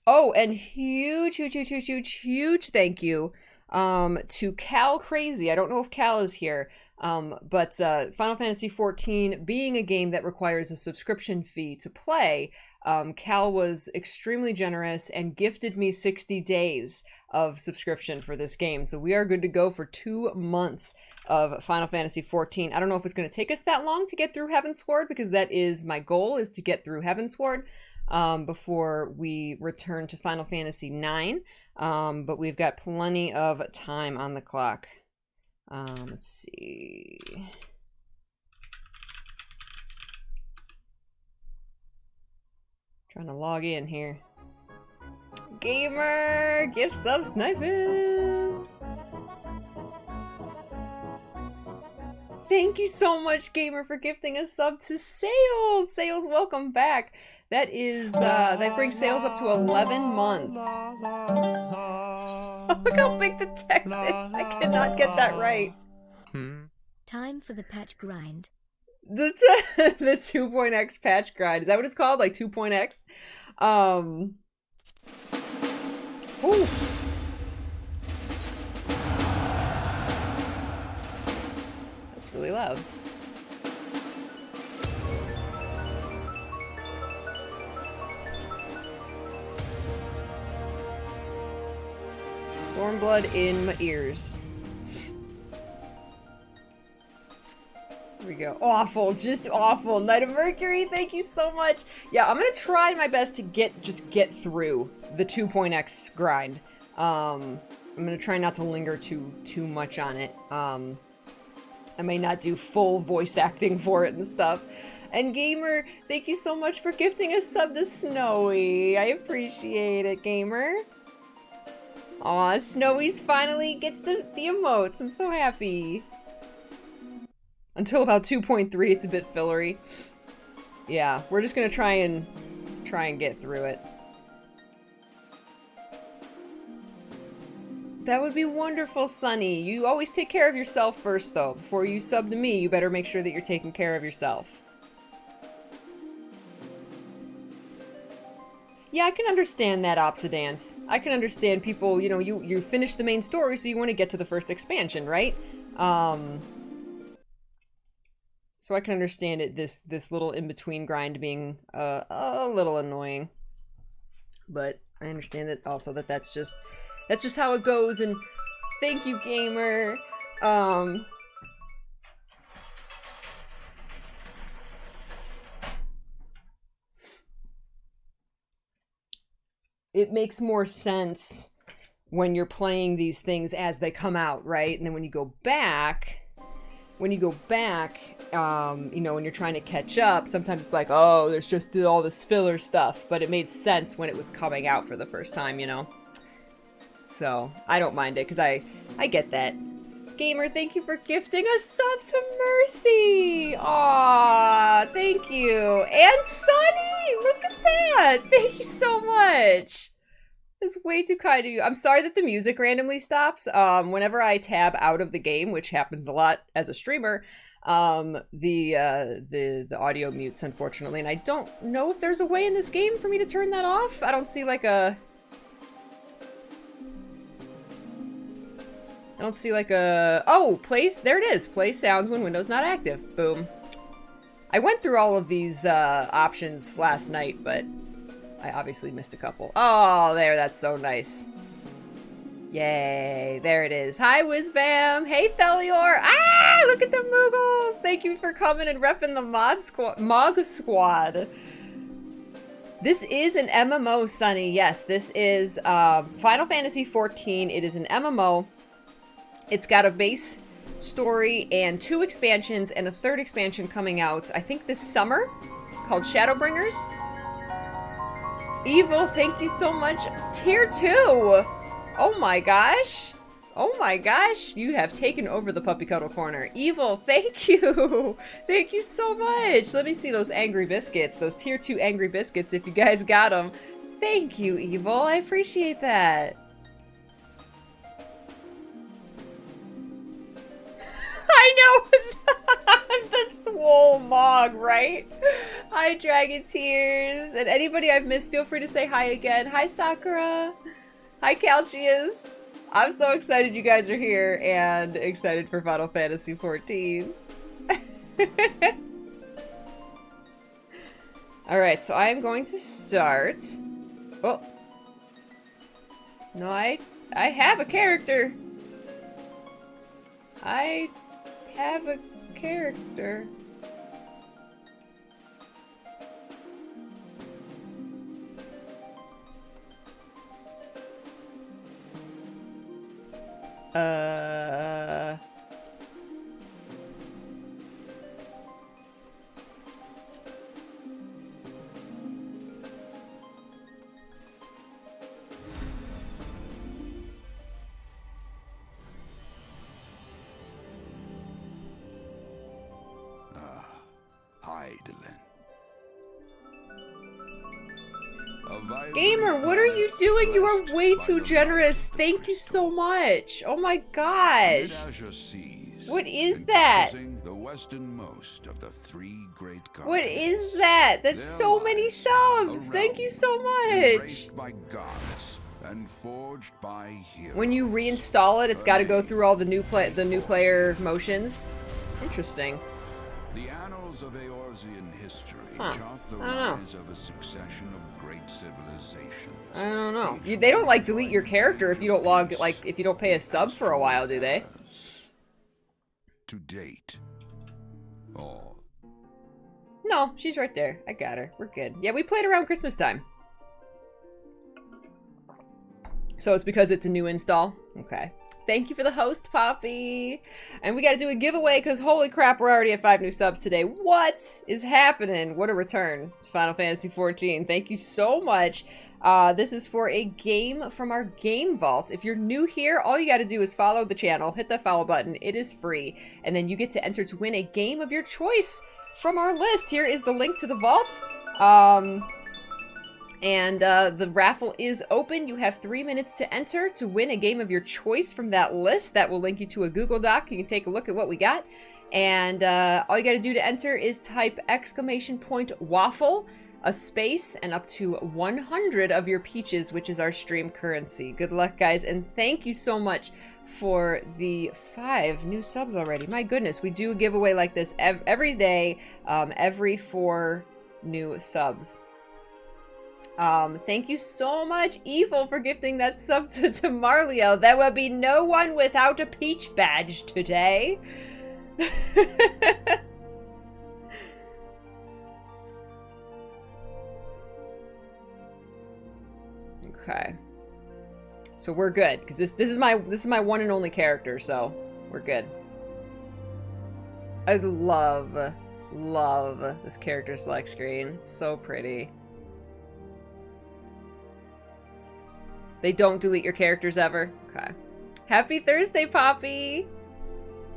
Oh, and huge thank you to Cal Crazy. I don't know if Cal is here. But Final Fantasy XIV being a game that requires a subscription fee to play, Cal was extremely generous and gifted me 60 days of subscription for this game. So we are good to go for 2 months of Final Fantasy XIV. I don't know if it's going to take us that long to get through Heavensward, because that is my goal, is to get through Heavensward before we return to Final Fantasy IX. But we've got plenty of time on the clock. Let's see. Trying to log in here. Gamer! Gift sub sniping! Thank you so much, Gamer, for gifting a sub to Sales! Sales, welcome back! That is, that brings Sales up to 11 months. Look how big the text is! I cannot get that right. Time for the patch grind. The 2.x patch grind. Is that what it's called? Like 2.x? Ooh. That's really loud. Stormblood in my ears. Here we go. Awful, just awful. Knight of Mercury, thank you so much. Yeah, I'm gonna try my best to get through the 2.x grind. I'm gonna try not to linger too much on it. I may not do full voice acting for it and stuff. And Gamer, thank you so much for gifting a sub to Snowy. I appreciate it, Gamer. Aw, Snowy's finally gets the emotes. I'm so happy. Until about 2.3, it's a bit fillery. Yeah, we're just gonna try and get through it. That would be wonderful, Sunny. You always take care of yourself first, though. Before you sub to me, you better make sure that you're taking care of yourself. Yeah, I can understand that, Obsidance. I can understand people, you know, you finish the main story, so you want to get to the first expansion, right? So I can understand it, this little in-between grind being a little annoying. But I understand that also that's just how it goes, and thank you, Gamer. It makes more sense when you're playing these things as they come out, right? And then when you go back, you know, when you're trying to catch up, sometimes it's like, oh, there's just all this filler stuff, but it made sense when it was coming out for the first time, you know? So, I don't mind it, because I get that. Gamer, thank you for gifting a sub to Mercy! Aww, thank you. And Sunny! Look at that! Thank you so much! That's way too kind of you. I'm sorry that the music randomly stops. Whenever I tab out of the game, which happens a lot as a streamer, the audio mutes, unfortunately, and I don't know if there's a way in this game for me to turn that off. I don't see like a... Oh, there it is. Play sounds when Windows not active. Boom. I went through all of these options last night, but I obviously missed a couple. Oh, there, that's so nice. Yay, there it is. Hi, Whizbam. Hey, Thelior. Ah, look at the Moogles. Thank you for coming and repping the Mog Squad. This is an MMO, Sunny. Yes, this is Final Fantasy XIV. It is an MMO. It's got a base story and 2 expansions and a 3rd expansion coming out, I think this summer, called Shadowbringers. Evil, thank you so much. Tier 2! Oh my gosh. Oh my gosh. You have taken over the Puppy Cuddle Corner. Evil, thank you. Thank you so much. Let me see those Angry Biscuits, those Tier 2 Angry Biscuits, if you guys got them. Thank you, Evil. I appreciate that. I know! The swole mog, right? Hi, Dragon Tears. And anybody I've missed, feel free to say hi again. Hi, Sakura. Hi, Calcius. I'm so excited you guys are here and excited for Final Fantasy XIV. Alright, so I'm going to start. Oh. No, I have a character. I have a character. Gamer, what are you doing? You are way too generous. Thank you so much. Oh my gosh. What is that? What is that? That's so many subs. Thank you so much. When you reinstall it, it's got to go through all the new player motions. Interesting. The annals of Eorzean history chart the I don't know. rise of a succession of great civilizations. I don't know. They don't like delete your character if you don't log, like, if you don't pay a sub for a while, do they? To date, all. No, she's right there. I got her. We're good. Yeah, we played around Christmas time. So it's because it's a new install? Okay. Thank you for the host, Poppy. And we got to do a giveaway because holy crap, we're already at 5 new subs today. What is happening? What a return to Final Fantasy XIV. Thank you so much. This is for a game from our game vault. If you're new here, all you got to do is follow the channel, hit that follow button. It is free. And then you get to enter to win a game of your choice from our list. Here is the link to the vault. The raffle is open. You have 3 minutes to enter to win a game of your choice from that list. That will link you to a Google Doc. You can take a look at what we got. And all you got to do to enter is type !waffle, a space, and up to 100 of your peaches, which is our stream currency. Good luck, guys. And thank you so much for the 5 new subs already. My goodness, we do a giveaway like this every day, every 4 new subs. Thank you so much, Evil, for gifting that sub to Marlio. There will be no one without a peach badge today. Okay. So we're good, because this is my one and only character, so we're good. I love this character select screen. It's so pretty. They don't delete your characters ever? Okay. Happy Thursday, Poppy!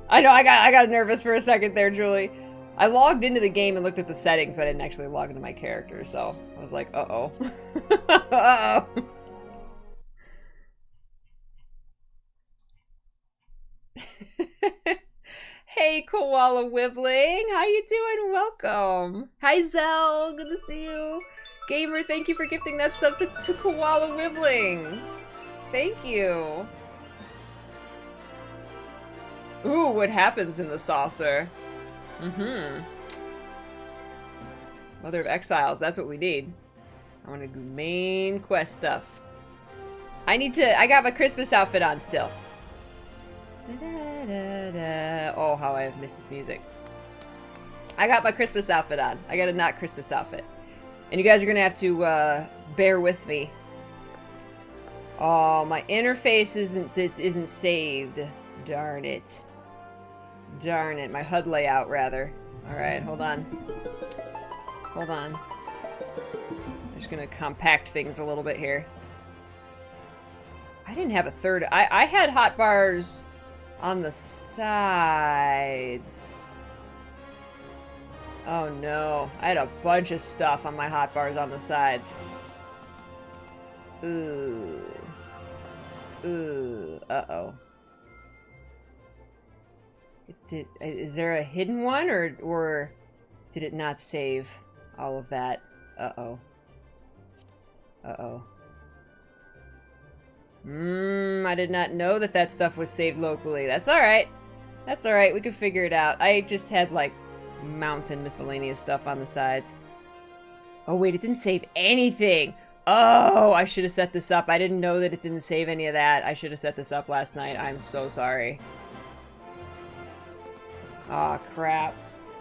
I know, I got nervous for a second there, Julie. I logged into the game and looked at the settings, but I didn't actually log into my character, so I was like, uh-oh. Uh-oh. Hey, Koala Wibbling! How you doing? Welcome! Hi, Zell! Good to see you! Gamer, thank you for gifting that sub to Koala Wibbling. Thank you. Ooh, what happens in the saucer? Mother of Exiles, that's what we need. I want to do main quest stuff. I got my Christmas outfit on still. Oh, how I have missed this music. I got my Christmas outfit on. I got a not Christmas outfit. And you guys are gonna have to bear with me. Oh, my interface isn't saved. Darn it. Darn it. My HUD layout, rather. Alright, hold on. Hold on. I'm just gonna compact things a little bit here. I didn't have a third. I had hotbars on the sides. Oh no, I had a bunch of stuff on my hotbars on the sides. Ooh. Ooh, uh-oh. It Is there a hidden one, or did it not save all of that? Uh-oh. Uh-oh. I did not know that stuff was saved locally. That's alright. That's alright, we can figure it out. I just had, like, mountain miscellaneous stuff on the sides. Oh, wait, it didn't save anything! Oh, I should have set this up. I didn't know that it didn't save any of that. I should have set this up last night. I'm so sorry. Aw, crap.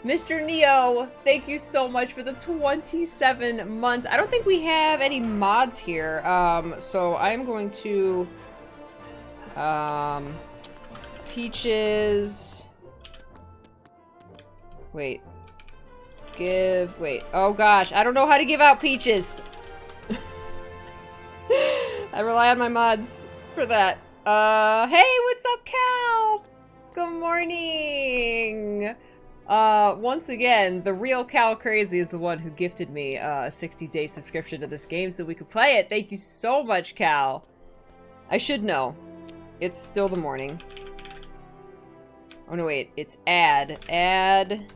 Mr. Neo, thank you so much for the 27 months. I don't think we have any mods here. So I'm going to... Peaches... Wait. Wait. Oh gosh, I don't know how to give out peaches. I rely on my mods for that. Hey, what's up, Cal? Good morning. Once again, the real Cal Crazy is the one who gifted me a 60-day subscription to this game so we could play it. Thank you so much, Cal. I should know. It's still the morning. Oh no, wait. It's add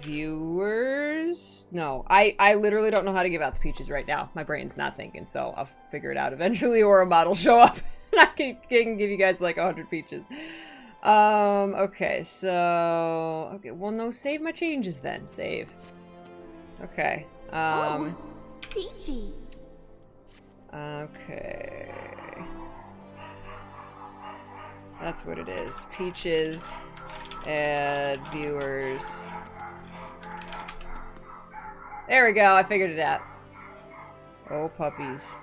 viewers. No, I literally don't know how to give out the peaches right now. My brain's not thinking, so I'll figure it out eventually, or a mod will show up and I can give you guys like 100 peaches. Okay, so... Okay, well, no, save my changes then. Save. Okay, Peachy. Okay. That's what it is. Peaches, add viewers. There we go, I figured it out. Oh, puppies.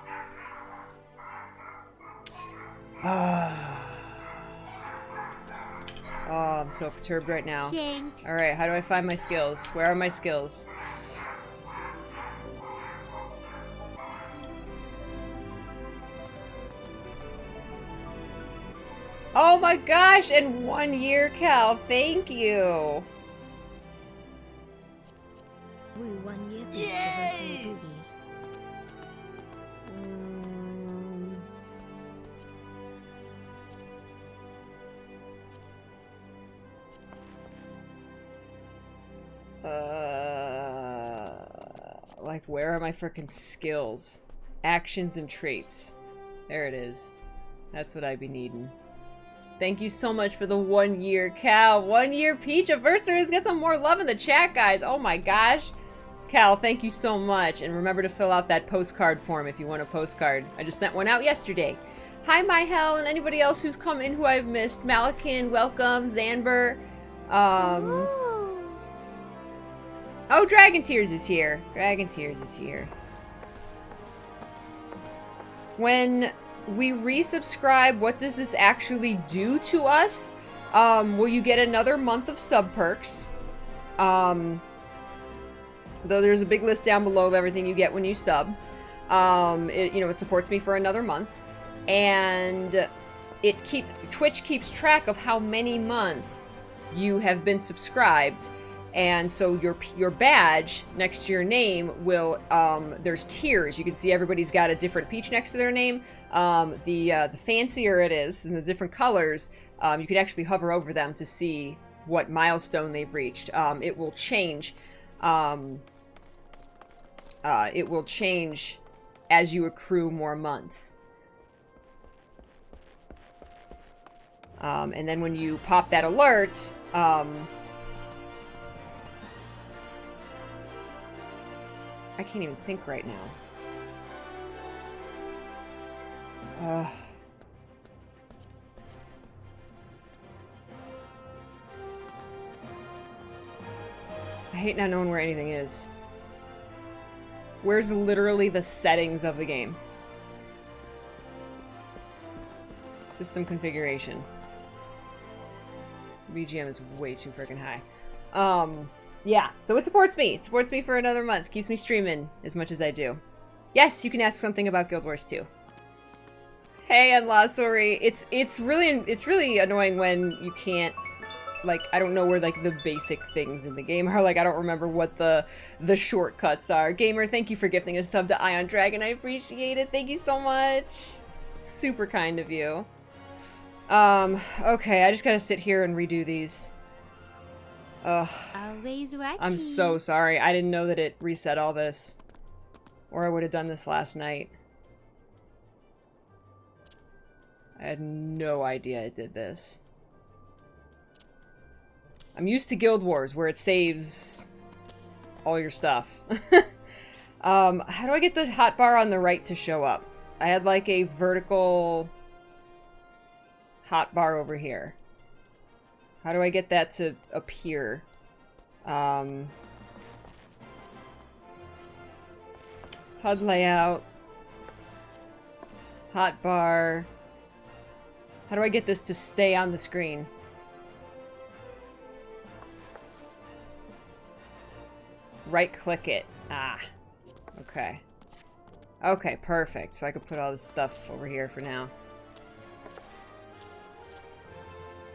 Oh, I'm so perturbed right now. Alright, how do I find my skills? Where are my skills? Oh my gosh, and 1 year, Cal. Thank you. Woo, 1 year picture boobies. Like, where are my frickin' skills? Actions and traits. There it is. That's what I'd be needing. Thank you so much for the 1 year, Cal. 1 year Peach anniversary. Let's get some more love in the chat, guys. Oh my gosh. Cal, thank you so much. And remember to fill out that postcard form if you want a postcard. I just sent one out yesterday. Hi, my hell, and anybody else who's come in who I've missed. Malakin, welcome. Zanber. Oh, Dragon Tears is here. Dragon Tears is here. When we resubscribe, what does this actually do to us? Will you get another month of sub perks? Though there's a big list down below of everything you get when you sub. It supports me for another month. And Twitch keeps track of how many months you have been subscribed. And so your badge next to your name will, there's tiers. You can see everybody's got a different peach next to their name. The fancier it is and the different colors, you can actually hover over them to see what milestone they've reached. It will change. It will change as you accrue more months. And then when you pop that alert, I can't even think right now. I hate not knowing where anything is. Where's literally the settings of the game? System configuration. BGM is way too freaking high. Yeah, so it supports me. It supports me for another month. Keeps me streaming as much as I do. Yes, you can ask something about Guild Wars 2. Hey, Unlaw, sorry. It's really annoying when you can't, like, I don't know where, like, the basic things in the game are. Like, I don't remember what the shortcuts are. Gamer, thank you for gifting a sub to Ion Dragon. I appreciate it. Thank you so much. Super kind of you. Okay, I just gotta sit here and redo these. Ugh. Always watching. I'm so sorry. I didn't know that it reset all this. Or I would have done this last night. I had no idea it did this. I'm used to Guild Wars, where it saves all your stuff. How do I get the hotbar on the right to show up? I had like a vertical hotbar over here. How do I get that to appear? HUD layout. Hotbar. How do I get this to stay on the screen? Right click it. Ah. Okay. Okay, perfect. So I can put all this stuff over here for now.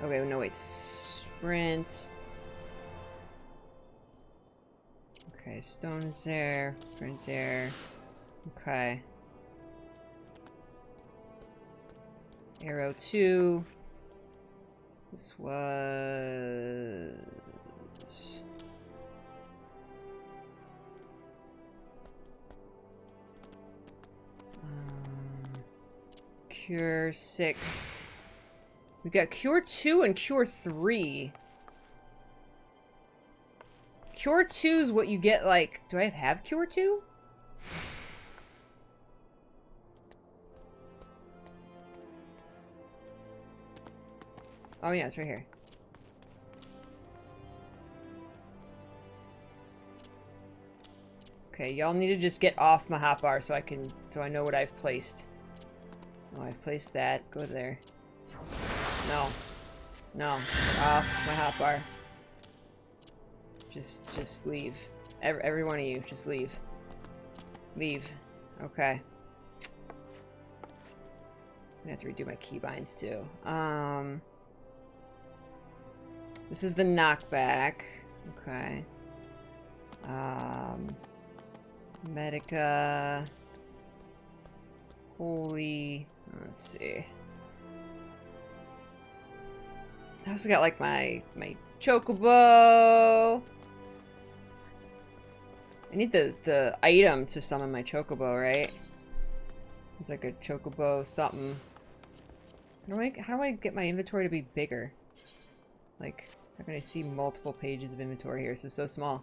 Okay, no wait. Sprint. Okay, stone is there. Sprint there. Okay. Arrow 2. This was... Cure 6. We got Cure 2 and Cure 3. Cure 2 is what you get, like... Do I have Cure 2? Oh yeah, it's right here. Okay, y'all need to just get off my hotbar so I know what I've placed. Oh, I've placed that. Go there. No. No. Get off my hotbar. Just leave. Every one of you, just leave. Leave. Okay. I'm gonna have to redo my keybinds too. This is the knockback. Okay. Medica. Holy. Let's see. I also got like my chocobo. I need the item to summon my chocobo, right? It's like a chocobo something. How do I get my inventory to be bigger? Like, how can I see multiple pages of inventory here? This is so small.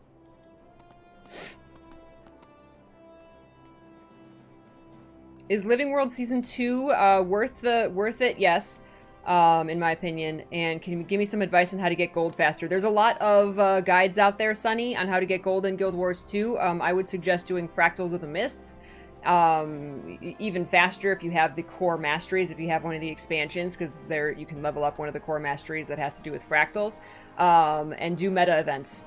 Is Living World Season 2 worth it? Yes, in my opinion. And can you give me some advice on how to get gold faster? There's a lot of guides out there, Sunny, on how to get gold in Guild Wars 2. I would suggest doing Fractals of the Mists. Even faster if you have the core masteries, if you have one of the expansions, because there you can level up one of the core masteries that has to do with fractals, and do meta events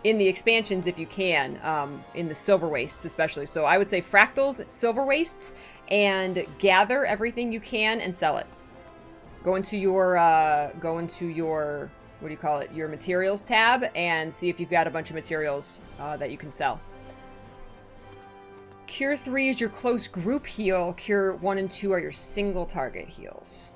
in the expansions if you can, in the silver wastes especially. So I would say fractals, silver wastes, and gather everything you can and sell it. Go into your what do you call it, your materials tab, and see if you've got a bunch of materials that you can sell. Cure 3 is your close group heal. Cure 1 and 2 are your single target heals.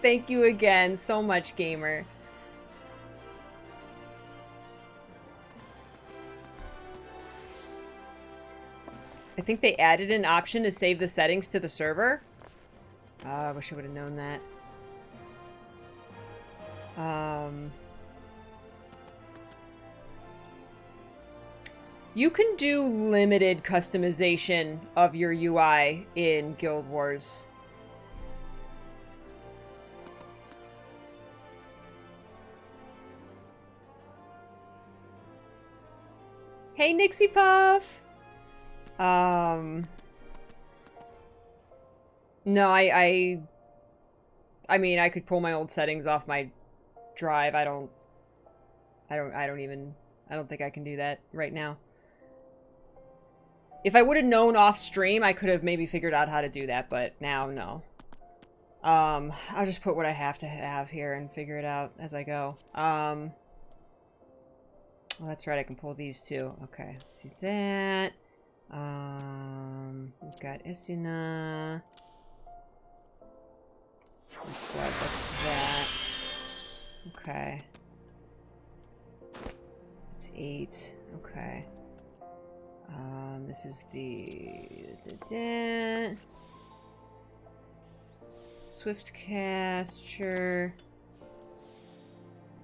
Thank you again so much, gamer. I think they added an option to save the settings to the server. I wish I would have known that. You can do limited customization of your UI in Guild Wars. Hey, Nixie Puff! No, I mean, I could pull my old settings off my drive. I don't even I don't think I can do that right now. If I would have known off stream, I could have maybe figured out how to do that, but now, no. I'll just put what I have to have here and figure it out as I go. Well, that's right, I can pull these too. Okay, let's do that. We've got Isuna. That's that. Okay. It's 8. Okay. This is the Swift cast, sure.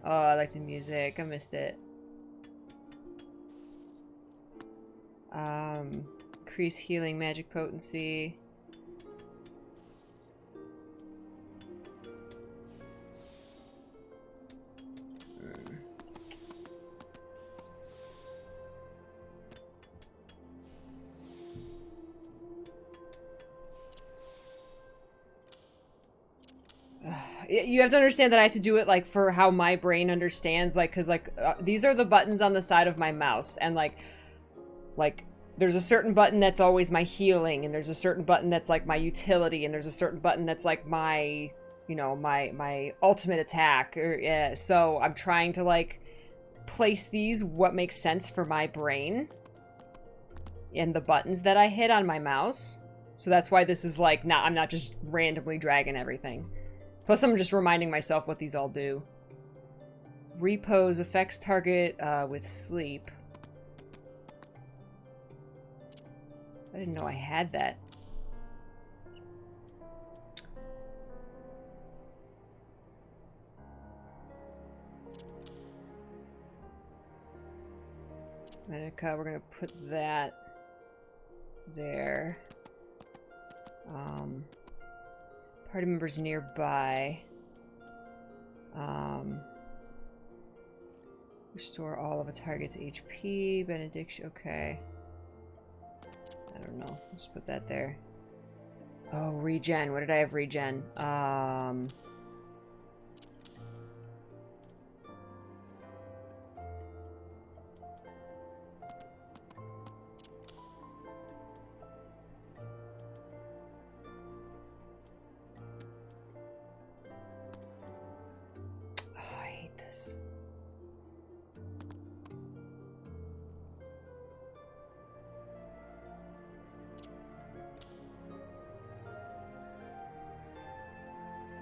Oh, I like the music. I missed it. Increase healing magic potency. You have to understand that I have to do it, like, for how my brain understands, like, because, like, these are the buttons on the side of my mouse, and, like, there's a certain button that's always my healing, and there's a certain button that's, like, my utility, and there's a certain button that's, like, my, you know, my ultimate attack, or, yeah, so I'm trying to, like, place these what makes sense for my brain, and the buttons that I hit on my mouse, so that's why this is, like, I'm not just randomly dragging everything. Plus, I'm just reminding myself what these all do. Repose affects target with sleep. I didn't know I had that. Medica, we're gonna put that there. Party members nearby. Restore all of a target's HP. Benediction. Okay. I don't know. Just put that there. Oh, regen. What did I have regen?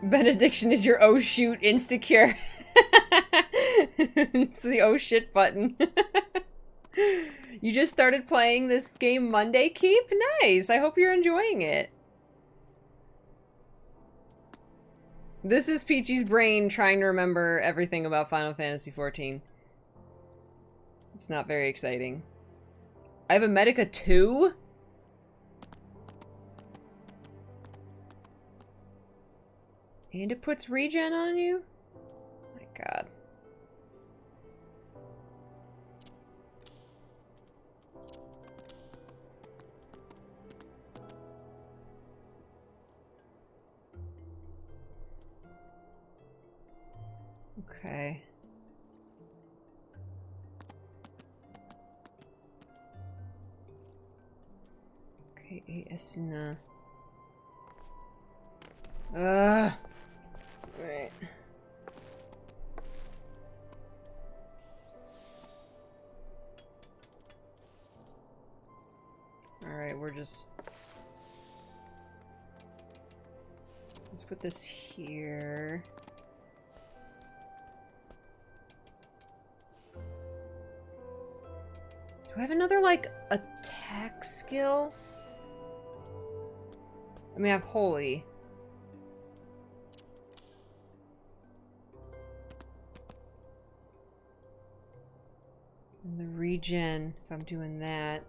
Benediction is your oh shoot insta-cure. It's the oh shit button. You just started playing this game Monday, Keep? Nice. I hope you're enjoying it. This is Peachy's brain trying to remember everything about Final Fantasy XIV. It's not very exciting. I have a Medica 2? And it puts regen on you? My god. Okay. Okay, Asuna. Right. Alright, we're just... Let's put this here. Do I have another, like, attack skill? I mean, I have Holy. And the regen, if I'm doing that.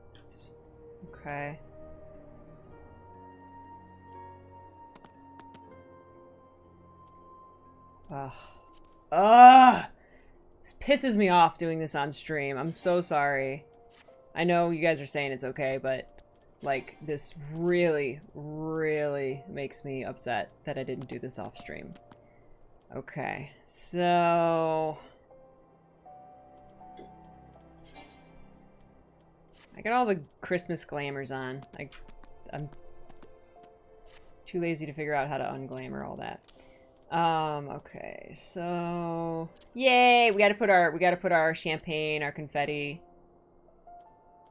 Okay. Ugh. Ugh! This pisses me off doing this on stream. I'm so sorry. I know you guys are saying it's okay, but like, this really, really makes me upset that I didn't do this off stream. Okay, so... got all the Christmas glamours on. I'm too lazy to figure out how to unglamour all that. Okay, so yay, we gotta put our champagne, our confetti,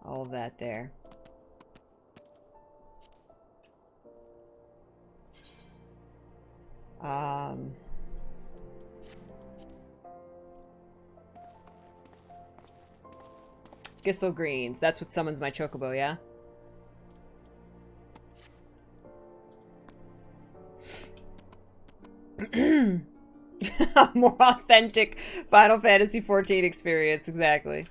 all of that there. Gissel greens, that's what summons my chocobo, yeah? More authentic Final Fantasy XIV experience, exactly.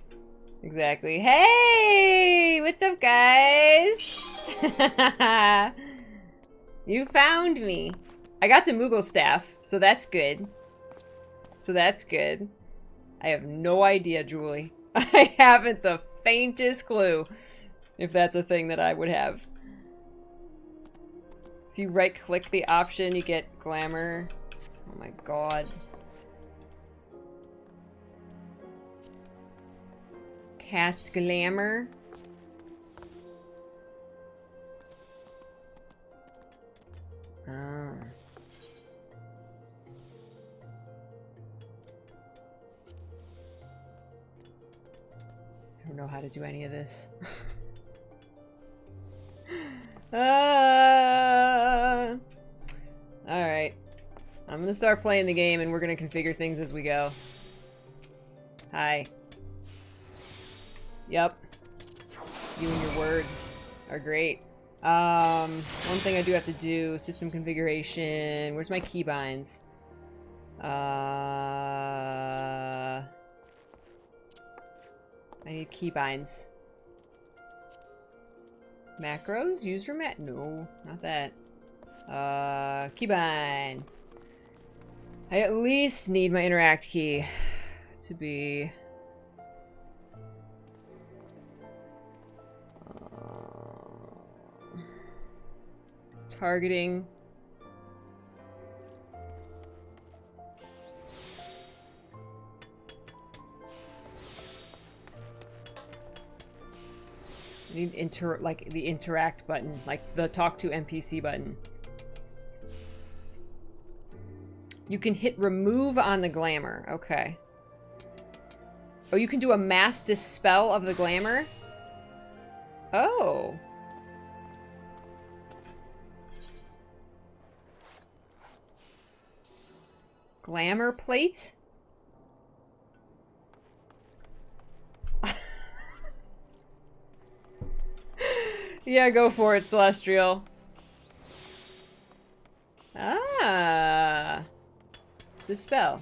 Exactly. Hey! What's up, guys? You found me. I got the Moogle staff, so that's good. I have no idea, Julie. I haven't the faintest clue if that's a thing that I would have. If you right-click the option, you get glamour. Oh my god. Cast glamour. Ah. I don't know how to do any of this. Alright. I'm gonna start playing the game and we're gonna configure things as we go. Hi. Yep. You and your words are great. One thing I do have to do, system configuration. Where's my keybinds? I need keybinds. Macros? User mat? No, not that. Keybind. I at least need my interact key to be... targeting. I need the interact button, like the talk to NPC button. You can hit remove on the glamour. Okay. Oh, you can do a mass dispel of the glamour? Oh. Glamour plate? Yeah, go for it, Celestial. Ah. Dispel.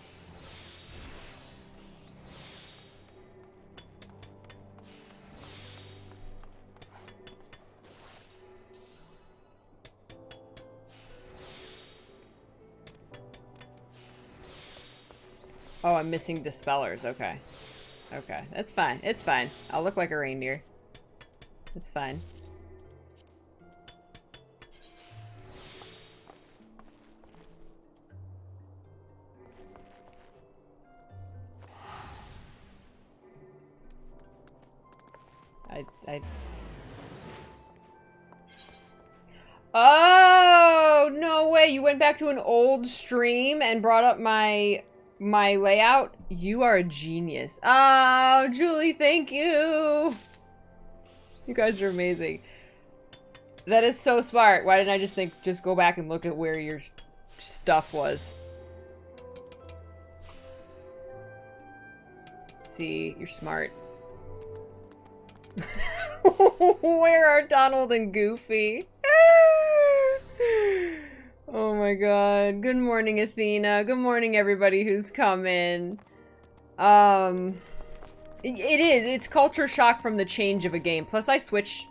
Oh, I'm missing dispellers. Okay. Okay. That's fine. It's fine. I'll look like a reindeer. It's fine. Oh, no way. You went back to an old stream and brought up my layout. You are a genius. Oh, Julie, thank you. You guys are amazing. That is so smart. Why didn't I just go back and look at where your stuff was? See, you're smart. Where are Donald and Goofy? Oh my god. Good morning, Athena. Good morning, everybody who's coming. It's culture shock from the change of a game. Plus, I switch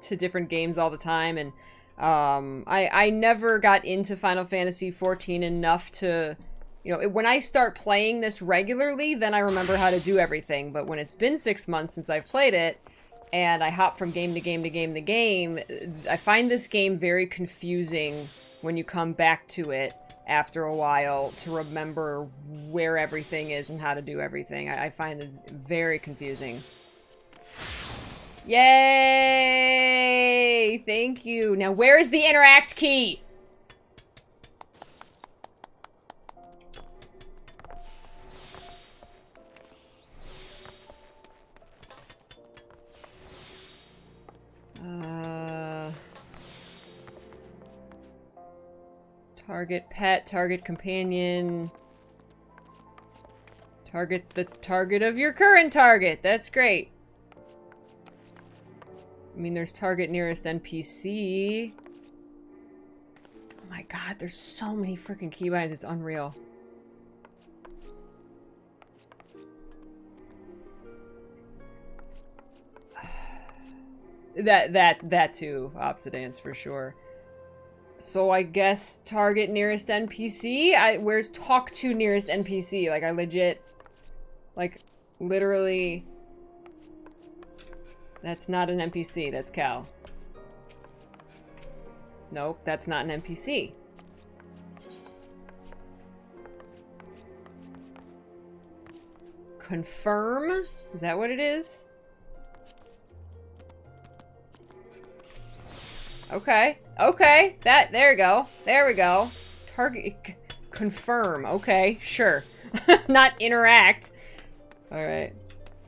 to different games all the time, and I never got into Final Fantasy XIV enough to... You know, when I start playing this regularly, then I remember how to do everything. But when it's been 6 months since I've played it, and I hop from game to game to game to game, I find this game very confusing when you come back to it after a while to remember where everything is and how to do everything. I find it very confusing. Yay! Thank you. Now, where is the interact key? Target pet, target companion. Target the target of your current target. That's great. I mean, there's target nearest NPC. Oh my god, there's so many freaking keybinds. It's unreal. That too. Obsidance for sure. So I guess target nearest NPC? Where's talk to nearest NPC? Like, I legit... Like, literally... That's not an NPC, that's Cal. Nope, that's not an NPC. Confirm? Is that what it is? Okay. Okay. There we go. There we go. Target, confirm. Okay, sure. Not interact. Alright.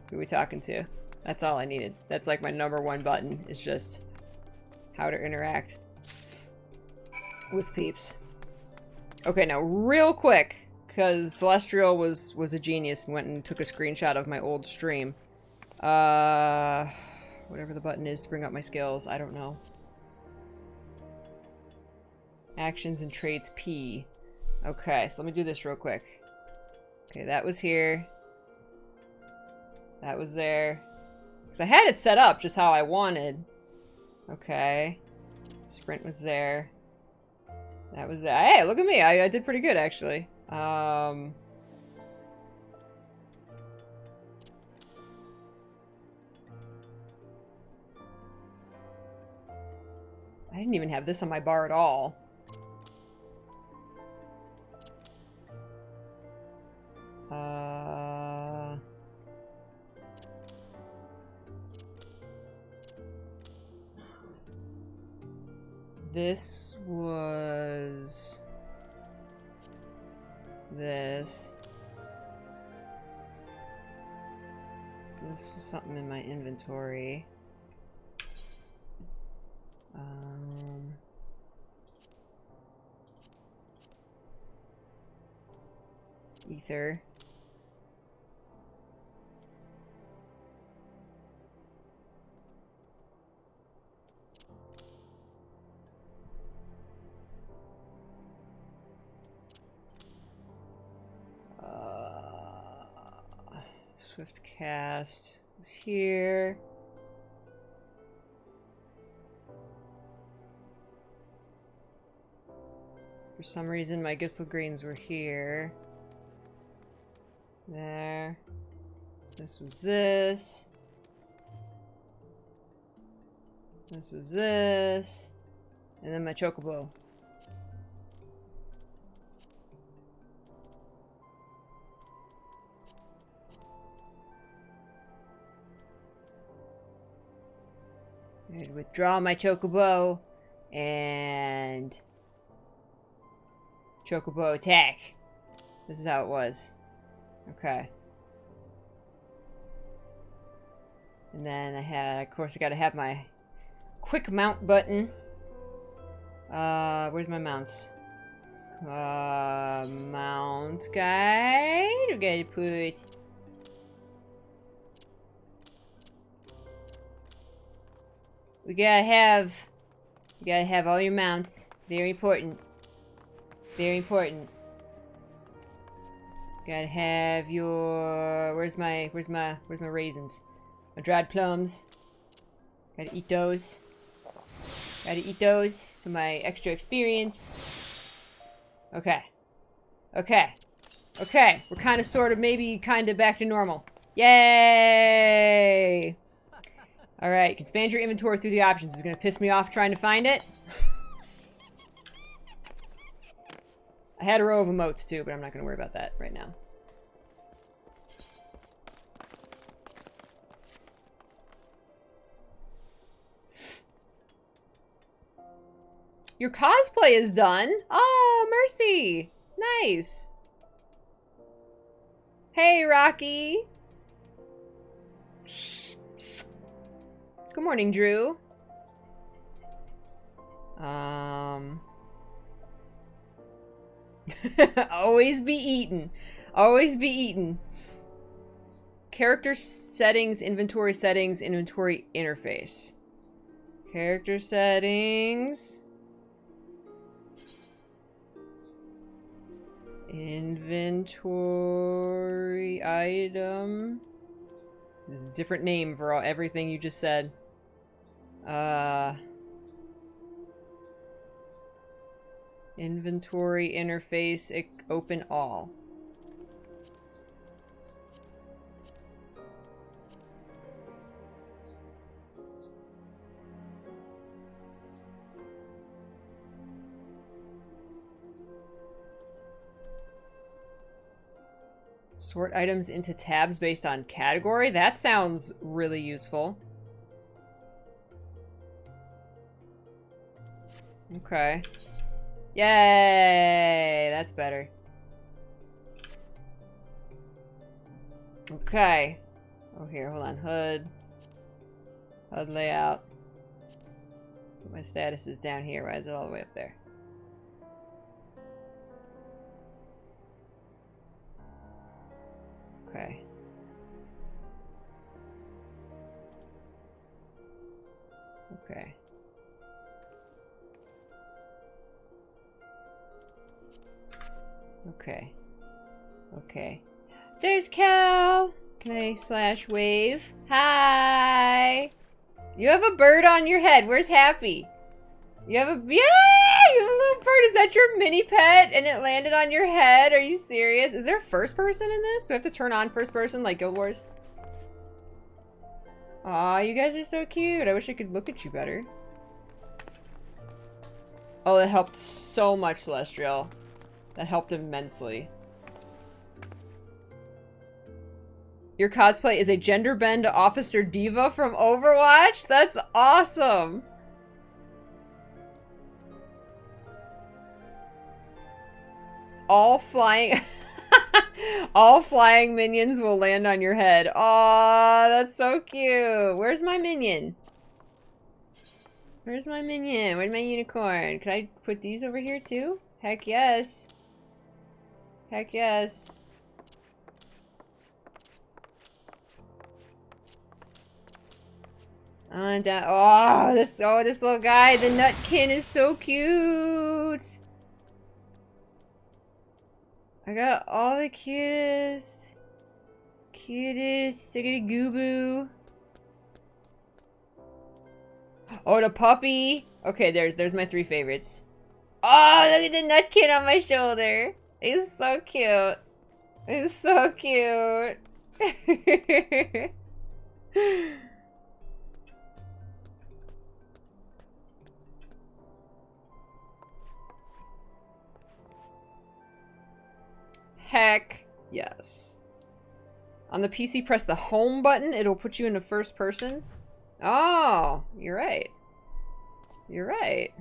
Who are we talking to? That's all I needed. That's like my #1 button, is just how to interact with peeps. Okay, now real quick, because Celestial was a genius and went and took a screenshot of my old stream. Whatever the button is to bring up my skills, I don't know. Actions and traits P. Okay, so let me do this real quick. Okay, that was here. That was there. Because I had it set up just how I wanted. Okay. Sprint was there. That was there. Hey, look at me. I did pretty good, actually. I didn't even have this on my bar at all. This was... This. This was something in my inventory. Ether. Swift cast was here. For some reason, my Gissel Greens were here. There. This was this. This was this. And then my Chocobo. I'd withdraw my Chocobo and Chocobo attack. This is how it was. Okay. And then I had, of course, I gotta have my quick mount button. Where's my mounts? Mount guide. We gotta put. You gotta have all your mounts. Very important. Very important. Gotta have your, where's my raisins? My dried plums. Gotta eat those. Gotta eat those. So my extra experience. Okay. Okay. Okay. We're kind of, sort of, maybe kind of back to normal. Yay! Alright, you can expand your inventory through the options. It's gonna piss me off trying to find it. I had a row of emotes too, but I'm not gonna worry about that right now. Your cosplay is done. Oh, mercy. Nice. Hey, Rocky. Good morning, Drew. Always be eaten. Always be eaten. Character settings, inventory interface. Character settings. Inventory item. Different name for everything you just said. Inventory interface, open all. Sort items into tabs based on category? That sounds really useful. Okay. Yay! That's better. Okay. Oh, here, hold on. HUD. HUD layout. Put my statuses down here. Why is it all the way up there? Okay. Okay. Okay. Okay. There's Cal! Can I slash wave? Hi! You have a bird on your head. Where's Happy? You have a... Yeah! You have a little bird. Is that your mini pet? And it landed on your head? Are you serious? Is there first person in this? Do I have to turn on first person like Guild Wars? Aw, you guys are so cute. I wish I could look at you better. Oh, that helped so much, Celestial. That helped immensely. Your cosplay is a gender bend Officer Diva from Overwatch? That's awesome! All flying... All flying minions will land on your head. Aw, that's so cute. Where's my minion? Where's my minion? Where's my unicorn? Can I put these over here too? Heck yes. Heck yes. Oh, this little guy, the Nutkin is so cute. I got all the cutest. Cutest. I got a Goobboo. Oh, the puppy. Okay, there's my 3 favorites. Oh, look at the Nutkin on my shoulder. He's so cute. He's so cute. Heck yes. On the PC, press the home button. It'll put you into first person. Oh, you're right. You're right.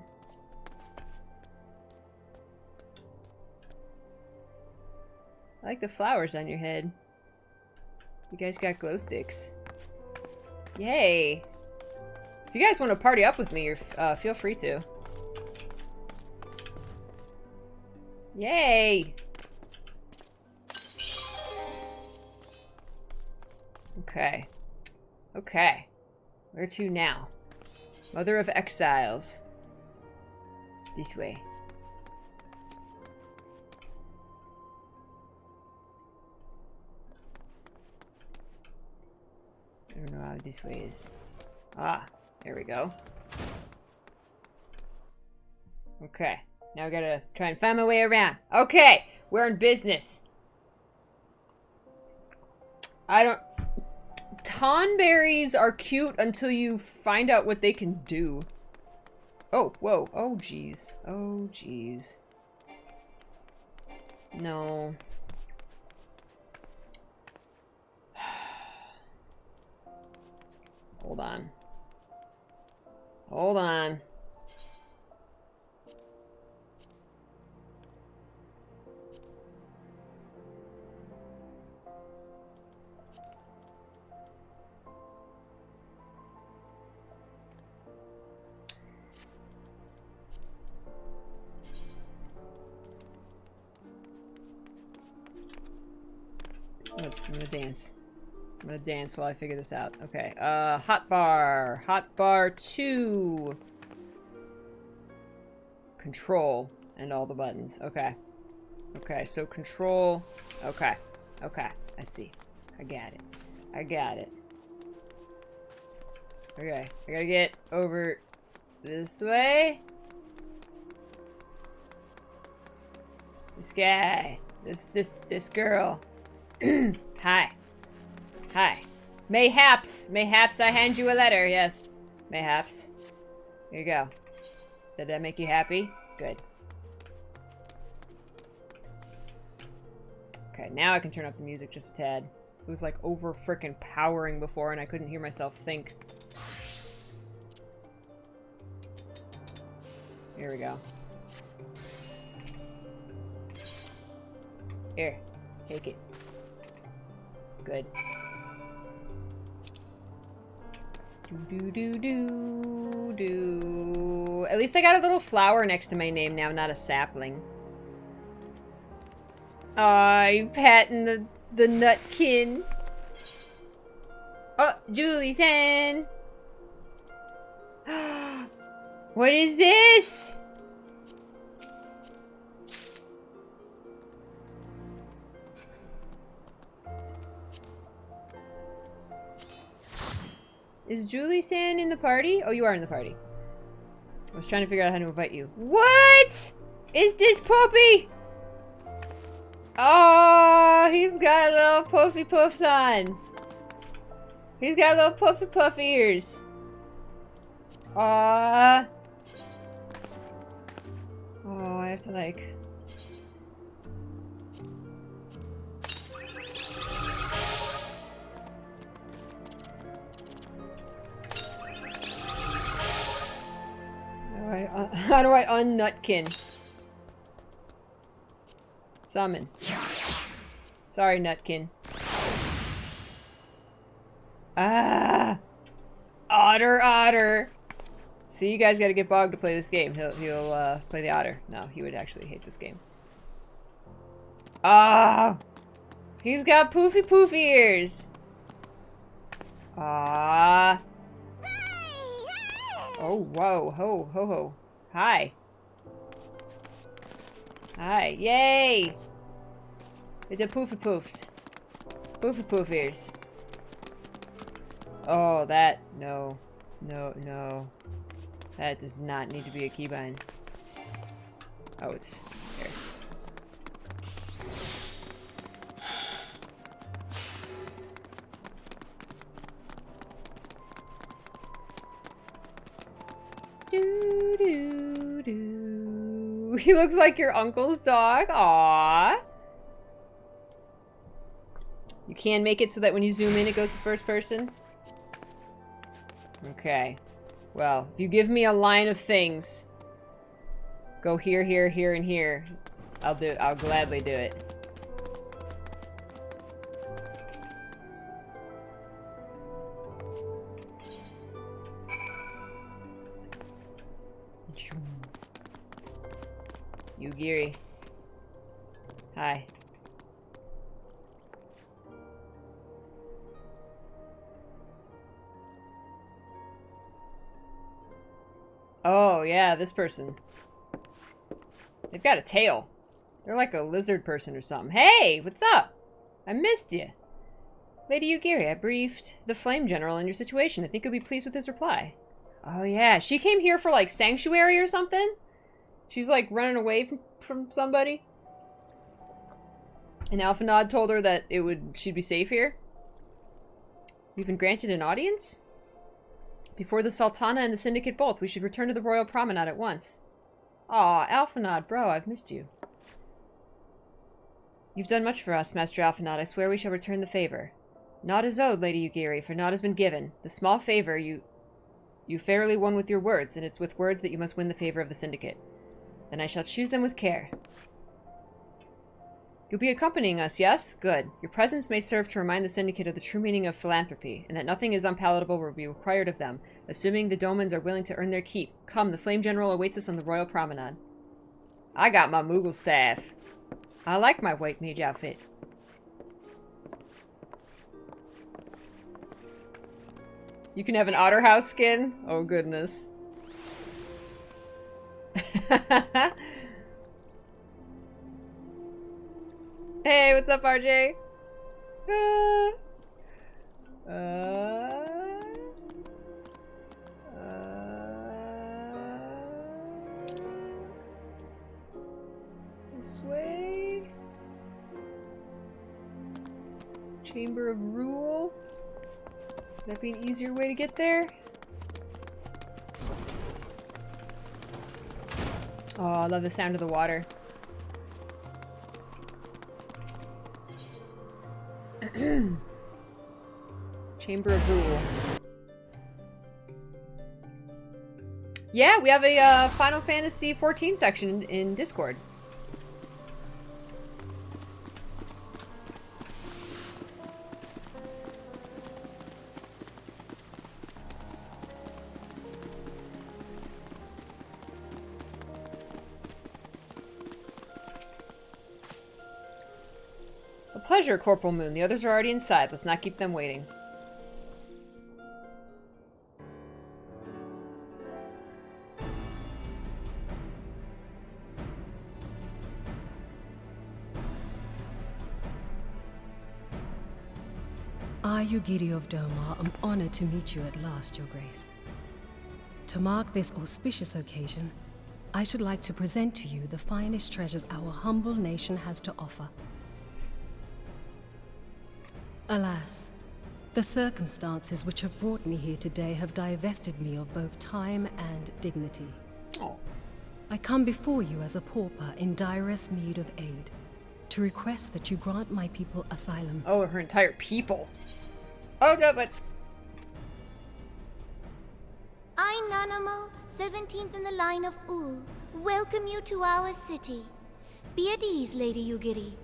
I like the flowers on your head. You guys got glow sticks. Yay. If you guys want to party up with me, feel free to. Yay. Okay. Okay. Where to now? Mother of Exiles. This way. I don't know how this way is. Ah, there we go. Okay. Now I gotta try and find my way around. Okay, we're in business. I don't... Tonberries are cute until you find out what they can do. Oh, whoa. Oh, jeez. Oh, jeez. No. Hold on. Hold on. I'm gonna dance. I'm gonna dance while I figure this out. Okay, hotbar. Hotbar 2. Control and all the buttons. Okay. Okay, so control. Okay. Okay, I see. I got it. I got it. Okay, I gotta get over this way. This guy. This girl. Hi. Hi. Mayhaps I hand you a letter, yes. Mayhaps. Here you go. Did that make you happy? Good. Okay, now I can turn up the music just a tad. It was like over frickin' powering before and I couldn't hear myself think. Here we go. Here, take it. Good. Do. At least I got a little flower next to my name now, not a sapling. Aw, you patting the nutkin. Oh, Julie-san! What is this? Is Julie-san in the party? Oh, you are in the party. I was trying to figure out how to invite you. What? Is this puppy? Oh, he's got little puffy puffs on. He's got little puffy puff ears. Oh, I have to like... How do I un-nutkin? Summon. Sorry, Nutkin. Ah! Otter! See, you guys gotta get Bog to play this game. He'll play the otter. No, he would actually hate this game. Ah! He's got poofy ears! Ah! Oh, whoa, ho. Hi. Hi, yay! With the poofy poofs. Poofy poof ears. Oh, that, no. That does not need to be a keybind. Oh, it's here. Do. He looks like your uncle's dog. Aww. You can make it so that when you zoom in, it goes to first person. Okay. Well, if you give me a line of things, go here, and here, I'll gladly do it. Yugiri. Hi. Oh, yeah, this person. They've got a tail. They're like a lizard person or something. Hey, what's up? I missed you. Lady Yugiri, I briefed the Flame General on your situation. I think you'll be pleased with his reply. Oh, yeah. She came here for, like, sanctuary or something? She's, like, running away from somebody? And Alphanod told her that she'd be safe here? We've been granted an audience? Before the Sultana and the Syndicate both, we should return to the Royal Promenade at once. Aw, Alphanod, bro, I've missed you. You've done much for us, Master Alphanod. I swear we shall return the favor. Naught is owed, Lady Yugiri, for naught has been given. The small favor you fairly won with your words, and it's with words that you must win the favor of the Syndicate. Then I shall choose them with care. You'll be accompanying us, yes? Good. Your presence may serve to remind the Syndicate of the true meaning of philanthropy, and that nothing is unpalatable will be required of them, assuming the Domans are willing to earn their keep. Come, the Flame General awaits us on the Royal Promenade. I got my Moogle staff. I like my white mage outfit. You can have an otter house skin? Oh, goodness. Hey, what's up, RJ? This way. Chamber of Rule. Would that be an easier way to get there? Oh, I love the sound of the water. Chamber of Rule. Yeah, we have a Final Fantasy XIV section in Discord. A pleasure, Corporal Moon. The others are already inside. Let's not keep them waiting. I, Yugiri of Domar, am honored to meet you at last, Your Grace. To mark this auspicious occasion, I should like to present to you the finest treasures our humble nation has to offer. Alas, the circumstances which have brought me here today have divested me of both time and dignity. Oh. I come before you as a pauper in direst need of aid, to request that you grant my people asylum. Oh, her entire people. Oh, no, but... I, Nanamo, 17th in the line of Ul, welcome you to our city. Be at ease, Lady Yugiri.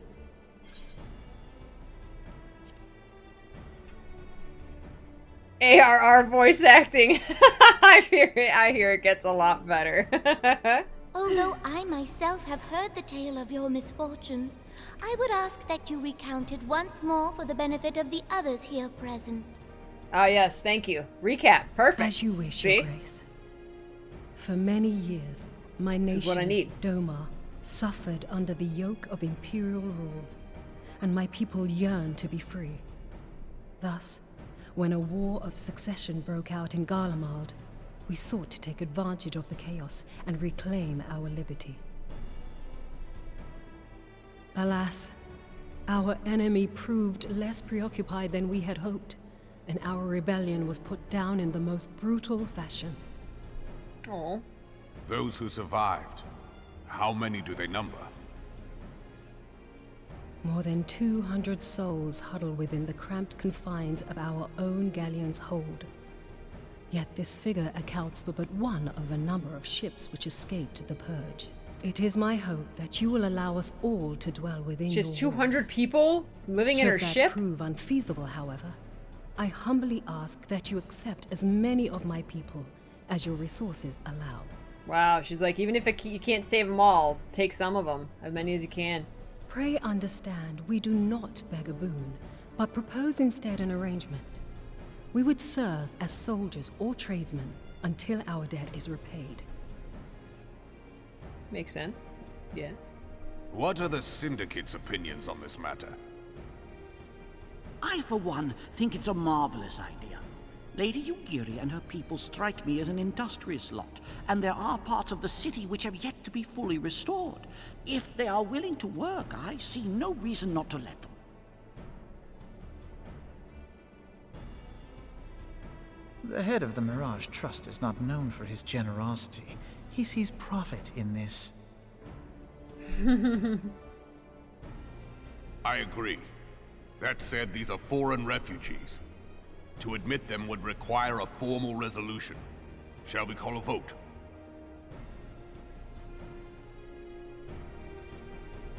ARR voice acting. I hear it gets a lot better. Although I myself have heard the tale of your misfortune, I would ask that you recount it once more for the benefit of the others here present. Oh yes, thank you. Recap. Perfect. As you wish, See? Your Grace. For many years, my This nation, is what I need. Domar, suffered under the yoke of imperial rule, and my people yearned to be free. Thus, when a war of succession broke out in Garlemald, we sought to take advantage of the chaos and reclaim our liberty. Alas, our enemy proved less preoccupied than we had hoped, and our rebellion was put down in the most brutal fashion. Oh. Those who survived, how many do they number? More than 200 souls huddle within the cramped confines of our own galleon's hold. Yet this figure accounts for but one of a number of ships which escaped the purge. It is my hope that you will allow us all to dwell within your Just 200 walls. people living in her Should that ship? prove unfeasible, however, I humbly ask that you accept as many of my people as your resources allow. Wow, she's like, even if you can't save them all, take some of them. As many as you can. Pray understand, we do not beg a boon, but propose instead an arrangement. We would serve as soldiers or tradesmen until our debt is repaid. Makes sense. Yeah. What are the Syndicate's opinions on this matter? I, for one, think it's a marvelous idea. Lady Yugiri and her people strike me as an industrious lot, and there are parts of the city which have yet to be fully restored. If they are willing to work, I see no reason not to let them. The head of the Mirage Trust is not known for his generosity. He sees profit in this. I agree. That said, these are foreign refugees. To admit them would require a formal resolution. Shall we call a vote?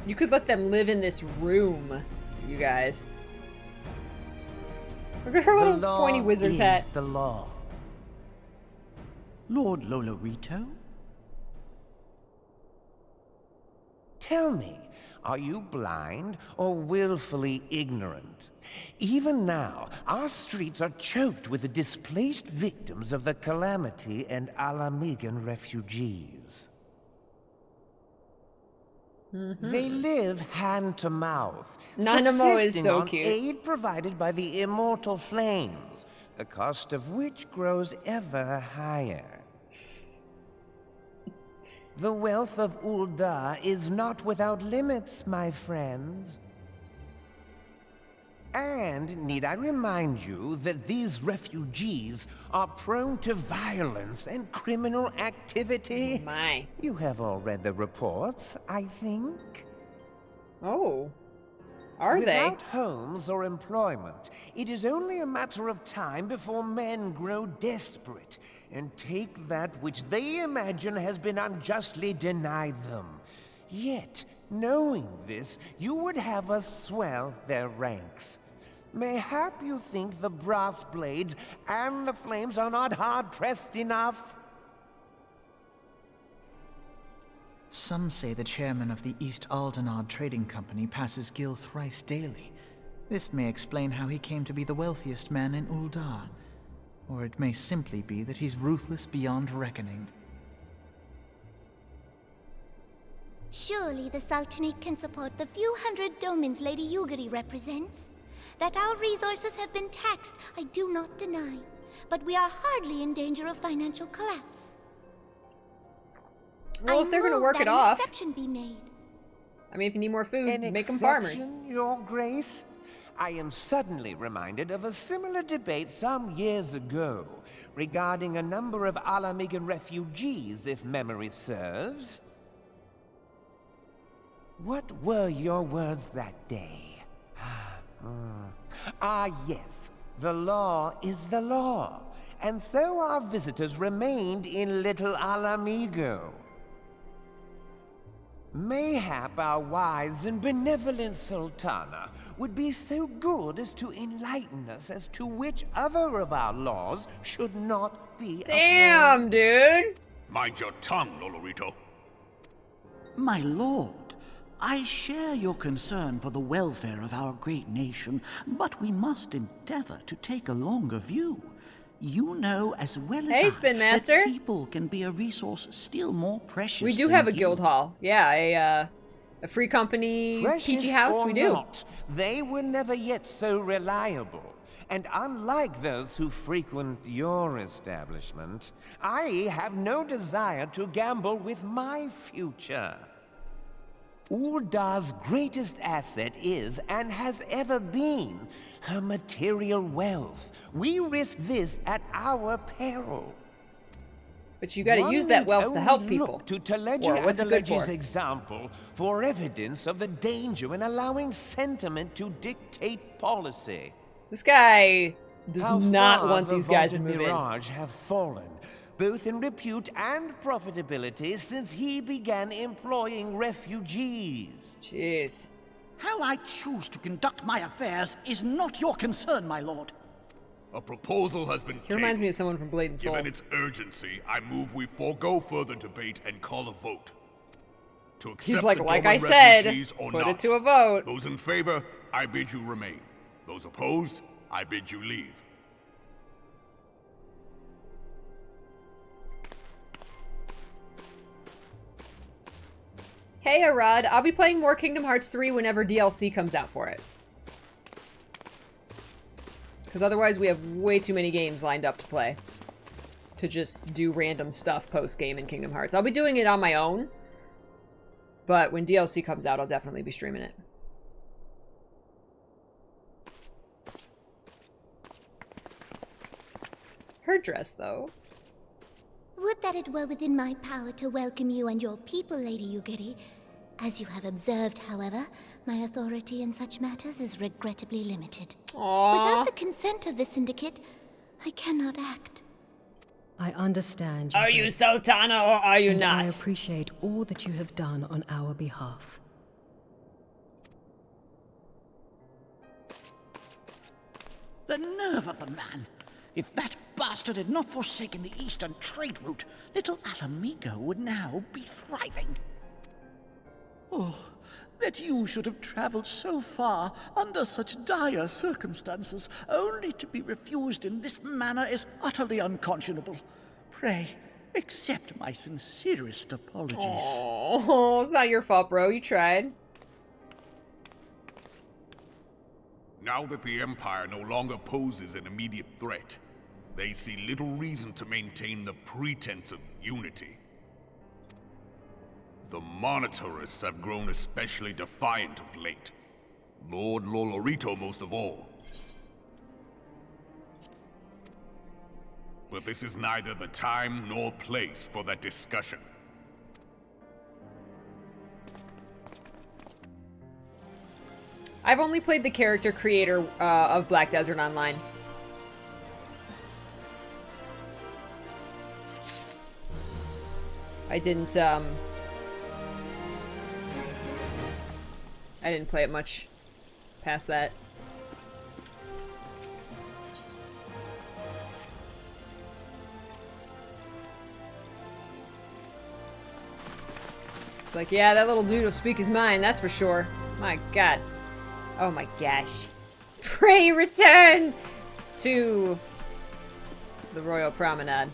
You could let them live in this room, you guys. Look at her little pointy wizard's hat. The law. Lord Lolorito? Tell me, are you blind or willfully ignorant? Even now, our streets are choked with the displaced victims of the Calamity and Alamigan refugees. They live hand to mouth, Nanamo is subsisting so on cute. aid provided by the immortal flames, the cost of which grows ever higher. The wealth of Ul'dah is not without limits, my friends. And need I remind you that these refugees are prone to violence and criminal activity? My. You have all read the reports, I think. Oh. Are they? Without homes or employment, it is only a matter of time before men grow desperate and take that which they imagine has been unjustly denied them. Yet, knowing this, you would have us swell their ranks. Mayhap you think the brass blades and the flames are not hard-pressed enough? Some say the chairman of the East Aldenard Trading Company passes Gil thrice daily. This may explain how he came to be the wealthiest man in Ul'dah. Or it may simply be that he's ruthless beyond reckoning. Surely the Sultanate can support the few hundred domins Lady Yugiri represents. That our resources have been taxed, I do not deny. But we are hardly in danger of financial collapse. Well, if they're going to work it off. An exception be made. I mean, if you need more food, An make them farmers. exception, Your Grace? I am suddenly reminded of a similar debate some years ago regarding a number of Alamigan refugees, if memory serves. What were your words that day? Ah, yes. The law is the law. And so our visitors remained in Little Alamigo. Mayhap our wise and benevolent Sultana would be so good as to enlighten us as to which other of our laws should not be Damn, dude. Mind your tongue, Lolorito. My lord, I share your concern for the welfare of our great nation, but we must endeavor to take a longer view. You know as well as Hey, I Spin that Master. people can be a resource still more precious. We do than have a you. guild hall. Yeah, a free company, Precious peachy house. or We do. not, they were never yet so reliable. And unlike those who frequent your establishment, I have no desire to gamble with my future. Ul'dah's greatest asset is, and has ever been, her material wealth. We risk this at our peril. But you got to use that wealth to help people. To Teleji Or and what's it good Teleji's for? example for evidence of the danger in allowing sentiment to dictate policy. This guy does How not far want the these guys to vaunted move in. Mirage have fallen, both in repute and profitability, since he began employing refugees. Jeez. How I choose to conduct my affairs is not your concern, my lord. A proposal has been He reminds me tabled. of someone from Blade and Soul. Given its urgency, I move we forego further debate and call a vote. To accept He's like the I Doman said, refugees or put not. it to a vote. Those in favor, I bid you remain. Those opposed, I bid you leave. Hey, Arad, I'll be playing more Kingdom Hearts 3 whenever DLC comes out for it. Because otherwise we have way too many games lined up to play. To just do random stuff post-game in Kingdom Hearts. I'll be doing it on my own. But when DLC comes out, I'll definitely be streaming it. Her dress, though. Would that it were within my power to welcome you and your people, Lady Yugiri. As you have observed, however, my authority in such matters is regrettably limited. Aww. Without the consent of the Syndicate, I cannot act. I understand. Your Are you Grace, Sultana or are you and I not? appreciate all that you have done on our behalf. The nerve of the man! If that bastard had not forsaken the eastern trade route, Little Alamigo would now be thriving. Oh, that you should have traveled so far under such dire circumstances, only to be refused in this manner is utterly unconscionable. Pray, accept my sincerest apologies. Oh, it's not your fault, bro. You tried. Now that the Empire no longer poses an immediate threat, they see little reason to maintain the pretense of unity. The Monitorists have grown especially defiant of late. Lord Lolorito most of all. But this is neither the time nor place for that discussion. I've only played the character creator of Black Desert Online. I didn't play it much past that. It's like, yeah, that little dude will speak his mind, that's for sure. My god. Oh my gosh. Pray return to the Royal Promenade.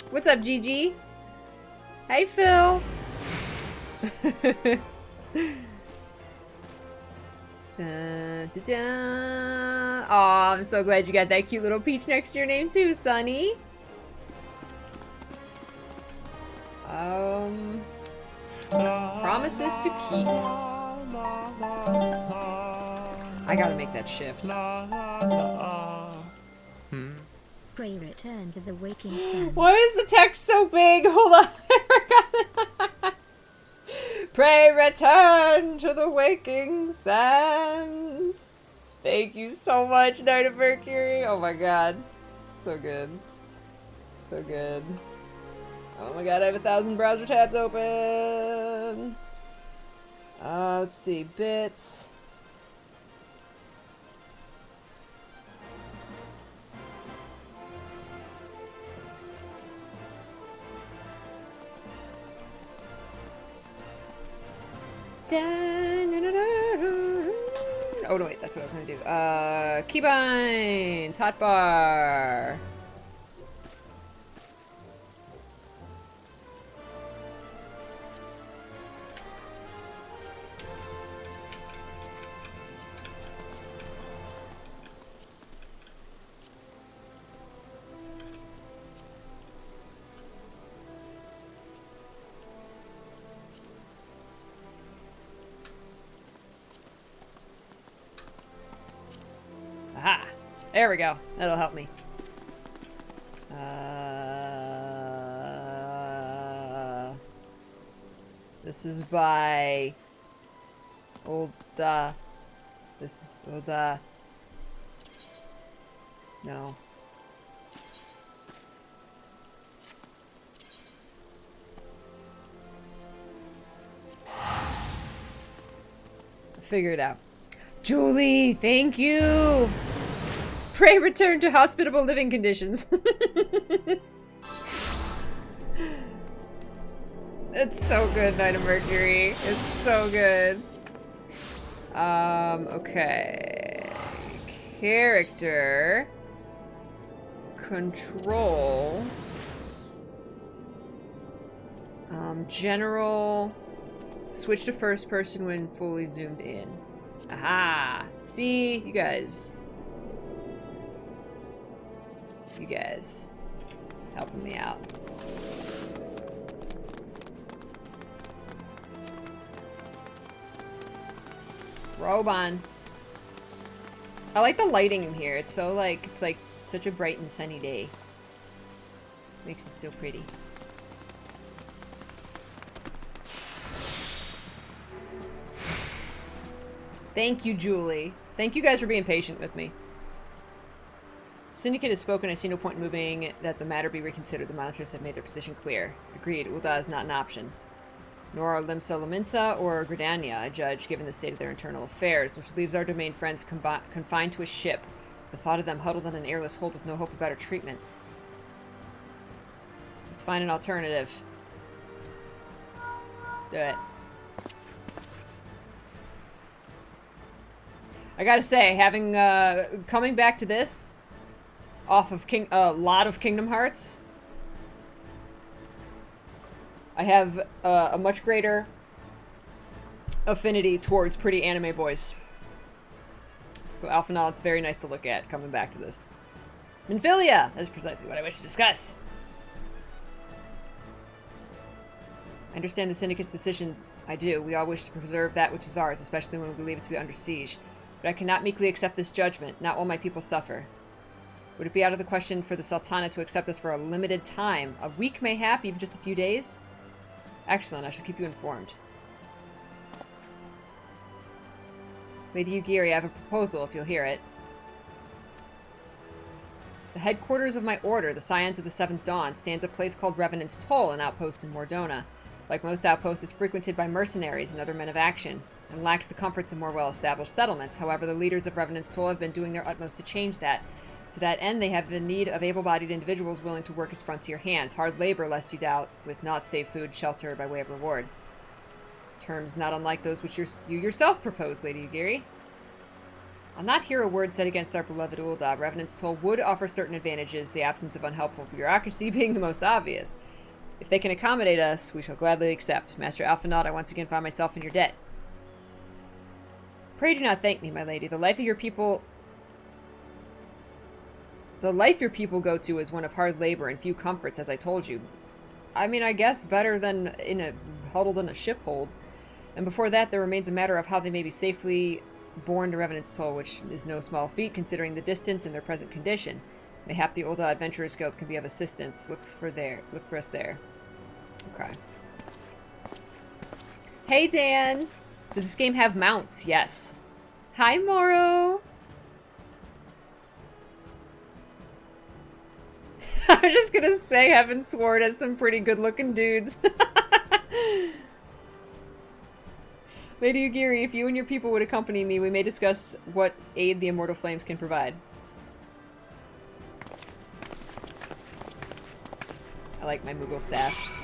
What's up, Gigi? Hey, Phil. Oh, I'm so glad you got that cute little peach next to your name too, Sunny. Promises to keep. I gotta make that shift. Pray return to the waking sun. Why is the text so big? Hold on. Pray return to the waking sands. Thank you so much, Knight of Mercury. Oh my god. So good. So good. Oh my god, I have 1,000 browser tabs open. Let's see. Bits. Oh no, wait, that's what I was gonna do. Keybinds, hotbar. Aha! There we go. That'll help me. This is by Olda. This is Olda. No. Figure it out. Julie, thank you. Pray return to hospitable living conditions. It's so good, Knight of Mercury. It's so good. Okay. Character. Control. General. Switch to first person when fully zoomed in. Aha! See? You guys. You guys. Helping me out. Robe on. I like the lighting in here. It's so like, it's like such a bright and sunny day. Makes it so pretty. Thank you, Julie. Thank you guys for being patient with me. Syndicate has spoken. I see no point in moving that the matter be reconsidered. The monitors have made their position clear. Agreed. Ulda is not an option. Nor are Limsa Laminsa or Gridania a judge, given the state of their internal affairs, which leaves our domain friends confined to a ship. The thought of them huddled in an airless hold with no hope of better treatment. Let's find an alternative. Do it. I gotta say, having, coming back to this, off of a lot of Kingdom Hearts, I have a much greater affinity towards pretty anime boys. So Alphinaud's very nice to look at, coming back to this. Minfilia! That is precisely what I wish to discuss. I understand the Syndicate's decision. I do. We all wish to preserve that which is ours, especially when we believe it to be under siege. But I cannot meekly accept this judgment, not while my people suffer. Would it be out of the question for the Sultana to accept us for a limited time? A week, mayhap, even just a few days? Excellent, I shall keep you informed. Lady Yugiri, I have a proposal, if you'll hear it. The headquarters of my order, the Scions of the Seventh Dawn, stands a place called Revenant's Toll, an outpost in Mordona. Like most outposts, is frequented by mercenaries and other men of action, and lacks the comforts of more well-established settlements. However, the leaders of Revenant's Toll have been doing their utmost to change that. To that end, they have in need of able-bodied individuals willing to work as frontier hands. Hard labor, lest you doubt, with naught save food, shelter, by way of reward. Terms not unlike those which you yourself proposed, Lady Yugiri. I'll not hear a word said against our beloved Ul'dah. Revenant's Toll would offer certain advantages, the absence of unhelpful bureaucracy being the most obvious. If they can accommodate us, we shall gladly accept. Master Alphinaud, I once again find myself in your debt. Pray do not thank me, my lady. The life your people go to is one of hard labor and few comforts, as I told you. I mean, I guess better than huddled in a ship hold. And before that, there remains a matter of how they may be safely borne to Revenant's Toll, which is no small feat considering the distance and their present condition. Mayhap the Ul'dah Adventurers Guild can be of assistance. Look for us there. Okay. Hey, Dan! Does this game have mounts? Yes. Hi, Moro! I was just gonna say Heaven Sword has some pretty good-looking dudes. Lady Yugiri, if you and your people would accompany me, we may discuss what aid the Immortal Flames can provide. I like my Moogle staff.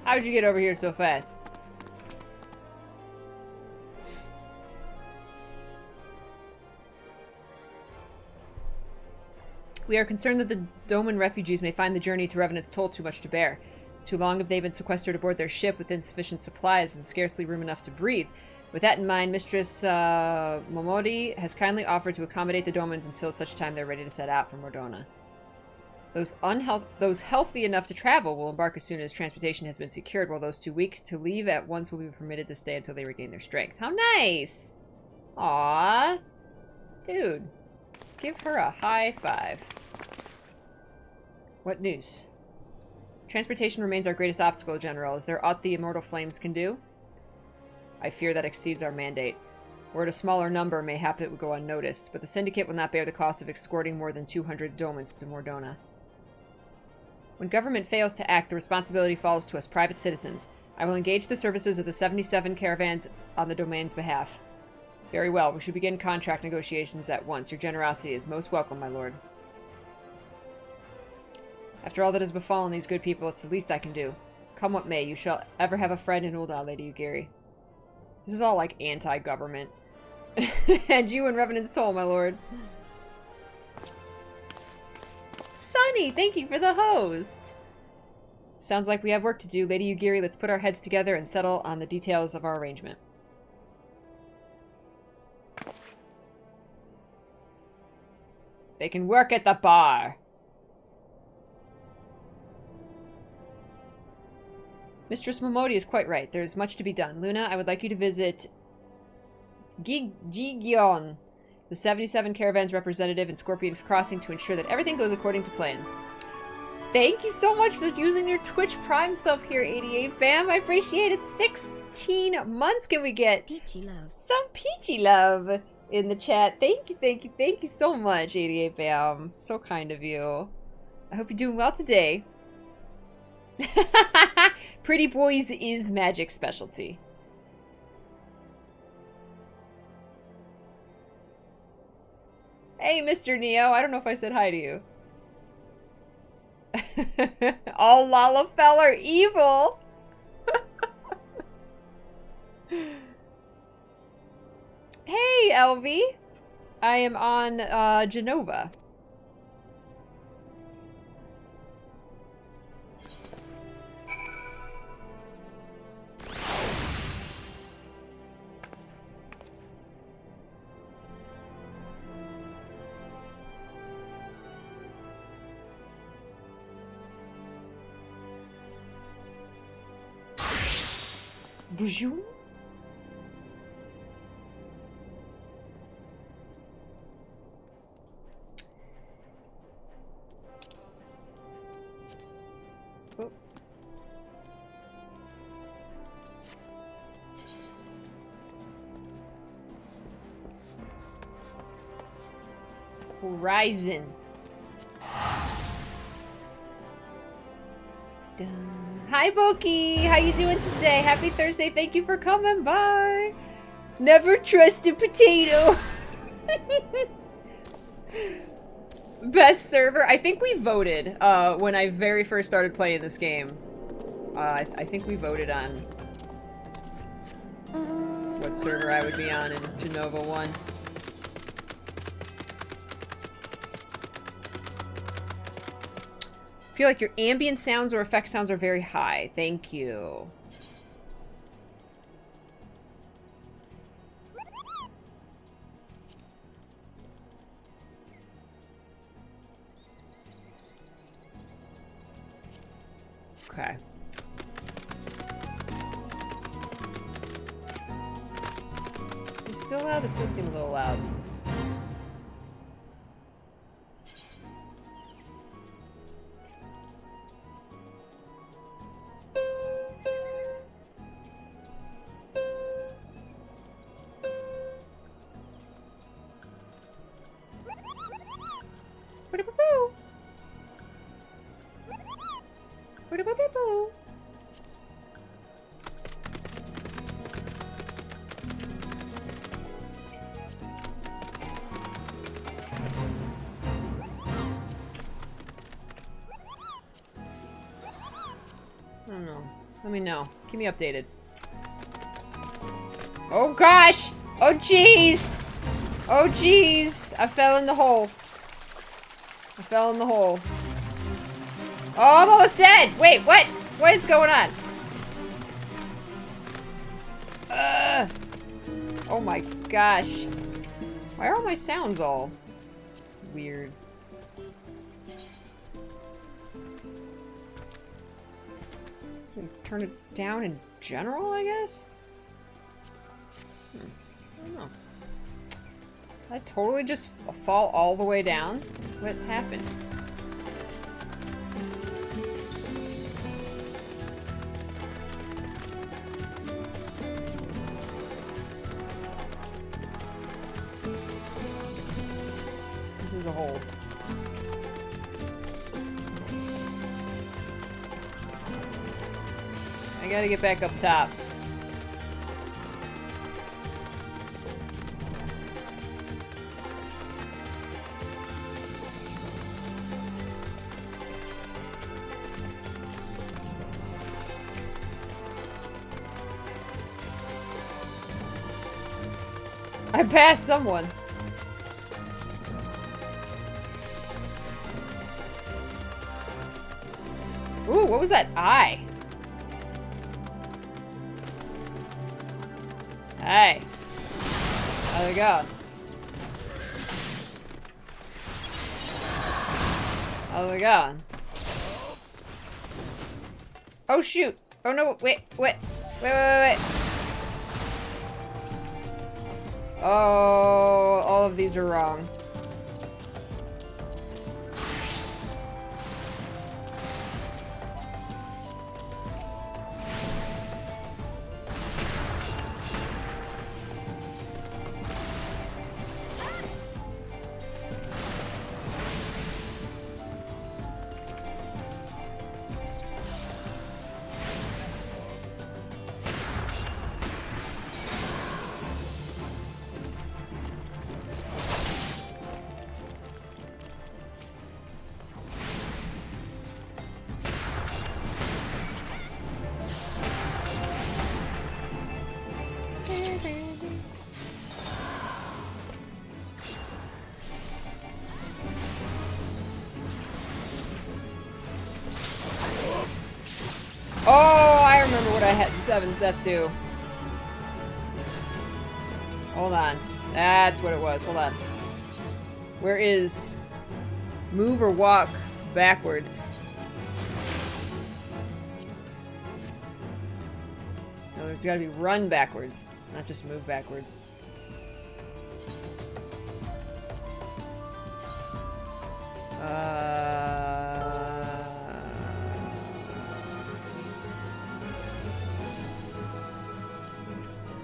How'd you get over here so fast? We are concerned that the Doman refugees may find the journey to Revenant's Toll too much to bear. Too long have they been sequestered aboard their ship with insufficient supplies and scarcely room enough to breathe. With that in mind, Mistress Momodi has kindly offered to accommodate the Domans until such time they're ready to set out from Mordona. Those healthy enough to travel will embark as soon as transportation has been secured, while those too weak to leave at once will be permitted to stay until they regain their strength. How nice! Aww. Dude. Give her a high five. What news? Transportation remains our greatest obstacle, General. Is there aught the Immortal Flames can do? I fear that exceeds our mandate. Were it a smaller number, mayhap it would go unnoticed, but the Syndicate will not bear the cost of escorting more than 200 Domans to Mordona. When government fails to act, the responsibility falls to us private citizens. I will engage the services of the 77 caravans on the domain's behalf. Very well, we should begin contract negotiations at once. Your generosity is most welcome, my lord. After all that has befallen these good people, it's the least I can do. Come what may, you shall ever have a friend in Ul'dah, Lady Yugiri. This is all like anti-government. And you and Revenant's Toll, my lord. Sunny, thank you for the host. Sounds like we have work to do. Lady Yugiri, let's put our heads together and settle on the details of our arrangement. They can work at the bar. Mistress Momodi is quite right. There's much to be done. Luna, I would like you to visit Jigyeon, the 77 Caravans representative in Scorpion's Crossing, to ensure that everything goes according to plan. Thank you so much for using your Twitch Prime sub here, 88 Bam. I appreciate it. 16 months. Can we get Peachy love. some peachy love in the chat? Thank you so much, 88 Bam. So kind of you. I hope you're doing well today. Pretty boys is Magic's specialty. Hey, Mr. Neo. I don't know if I said hi to you. All Lalafell are evil. Hey, LV. I am on Genova. Bonjour. Oh. Horizon. Dun. Hi, Boki. How you doing today? Happy Thursday. Thank you for coming by. Never trust a potato. Best server. I think we voted when I very first started playing this game. I think we voted on what server I would be on in Genova 1. I feel like your ambient sounds or effect sounds are very high. Thank you. Okay. It's still loud? It still seems a little loud. I don't know. Let me know. Keep me updated. Oh gosh! Oh jeez! Oh jeez! I fell in the hole. I fell in the hole. Oh, I'm almost dead! Wait, what? What is going on? Oh my gosh. Why are all my sounds all weird? Turn it down in general, I guess? I don't know. Did I totally just fall all the way down? What happened? This is a hole. I gotta get back up top. I passed someone. Ooh, what was that eye? Hey. How's it going? How's it going? Oh shoot. Oh no, wait. Oh, all of these are wrong. Oh, I remember what I had 7 set to. Hold on. That's what it was. Hold on. Where is move or walk backwards? No, there's gotta be run backwards, not just move backwards.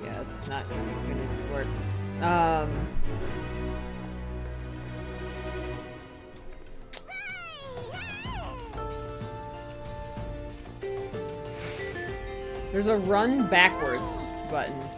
Yeah, it's not gonna work. There's a run backwards button.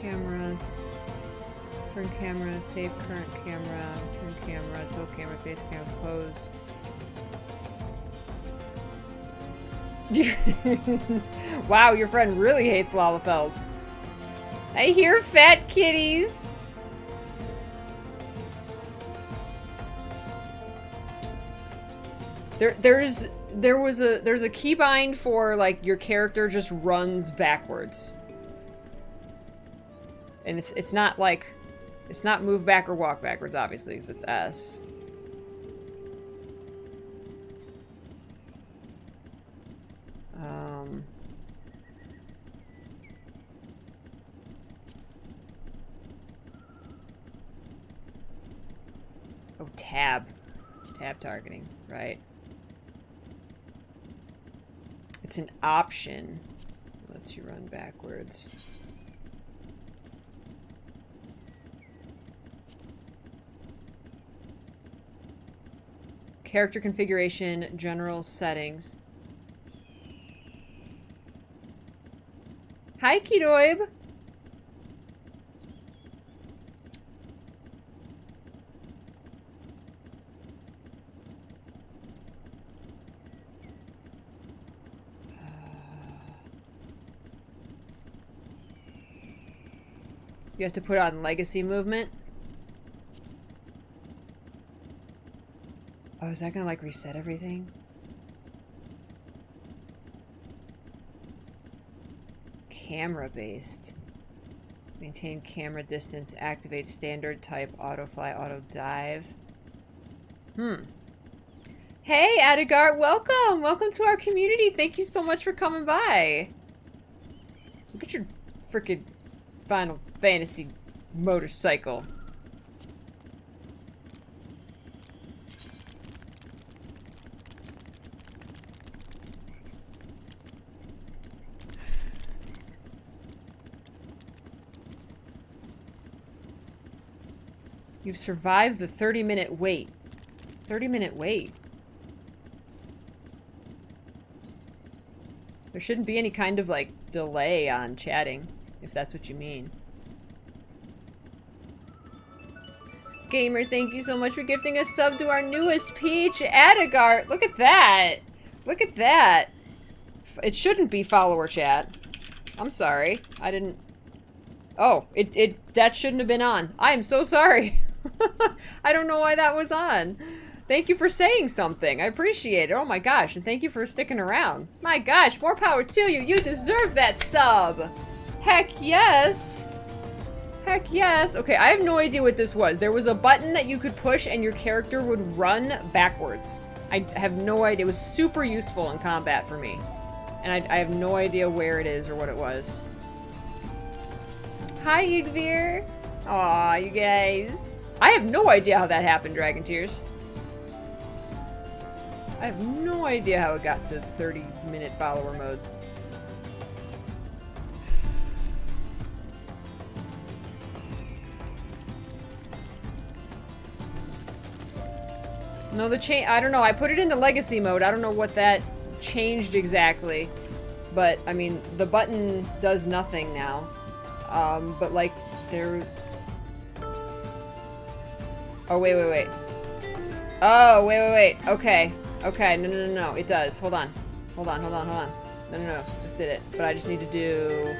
Cameras. Turn camera, save current camera, turn camera, tilt camera, face camera, pose. Wow, your friend really hates Lalafels. I hear fat kitties. There's a keybind for like your character just runs backwards. And it's not like it's not move back or walk backwards, obviously, because it's S. Oh, tab. Tab targeting, right. It's an option. It lets you run backwards. Character configuration, general settings. Hi, Kidoib. You have to put on legacy movement. Oh, is that gonna like reset everything? Camera based. Maintain camera distance, activate standard type, auto fly, auto dive. Hey, Adegart, welcome! Welcome to our community. Thank you so much for coming by. Look at your freaking Final Fantasy motorcycle. You've survived the 30-minute wait. 30-minute wait? There shouldn't be any kind of, like, delay on chatting, if that's what you mean. Gamer, thank you so much for gifting a sub to our newest Peach, Adegart. Look at that. Look at that. It shouldn't be follower chat. I'm sorry. I didn't... Oh, that shouldn't have been on. I am so sorry. I don't know why that was on. Thank you for saying something. I appreciate it. Oh my gosh, and thank you for sticking around. My gosh, more power to you. You deserve that sub. Heck yes. Heck yes. Okay, I have no idea what this was. There was a button that you could push and your character would run backwards. I have no idea. It was super useful in combat for me. And I have no idea where it is or what it was. Hi, Yugvir. Aw, you guys. I have no idea how that happened, Dragon Tears. I have no idea how it got to 30-minute follower mode. No, I don't know. I put it into legacy mode. I don't know what that changed exactly. But, I mean, the button does nothing now. But, like, there... Oh, wait. Oh, wait. Okay. Okay, no. It does. Hold on. No. This did it. But I just need to do...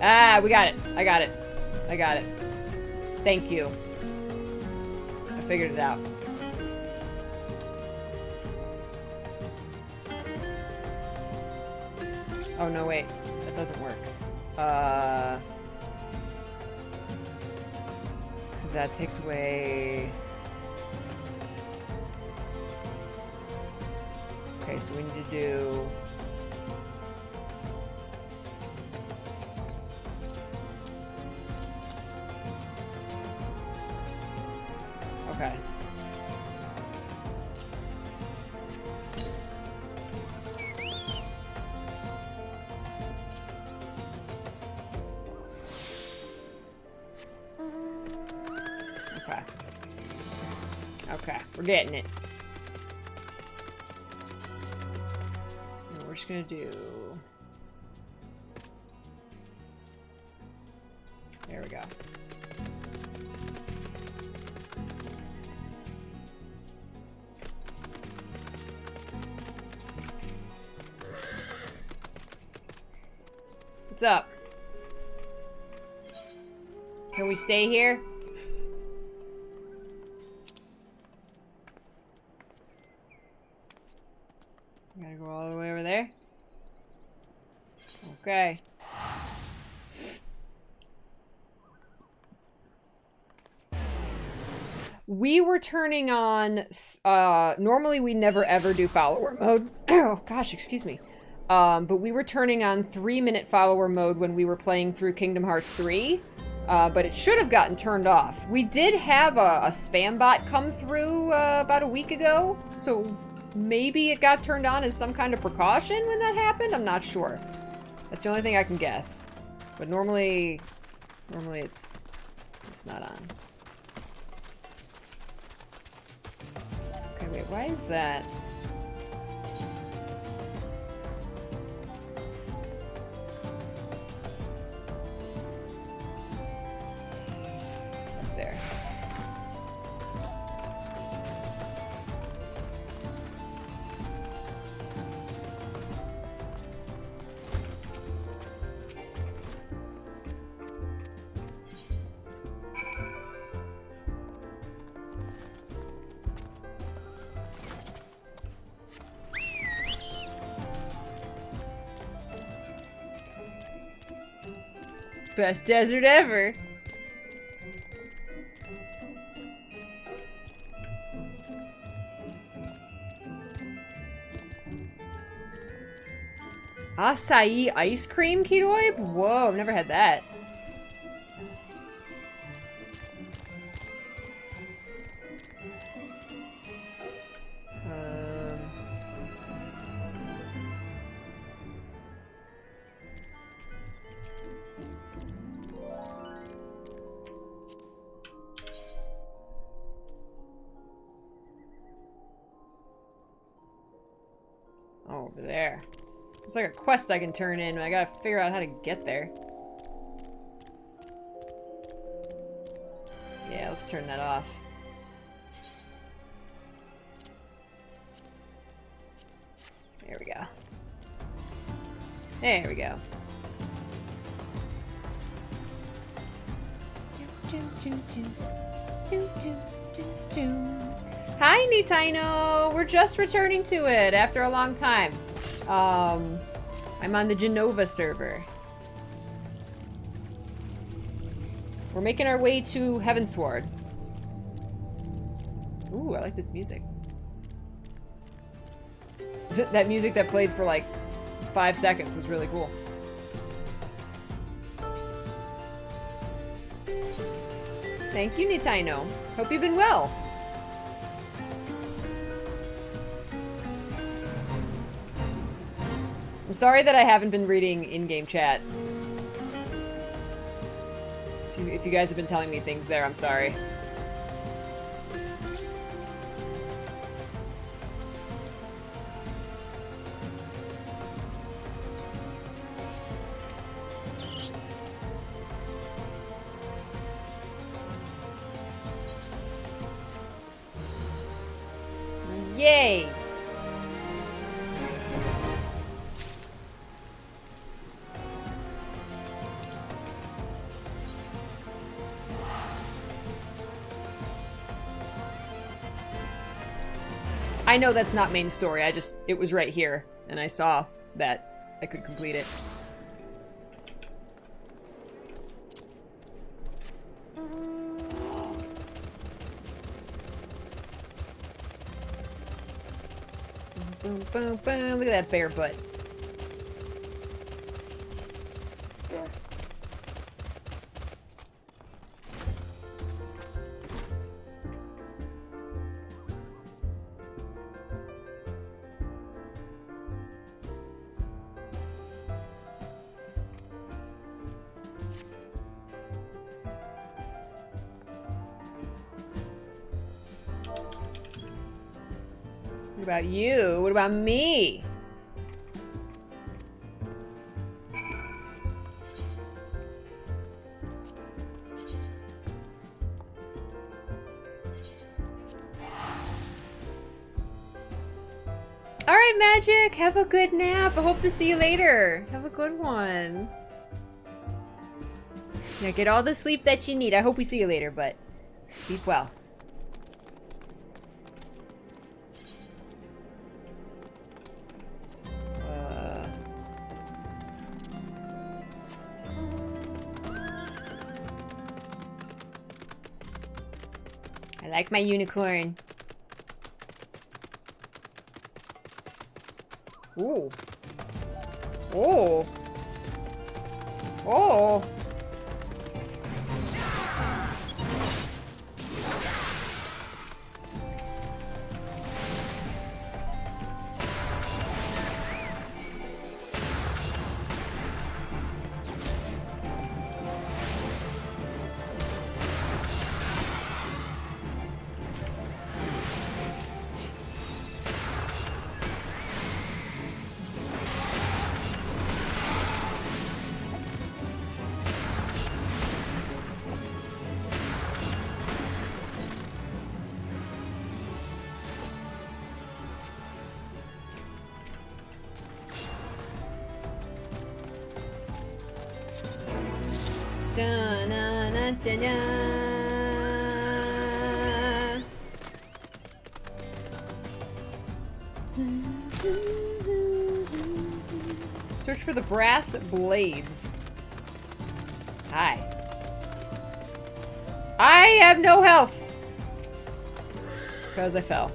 Ah, we got it. I got it. Thank you. I figured it out. Oh, no, wait. That doesn't work. Because that takes away... Okay, so we need to do... Okay. Okay, we're getting it. And we're just gonna do... There we go. What's up? Can we stay here? Gotta go all the way over there. Okay. We were turning on, normally we never ever do follower mode. Oh gosh, excuse me. But we were turning on 3-minute follower mode when we were playing through Kingdom Hearts 3. But it should have gotten turned off. We did have a spam bot come through about a week ago, so maybe it got turned on as some kind of precaution when that happened. I'm not sure. That's the only thing I can guess. But normally it's not on. Okay, wait, why is that? Up there. Best desert ever. Acai ice cream, Ketoib? Whoa, I've never had that. Over there. It's like a quest I can turn in, but I gotta figure out how to get there. Yeah, let's turn that off. There we go. There we go. Hi, Nitino! We're just returning to it after a long time. I'm on the Genova server. We're making our way to Heavensward. Ooh, I like this music. That music that played for like 5 seconds was really cool. Thank you, Nitino. Hope you've been well. I'm sorry that I haven't been reading in-game chat. So if you guys have been telling me things there, I'm sorry. Yay! I know that's not main story, it was right here, and I saw that I could complete it. Boom, boom, boom. Look at that bear butt. What about you? What about me? All right, Magic. Have a good nap. I hope to see you later. Have a good one. Now get all the sleep that you need. I hope we see you later, but sleep well. I like my unicorn. Ooh. Oh. Oh. Search for the brass blades. Hi. I have no health. Because I fell.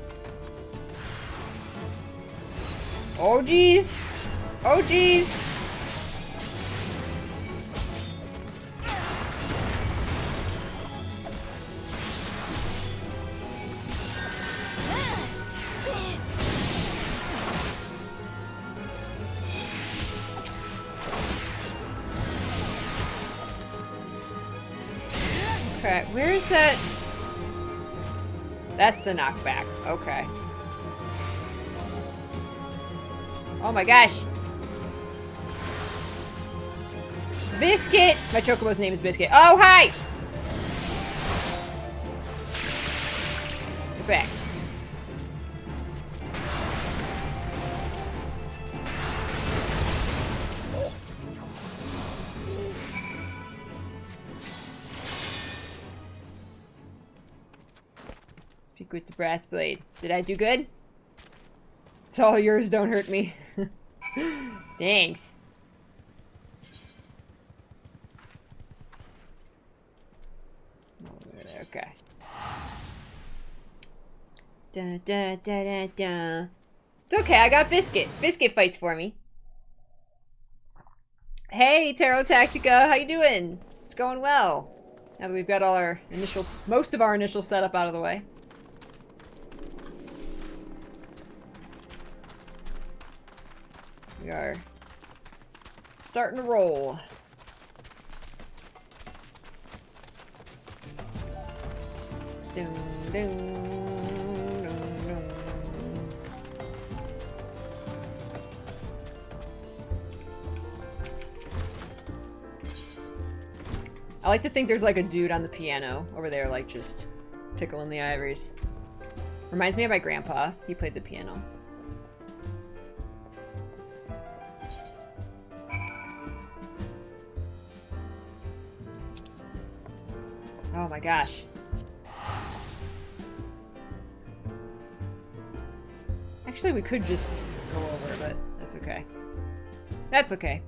Oh geez. Oh geez. Okay, where's that? That's the knockback. Okay. Oh my gosh. Biscuit! My chocobo's name is Biscuit. Oh, hi! Get back. with the brass blade. Did I do good? It's all yours, don't hurt me. Thanks. Okay. Da da da da da. It's okay, I got Biscuit. Biscuit fights for me. Hey, Tarot Tactica, how you doing? It's going well. Now that we've got all our most of our initial setup out of the way. We are starting to roll. Dun, dun, dun, dun. I like to think there's like a dude on the piano over there, like just tickling the ivories. Reminds me of my grandpa. He played the piano. Oh my gosh. Actually, we could just go over, but that's okay. That's okay.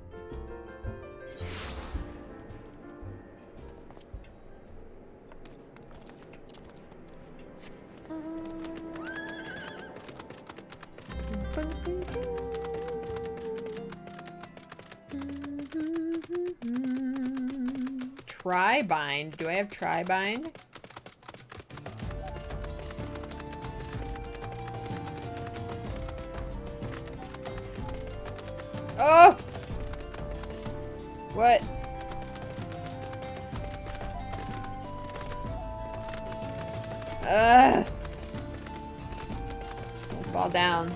Tri-bind. Do I have tri-bind? Oh! What? Don't fall down.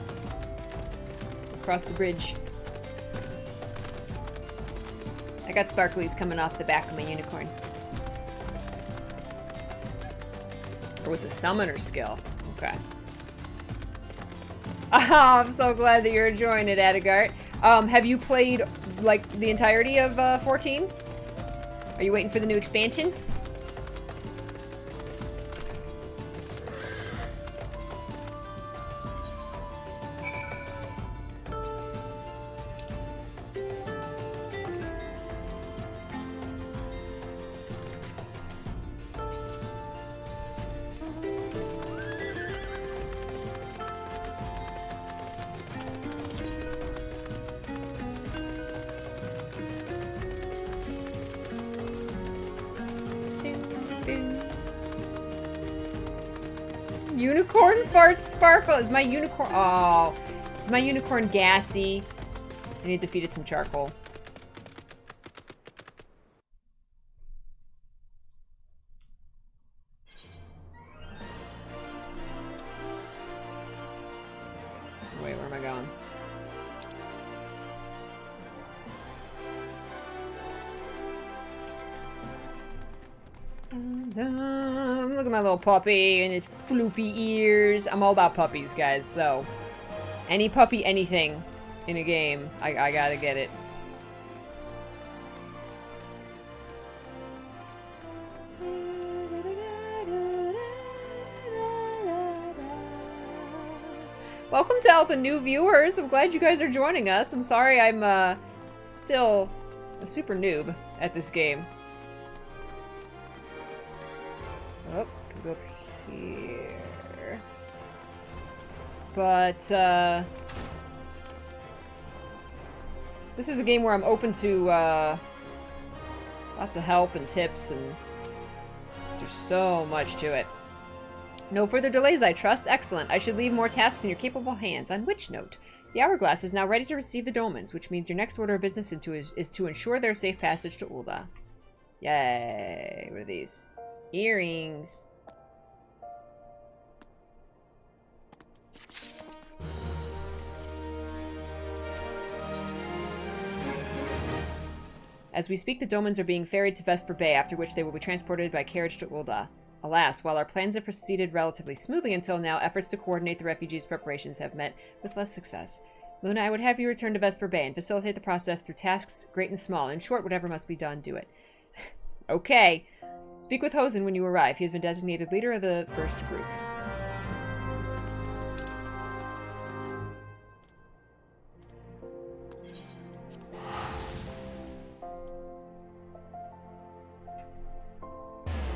Across the bridge. I got sparklies coming off the back of my unicorn. Or was it summoner skill? Okay. Oh, I'm so glad that you're enjoying it, Adagart. Have you played, like, the entirety of 14? Are you waiting for the new expansion? Unicorn fart sparkle. Is my unicorn... Oh. Is my unicorn gassy? I need to feed it some charcoal. Wait, where am I going? Look at my little puppy and his floofy ears. I'm all about puppies, guys, so any puppy, anything in a game, I gotta get it. Welcome to all the new viewers. I'm glad you guys are joining us. I'm sorry I'm still a super noob at this game. Oh, can go up here. But, this is a game where I'm open to, lots of help and tips, and there's so much to it. No further delays, I trust. Excellent. I should leave more tasks in your capable hands. On which note, the Hourglass is now ready to receive the Dolmens, which means your next order of business is to ensure their safe passage to Ul'dah. Yay. What are these? Earrings. As we speak, the Dolmens are being ferried to Vesper Bay, after which they will be transported by carriage to Ul'dah. Alas, while our plans have proceeded relatively smoothly until now, efforts to coordinate the refugees' preparations have met with less success. Luna, I would have you return to Vesper Bay and facilitate the process through tasks great and small. In short, whatever must be done, do it. Okay. Speak with Hosen when you arrive. He has been designated leader of the first group.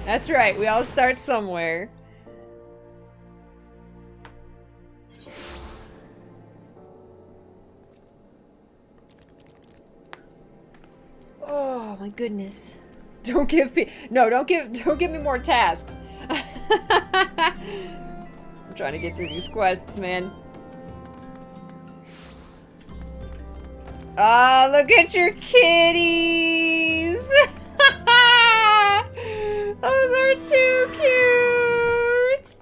That's right, we all start somewhere. Oh my goodness. Don't give me don't give me more tasks. I'm trying to get through these quests, man. Ah, look at your kitties! Those are too cute!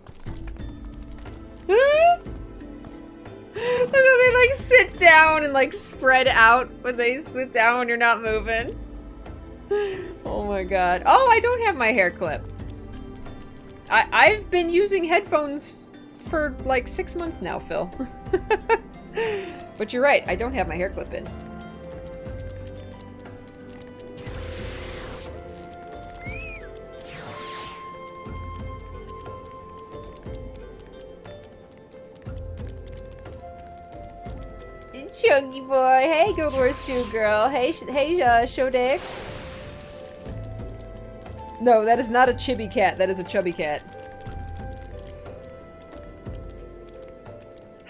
And then they like sit down and like spread out when they sit down when you're not moving. Oh my god. Oh, I don't have my hair clip. I've been using headphones for like 6 months now, Phil. But you're right, I don't have my hair clip in. Chunky boy, hey Guild Wars 2 girl, hey Shodix. No, that is not a chibi cat, that is a chubby cat.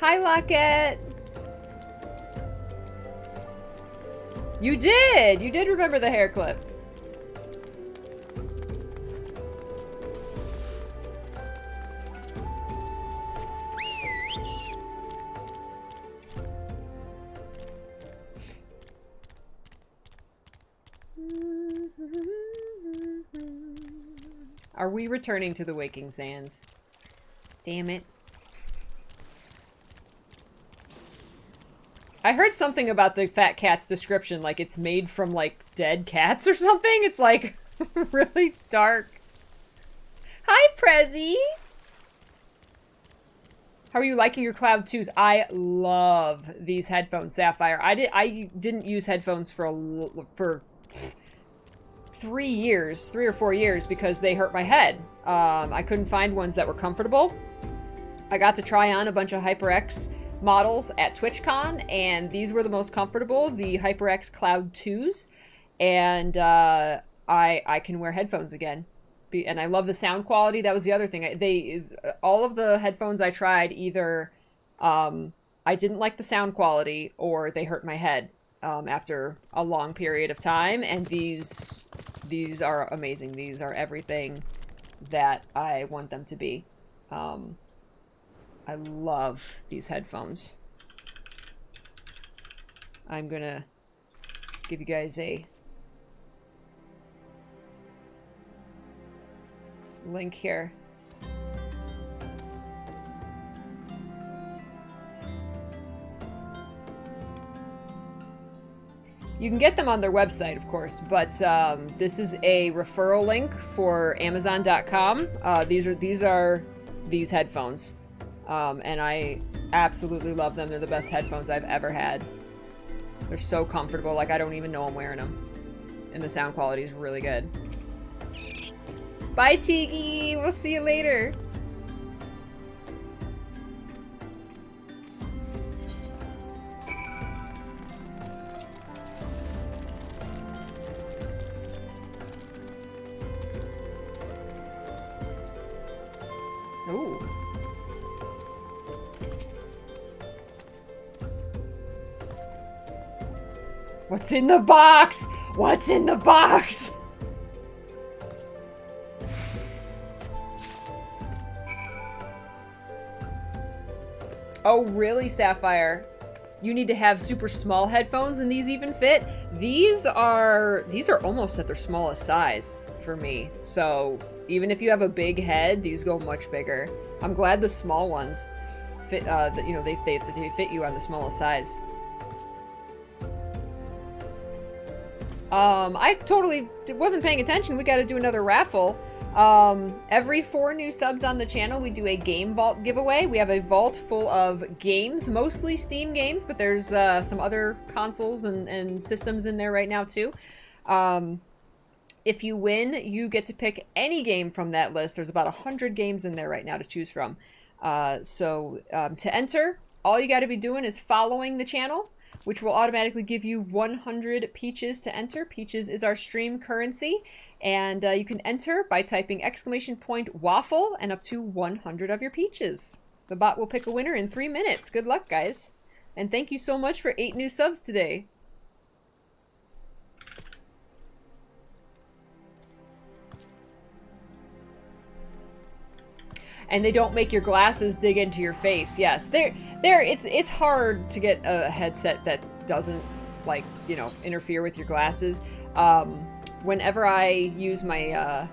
Hi Locket. You did remember the hair clip. Are we returning to the Waking Sands? Damn it. I heard something about the fat cat's description, like it's made from like dead cats or something. It's like really dark. Hi, Prezi! How are you liking your Cloud 2s? I love these headphones, Sapphire. I didn't use headphones for 3 or 4 years because they hurt my head. I couldn't find ones that were comfortable. I got to try on a bunch of HyperX models at TwitchCon, and these were the most comfortable, the HyperX Cloud 2s, and I can wear headphones again. And I love the sound quality. That was the other thing. All of the headphones I tried, either I didn't like the sound quality or they hurt my head after a long period of time, and these are amazing. These are everything that I want them to be. I love these headphones. I'm gonna give you guys a link here. You can get them on their website, of course, but this is a referral link for Amazon.com. These are these headphones, and I absolutely love them. They're the best headphones I've ever had. They're so comfortable, like I don't even know I'm wearing them, and the sound quality is really good. Bye, Tiki. We'll see you later. Ooh. What's in the box? What's in the box? Oh, really, Sapphire? You need to have super small headphones and these even fit? These are almost at their smallest size for me. So even if you have a big head, these go much bigger. I'm glad the small ones fit, they fit you on the smallest size. I totally wasn't paying attention. We got to do another raffle. Every 4 new subs on the channel, we do a game vault giveaway. We have a vault full of games, mostly Steam games, but there's some other consoles and systems in there right now too. If you win, you get to pick any game from that list. There's about 100 games in there right now to choose from. To enter, all you got to be doing is following the channel. which will automatically give you 100 peaches to enter. Peaches is our stream currency, and you can enter by typing !waffle and up to 100 of your peaches. The bot will pick a winner in 3 minutes. Good luck, guys. And thank you so much for 8 new subs today. And they don't make your glasses dig into your face. Yes, it's hard to get a headset that doesn't, like, you know, interfere with your glasses. Whenever I use my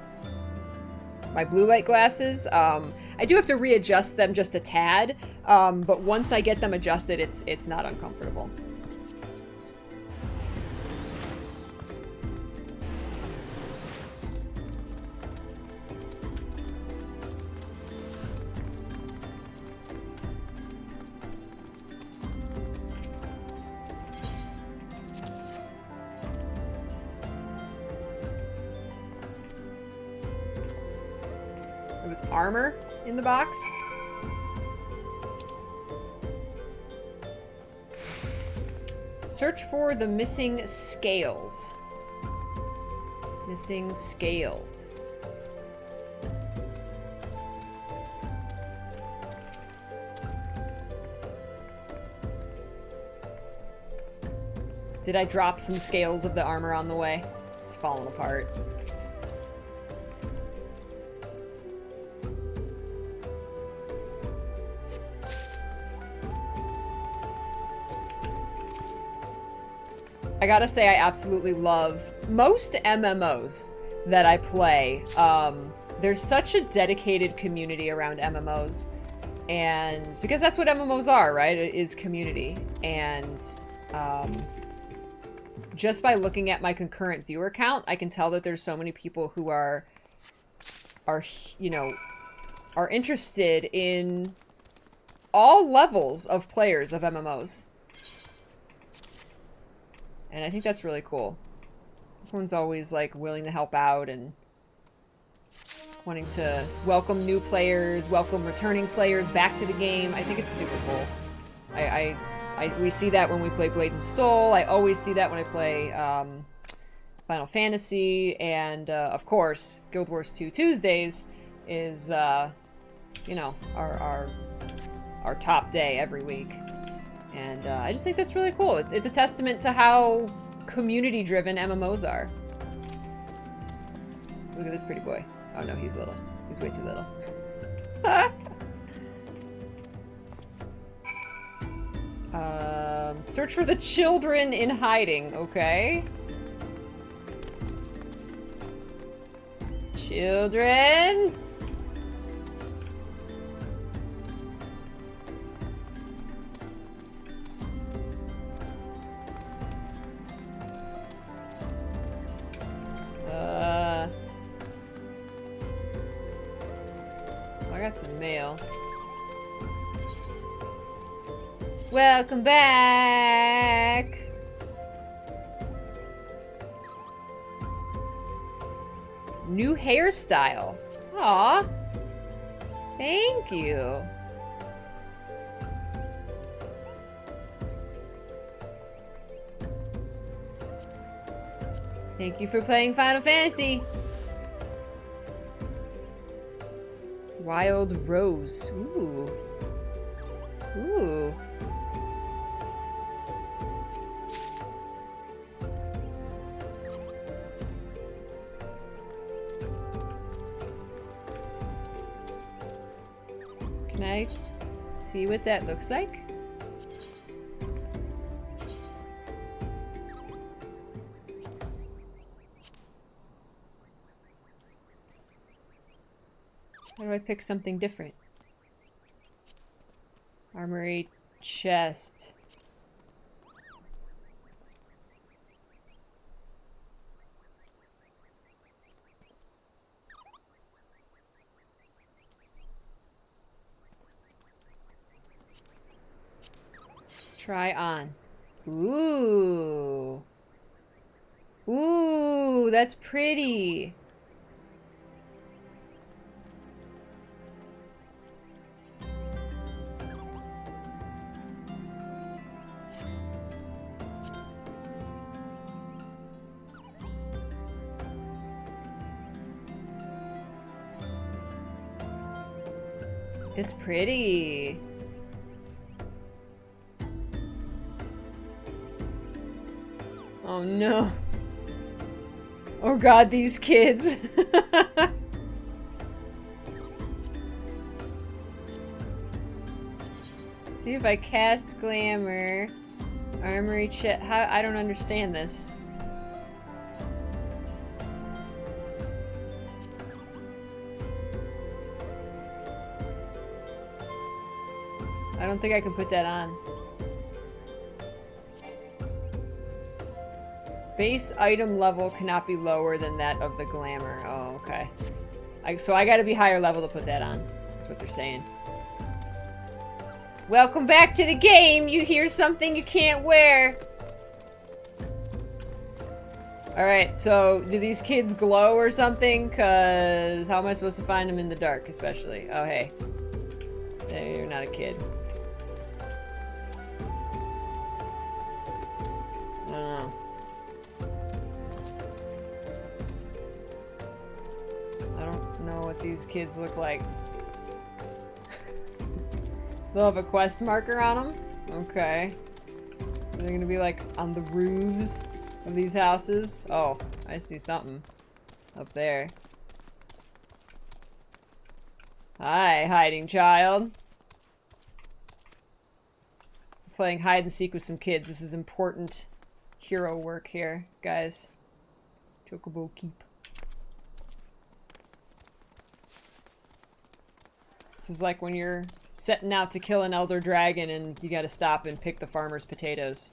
my blue light glasses, I do have to readjust them just a tad. But once I get them adjusted, it's not uncomfortable. There was armor in the box. Search for the missing scales. Missing scales. Did I drop some scales of the armor on the way? It's falling apart. I gotta say, I absolutely love most MMOs that I play. There's such a dedicated community around MMOs, and because that's what MMOs are, right? It is community. And just by looking at my concurrent viewer count, I can tell that there's so many people who are you know, are interested in all levels of players of MMOs. And I think that's really cool. Everyone's always, like, willing to help out and wanting to welcome new players, welcome returning players back to the game. I think it's super cool. We see that when we play Blade and Soul. I always see that when I play Final Fantasy. And, of course, Guild Wars 2 Tuesdays is, you know, our top day every week. And I just think that's really cool. It's a testament to how community-driven MMOs are. Look at this pretty boy. Oh no, he's little. He's way too little. Search for the children in hiding. Okay. Children! I got some mail. Welcome back! New hairstyle. Aw. Thank you. Thank you for playing Final Fantasy. Wild Rose. Ooh. Ooh. Can I see what that looks like? How do I pick something different? Armory chest. Try on. Ooh. Ooh, that's pretty. It's pretty. Oh no. Oh god, these kids. See if I cast glamour. Armory chest. How? I don't understand this. I don't think I can put that on. Base item level cannot be lower than that of the glamour. Oh, okay. So I gotta be higher level to put that on. That's what they're saying. Welcome back to the game! You hear something you can't wear! Alright, so do these kids glow or something? Cause how am I supposed to find them in the dark, especially? Oh, hey. Hey, you're not a kid. I don't know. I don't know what these kids look like. They'll have a quest marker on them? Okay. Are they gonna be like on the roofs of these houses? Oh, I see something up there. Hi, hiding child. Playing hide and seek with some kids. This is important hero work here, guys. Chocobo keep. This is like when you're setting out to kill an elder dragon and you gotta stop and pick the farmer's potatoes.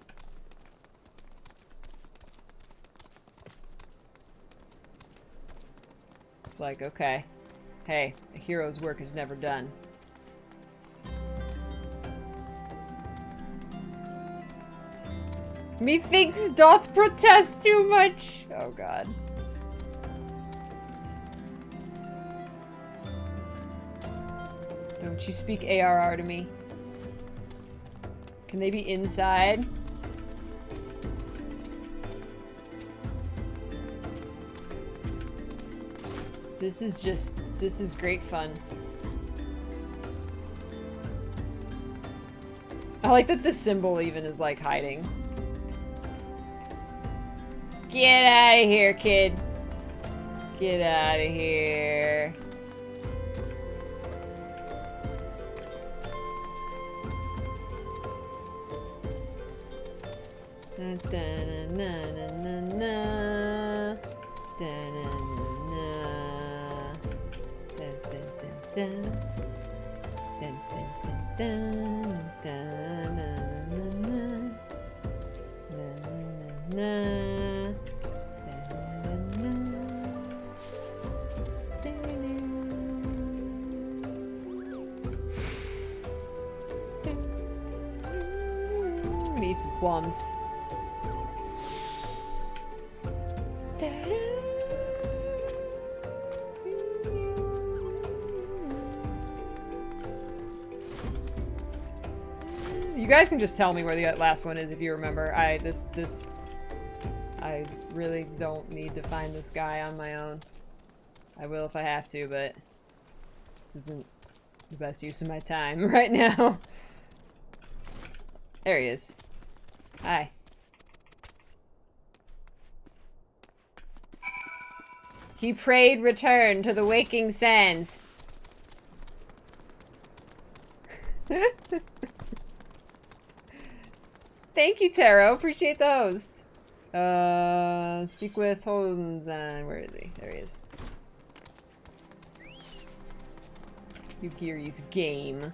It's like, okay. Hey, a hero's work is never done. Methinks doth protest too much! Oh god. Don't you speak ARR to me. Can they be inside? This is great fun. I like that the symbol even is like hiding. Get out of here, kid. Get out of here. Na, da, na, na, na, na. Da, na, na, na. Dun, dun, dun, dun. Dun, dun, dun, dun. Dun, na, na, na. Na, na, na. Da, na, na, na. I'm gonna eat some plums. You guys can just tell me where the last one is if you remember. I really don't need to find this guy on my own. I will if I have to, but this isn't the best use of my time right now. There he is. Hi. He prayed return to the waking sands. Thank you, Taro. Appreciate the host. Speak with Holmes and where is he? There he is. Yugiri's game.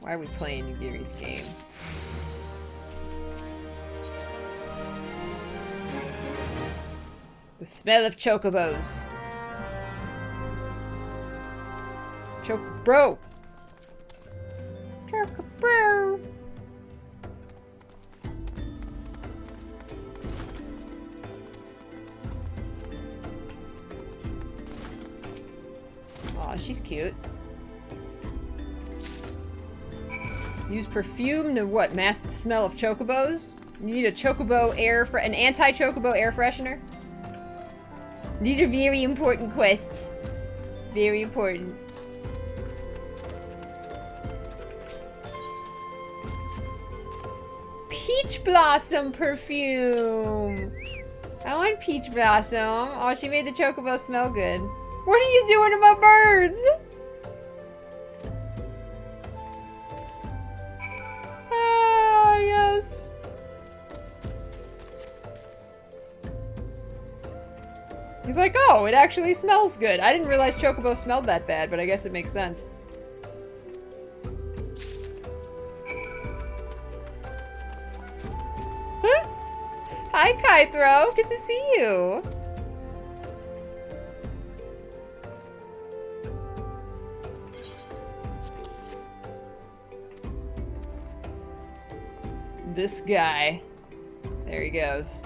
Why are we playing Yugiri's game? The smell of chocobos. Chocobro. Chocobro. Aw, she's cute. Use perfume to what? Mask the smell of chocobos? You need a chocobo an anti-chocobo air freshener? These are very important quests. Very important. peach blossom perfume. I want peach blossom. Oh, she made the chocobo smell good. What are you doing to my birds? Ah, yes. He's like, oh, it actually smells good. I didn't realize chocobo smelled that bad, but I guess it makes sense. Hi, Kythro. Good to see you. This guy. There he goes.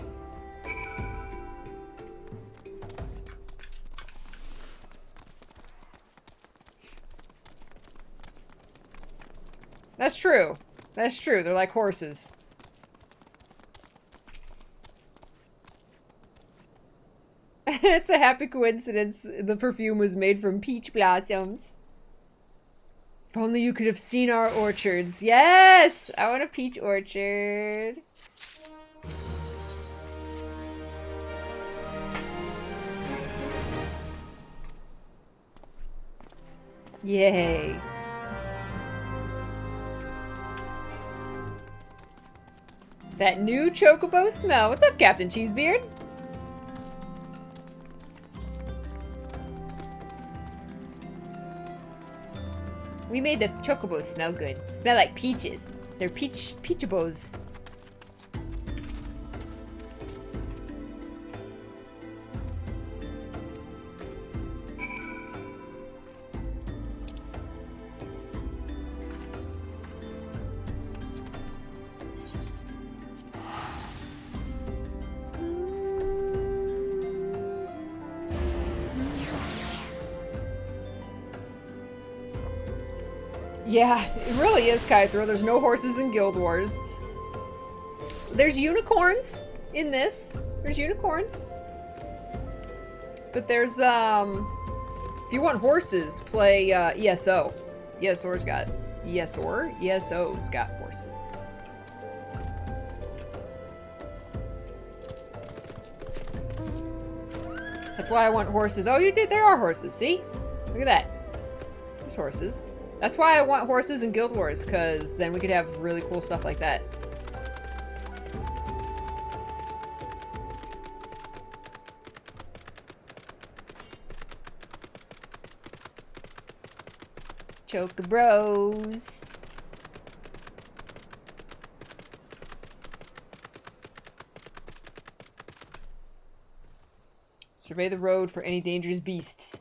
That's true. That's true. They're like horses. It's a happy coincidence the perfume was made from peach blossoms. If only you could have seen our orchards. Yes! I want a peach orchard. Yay. That new chocobo smell. What's up, Captain Cheesebeard? We made the chocobos smell good. Smell like peaches. They're peachabos. Yeah, it really is, Kythro. There's no horses in Guild Wars. There's unicorns in this. There's unicorns. But there's, if you want horses, play, ESO. ESO's got horses. That's why I want horses. Oh, you did? There are horses, see? Look at that. There's horses. That's why I want horses in Guild Wars, because then we could have really cool stuff like that. Chocobros. Survey the road for any dangerous beasts.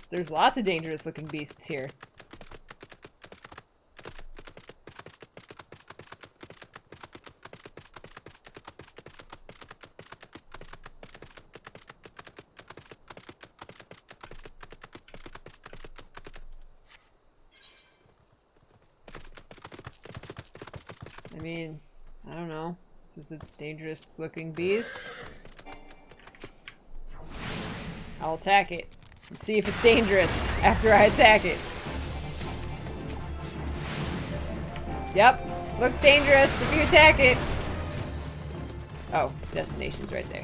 There's lots of dangerous looking beasts here. I mean, I don't know. Is this a dangerous looking beast? I'll attack it. Let's see if it's dangerous after I attack it. Yep, looks dangerous if you attack it. Oh, destination's right there.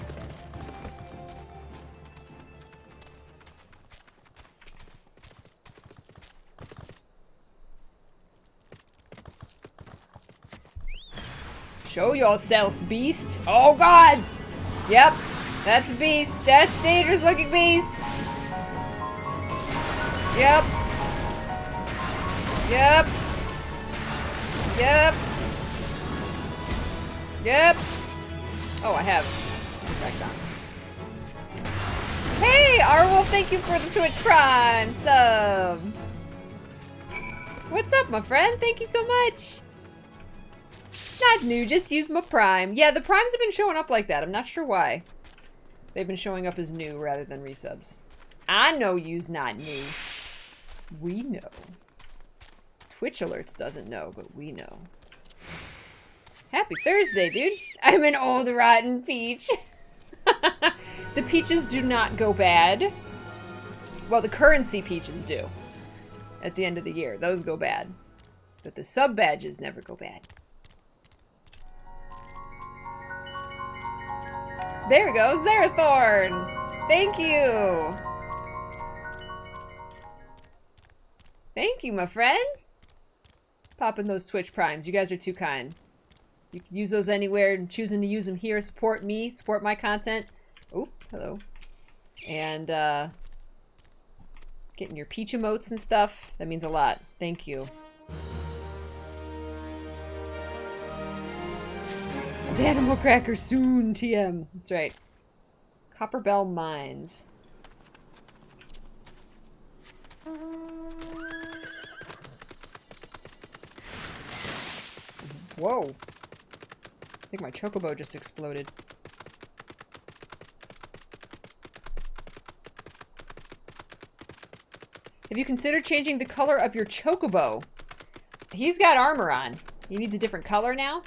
Show yourself, beast. Oh god! Yep, that's a beast. That's a dangerous looking beast. Yep. Yep. Yep. Yep. Oh, I have. Back down. Hey, Arwolf, thank you for the Twitch Prime sub. What's up, my friend? Thank you so much. Not new, just use my Prime. Yeah, the Primes have been showing up like that. I'm not sure why. They've been showing up as new rather than resubs. I know you's not new. We know. Twitch Alerts doesn't know, but we know. Happy Thursday, dude. I'm an old rotten peach. The peaches do not go bad. Well, the currency peaches do. at the end of the year. Those go bad. But the sub badges never go bad. There we go, Zerathorn! Thank you! Thank you, my friend! Popping those Twitch Primes. You guys are too kind. You can use those anywhere, and choosing to use them here. Support me, support my content. Oh, hello. And, getting your peach emotes and stuff. That means a lot. Thank you. Danimal Cracker soon, TM. That's right. Copperbell Mines. Whoa. I think my chocobo just exploded. Have you considered changing the color of your chocobo? He's got armor on. He needs a different color now?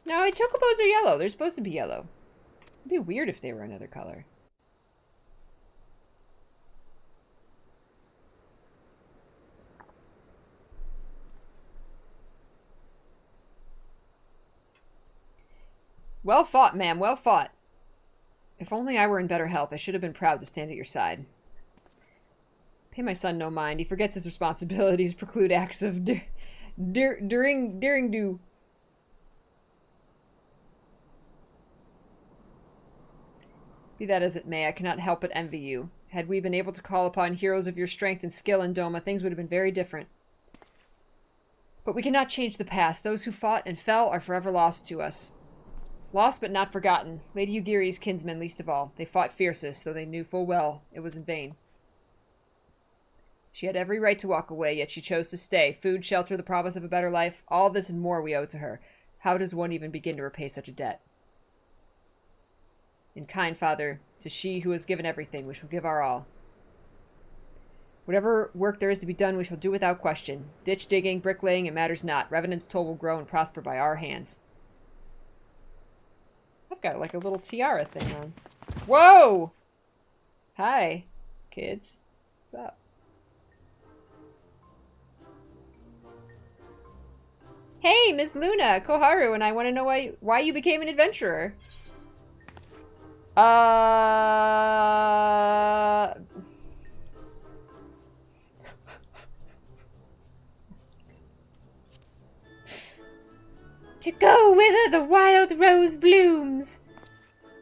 No, chocobos are yellow. They're supposed to be yellow. It'd be weird if they were another color. Well fought, ma'am. Well fought. If only I were in better health, I should have been proud to stand at your side. Pay my son no mind. He forgets his responsibilities, preclude acts of daring do. Be that as it may, I cannot help but envy you. Had we been able to call upon heroes of your strength and skill in Doma, things would have been very different. But we cannot change the past. Those who fought and fell are forever lost to us. Lost but not forgotten. Lady Ugiri's kinsmen least of all. They fought fiercest, though they knew full well it was in vain. She had every right to walk away, yet she chose to stay. Food, shelter, the promise of a better life, all this and more we owe to her. How does one even begin to repay such a debt? And kind Father, to she who has given everything, we shall give our all. Whatever work there is to be done, we shall do without question. Ditch digging, bricklaying, it matters not. Revenant's toll will grow and prosper by our hands. I've got like a little tiara thing on. Whoa! Hi, kids. What's up? Hey, Miss Luna, Koharu and I want to know why you became an adventurer. To go whither the wild rose blooms.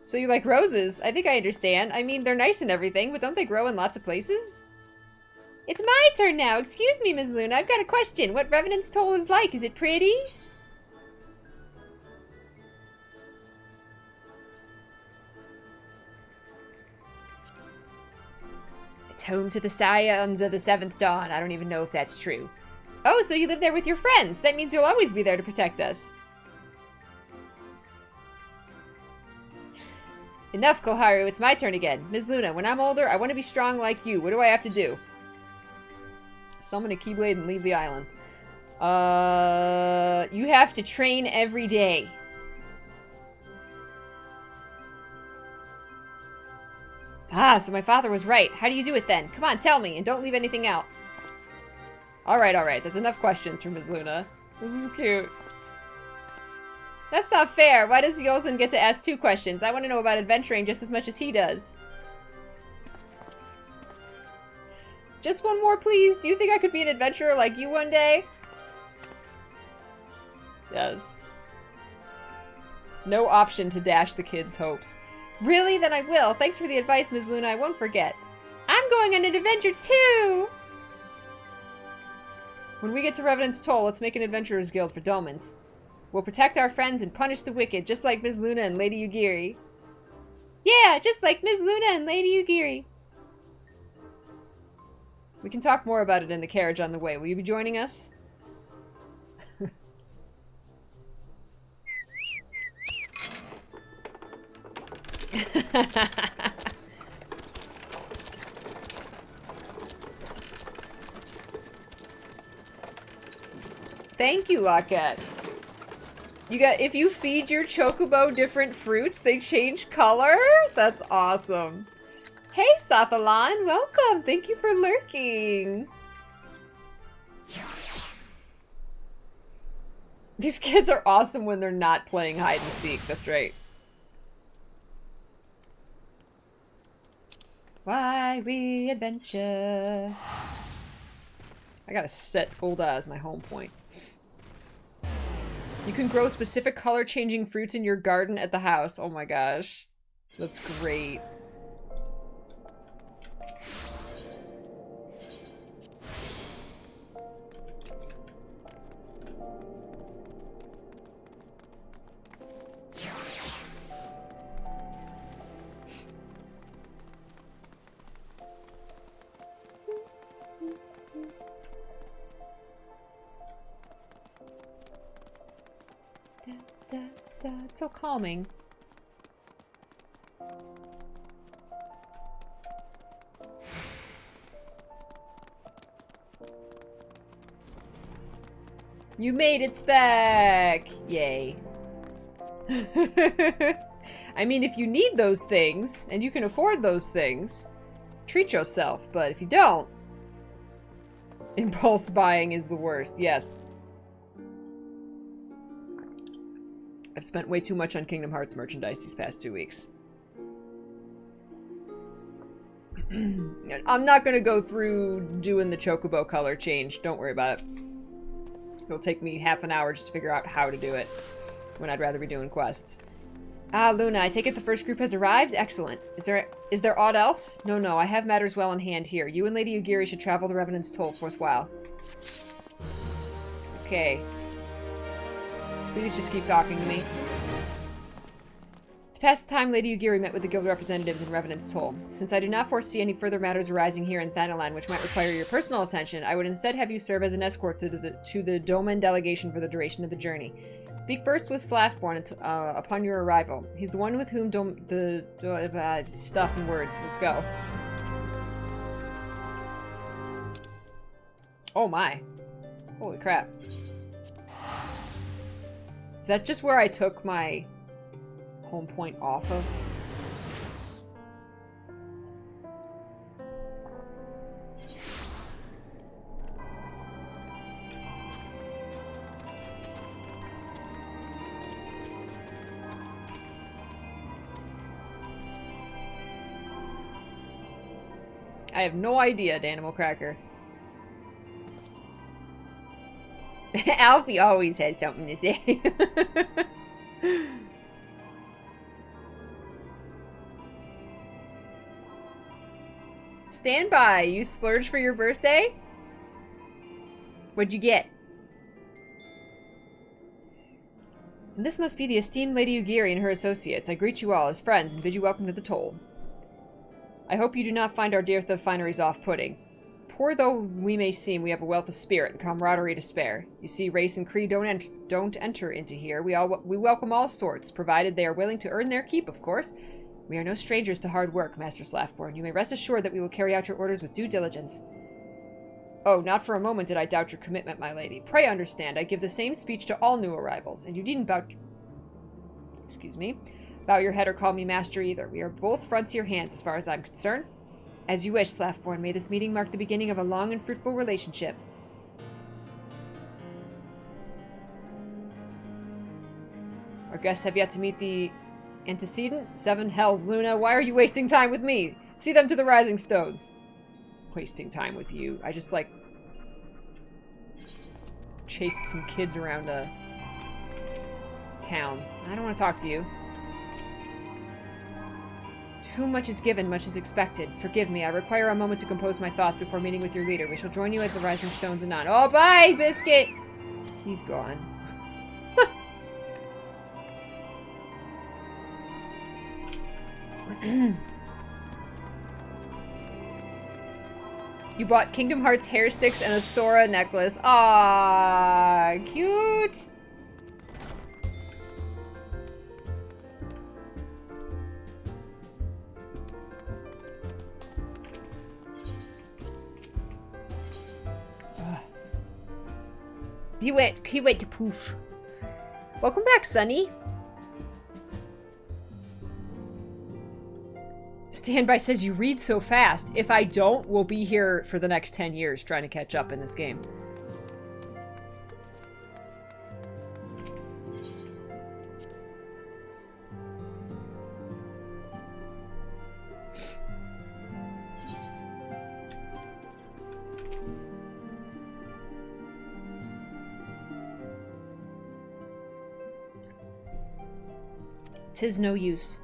So you like roses? I think I understand. I mean, they're nice and everything, but don't they grow in lots of places? It's my turn now. Excuse me, Ms. Luna. I've got a question. What Revenant's Toll is like? Is it pretty? It's home to the Scions of the Seventh Dawn. I don't even know if that's true. Oh, so you live there with your friends. That means you'll always be there to protect us. Enough, Koharu. It's my turn again. Ms. Luna, when I'm older, I want to be strong like you. What do I have to do? Summon a Keyblade and leave the island. You have to train every day. Ah, so my father was right. How do you do it then? Come on, tell me, and don't leave anything out. Alright. That's enough questions for Ms. Luna. This is cute. That's not fair. Why does Yozen get to ask 2 questions? I want to know about adventuring just as much as he does. Just one more, please. Do you think I could be an adventurer like you one day? Yes. No option to dash the kids' hopes. Really? Then I will. Thanks for the advice, Ms. Luna. I won't forget. I'm going on an adventure too! When we get to Revenant's Toll, let's make an adventurer's guild for Domans. We'll protect our friends and punish the wicked, just like Ms. Luna and Lady Ugiri. Yeah, just like Ms. Luna and Lady Ugiri. We can talk more about it in the carriage on the way. Will you be joining us? Thank you, Lockette. If you feed your chocobo different fruits, they change color? That's awesome. Hey, Sathalan, welcome. Thank you for lurking. These kids are awesome when they're not playing hide and seek. That's right. Why re-adventure? I gotta set Ul'dah as my home point. You can grow specific color-changing fruits in your garden at the house. Oh my gosh. That's great. It's so calming. You made it back! Yay. I mean, if you need those things, and you can afford those things, treat yourself. But if you don't, impulse buying is the worst. Yes. I've spent way too much on Kingdom Hearts merchandise these past 2 weeks. I'm not gonna go through doing the chocobo color change. Don't worry about it. It'll take me half an hour just to figure out how to do it, when I'd rather be doing quests. Ah, Luna, I take it the first group has arrived? Excellent. Is there aught else? No, I have matters well in hand here. You and Lady Ugiri should travel to Revenant's Toll forthwhile. Okay. Please just keep talking to me. It's past the time Lady Ugiri met with the guild representatives in Revenant's Toll. Since I do not foresee any further matters arising here in Thanalan which might require your personal attention, I would instead have you serve as an escort to the Doman delegation for the duration of the journey. Speak first with Slaffborn upon your arrival. He's the one with whom stuff and words. Let's go. Oh my. Holy crap. Is that just where I took my home point off of? I have no idea, Danimal Cracker. Alfie always has something to say. Stand by. You splurged for your birthday? What'd you get? This must be the esteemed Lady Ugiri and her associates. I greet you all as friends and bid you welcome to the Toll. I hope you do not find our Deartha fineries off-putting. Poor though we may seem, we have a wealth of spirit and camaraderie to spare. You see, race and creed don't enter into here. We welcome all sorts, provided they are willing to earn their keep, of course. We are no strangers to hard work, Master Slaffborn. You may rest assured that we will carry out your orders with due diligence. Oh, not for a moment did I doubt your commitment, my lady. Pray understand, I give the same speech to all new arrivals, and you needn't bow your head or call me master either. We are both frontier hands as far as I'm concerned. As you wish, Slaffborn. May this meeting mark the beginning of a long and fruitful relationship. Our guests have yet to meet the antecedent. 7 hells, Luna. Why are you wasting time with me? See them to the Rising Stones. Wasting time with you. I just, like, chased some kids around a town. I don't want to talk to you. Too much is given, much is expected. Forgive me, I require a moment to compose my thoughts before meeting with your leader. We shall join you at the Rising Stones anon. Oh, bye, Biscuit! He's gone. You bought Kingdom Hearts hair sticks and a Sora necklace. Ah, cute! He went to poof. Welcome back, Sunny. Standby says you read so fast. If I don't, we'll be here for the next 10 years trying to catch up in this game. 'tis no use.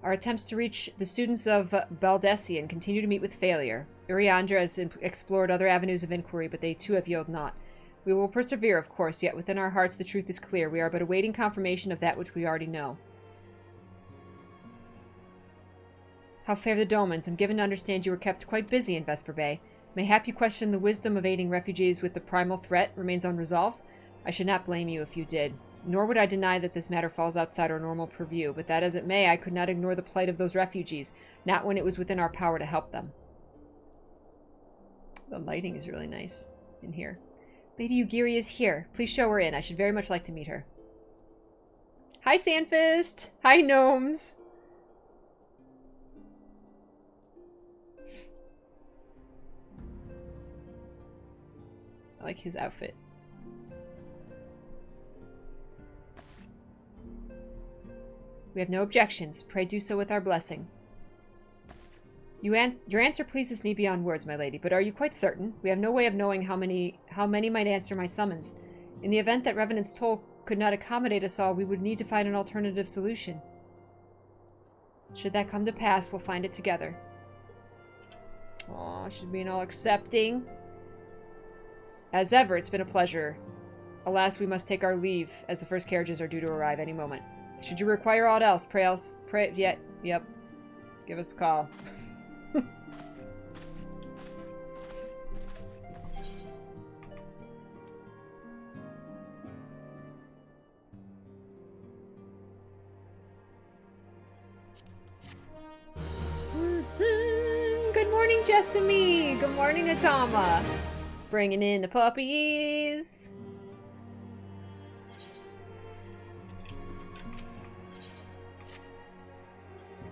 Our attempts to reach the students of Baldessian continue to meet with failure. Uriandra has explored other avenues of inquiry, but they too have yielded naught. We will persevere, of course, yet within our hearts the truth is clear. We are but awaiting confirmation of that which we already know. How fare the Domans? I'm given to understand you were kept quite busy in Vesper Bay. Mayhap you question the wisdom of aiding refugees with the primal threat remains unresolved? I should not blame you if you did. Nor would I deny that this matter falls outside our normal purview, but that as it may, I could not ignore the plight of those refugees, not when it was within our power to help them. The lighting is really nice in here. Lady Ugiri is here. Please show her in. I should very much like to meet her. Hi, Sandfist. Hi, gnomes. I like his outfit. We have no objections. Pray do so with our blessing. Your answer pleases me beyond words, my lady, but are you quite certain? We have no way of knowing how many might answer my summons. In the event that Revenant's toll could not accommodate us all, we would need to find an alternative solution. Should that come to pass, we'll find it together. Aw, she's being all accepting. As ever, it's been a pleasure. Alas, we must take our leave, as the first carriages are due to arrive any moment. Should you require aught else, yep. Give us a call. Good morning, Jessamy. Good morning, Adama. Bringing in the puppies.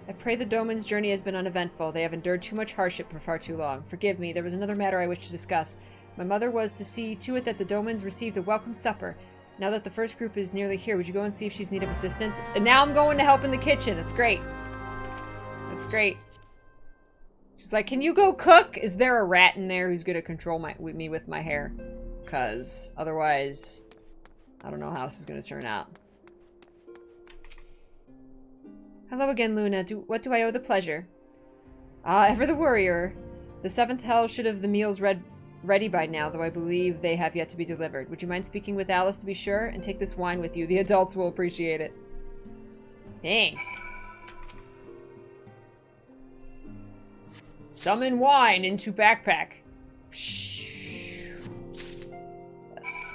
I pray the Doman's journey has been uneventful. They have endured too much hardship for far too long. Forgive me, there was another matter I wish to discuss. My mother was to see to it that the Domans received a welcome supper. Now that the first group is nearly here, would you go and see if she's in need of assistance? And now I'm going to help in the kitchen. That's great. That's great. She's like, can you go cook? Is there a rat in there who's going to control me with my hair? Because otherwise, I don't know how this is going to turn out. Hello again, Luna. What do I owe the pleasure? Ever the worrier. The seventh hell should have the meals ready by now, though I believe they have yet to be delivered. Would you mind speaking with Alice to be sure? And take this wine with you. The adults will appreciate it. Thanks. Summon wine into backpack. Yes.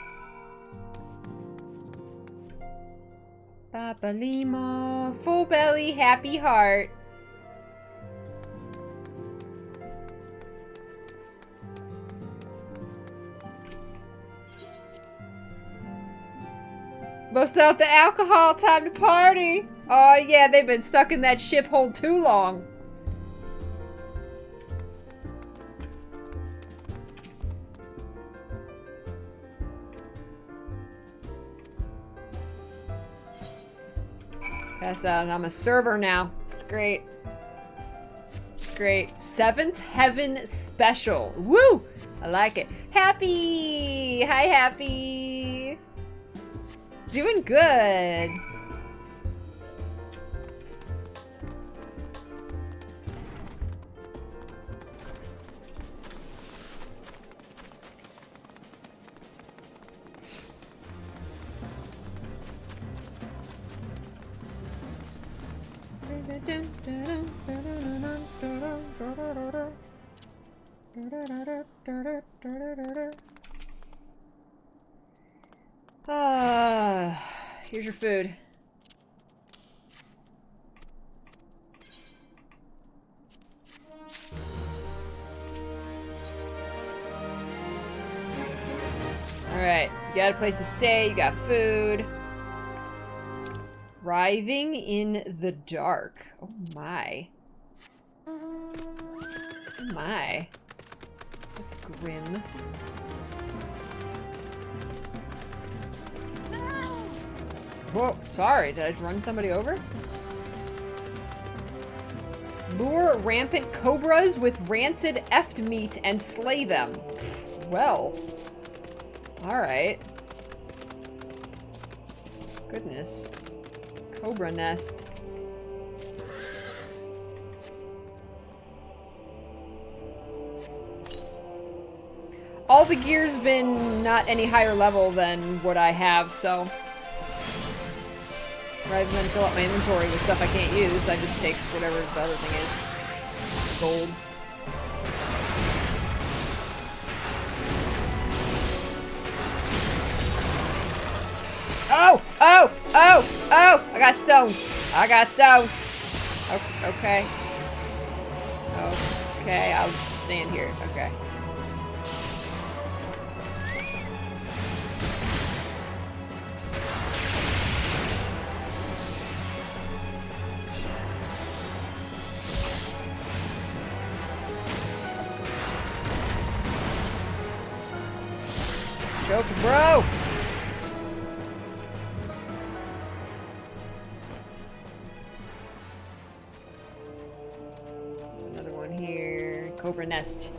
Papa Lima, full belly, happy heart. Bust out the alcohol, time to party. Oh yeah, they've been stuck in that ship hole too long. I'm a server now. It's great. It's great. Seventh Heaven Special. Woo! I like it. Happy! Hi, Happy! Doing good. Here's your food. Alright, you got a place to stay, you got food. Writhing in the dark. Oh my. Oh my. That's grim. Whoa, sorry, did I just run somebody over? Lure rampant cobras with rancid effed meat and slay them. Well. Alright. Goodness. Cobra nest. All the gear's been not any higher level than what I have, so rather than fill up my inventory with stuff I can't use, I just take whatever the other thing is. Gold. Oh! Oh! Oh! Oh! I got stone. I got stone. Okay. Okay, I'll stand here. Okay. Choke, bro! There's another one here. Cobra nest.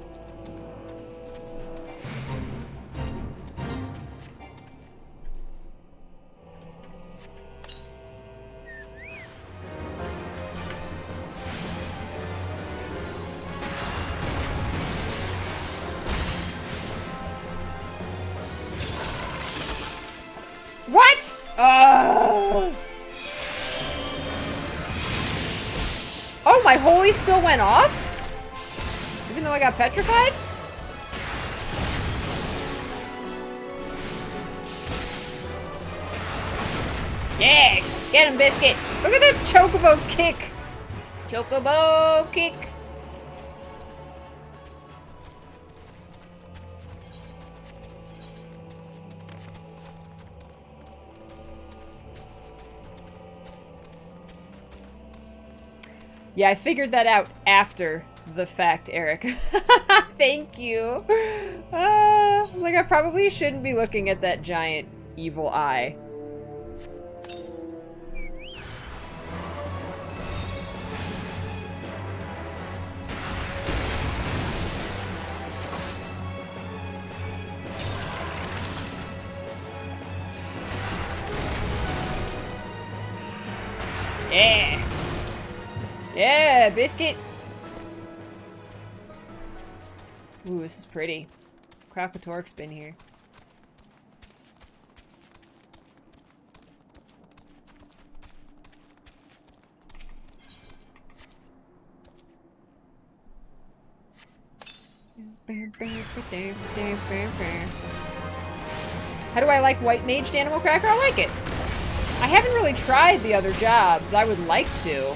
What? Oh, my holy still went off? Even though I got petrified? Yeah! Get him, Biscuit! Look at that chocobo kick! Chocobo kick! Yeah, I figured that out after the fact, Eric. Thank you. Like, I probably shouldn't be looking at that giant evil eye. Yeah. Yeah, Biscuit. Ooh, this is pretty. Krakatork's been here. How do I like White Maged Animal Cracker? I like it. I haven't really tried the other jobs. I would like to.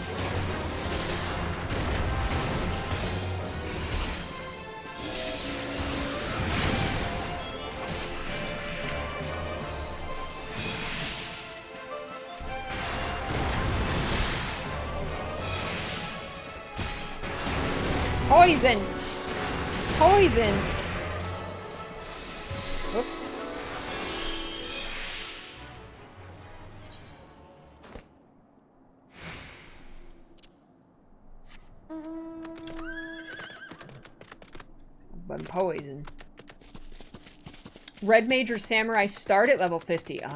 Poison! Poison! Oops. But poison. Red Major Samurai start at level 50. Oh,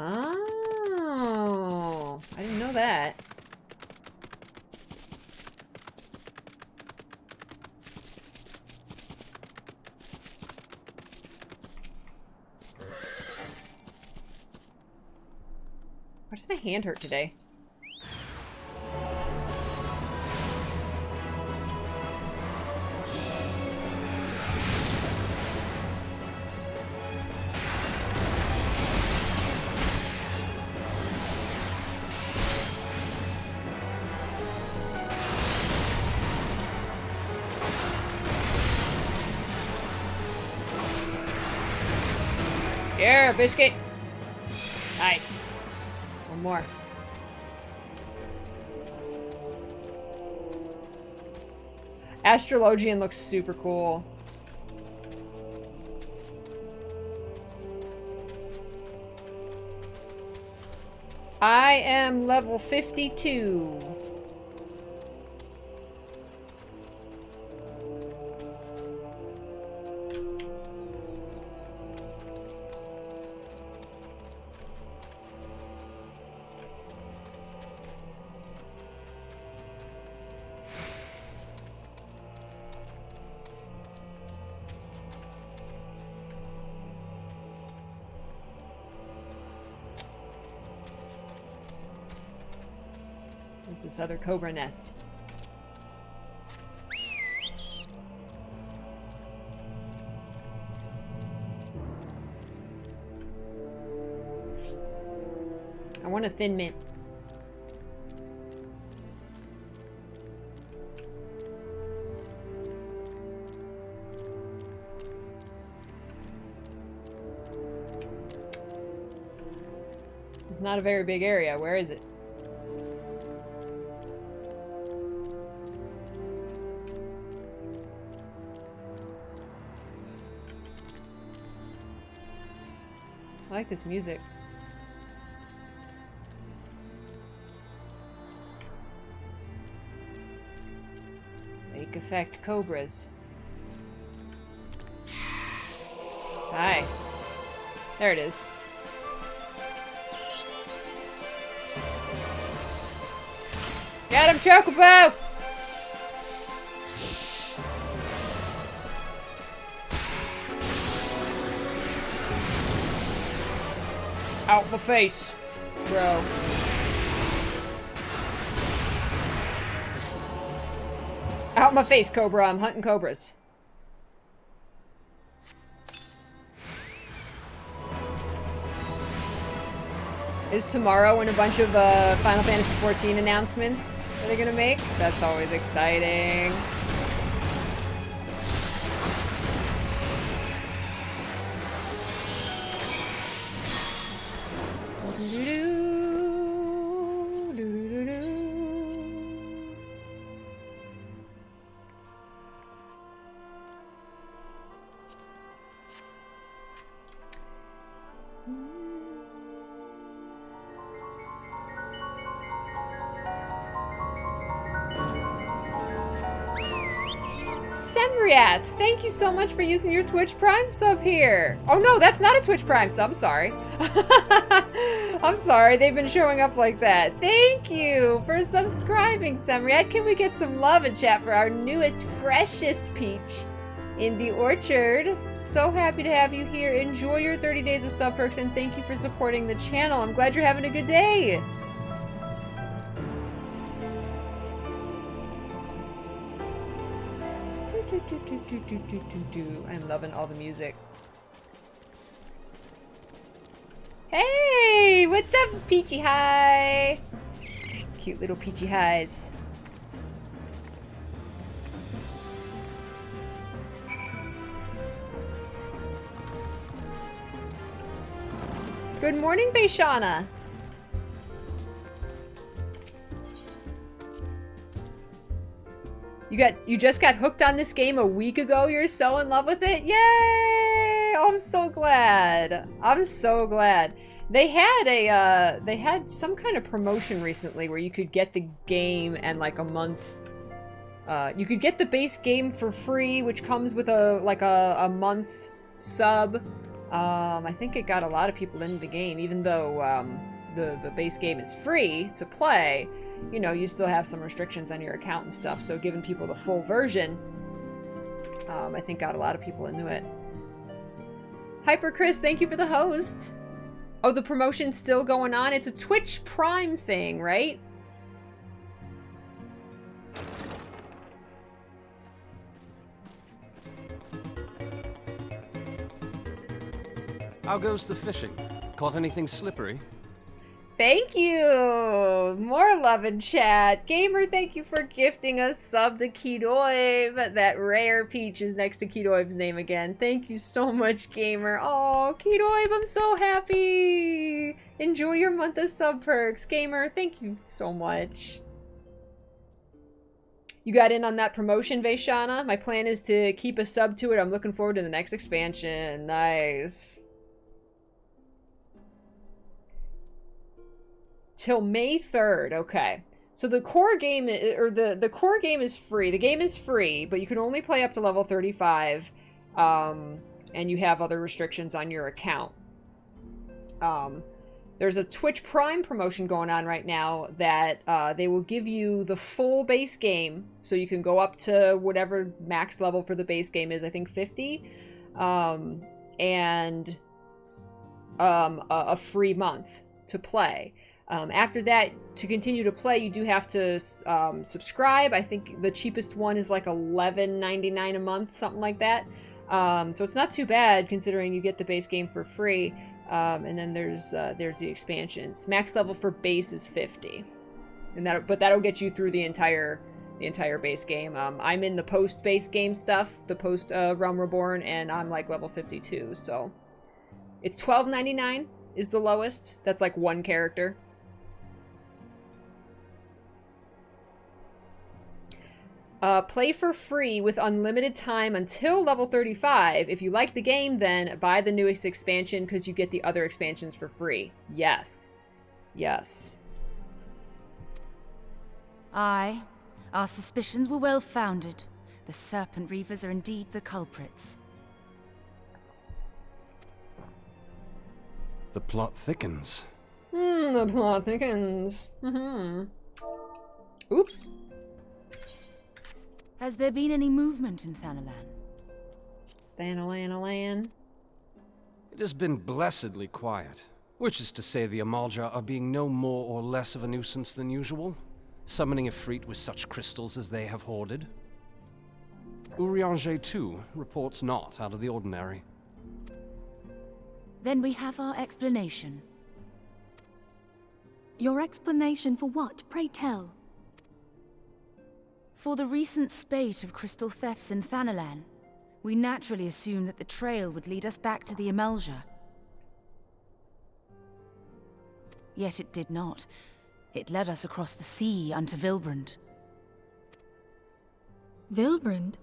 I didn't know that. Why does my hand hurt today? Here, Biscuit. Nice. One more. Astrologian looks super cool. I am level 52. There's this other cobra nest. I want a thin mint. This is not a very big area. Where is it? I like this music. Lake effect cobras. Hi. There it is. Get him, Chocobo! Out my face, bro. Out my face, Cobra. I'm hunting cobras. Is tomorrow when a bunch of Final Fantasy XIV announcements that they're gonna make? That's always exciting. Semriat, thank you so much for using your Twitch Prime sub here. Oh no, that's not a Twitch Prime sub, I'm sorry. I'm sorry, they've been showing up like that. Thank you for subscribing, Semriat. Can we get some love in chat for our newest, freshest peach in the orchard? So happy to have you here. Enjoy your 30 days of sub perks and thank you for supporting the channel. I'm glad you're having a good day. I'm loving all the music. Hey, what's up, Peachy High? Cute little Peachy Highs. Good morning, Baishana. You just got hooked on this game a week ago. You're so in love with it. Yay! Oh, I'm so glad. I'm so glad. They had some kind of promotion recently where you could get the game and like a month. You could get the base game for free, which comes with a month sub. I think it got a lot of people into the game, even though the base game is free to play. You know, you still have some restrictions on your account and stuff, so giving people the full version, I think got a lot of people into it. Hyper Chris, thank you for the host. Oh, the promotion's still going on? It's a Twitch Prime thing, right? How goes the fishing? Caught anything slippery? Thank you! More love in chat. Gamer, thank you for gifting a sub to Kidoib. That rare peach is next to Kidoib's name again. Thank you so much, Gamer. Oh, Kidoib, I'm so happy! Enjoy your month of sub perks. Gamer, thank you so much. You got in on that promotion, Vaishana? My plan is to keep a sub to it. I'm looking forward to the next expansion. Nice. Till May 3rd, okay. So the core game, the core game is free. The game is free, but you can only play up to level 35, and you have other restrictions on your account. There's a Twitch Prime promotion going on right now that they will give you the full base game, so you can go up to whatever max level for the base game is, I think 50, and a free month to play. After that, to continue to play, you do have to subscribe. I think the cheapest one is like $11.99 a month, something like that. So it's not too bad considering you get the base game for free. And then there's the expansions. Max level for base is 50, and that'll get you through the entire base game. I'm in the post base game stuff, the post Realm Reborn, and I'm like level 52. So it's $12.99 is the lowest. That's like one character. Play for free with unlimited time until level 35. If you like the game, then buy the newest expansion because you get the other expansions for free. Yes. Yes. Aye. Our suspicions were well founded. The Serpent Reavers are indeed the culprits. The plot thickens. The plot thickens. Oops. Has there been any movement in Thanalan? Thanalan. It has been blessedly quiet, which is to say the Amalja are being no more or less of a nuisance than usual, summoning Ifrit with such crystals as they have hoarded. Urianger, too, reports not out of the ordinary. Then we have our explanation. Your explanation for what, pray tell? For the recent spate of crystal thefts in Thanalan, we naturally assumed that the trail would lead us back to the Amalja. Yet it did not. It led us across the sea unto Vilbrand. Vilbrand?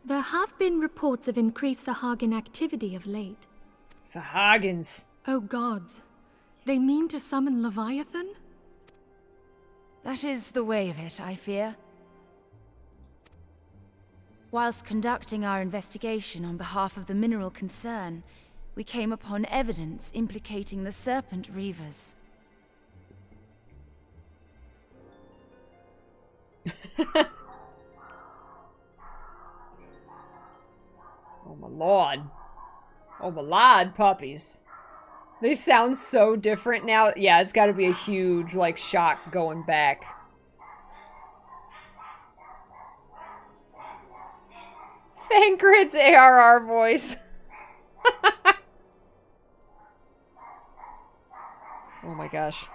There have been reports of increased Sahagin activity of late. Sahagins. Oh gods. They mean to summon Leviathan? That is the way of it, I fear. Whilst conducting our investigation on behalf of the mineral concern, we came upon evidence implicating the Serpent Reavers. Oh my lord. Oh my lord, puppies. They sound so different now. Yeah, it's gotta be a huge, like, shock going back. Thancred's ARR voice. Oh my gosh.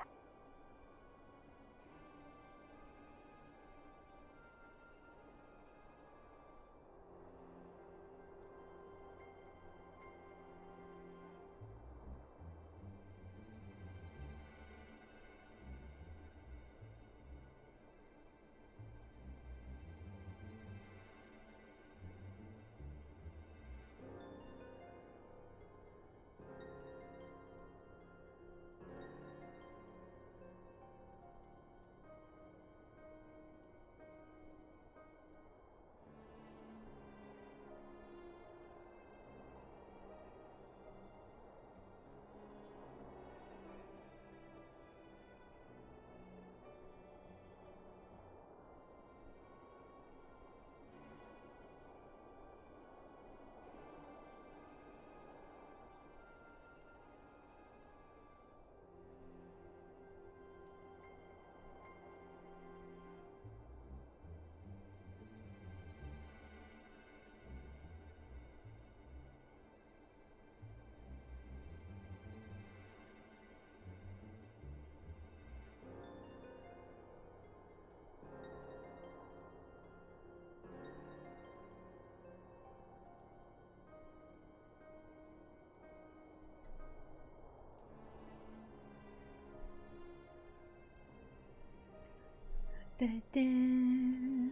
Da, da.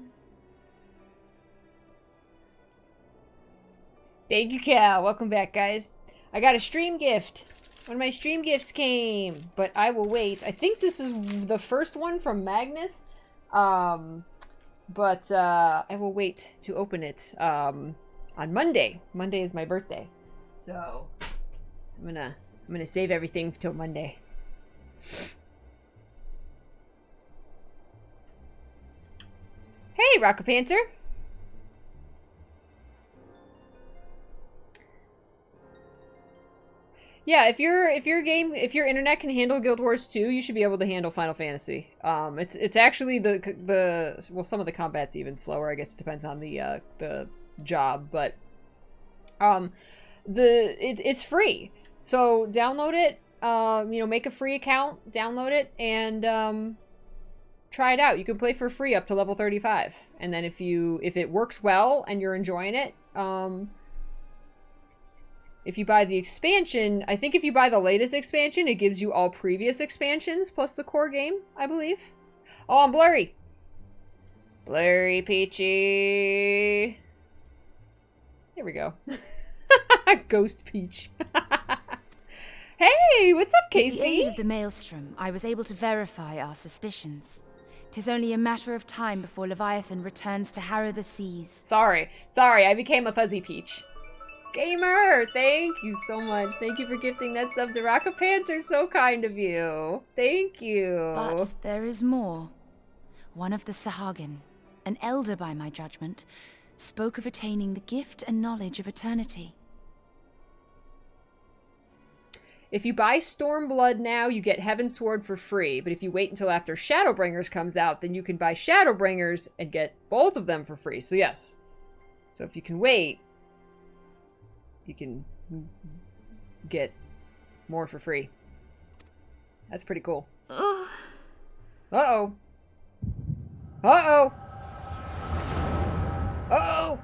Thank you, Cal. Welcome back, guys. I got a stream gift. One of my stream gifts came, but I will wait. I think this is the first one from Magnus. But I will wait to open it on Monday. Monday is my birthday. So I'm gonna save everything till Monday. Hey, Rocket Panther. Yeah, if your internet can handle Guild Wars 2, you should be able to handle Final Fantasy. It's actually well, some of the combat's even slower. I guess it depends on the job, but it's free. So download it. You know, make a free account, download it, and try it out. You can play for free up to level 35, and then if it works well and you're enjoying it, if you buy the expansion, I think if you buy the latest expansion, it gives you all previous expansions plus the core game, I believe. Oh, I'm blurry. Blurry Peachy. There we go. Ghost Peach. Hey, what's up, Casey? With the aid of the Maelstrom, I was able to verify our suspicions. 'Tis only a matter of time before Leviathan returns to harrow the seas. Sorry, I became a fuzzy peach. Gamer, thank you so much. Thank you for gifting that sub to Rock a Panther. So kind of you. Thank you. But there is more. One of the Sahagin, an elder by my judgment, spoke of attaining the gift and knowledge of eternity. If you buy Stormblood now, you get Heaven's Sword for free. But if you wait until after Shadowbringers comes out, then you can buy Shadowbringers and get both of them for free. So yes. So if you can wait, you can get more for free. That's pretty cool. Uh-oh. Uh-oh. Uh-oh.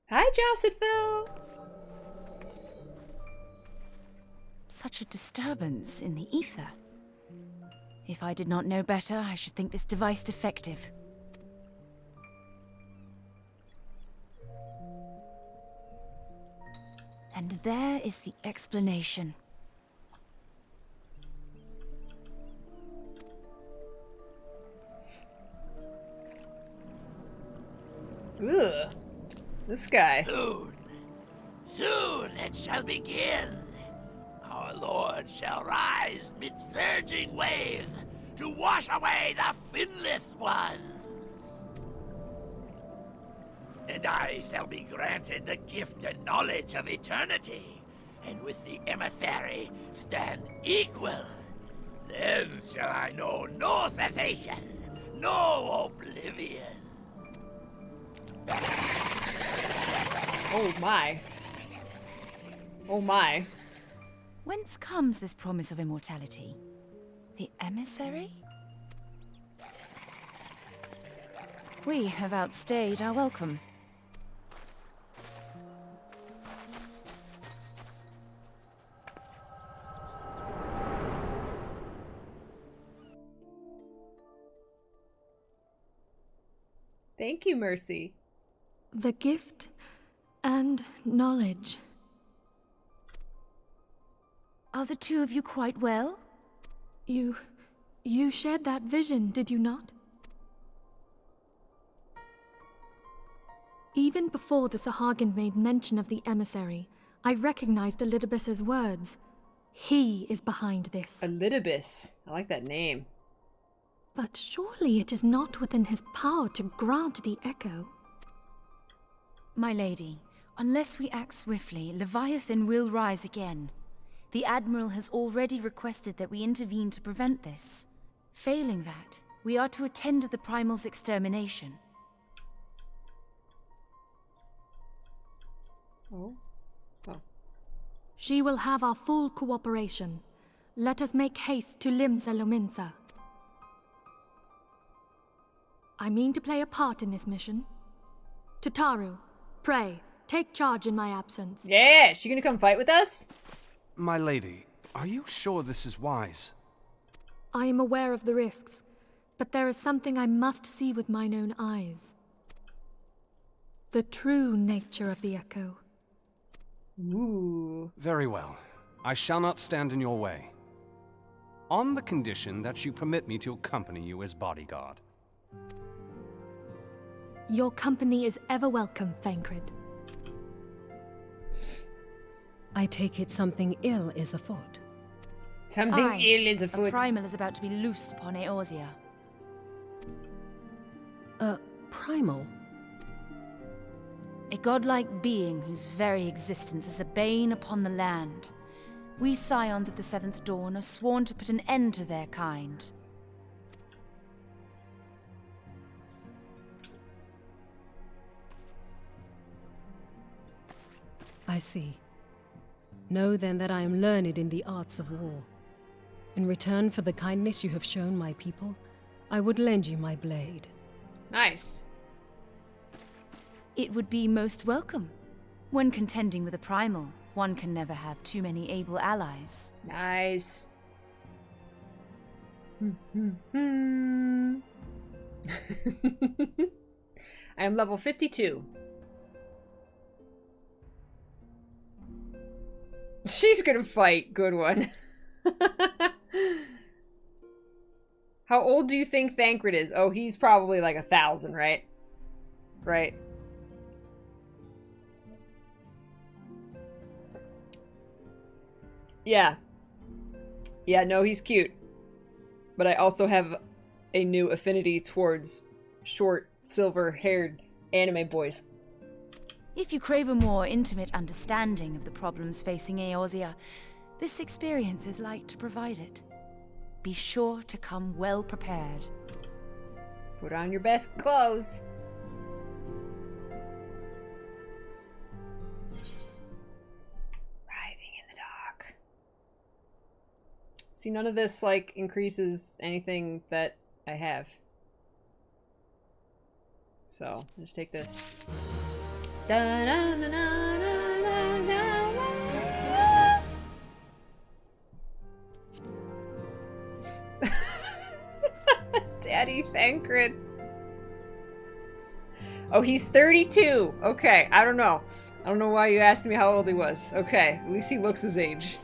Hi, Jossetville. Such a disturbance in the ether. If I did not know better, I should think this device defective. And there is the explanation. Ugh. This guy. Soon it shall begin. Our Lord shall rise midst surging waves to wash away the finless ones. And I shall be granted the gift and knowledge of eternity, and with the emissary stand equal. Then shall I know no cessation, no oblivion. Oh my. Oh my. Whence comes this promise of immortality? The emissary? We have outstayed our welcome. Thank you, Mercy. The gift and knowledge. Are the two of you quite well? You shared that vision, did you not? Even before the Sahagin made mention of the emissary, I recognized Elidibus's words. He is behind this. Elidibus. I like that name. But surely it is not within his power to grant the echo. My lady, unless we act swiftly, Leviathan will rise again. The Admiral has already requested that we intervene to prevent this. Failing that, we are to attend to the Primal's extermination. Oh. She will have our full cooperation. Let us make haste to Limsa Lominsa. I mean to play a part in this mission. Tataru, pray, take charge in my absence. Yeah, she gonna come fight with us? My lady, are you sure this is wise? I am aware of the risks, but there is something I must see with mine own eyes. The true nature of the echo. Ooh. Very well. I shall not stand in your way. On the condition that you permit me to accompany you as bodyguard. Your company is ever welcome, Thancred. I take it something ill is afoot. Something Aye, ill is a afoot. primal is about to be loosed upon Eorzea. Primal? A godlike being whose very existence is a bane upon the land. We scions of the Seventh Dawn are sworn to put an end to their kind. I see. Know then that I am learned in the arts of war. In return for the kindness you have shown my people, I would lend you my blade. Nice. It would be most welcome. When contending with a primal, one can never have too many able allies. Nice. I am level 52. She's gonna fight. Good one. How old do you think Thancred is? Oh, he's probably like 1,000, right? Right. Yeah. Yeah, no, he's cute. But I also have a new affinity towards short, silver-haired anime boys. If you crave a more intimate understanding of the problems facing Eorzea, this experience is like to provide it. Be sure to come well prepared. Put on your best clothes. Writhing in the dark. See, none of this, like, increases anything that I have. So, just take this. Daddy Thancred. Oh, he's 32. Okay, I don't know. I don't know why you asked me how old he was. Okay, at least he looks his age.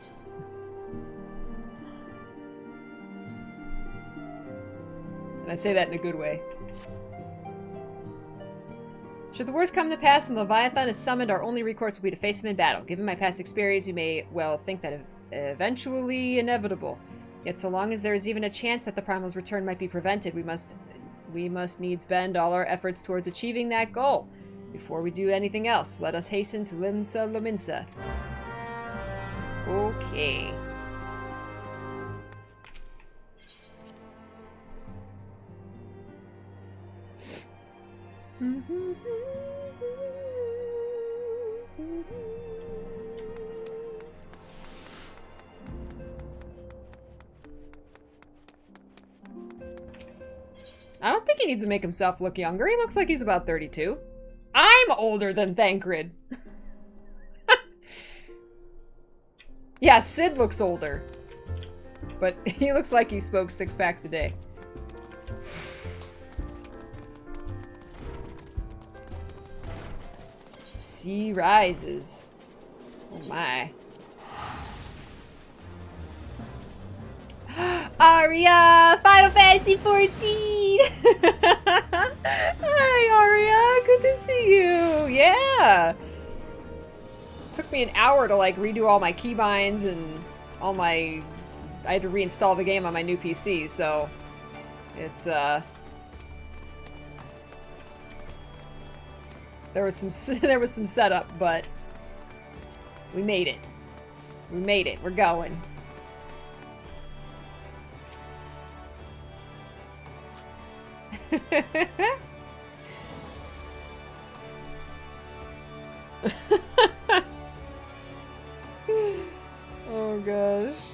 And I say that in a good way. Should the worst come to pass and Leviathan is summoned, our only recourse will be to face him in battle. Given my past experience, you may well think that eventually inevitable. Yet so long as there is even a chance that the primal's return might be prevented, we must needs bend all our efforts towards achieving that goal. Before we do anything else, let us hasten to Limsa Lominsa. Okay. I don't think he needs to make himself look younger. He looks like he's about 32. I'm older than Thancred. Yeah, Sid looks older. But he looks like he smokes 6 packs a day. Sea rises. Oh my. Aria! Final Fantasy XIV! Hi, Aria! Good to see you! Yeah! Took me an hour to, like, redo all my keybinds and all my... I had to reinstall the game on my new PC, so... It's, There was some setup, but... We made it. We made it. We're going. Oh gosh.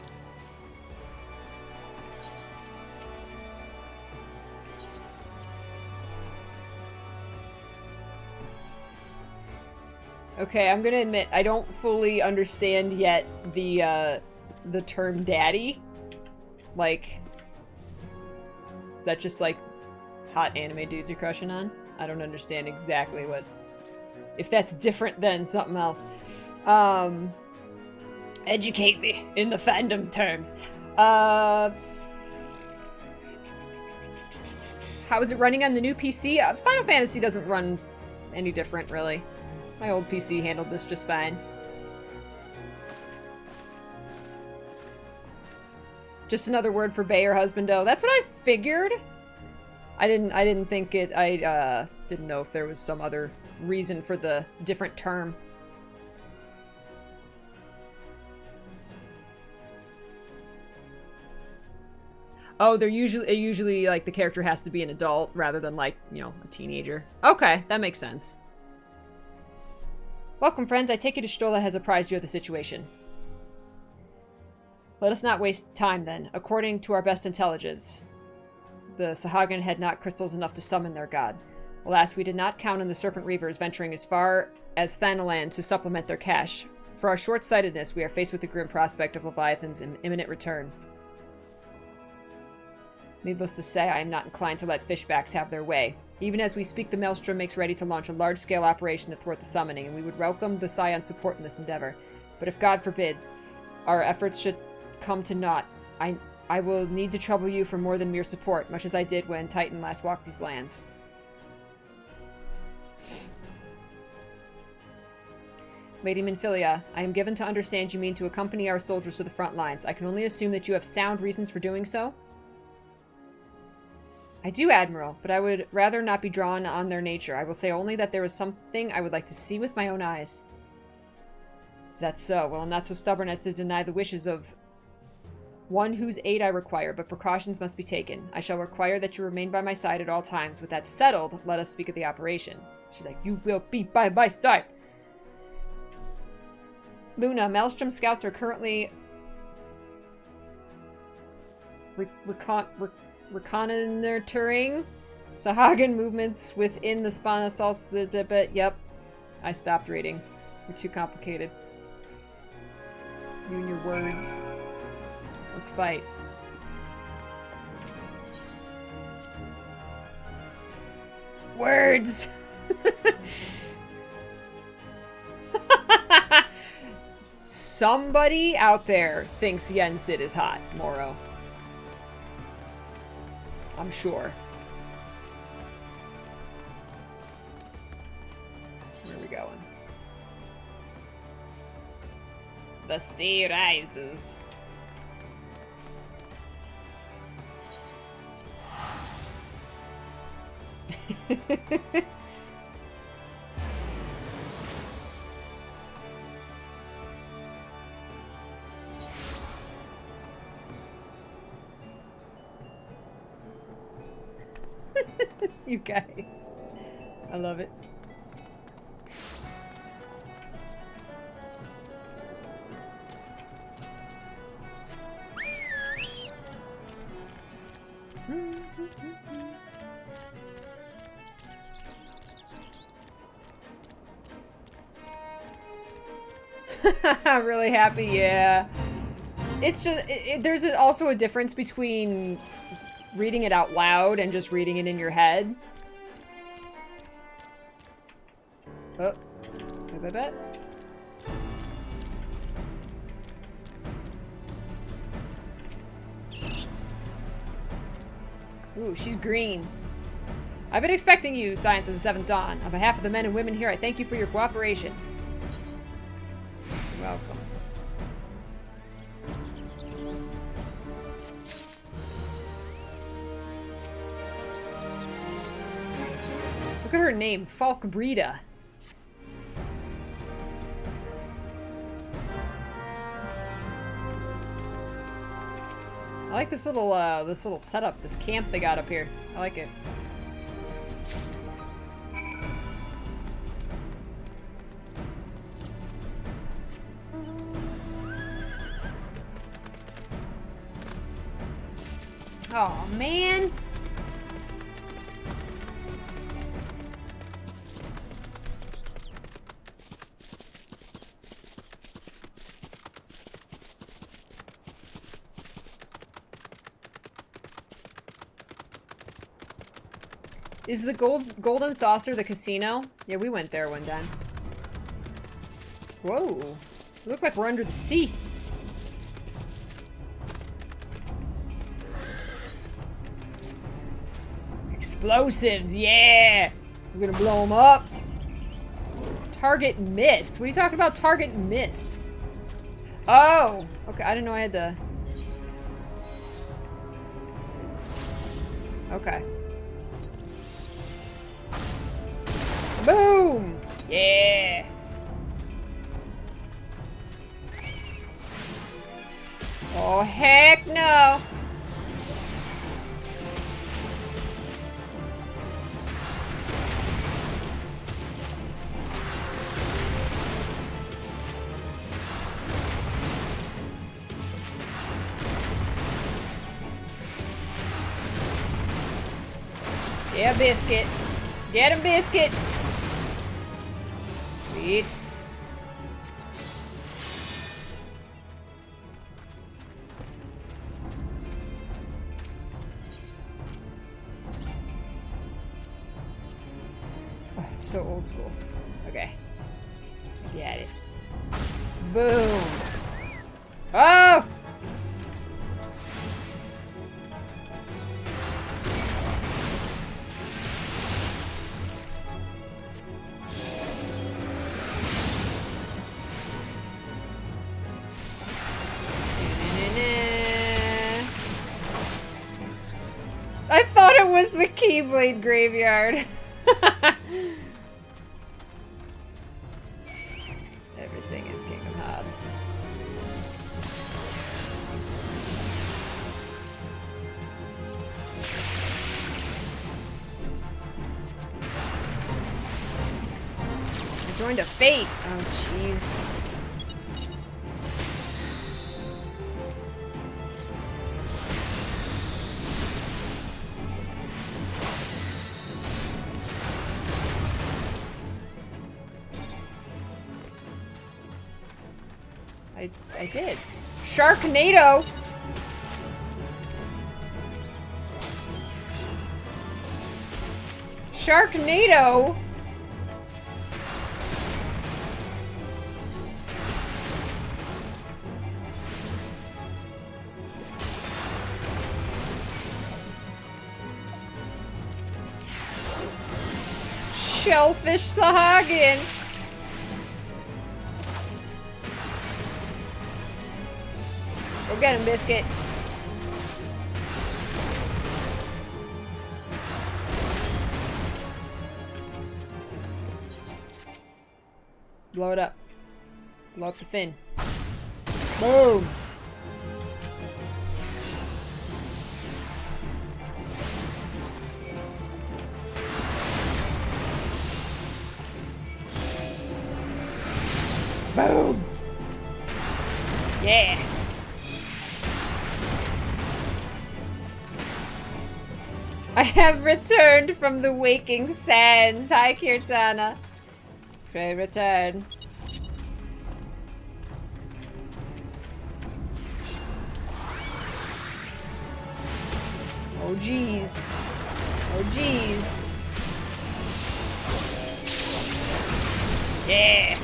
Okay, I'm gonna admit I don't fully understand yet the term daddy. Like, is that just like hot anime dudes you're crushing on? I don't understand exactly what... If that's different than something else. Educate me in the fandom terms. How is it running on the new PC? Final Fantasy doesn't run any different, really. My old PC handled this just fine. Just another word for bae or husbando. That's what I figured. I didn't think it. I didn't know if there was some other reason for the different term. Oh, they're usually like the character has to be an adult rather than like, you know, a teenager. Okay, that makes sense. Welcome, friends. I take it Stola has apprised you of the situation. Let us not waste time then. According to our best intelligence, the Sahagin had not crystals enough to summon their god. Alas, we did not count on the Serpent Reavers venturing as far as Thanalan to supplement their cache. For our short-sightedness, we are faced with the grim prospect of Leviathan's imminent return. Needless to say, I am not inclined to let fishbacks have their way. Even as we speak, the Maelstrom makes ready to launch a large-scale operation to thwart the summoning, and we would welcome the Scion's support in this endeavor. But if God forbids, our efforts should come to naught, I will need to trouble you for more than mere support, much as I did when Titan last walked these lands. Lady Minfilia, I am given to understand you mean to accompany our soldiers to the front lines. I can only assume that you have sound reasons for doing so? I do, Admiral, but I would rather not be drawn on their nature. I will say only that there is something I would like to see with my own eyes. Is that so? Well, I'm not so stubborn as to deny the wishes of one whose aid I require, but precautions must be taken. I shall require that you remain by my side at all times. With that settled, let us speak of the operation. She's like, you will be by my side. Luna, Maelstrom scouts are currently reconnoitering Sahagin movements within the Spanasals. Yep. I stopped reading. You're too complicated. You and your words. Let's fight. Words! Somebody out there thinks Yensid is hot, Moro. I'm sure. Where are we going? The sea rises. You guys. I love it. I'm really happy, yeah. It's just, there's also a difference between reading it out loud and just reading it in your head. Oh. Bet. Ooh, she's green. I've been expecting you, Science of the Seventh Dawn. On behalf of the men and women here, I thank you for your cooperation. You're welcome. Look at her name, Falkbreda. I like this little setup, this camp they got up here. I like it. Oh man. Is the golden saucer the casino? Yeah, we went there one time. Whoa. We look like we're under the sea. Explosives, yeah! We're gonna blow them up. Target missed. What are you talking about, target missed? Oh! Okay, I didn't know I had to... Okay. Boom! Yeah. Oh, heck no. Yeah, Biscuit. Get him, Biscuit. Sweet. Oh, it's so old school. Okay. Get it. Boom. Oh! I thought it was the Keyblade graveyard. Everything is Kingdom Hearts. I joined a fate. Oh, jeez. I did. Sharknado! Sharknado! Shellfish Sahagin! Go get him, Biscuit. Blow it up. Blow up the fin. Boom! Boom! Yeah! I have returned from the waking sands. Hi, Kirtana. Pray return. Oh, jeez. Oh, jeez. Yeah.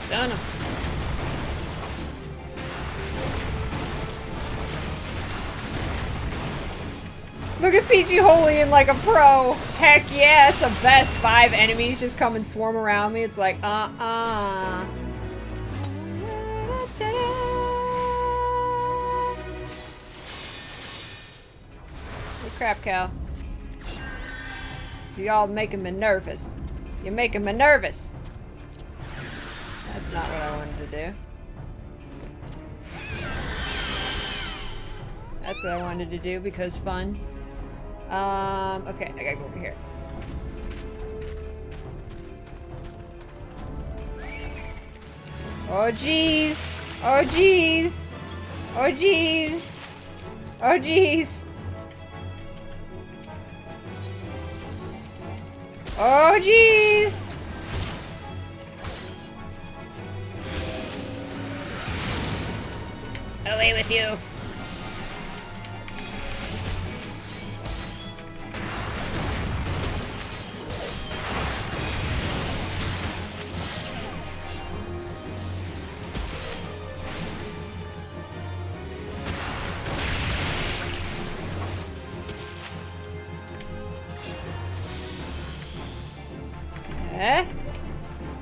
Stun him. Look at Peachy Holy like a pro. Heck yeah, it's the best. 5 enemies just come and swarm around me. It's like, Oh crap, Cal. Y'all making me nervous. You're making me nervous. That's not what I wanted to do. That's what I wanted to do because fun. Okay, I gotta go over here. Oh jeez! Oh jeez! Oh jeez! Oh jeez! Oh jeez! Away with you.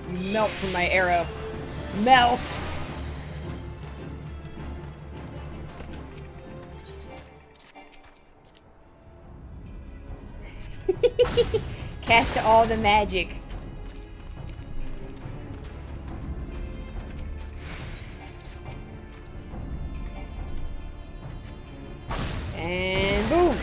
You melt from my arrow. Melt! Cast all the magic. And boom!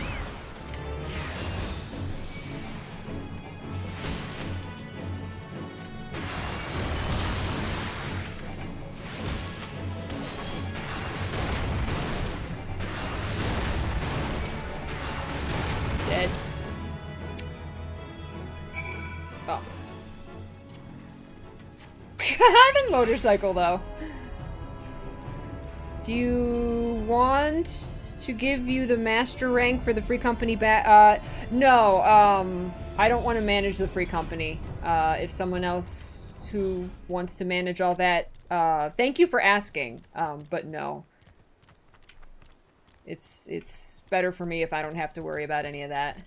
Dead. Oh. The motorcycle, though. Do you want to give you the master rank for the free company back? No, I don't want to manage the free company. If someone else who wants to manage all that, thank you for asking, but no. It's better for me if I don't have to worry about any of that.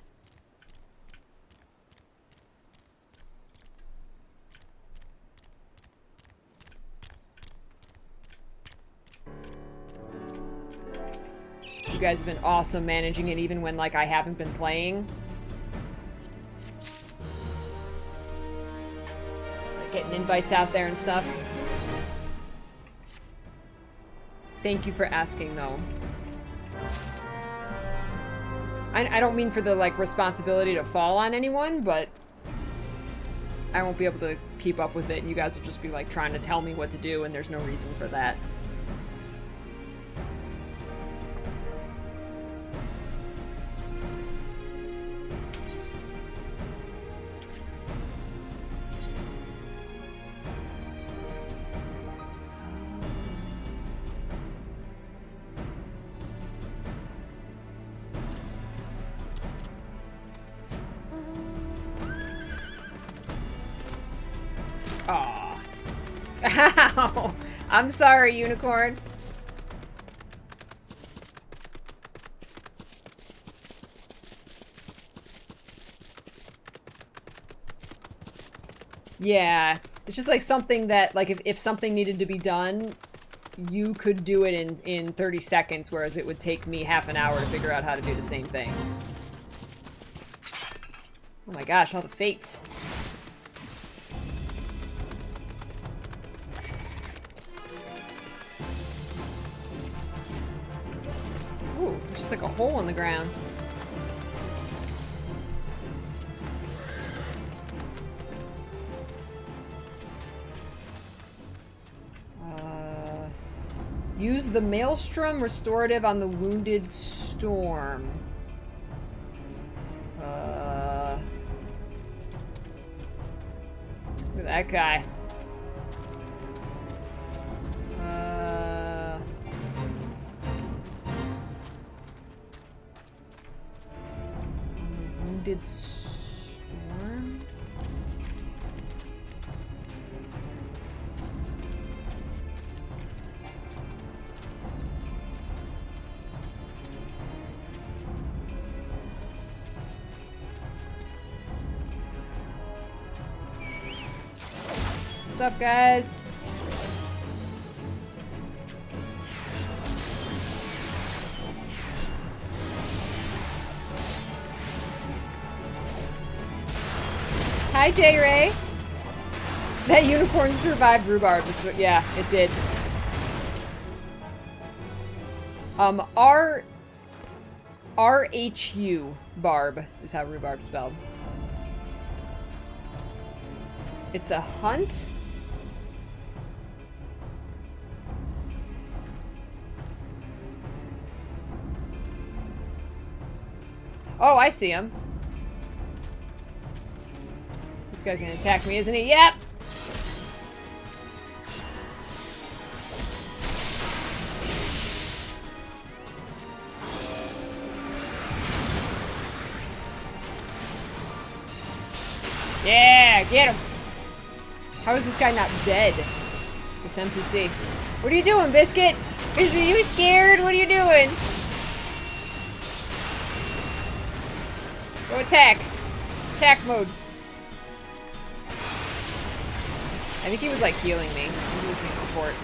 You guys have been awesome managing it even when, like, I haven't been playing. Like, getting invites out there and stuff. Thank you for asking, though. I don't mean for the, like, responsibility to fall on anyone, but I won't be able to keep up with it, and you guys will just be, like, trying to tell me what to do, and there's no reason for that. Aw. Ow! I'm sorry, unicorn. Yeah. It's just like something that, like, if something needed to be done, you could do it in 30 seconds, whereas it would take me half an hour to figure out how to do the same thing. Oh my gosh, all the fates. Ooh, there's just like a hole in the ground. Use the Maelstrom Restorative on the Wounded Storm. Look at that guy. Wounded Storm? What's up, guys? Hi, J-Ray. That unicorn survived rhubarb. Yeah, it did. R-H-U, barb, is how rhubarb spelled. It's a hunt? Oh, I see him. This guy's gonna attack me, isn't he? Yep! Yeah, get him. How is this guy not dead? This NPC. What are you doing, Biscuit? Are you scared? What are you doing? Go attack. Attack mode. I think he was like healing me. He was being support.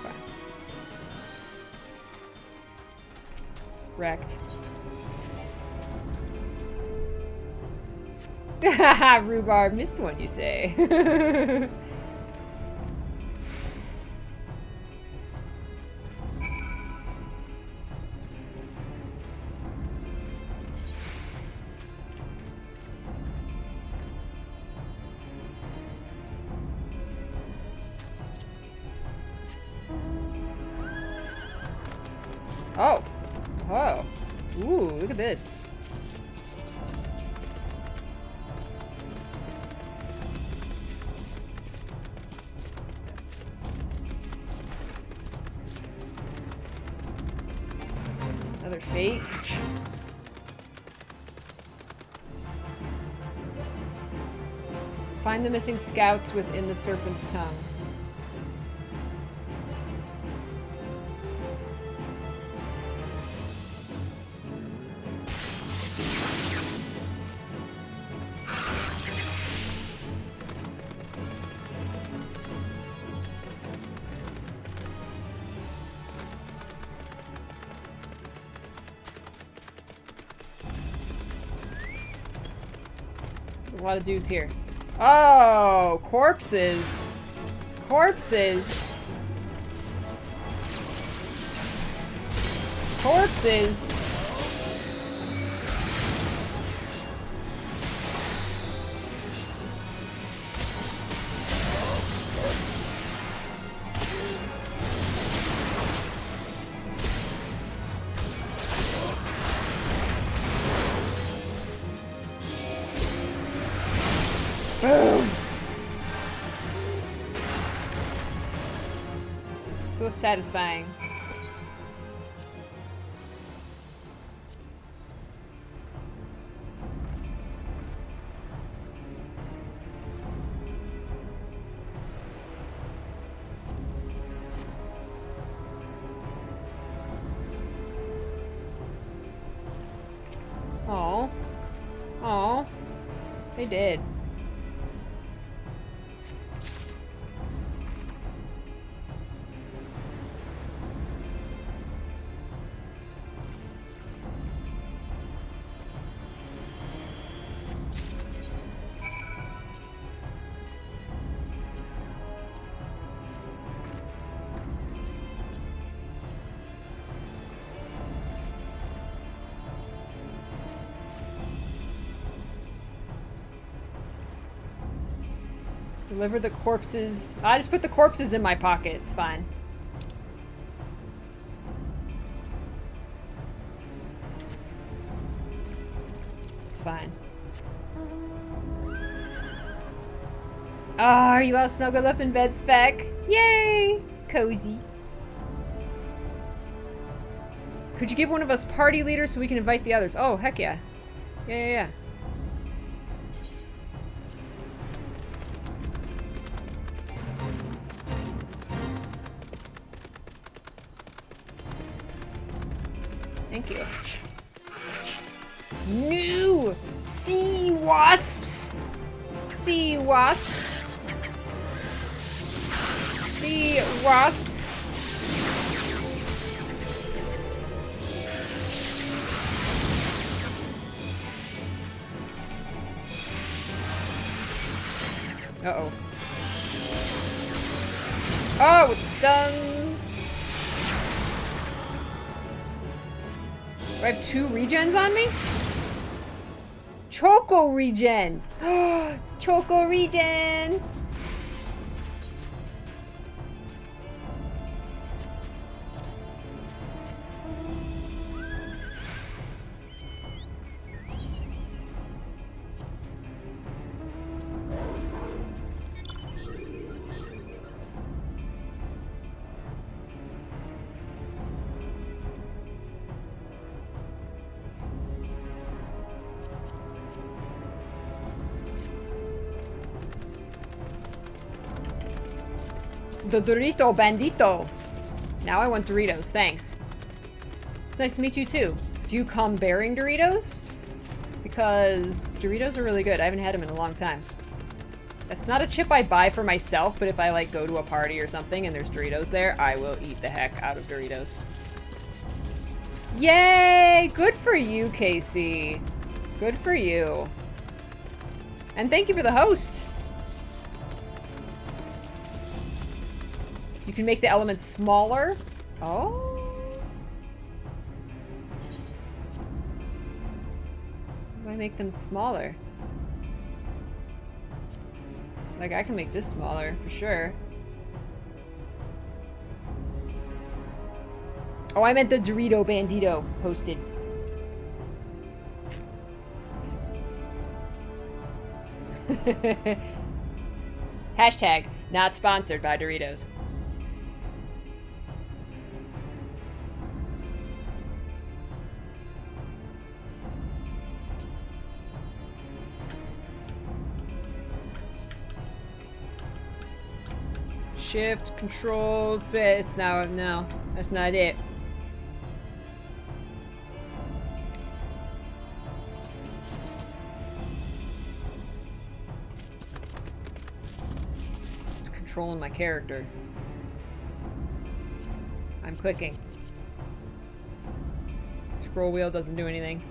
Okay. Wrecked. Rhubarb, missed one, you say. Oh. Oh. Ooh, look at this. Another fate. Find the missing scouts within the serpent's tongue. There's a lot of dudes here. Oh, corpses. Corpses. Corpses. Boom. So satisfying. Oh. Oh. They did. Deliver the corpses. I just put the corpses in my pocket. It's fine. It's fine. Ah, are you all snuggled up in bed, Spec? Yay! Cozy. Could you give one of us party leaders so we can invite the others? Oh, heck yeah. Yeah. Thank you. New sea wasps. Sea wasps. Sea wasps. Uh-oh. Oh, with the stuns. Do I have 2 regens on me? Choco regen! Choco regen! The Dorito Bandito. Now I want Doritos, thanks. It's nice to meet you too. Do you come bearing Doritos? Because Doritos are really good. I haven't had them in a long time. That's not a chip I buy for myself, but if I like go to a party or something and there's Doritos there, I will eat the heck out of Doritos. Yay! Good for you, Casey. Good for you. And thank you for the host. You can make the elements smaller. Oh. How do I make them smaller? Like, I can make this smaller, for sure. Oh, I meant the Dorito Bandito posted. Hashtag, not sponsored by Doritos. Shift, control, it's now, no, that's not it. It's controlling my character. I'm clicking. Scroll wheel doesn't do anything.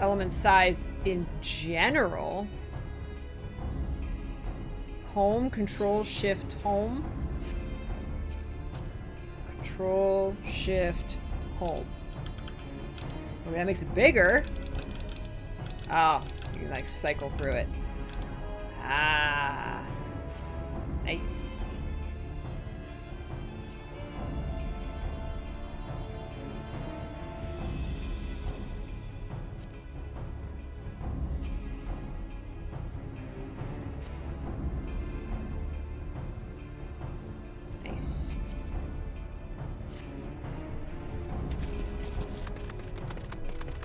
Element size in general. Home, control, shift, home. Control, shift, home. Okay, that makes it bigger. Oh, you can like cycle through it. Ah. Nice.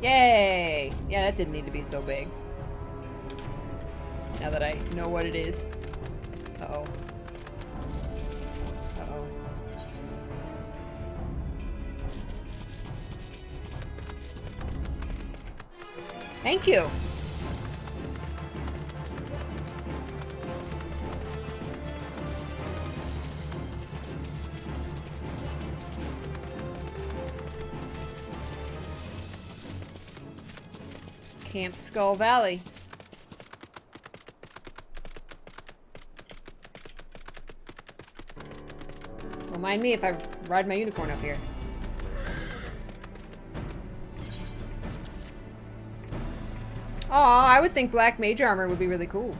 Yay! Yeah, that didn't need to be so big. Now that I know what it is. Uh-oh. Uh-oh. Thank you! Camp Skull Valley. Don't mind me if I ride my unicorn up here. Aw, I would think black mage armor would be really cool.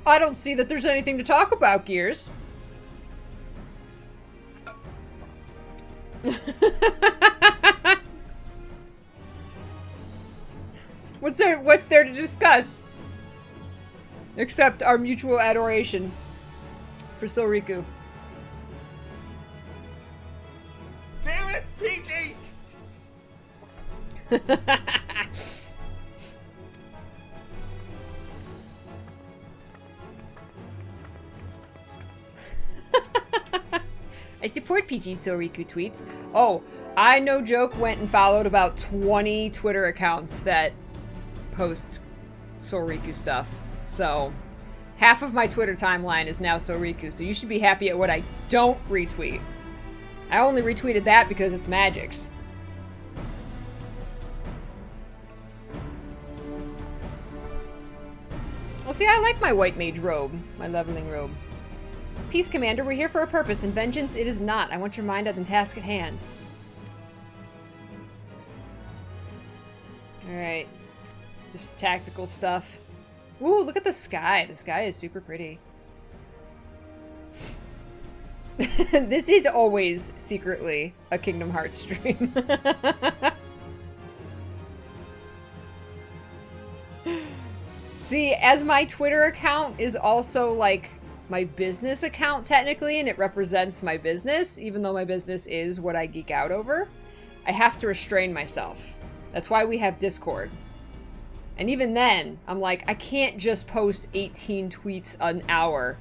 I don't see that there's anything to talk about, Gears. What's there to discuss? Except our mutual adoration for Soriku. Damn it, PG! I support PG Soriku tweets. Oh, I no joke went and followed about 20 Twitter accounts that post Soriku stuff. So, half of my Twitter timeline is now Soriku, so you should be happy at what I don't retweet. I only retweeted that because it's Magic's. Well, see, I like my white mage robe, my leveling robe. Peace, Commander, we're here for a purpose, and vengeance it is not. I want your mind on the task at hand. Alright. Just tactical stuff. Ooh, look at the sky. The sky is super pretty. This is always secretly a Kingdom Hearts stream. See, as my Twitter account is also like my business account technically, and it represents my business, even though my business is what I geek out over, I have to restrain myself. That's why we have Discord. And even then, I'm like, I can't just post 18 tweets an hour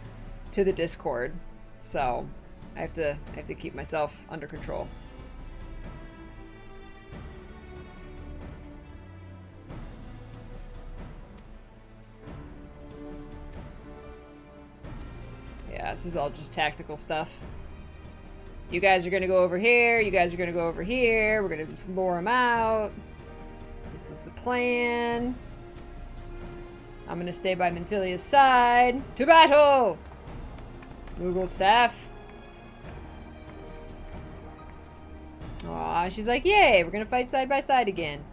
to the Discord. So I have to keep myself under control. Yeah, this is all just tactical stuff. You guys are gonna go over here, you guys are gonna go over here, we're gonna lure them out. This is the plan. I'm gonna stay by Minfilia's side. To battle! Moogle staff. Aw, she's like, yay, we're gonna fight side by side again.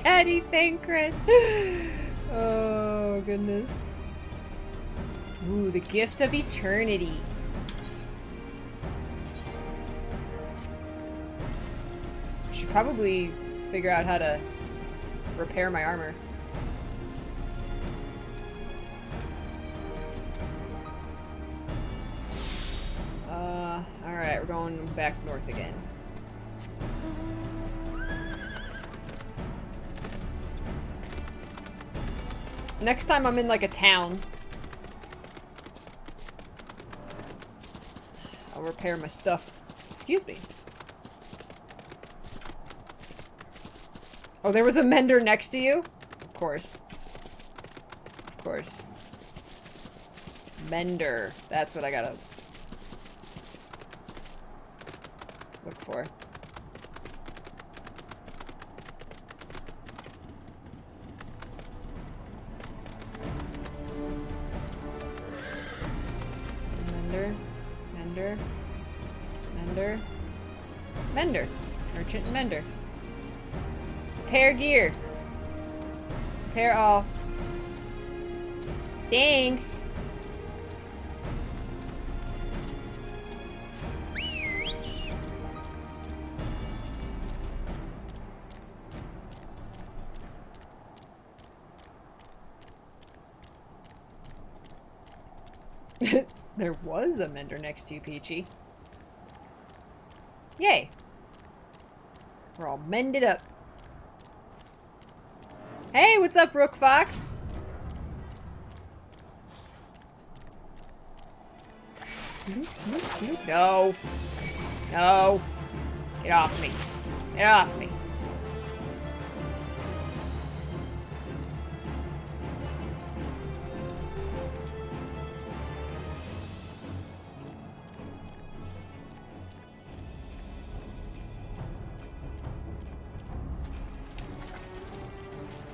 Daddy Thancred. Oh, goodness. Ooh, the gift of eternity. Should probably figure out how to repair my armor. Alright, we're going back north again. Next time I'm in like a town, I'll repair my stuff. Excuse me. Oh, there was a mender next to you? Of course. Of course. Mender. That's what I gotta look for. Mender. Merchant and mender. Repair gear. Repair all. Thanks. There was a mender next to you, Peachy. Yay. We're all mended up. Hey, what's up, Rook Fox? No. No. Get off me. Get off me.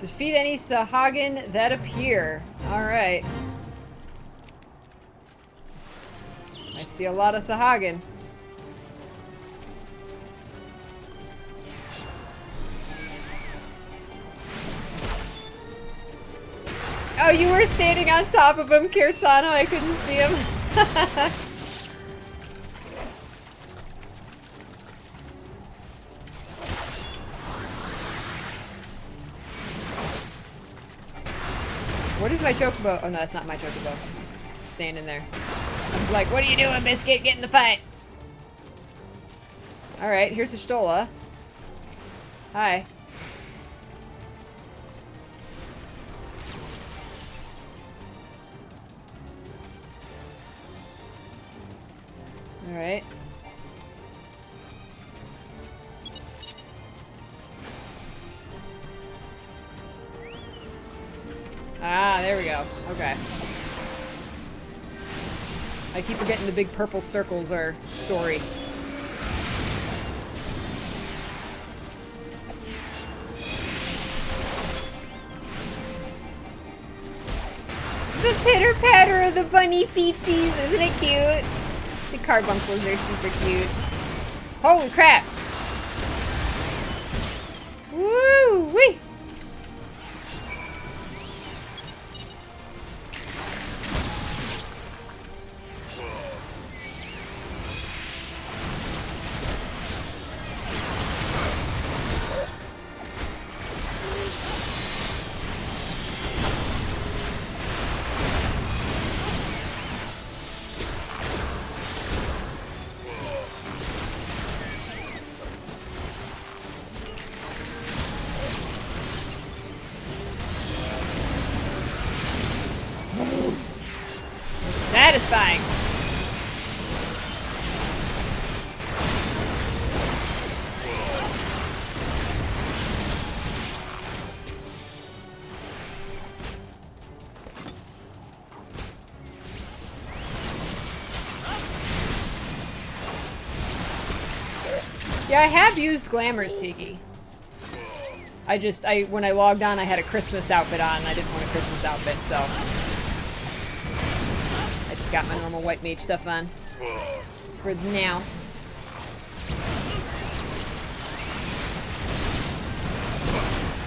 Defeat any Sahagin that appear. Alright. I see a lot of Sahagin. Oh, you were standing on top of him, Kirtana. I couldn't see him. What is my chocobo? Oh no, that's not my chocobo. Standing there. I was like, what are you doing, Biscuit? Get in the fight. Alright, here's a Stola. Hi. Alright. Ah, there we go. Okay. I keep forgetting the big purple circles are story. The pitter-patter of the bunny feetsies, isn't it cute? Carbuncles are super cute. Holy crap! Woo wee! Satisfying. Yeah, I have used Glamour's Tiki. When I logged on, I had a Christmas outfit on, and I didn't want a Christmas outfit, so I just got my normal white mage stuff on for now.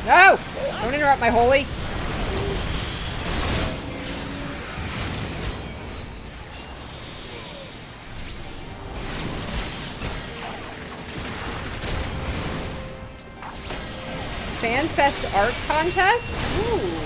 No! Don't interrupt my holy. FanFest art contest? Ooh.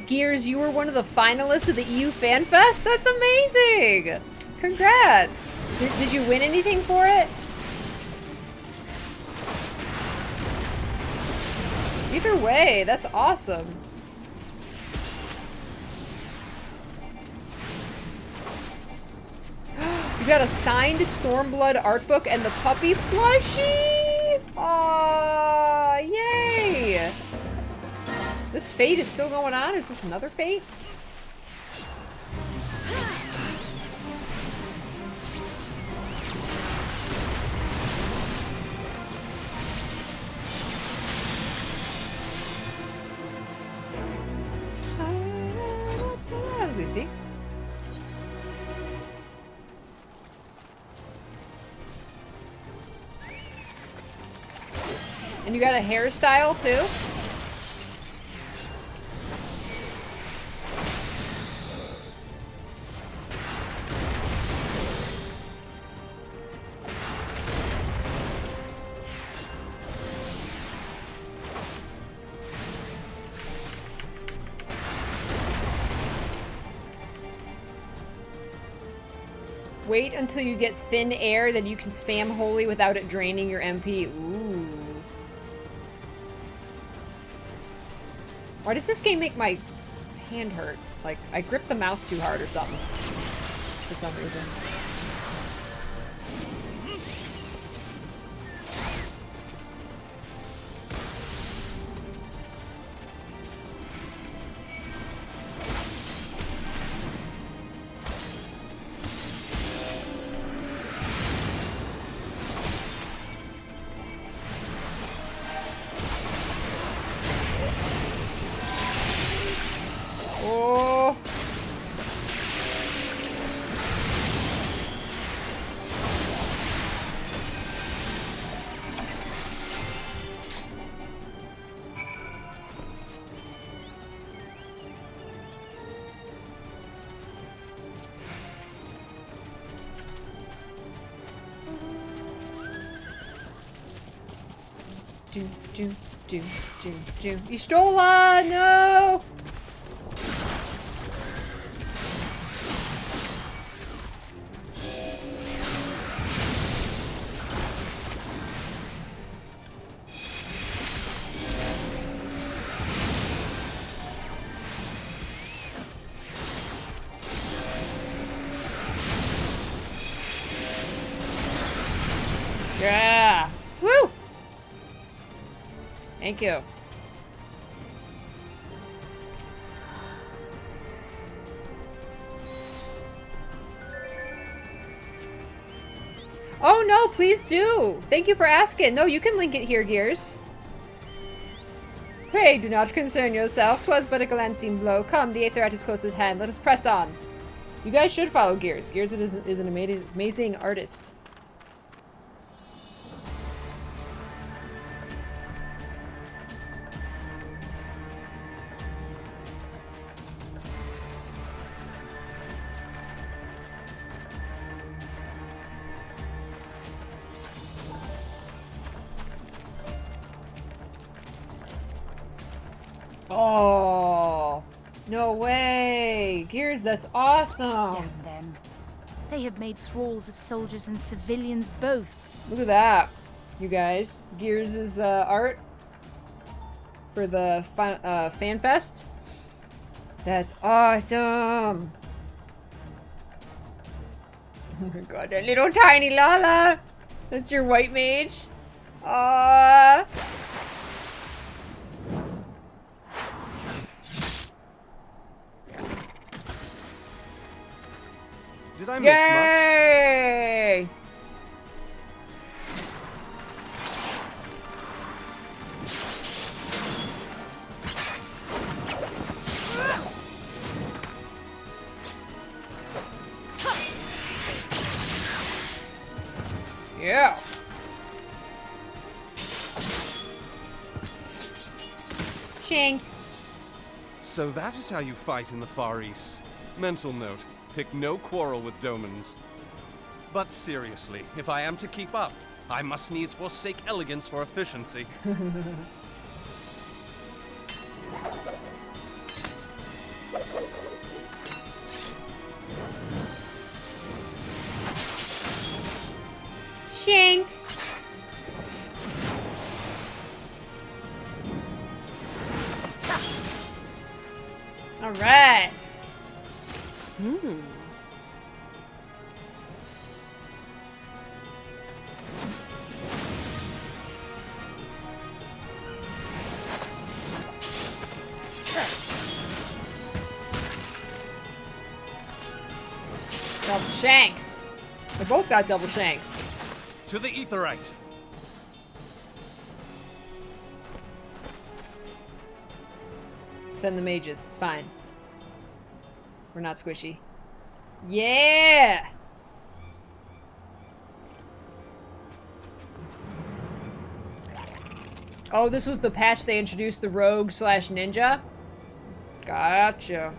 Gears, you were one of the finalists of the EU Fan Fest? That's amazing! Congrats! Did you win anything for it? Either way, that's awesome. You got a signed Stormblood art book and the puppy plushie! Aww, yay! This fate is still going on? Is this another fate? That was easy. And you got a hairstyle too? Wait until you get thin air, then you can spam holy without it draining your MP. Ooh. Why does this game make my hand hurt? Like, I grip the mouse too hard or something. For some reason. Oh. You stole one! No! Yeah! Woo! Thank you. Oh no, please do! Thank you for asking. No, you can link it here, Gears. Pray, do not concern yourself. 'Twas but a glancing blow. Come, the Aether is close at hand. Let us press on. You guys should follow Gears. Gears is an amazing artist. Oh, no way. Gears, that's awesome. Damn them. They have made thralls of soldiers and civilians both. Look at that, you guys. Gears' art for the fan fest. That's awesome. Oh my god, that little tiny Lala. That's your white mage. Did I miss much? Yay! Yeah. Shanked. So that is how you fight in the Far East. Mental note, pick no quarrel with Domans. But seriously, if I am to keep up, I must needs forsake elegance for efficiency. Shanked. All right. Double shanks. They both got double shanks. To the Aetherite. Send the mages. It's fine. We're not squishy. Yeah! Oh, this was the patch they introduced the rogue slash ninja? Gotcha.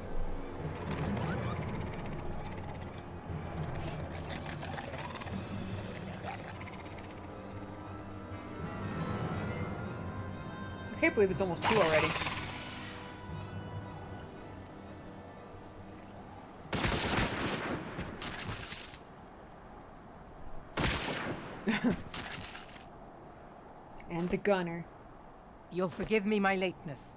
I can't believe it's almost 2 already. And the gunner. You'll forgive me my lateness.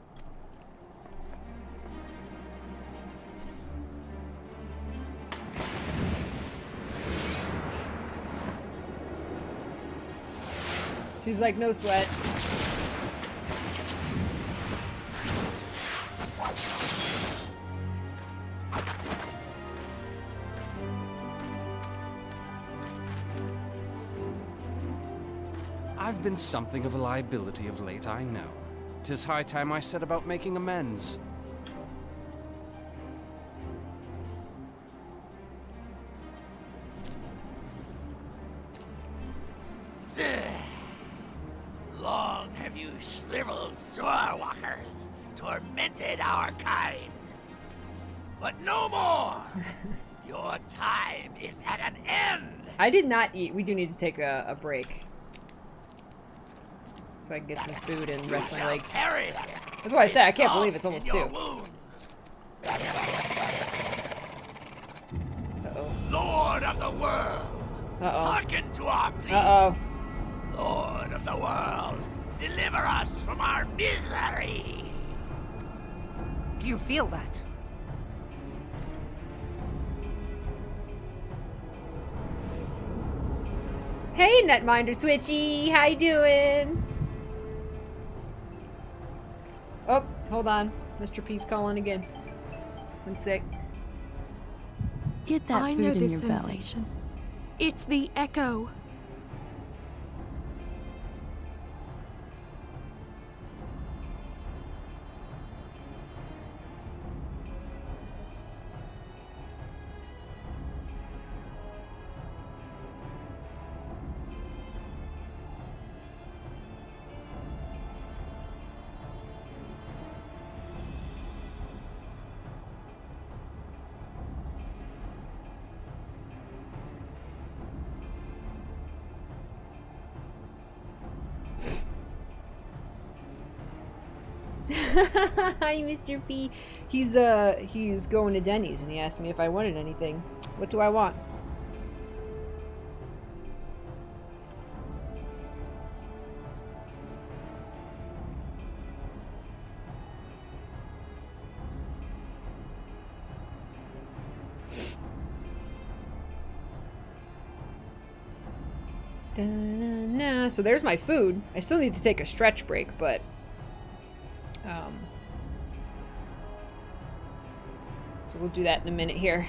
She's like, no sweat. I've been something of a liability of late, I know. 'Tis high time I set about making amends. Long have you shriveled Sorwalkers tormented our kind. But no more! Your time is at an end! I did not eat. We do need to take a break. so I can get some food and rest my legs. Perish. That's why I say I can't believe it's almost 2. Uh-oh. Lord of the world. Uh-oh. Hearken to our plea. Uh-oh. Lord of the world, deliver us from our misery. Do you feel that? Hey, Netminder Switchy, how you doing? Oh, hold on. Mr. P's calling again. 1 sec. Get that I food know in this your sensation. It's the echo. Hi, Mr. P. He's going to Denny's and he asked me if I wanted anything. What do I want? Da-na-na. So there's my food. I still need to take a stretch break, but so we'll do that in a minute here.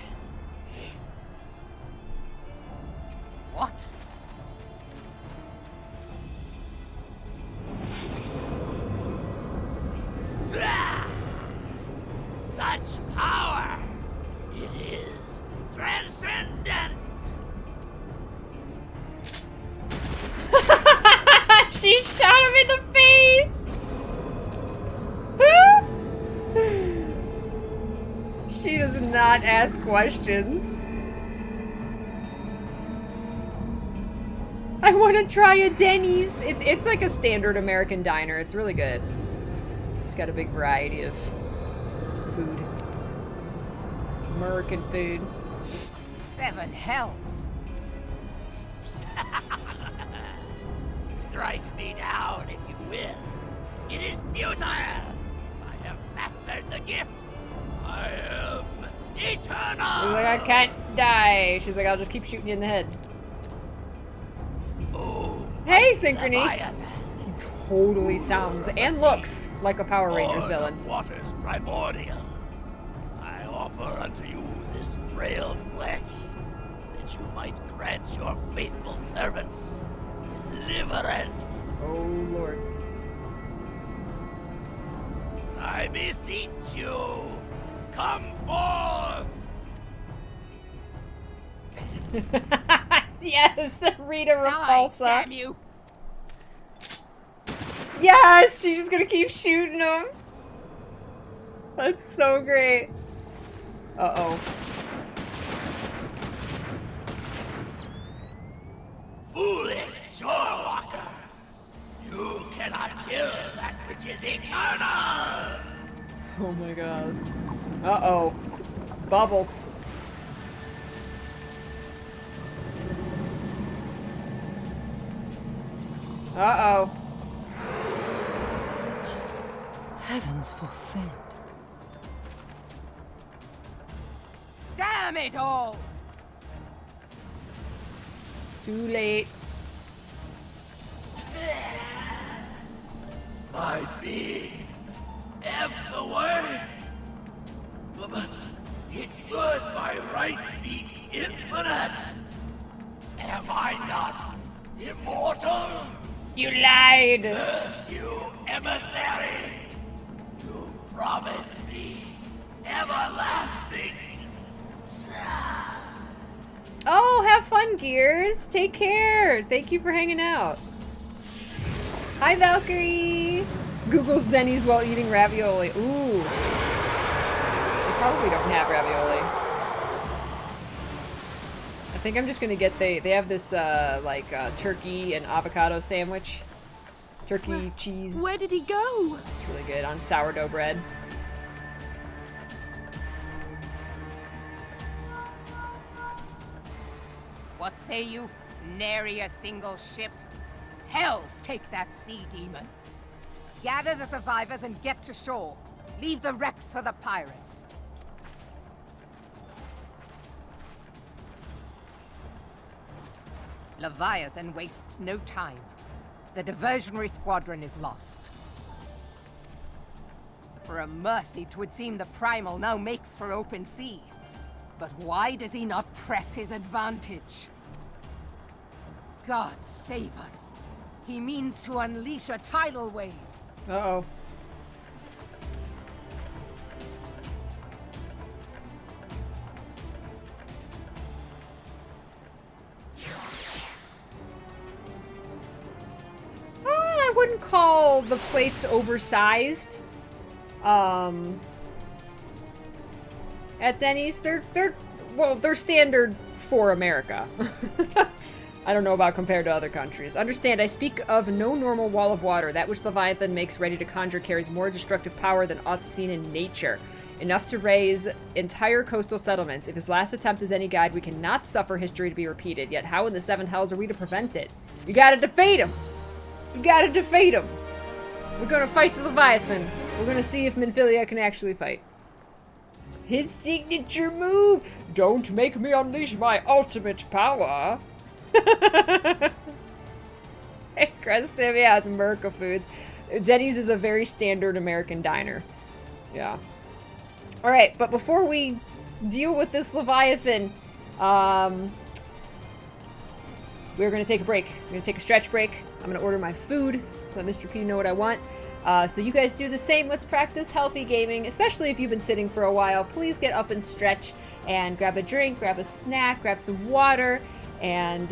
What? Such power! It is transcendent! She shot him in the face! She does not ask questions. I want to try a Denny's. It's like a standard American diner. It's really good. It's got a big variety of food. American food. 7 hells. Strike me down if you will. It is futile. I have mastered the gift. I am eternal. She's like, I can't die. She's like, I'll just keep shooting you in the head. Oh, hey, Synchrony. Leviathan. He totally sounds and looks like a Power Rangers Lord of villain. Waters primordial. I offer unto you this frail flesh, that you might grant your faithful servants deliverance. Oh, Lord. I beseech you, come forth! Yes, the Rita Repulsa. Damn you! Yes, she's just gonna keep shooting him. That's so great. Uh-oh. Foolish shorewalker! You cannot kill that which is eternal! Oh my god. Uh-oh. Bubbles. Uh-oh. Heavens forfend. Damn it all! Too late. My being ebb the way. It should by right be infinite. Am I not immortal? You lied. You emissary. You promised me everlasting. Oh, have fun, Gears. Take care. Thank you for hanging out. Hi, Valkyrie. Google's Denny's while eating ravioli. Ooh. They probably don't have ravioli. I think I'm just gonna get they have this turkey and avocado sandwich. turkey cheese. Where did he go? It's really good on sourdough bread. What say you? Nary a single ship? Hells take that sea demon. Gather the survivors and get to shore. Leave the wrecks for the pirates. Leviathan wastes no time. The diversionary squadron is lost. For a mercy, 'twould seem the Primal now makes for open sea. But why does he not press his advantage? God save us. He means to unleash a tidal wave. Uh-oh. I wouldn't call the plates oversized. At Denny's, they're standard for America. I don't know about compared to other countries. Understand, I speak of no normal wall of water. That which Leviathan makes ready to conjure carries more destructive power than aught seen in nature. Enough to raise entire coastal settlements. If his last attempt is any guide, we cannot suffer history to be repeated. Yet how in the seven hells are we to prevent it? You gotta defeat him! You gotta defeat him! We're gonna fight the Leviathan. We're gonna see if Minfilia can actually fight. His signature move! Don't make me unleash my ultimate power! Hey, Crestim, yeah, it's America Foods. Denny's is a very standard American diner. Yeah. Alright, but before we deal with this Leviathan, we're gonna take a break. We're gonna take a stretch break. I'm gonna order my food, let Mr. P know what I want. So you guys do the same. Let's practice healthy gaming, especially if you've been sitting for a while. Please get up and stretch and grab a drink, grab a snack, grab some water, and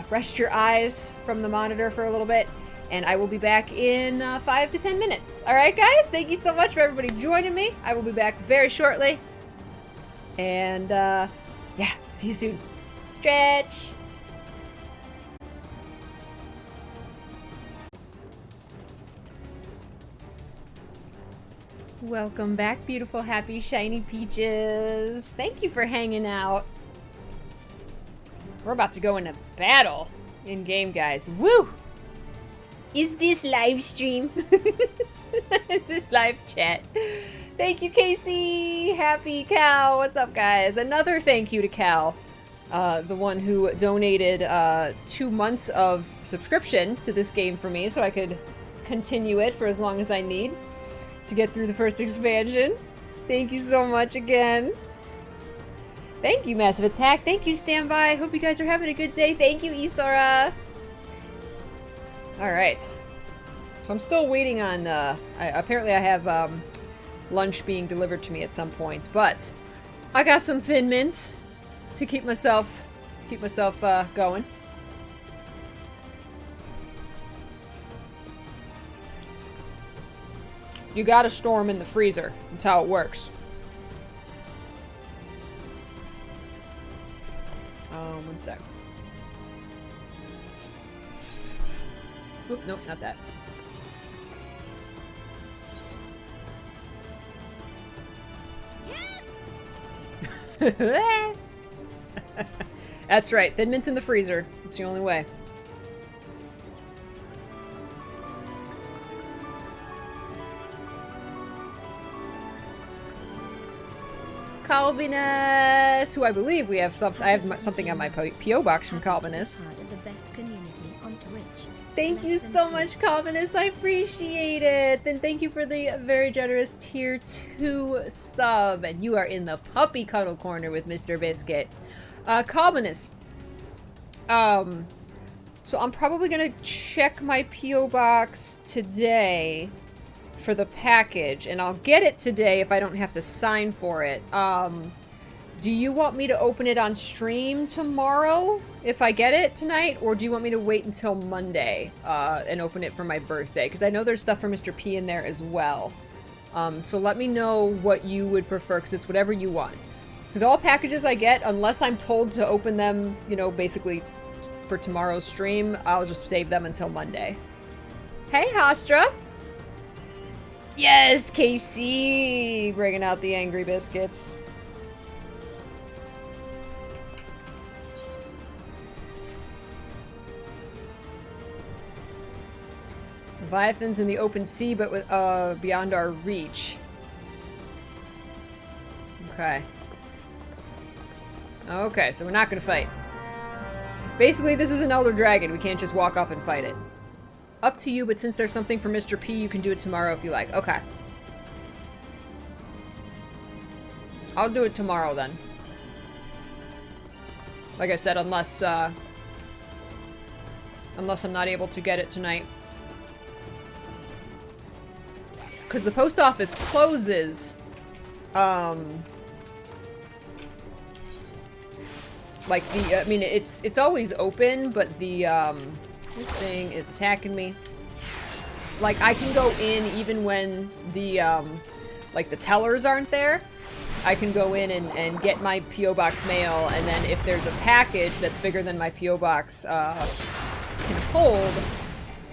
rest your eyes from the monitor for a little bit. And I will be back in 5 to 10 minutes. All right, guys? Thank you so much for everybody joining me. I will be back very shortly. And yeah, see you soon. Stretch. Welcome back, beautiful, happy, shiny peaches. Thank you for hanging out. We're about to go into battle in game, guys. Woo! Is this live stream? Is this live chat? Thank you, Casey. Happy Cal. What's up, guys? Another thank you to Cal, the one who donated 2 months of subscription to this game for me so I could continue it for as long as I need to get through the first expansion. Thank you so much again. Thank you, Massive Attack. Thank you, Standby. Hope you guys are having a good day. Thank you, Isora. Alright. So I'm still waiting on, apparently I have lunch being delivered to me at some point, but I got some Thin Mints to keep myself going. You gotta store them in the freezer. That's how it works. 1 sec. Oop, nope, not that. That's right. Thin Mints in the freezer. It's the only way. Calvinus, who I believe we have I have something on my PO box from Calvinus. Thank you so much, Calvinus. I appreciate it. And thank you for the very generous tier 2 sub. And you are in the puppy cuddle corner with Mr. Biscuit. Calvinus. So I'm probably gonna check my PO box today for the package, and I'll get it today if I don't have to sign for it. Do you want me to open it on stream tomorrow if I get it tonight, or do you want me to wait until Monday and open it for my birthday? Because I know there's stuff for Mr. P in there as well. So let me know what you would prefer, because it's whatever you want. Because all packages I get, unless I'm told to open them, you know, basically for tomorrow's stream, I'll just save them until Monday. Hey, Hostra. Yes, KC! Bringing out the angry biscuits. Leviathan's in the open sea, but with, beyond our reach. Okay. Okay, so we're not gonna fight. Basically, this is an elder dragon. We can't just walk up and fight it. Up to you, but since there's something for Mr. P, you can do it tomorrow if you like. Okay. I'll do it tomorrow then. Like I said, unless I'm not able to get it tonight. Because the post office closes, like I mean, it's always open, but the, this thing is attacking me. Like, I can go in even when the, like, the tellers aren't there. I can go in and get my P.O. Box mail, and then if there's a package that's bigger than my P.O. Box, can hold,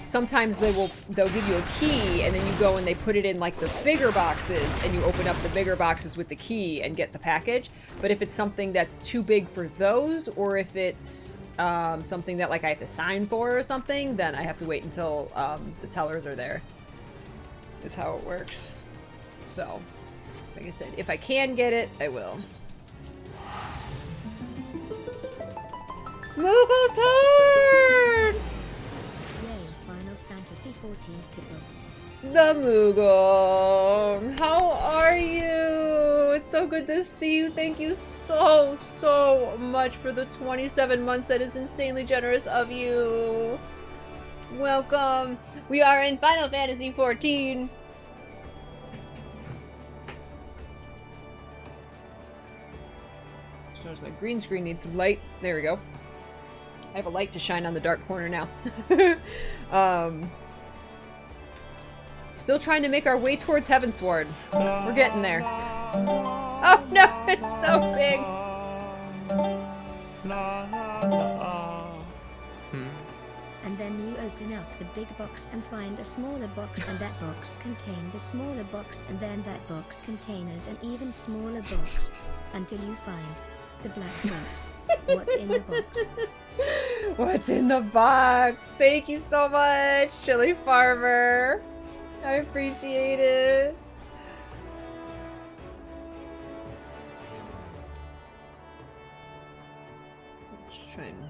sometimes they'll give you a key, and then you go and they put it in like the bigger boxes, and you open up the bigger boxes with the key and get the package. But if it's something that's too big for those, or if it's something that like I have to sign for or something, then I have to wait until the tellers are there. Is how it works. So, like I said, if I can get it, I will. Moogle turn! Final Fantasy XIV people. The Moogle! How are you? It's so good to see you. Thank you so much for the 27 months. That is insanely generous of you. Welcome. We are in Final Fantasy XIV. Notice my green screen needs some light. There we go. I have a light to shine on the dark corner now. Still trying to make our way towards Heavensward. We're getting there. Oh no, it's so big. And then you open up the big box and find a smaller box, and that box contains a smaller box, and then that box contains an even smaller box, until you find the black box. What's in the box? What's in the box? Thank you so much, Chili Farmer. I appreciate it. Let's try and...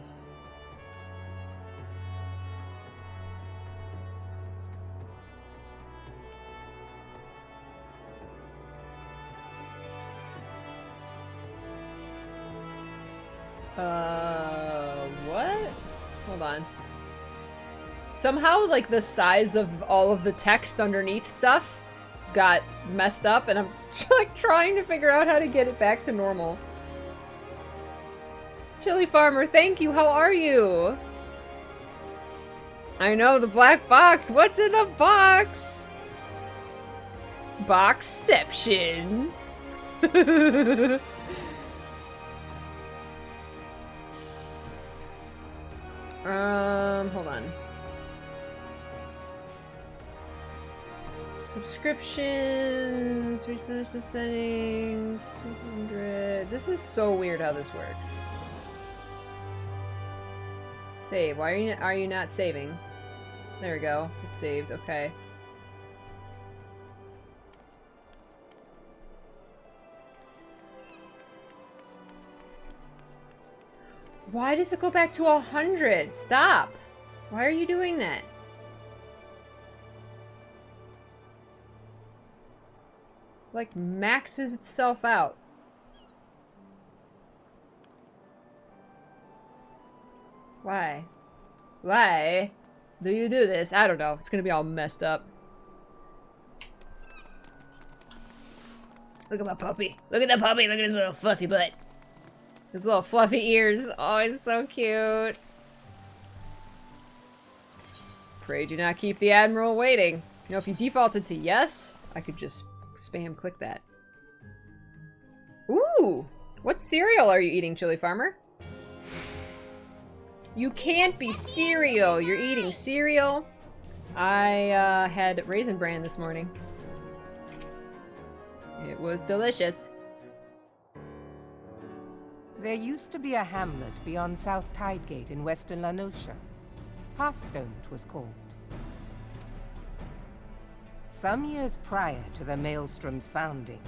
what? Hold on. Somehow, like, the size of all of the text underneath stuff got messed up, and I'm, like, trying to figure out how to get it back to normal. Chili Farmer, thank you. How are you? I know, the black box. What's in the box? Boxception. Hold on. Subscriptions, resources settings, 200. This is so weird how this works. Save. Why are you not saving? There we go. It's saved. Okay. Why does it go back to 100? Stop! Why are you doing that? Like, maxes itself out. Why? Why do you do this? I don't know. It's gonna be all messed up. Look at my puppy. Look at the puppy. Look at his little fluffy butt. His little fluffy ears. Oh, he's so cute. Pray do not keep the Admiral waiting. You know, if you defaulted to yes, I could just spam click that. Ooh! What cereal are you eating, Chili Farmer? You can't be cereal. You're eating cereal? I had Raisin Bran this morning. It was delicious. There used to be a hamlet beyond South Tidegate in western La Noscia. Halfstone, 'twas called. Some years prior to the Maelstrom's founding,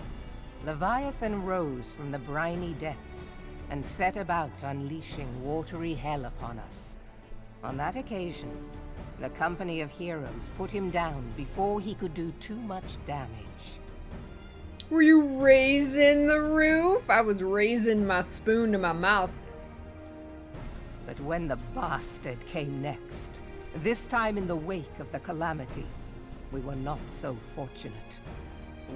Leviathan rose from the briny depths and set about unleashing watery hell upon us. On that occasion, the Company of Heroes put him down before he could do too much damage. Were you raising the roof? I was raising my spoon to my mouth. But when the bastard came next, this time in the wake of the calamity, we were not so fortunate.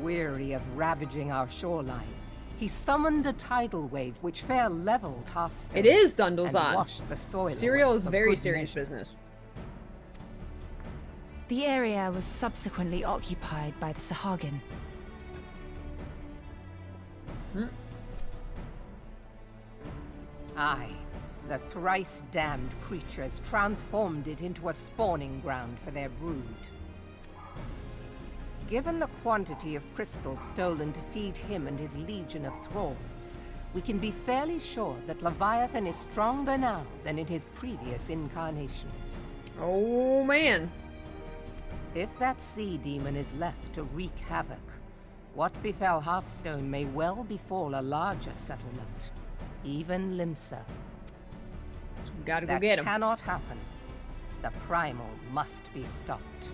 Weary of ravaging our shoreline, he summoned a tidal wave which fair leveled Halfstone. It is Dundle's and on. washed the soil Cereal away is for very good serious measure. business. The area was subsequently occupied by the Sahagin. Aye, the thrice-damned creatures transformed it into a spawning ground for their brood. Given the quantity of crystals stolen to feed him and his legion of thralls, we can be fairly sure that Leviathan is stronger now than in his previous incarnations. Oh, man. If that sea demon is left to wreak havoc, what befell Halfstone may well befall a larger settlement, even Limsa. So we gotta go That get him. cannot happen. The primal must be stopped.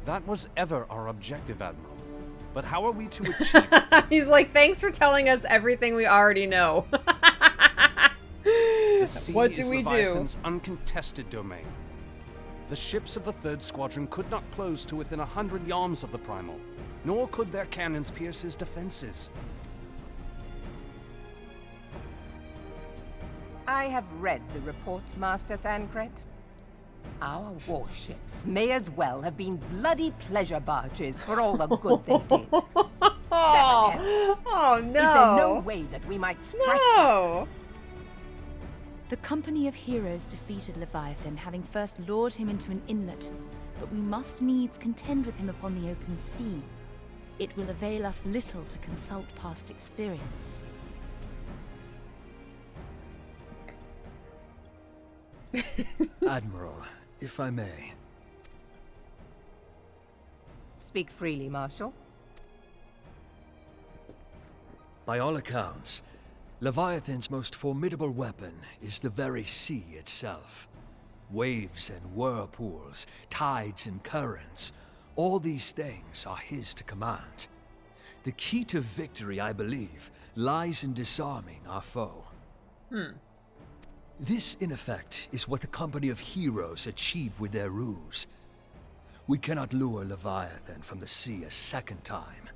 That was ever our objective, Admiral. But how are we to achieve it? He's like, thanks for telling us everything we already know. The sea What is do we do? Leviathan's uncontested domain. The ships of the 3rd Squadron could not close to within 100 yards of the Primal, nor could their cannons pierce his defenses. I have read the reports, Master Thancred. Our warships may as well have been bloody pleasure barges for all the good they did. Oh, no. Is there no way that we might strike No. The Company of Heroes defeated Leviathan, having first lured him into an inlet, but we must needs contend with him upon the open sea. It will avail us little to consult past experience. Admiral, if I may. Speak freely, Marshal. By all accounts, Leviathan's most formidable weapon is the very sea itself. Waves and whirlpools, tides and currents, all these things are his to command. The key to victory, I believe, lies in disarming our foe. This, in effect, is what the Company of Heroes achieved with their ruse. We cannot lure Leviathan from the sea a second time.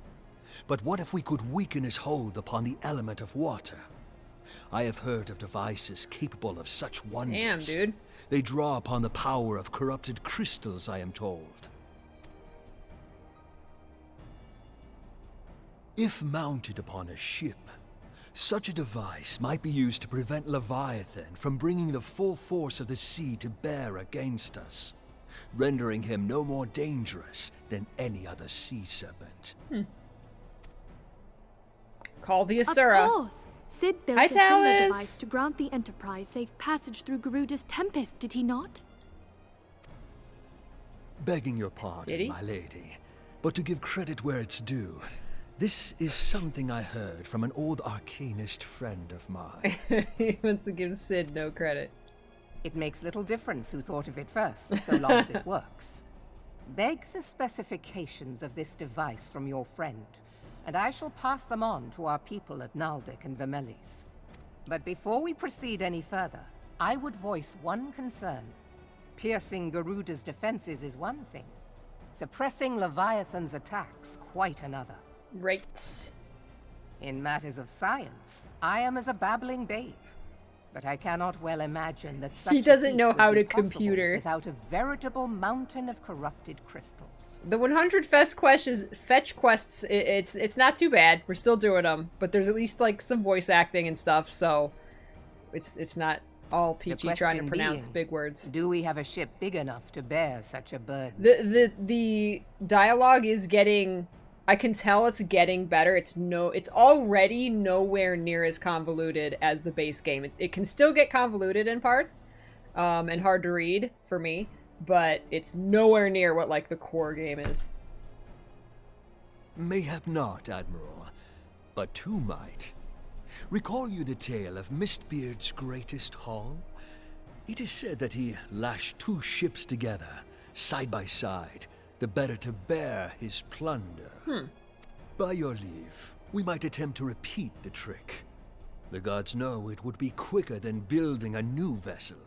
But what if we could weaken his hold upon the element of water? I have heard of devices capable of such wonders. Damn, dude. They draw upon the power of corrupted crystals, I am told. If mounted upon a ship, such a device might be used to prevent Leviathan from bringing the full force of the sea to bear against us, rendering him no more dangerous than any other sea serpent. Call the Asura. Of course! Sid built Hi, a similar Talus. device to grant the Enterprise safe passage through Garuda's Tempest, did he not? Begging your Did pardon, he? my lady, but to give credit where it's due, this is something I heard from an old arcanist friend of mine. He wants to give Sid no credit. It makes little difference who thought of it first, so long as it works. Beg the specifications of this device from your friend, and I shall pass them on to our people at Naldic and Vermelis. But before we proceed any further, I would voice one concern. Piercing Garuda's defenses is one thing. Suppressing Leviathan's attacks, quite another. Right. In matters of science, I am as a babbling babe. But I cannot well imagine that such He a doesn't feat know would how be to possible computer. without a veritable mountain of corrupted crystals. The 100 fetch quests, it's not too bad. We're still doing them, but there's at least like some voice acting and stuff, so it's not all The peachy trying to question pronounce being, big words. do we have a ship big enough to bear such a burden? The dialogue is getting, I can tell it's getting better. It's already nowhere near as convoluted as the base game. It can still get convoluted in parts, and hard to read for me, but it's nowhere near what like the core game is. Mayhap not, Admiral, but two might. Recall you the tale of Mistbeard's greatest haul? It is said that he lashed two ships together, side by side, the better to bear his plunder. By your leave, we might attempt to repeat the trick. The gods know it would be quicker than building a new vessel.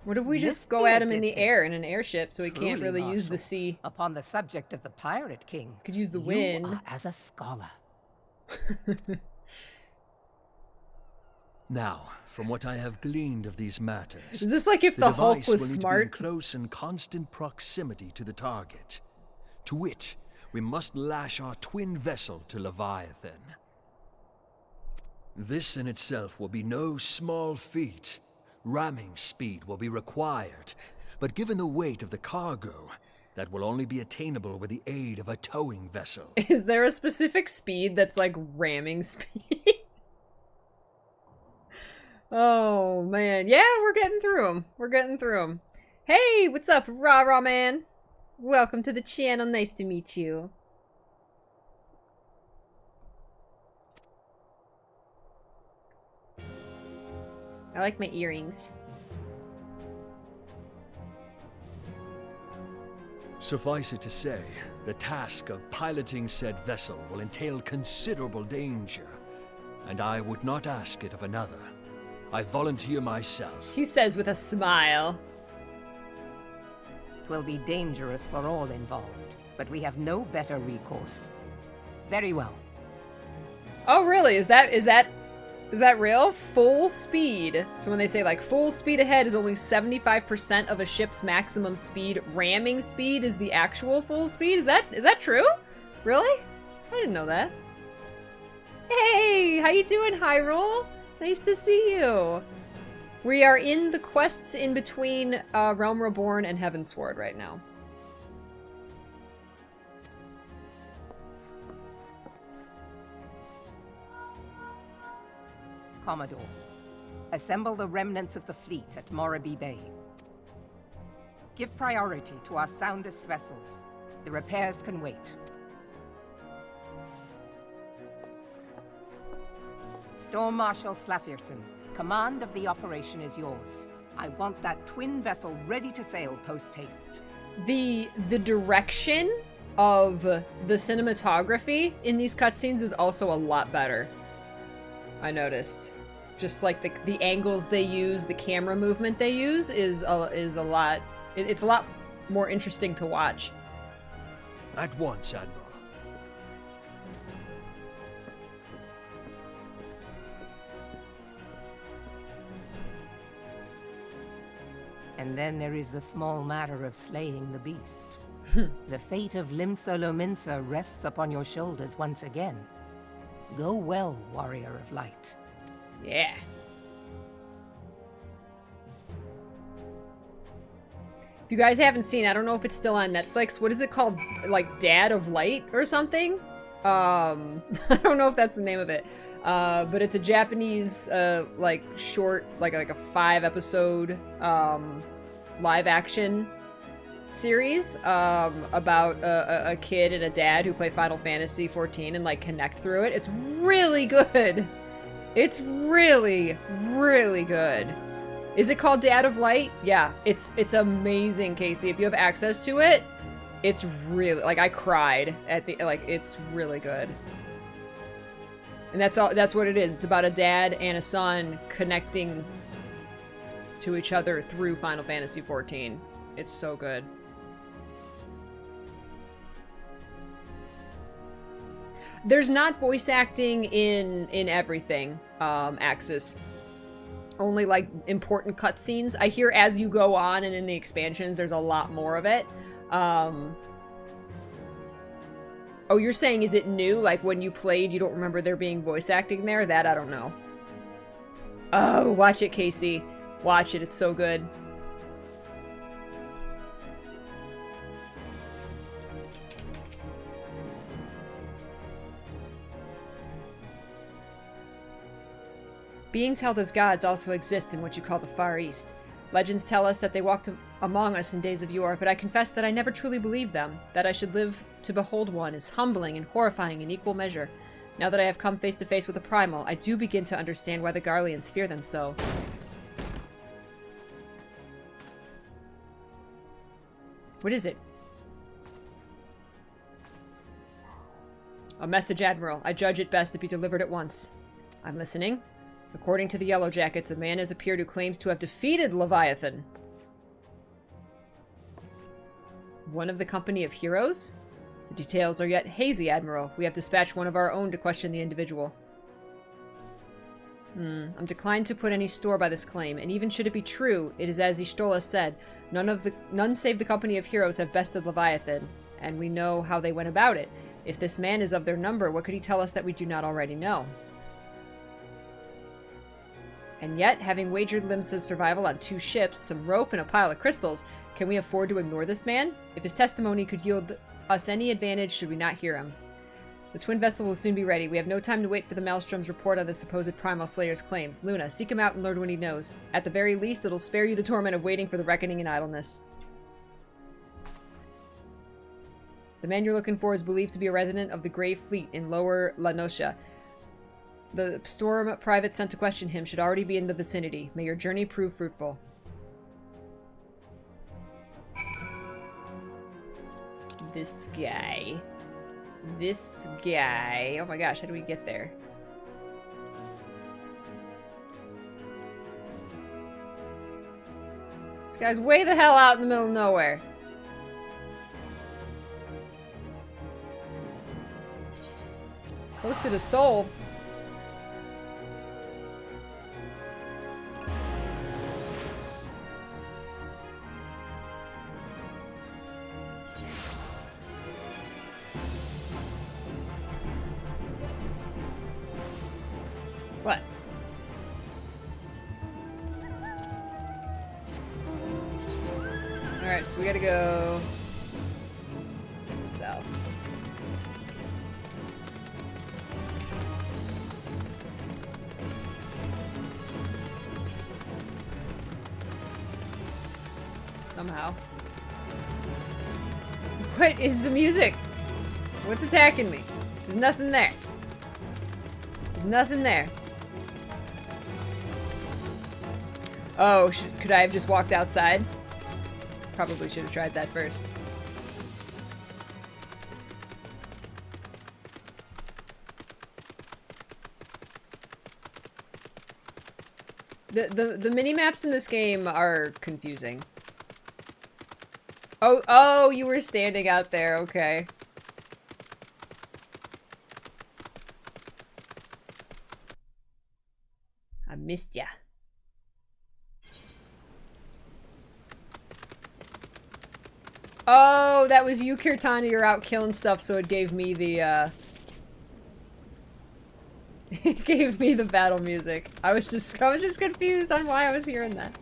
What if we just go at him in the air in an airship so he can't really use the sea? Upon the subject of the Pirate King, could use the you wind. are as a scholar. Now, from what I have gleaned of these matters, is this like if the Hulk was smart? Will need to be in close and constant proximity to the target. To wit, we must lash our twin vessel to Leviathan. This in itself will be no small feat. Ramming speed will be required, but given the weight of the cargo, that will only be attainable with the aid of a towing vessel. Is there a specific speed that's like ramming speed? Oh, man. Yeah, we're getting through them. We're getting through them. Hey, what's up, rah-rah man? Welcome to the channel. Nice to meet you. I like my earrings. Suffice it to say, the task of piloting said vessel will entail considerable danger, and I would not ask it of another. I volunteer myself. He says with a smile. 'Twill be dangerous for all involved, but we have no better recourse. Very well. Oh, really? Is that real? Full speed. So when they say like full speed ahead is only 75% of a ship's maximum speed, ramming speed is the actual full speed? Is that true? Really? I didn't know that. Hey, how you doing, Hyrule? Nice to see you. We are in the quests in between Realm Reborn and Heavensward right now. Commodore, assemble the remnants of the fleet at Morabie Bay. Give priority to our soundest vessels. The repairs can wait. Storm Marshal Slafirson, command of the operation is yours. I want that twin vessel ready to sail post-haste. The direction of the cinematography in these cutscenes is also a lot better. I noticed. Just like the angles they use, the camera movement they use is a lot. It's a lot more interesting to watch. At once, Admiral. And then there is the small matter of slaying the beast. The fate of Limsa rests upon your shoulders once again. Go well, warrior of light. Yeah. If you guys haven't seen, I don't know if it's still on Netflix. What is it called? Like Dad of Light or something? I don't know if that's the name of it. But it's a Japanese, like short, like a 5-episode, live action series, about a kid and a dad who play Final Fantasy XIV and like connect through it. It's really good. It's really, really good. Is it called Dad of Light? Yeah, it's amazing, Casey. If you have access to it, it's really, like, I cried at the, like, it's really good. And that's what it is. It's about a dad and a son connecting to each other through Final Fantasy XIV. It's so good. There's not voice acting in everything, Axis. Only like important cutscenes. I hear as you go on and in the expansions, there's a lot more of it. Oh, you're saying is it new? Like when you played, you don't remember there being voice acting there? That I don't know. Oh, watch it, Casey. Watch it, it's so good. Beings held as gods also exist in what you call the Far East. Legends tell us that they walked among us in days of yore, but I confess that I never truly believed them. That I should live to behold one is humbling and horrifying in equal measure. Now that I have come face to face with a primal, I do begin to understand why the Garleans fear them so. What is it? A message, Admiral. I judge it best to be delivered at once. I'm listening. According to the Yellow Jackets, a man has appeared who claims to have defeated Leviathan. One of the company of heroes? The details are yet hazy, Admiral. We have dispatched one of our own to question the individual. I'm declined to put any store by this claim, and even should it be true, it is as Y'shtola said, none save the company of heroes have bested Leviathan, and we know how they went about it. If this man is of their number, what could he tell us that we do not already know? And yet, having wagered Limsa's survival on 2 ships, some rope, and a pile of crystals, can we afford to ignore this man? If his testimony could yield us any advantage, should we not hear him? The twin vessel will soon be ready. We have no time to wait for the Maelstrom's report on the supposed Primal Slayer's claims. Luna, seek him out and learn what he knows. At the very least, it'll spare you the torment of waiting for the reckoning in idleness. The man you're looking for is believed to be a resident of the Grey Fleet in Lower La Noscia. The Storm private sent to question him should already be in the vicinity. May your journey prove fruitful. This guy. This guy. Oh my gosh, how do we get there? This guy's way the hell out in the middle of nowhere. Close to the soul. What? Alright, so we gotta go south. Somehow. What is the music? What's attacking me? There's nothing there. There's nothing there. Oh, could I have just walked outside? Probably should have tried that first. The mini-maps in this game are confusing. Oh, you were standing out there, okay. I missed ya. Oh, that was you, Kirtana. You're out killing stuff, so it gave me the, it gave me the battle music. I was just confused on why I was hearing that.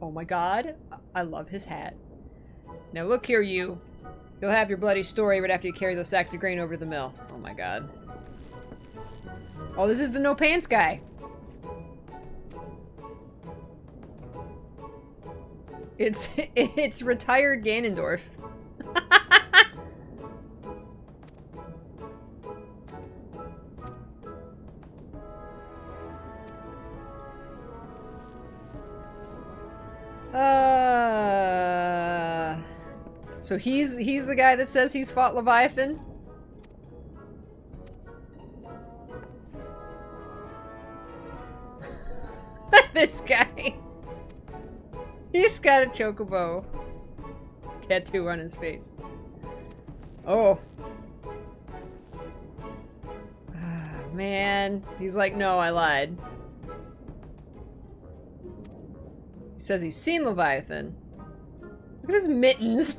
Oh my god, I love his hat. Now look here, you. You'll have your bloody story right after you carry those sacks of grain over to the mill. Oh my god. Oh, this is the no pants guy. It's retired Ganondorf. So he's the guy that says he's fought Leviathan? This guy. He's got a chocobo tattoo on his face. Oh. Man. He's like, no, I lied. He says he's seen Leviathan. Look at his mittens.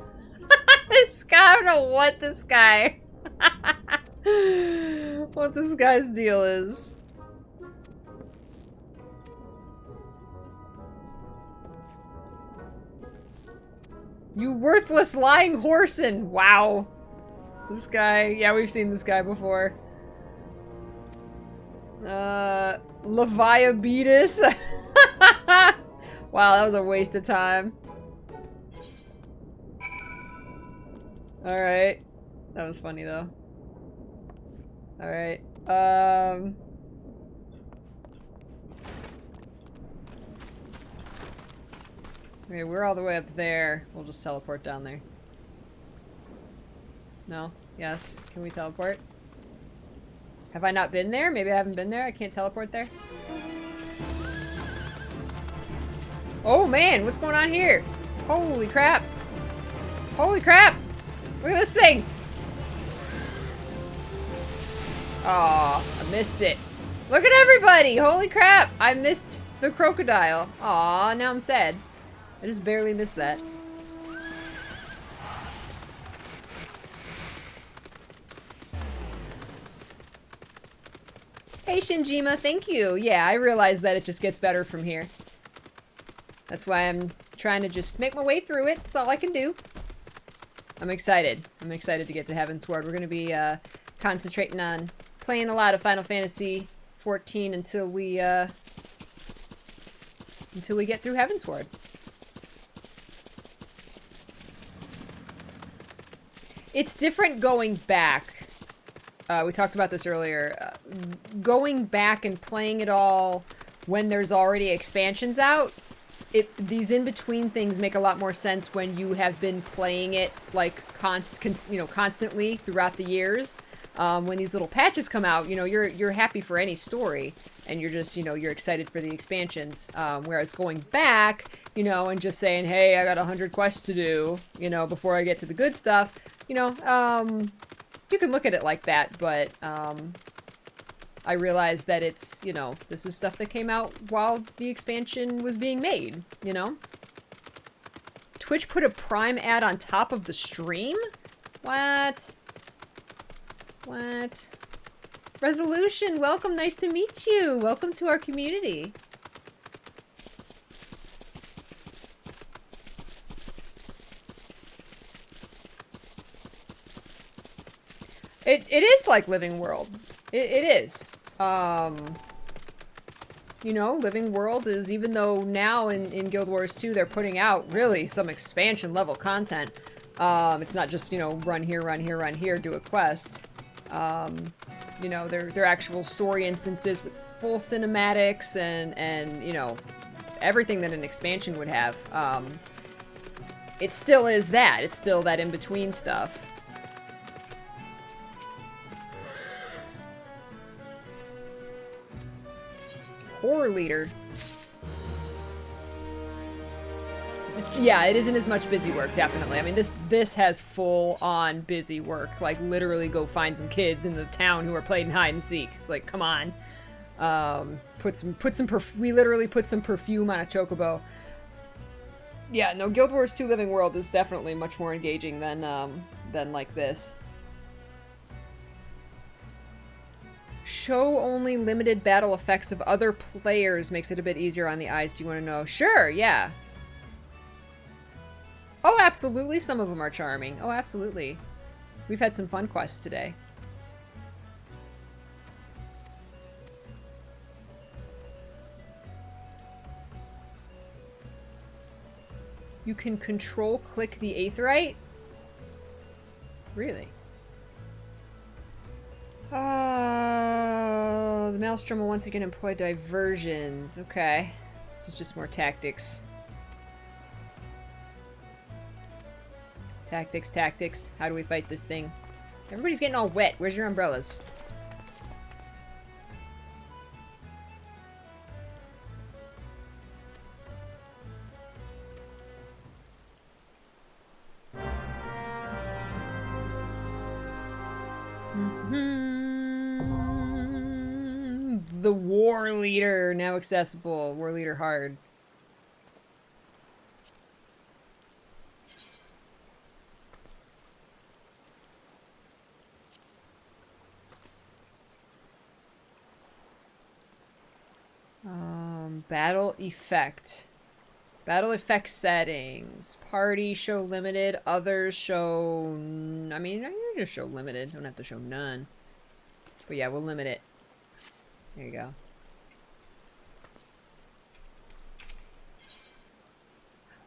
This guy, I don't know what this guy... what this guy's deal is. You worthless lying horson! Wow. This guy, yeah, we've seen this guy before. Leviabetus. Wow, that was a waste of time. Alright. That was funny though. Alright. Okay, we're all the way up there. We'll just teleport down there. No? Yes? Can we teleport? Have I not been there? Maybe I haven't been there? I can't teleport there? Oh man, what's going on here? Holy crap! Holy crap! Look at this thing! Aw, I missed it. Look at everybody! Holy crap! I missed the crocodile. Aw, now I'm sad. I just barely missed that. Hey Shinjima, thank you. Yeah, I realize that it just gets better from here. That's why I'm trying to just make my way through it. That's all I can do. I'm excited. I'm excited to get to Heavensward. We're going to be concentrating on playing a lot of Final Fantasy XIV until we get through Heavensward. It's different going back. We talked about this earlier. Going back and playing it all when there's already expansions out, these in-between things make a lot more sense when you have been playing it like constantly throughout the years. When these little patches come out, you know, you're happy for any story, and you're just, you know, you're excited for the expansions. Whereas going back, you know, and just saying, hey, I got 100 quests to do, you know, before I get to the good stuff, you know, you can look at it like that, but I realize that it's, you know, this is stuff that came out while the expansion was being made, you know? Twitch put a Prime ad on top of the stream? What? What? Resolution, welcome, nice to meet you. Welcome to our community. It is like Living World. It is. You know, Living World is, even though now in Guild Wars 2 they're putting out really some expansion level content. It's not just, you know, run here, run here, run here, do a quest. You know, they're actual story instances with full cinematics and you know, everything that an expansion would have. It still is that. It's still that in-between stuff. Horror leader. Yeah, it isn't as much busy work, definitely. I mean, this has full-on busy work. Like, literally go find some kids in the town who are playing hide and seek. It's like, come on. We literally put some perfume on a chocobo. Yeah, no, Guild Wars 2 Living World is definitely much more engaging than like this. Show only limited battle effects of other players makes it a bit easier on the eyes. Do you want to know? Sure, yeah. Oh, absolutely. Some of them are charming. Oh, absolutely. We've had some fun quests today. You can control-click the Aetheryte? Really? The Maelstrom will once again employ diversions. Okay. This is just more tactics. Tactics, tactics. How do we fight this thing? Everybody's getting all wet. Where's your umbrellas? The War Leader, now accessible. War Leader hard. Battle effect. Battle effect settings. Party show limited. Others show... I mean, you just show limited. Don't have to show none. But yeah, we'll limit it. There you go.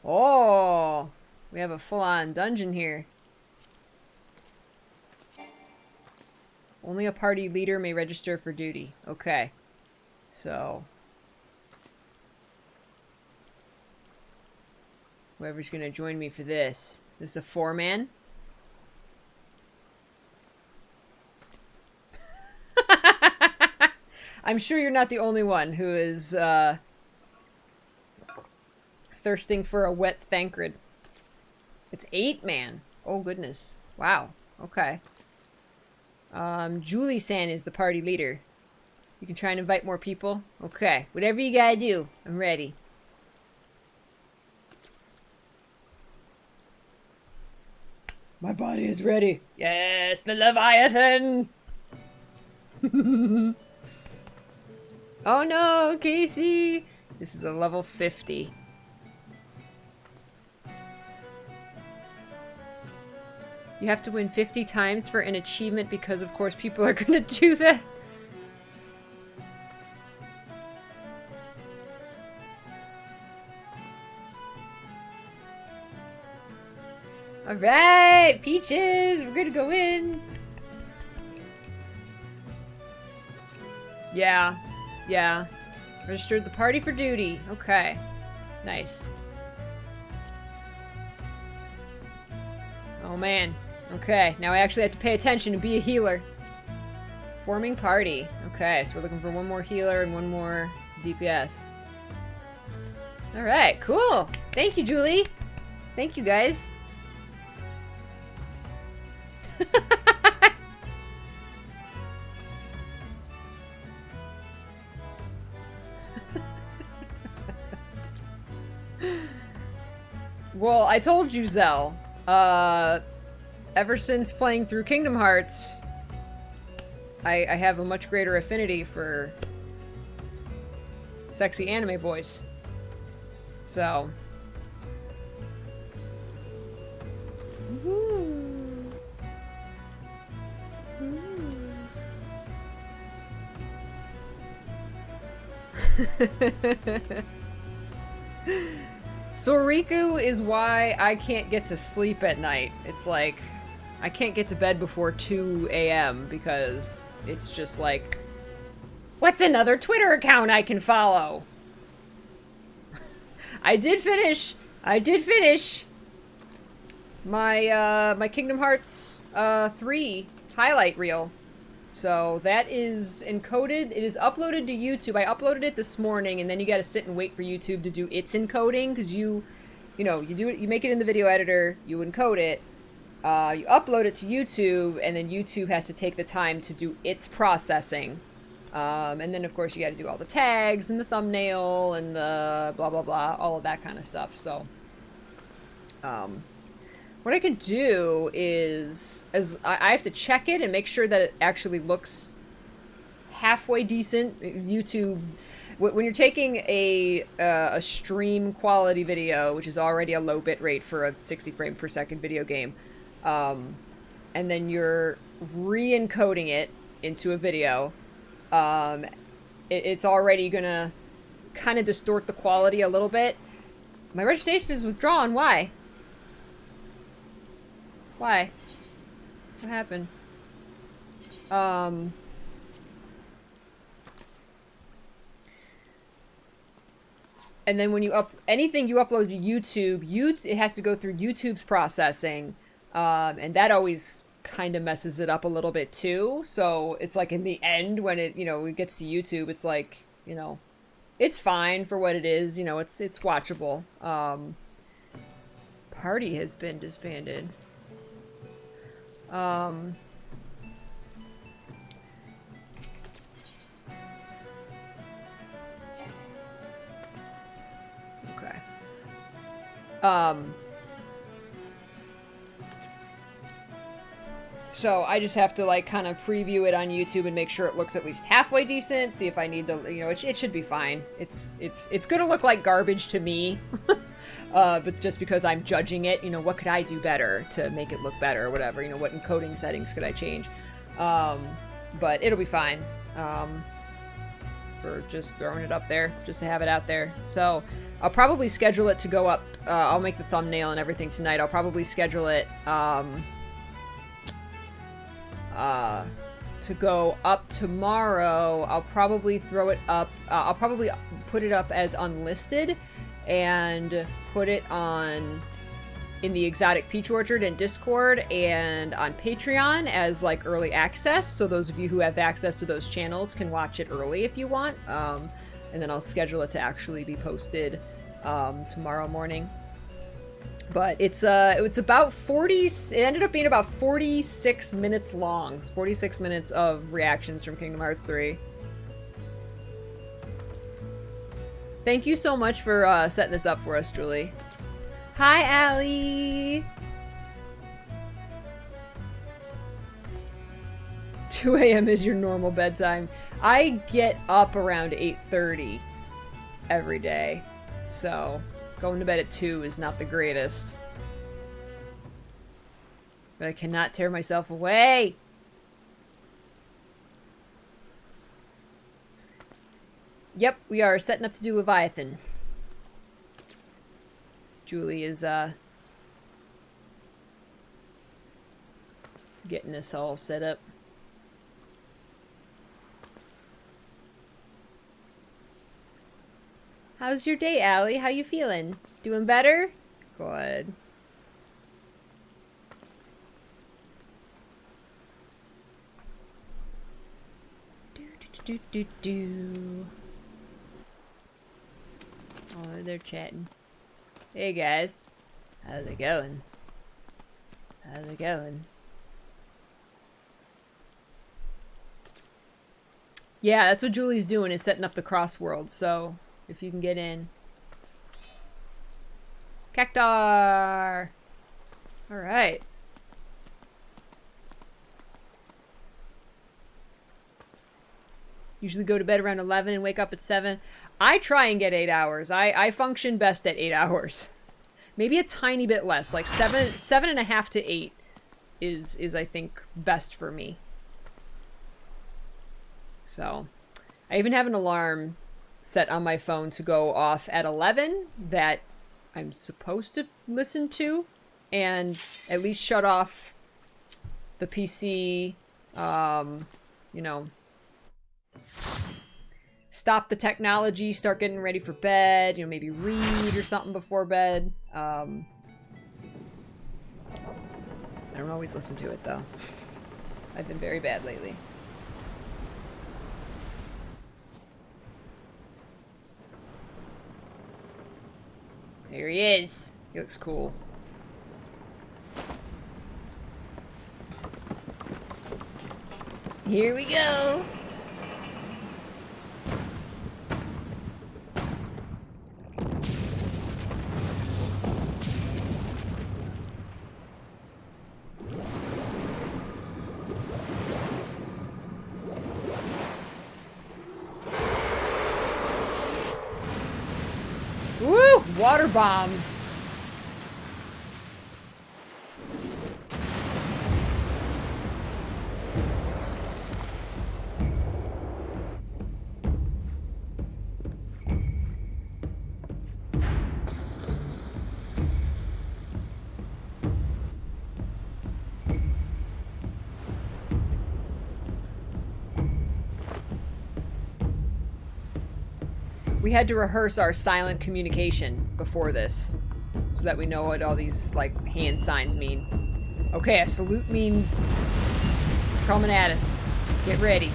Oh! We have a full-on dungeon here. Only a party leader may register for duty. Okay. So... whoever's gonna join me for this. This is a 4-man? I'm sure you're not the only one who is, thirsting for a wet Thancred. It's 8-man. Oh, goodness. Wow. Okay. Julie-san is the party leader. You can try and invite more people? Okay. Whatever you gotta do. I'm ready. My body is ready. Yes, the Leviathan! Oh no, Casey! This is a level 50. You have to win 50 times for an achievement because, of course, people are gonna do that. Alright, Peaches! We're gonna go in! Yeah. Yeah. Registered the party for duty. Okay. Nice. Oh man. Okay, now I actually have to pay attention and be a healer. Forming party. Okay, so we're looking for one more healer and one more DPS. Alright, cool! Thank you, Julie! Thank you, guys. Well, I told you, Zell. Ever since playing through Kingdom Hearts, I have a much greater affinity for sexy anime boys. So... Soriku is why I can't get to sleep at night. It's like, I can't get to bed before 2 a.m. because it's just like, what's another Twitter account I can follow? I did finish my, my Kingdom Hearts 3 highlight reel. So that is encoded. It is uploaded to YouTube. I uploaded it this morning, and then you got to sit and wait for YouTube to do its encoding, because you know, you do it. You make it in the video editor. You encode it. You upload it to YouTube, and then YouTube has to take the time to do its processing. And then, of course, you got to do all the tags and the thumbnail and the blah blah blah, all of that kind of stuff. So, what I can do is, I have to check it and make sure that it actually looks halfway decent. YouTube, when you're taking a stream quality video, which is already a low bit rate for a 60 frame per second video game, and then you're re-encoding it into a video, it's already gonna kind of distort the quality a little bit. My registration is withdrawn. Why? Why? What happened? And then when you anything you upload to YouTube, it has to go through YouTube's processing, and that always kind of messes it up a little bit too. So it's like in the end when it, you know, it gets to YouTube, it's like, you know, it's fine for what it is. You know, it's watchable. Party has been disbanded. Okay. So I just have to like kind of preview it on YouTube and make sure it looks at least halfway decent. See if I need to, you know, it should be fine. It's gonna look like garbage to me, but just because I'm judging it, you know, what could I do better to make it look better or whatever? You know, what encoding settings could I change? But it'll be fine. For just throwing it up there, just to have it out there. So I'll probably schedule it to go up. I'll make the thumbnail and everything tonight. I'll probably schedule it. To go up tomorrow. I'll probably throw it up. I'll probably put it up as unlisted and put it on in the Exotic Peach Orchard and Discord and on Patreon as like early access. So those of you who have access to those channels can watch it early if you want. And then I'll schedule it to actually be posted tomorrow morning. But it's about 40, it ended up being about 46 minutes long. 46 minutes of reactions from Kingdom Hearts 3. Thank you so much for setting this up for us, Julie. Hi, Allie! 2 a.m. is your normal bedtime. I get up around 8:30 every day, so going to bed at 2 is not the greatest. But I cannot tear myself away! Yep, we are setting up to do Leviathan. Julie is, getting this all set up. How's your day, Allie? How you feeling? Doing better? Good. Do. Oh, they're chatting. Hey guys, how's it going? How's it going? Yeah, that's what Julie's doing, is setting up the crossworld, so if you can get in. Cactar! Alright. Usually go to bed around 11 and wake up at 7. I try and get 8 hours. I function best at 8 hours. Maybe a tiny bit less, like 7.5 to 8 is I think best for me. So, I even have an alarm set on my phone to go off at 11 that I'm supposed to listen to and at least shut off the PC, you know, stop the technology, start getting ready for bed, you know, maybe read or something before bed. I don't always listen to it though. I've been very bad lately. There he is. He looks cool. Here we go. Woo! Water bombs. We had to rehearse our silent communication before this, so that we know what all these, like, hand signs mean. Okay, a salute means coming at us. Get ready.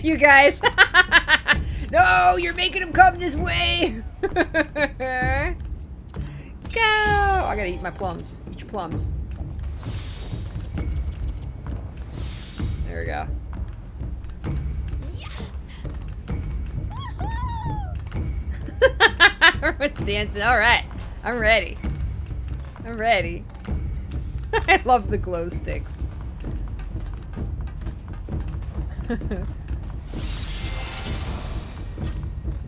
You guys. No, you're making him come this way. Go! I gotta eat my plums. Eat your plums. There we go. Everyone's dancing. All right, I'm ready. I'm ready. I love the glow sticks.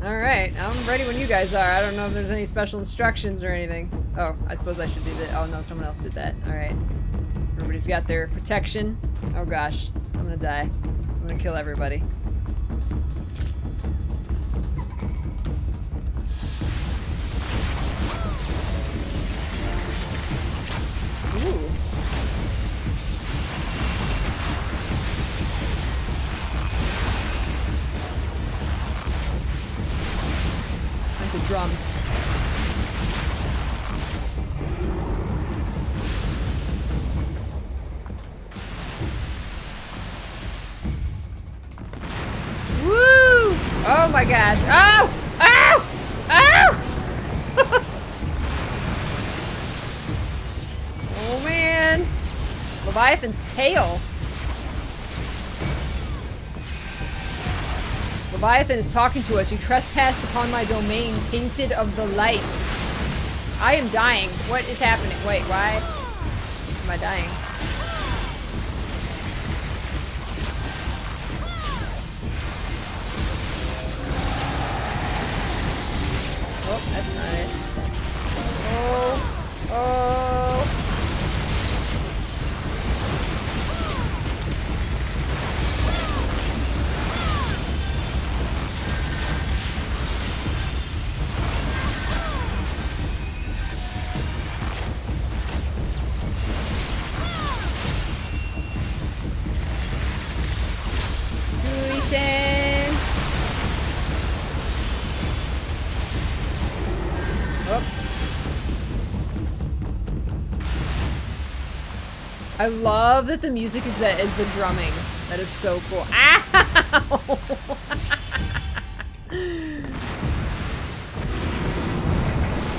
Alright, I'm ready when you guys are. I don't know if there's any special instructions or anything. Oh, I suppose I should do that. Oh no, someone else did that. Alright. Everybody's got their protection. Oh gosh, I'm gonna die. I'm gonna kill everybody. Ooh. Like the drums. Woo! Oh my gosh. Oh! Ow! Ow! Oh man. Leviathan's tail. Leviathan is talking to us. You trespassed upon my domain, tainted of the light. I am dying. What is happening? Wait, why am I dying? Oh, that's not it. Oh. Oh. I love that the music is the drumming. That is so cool. Ow!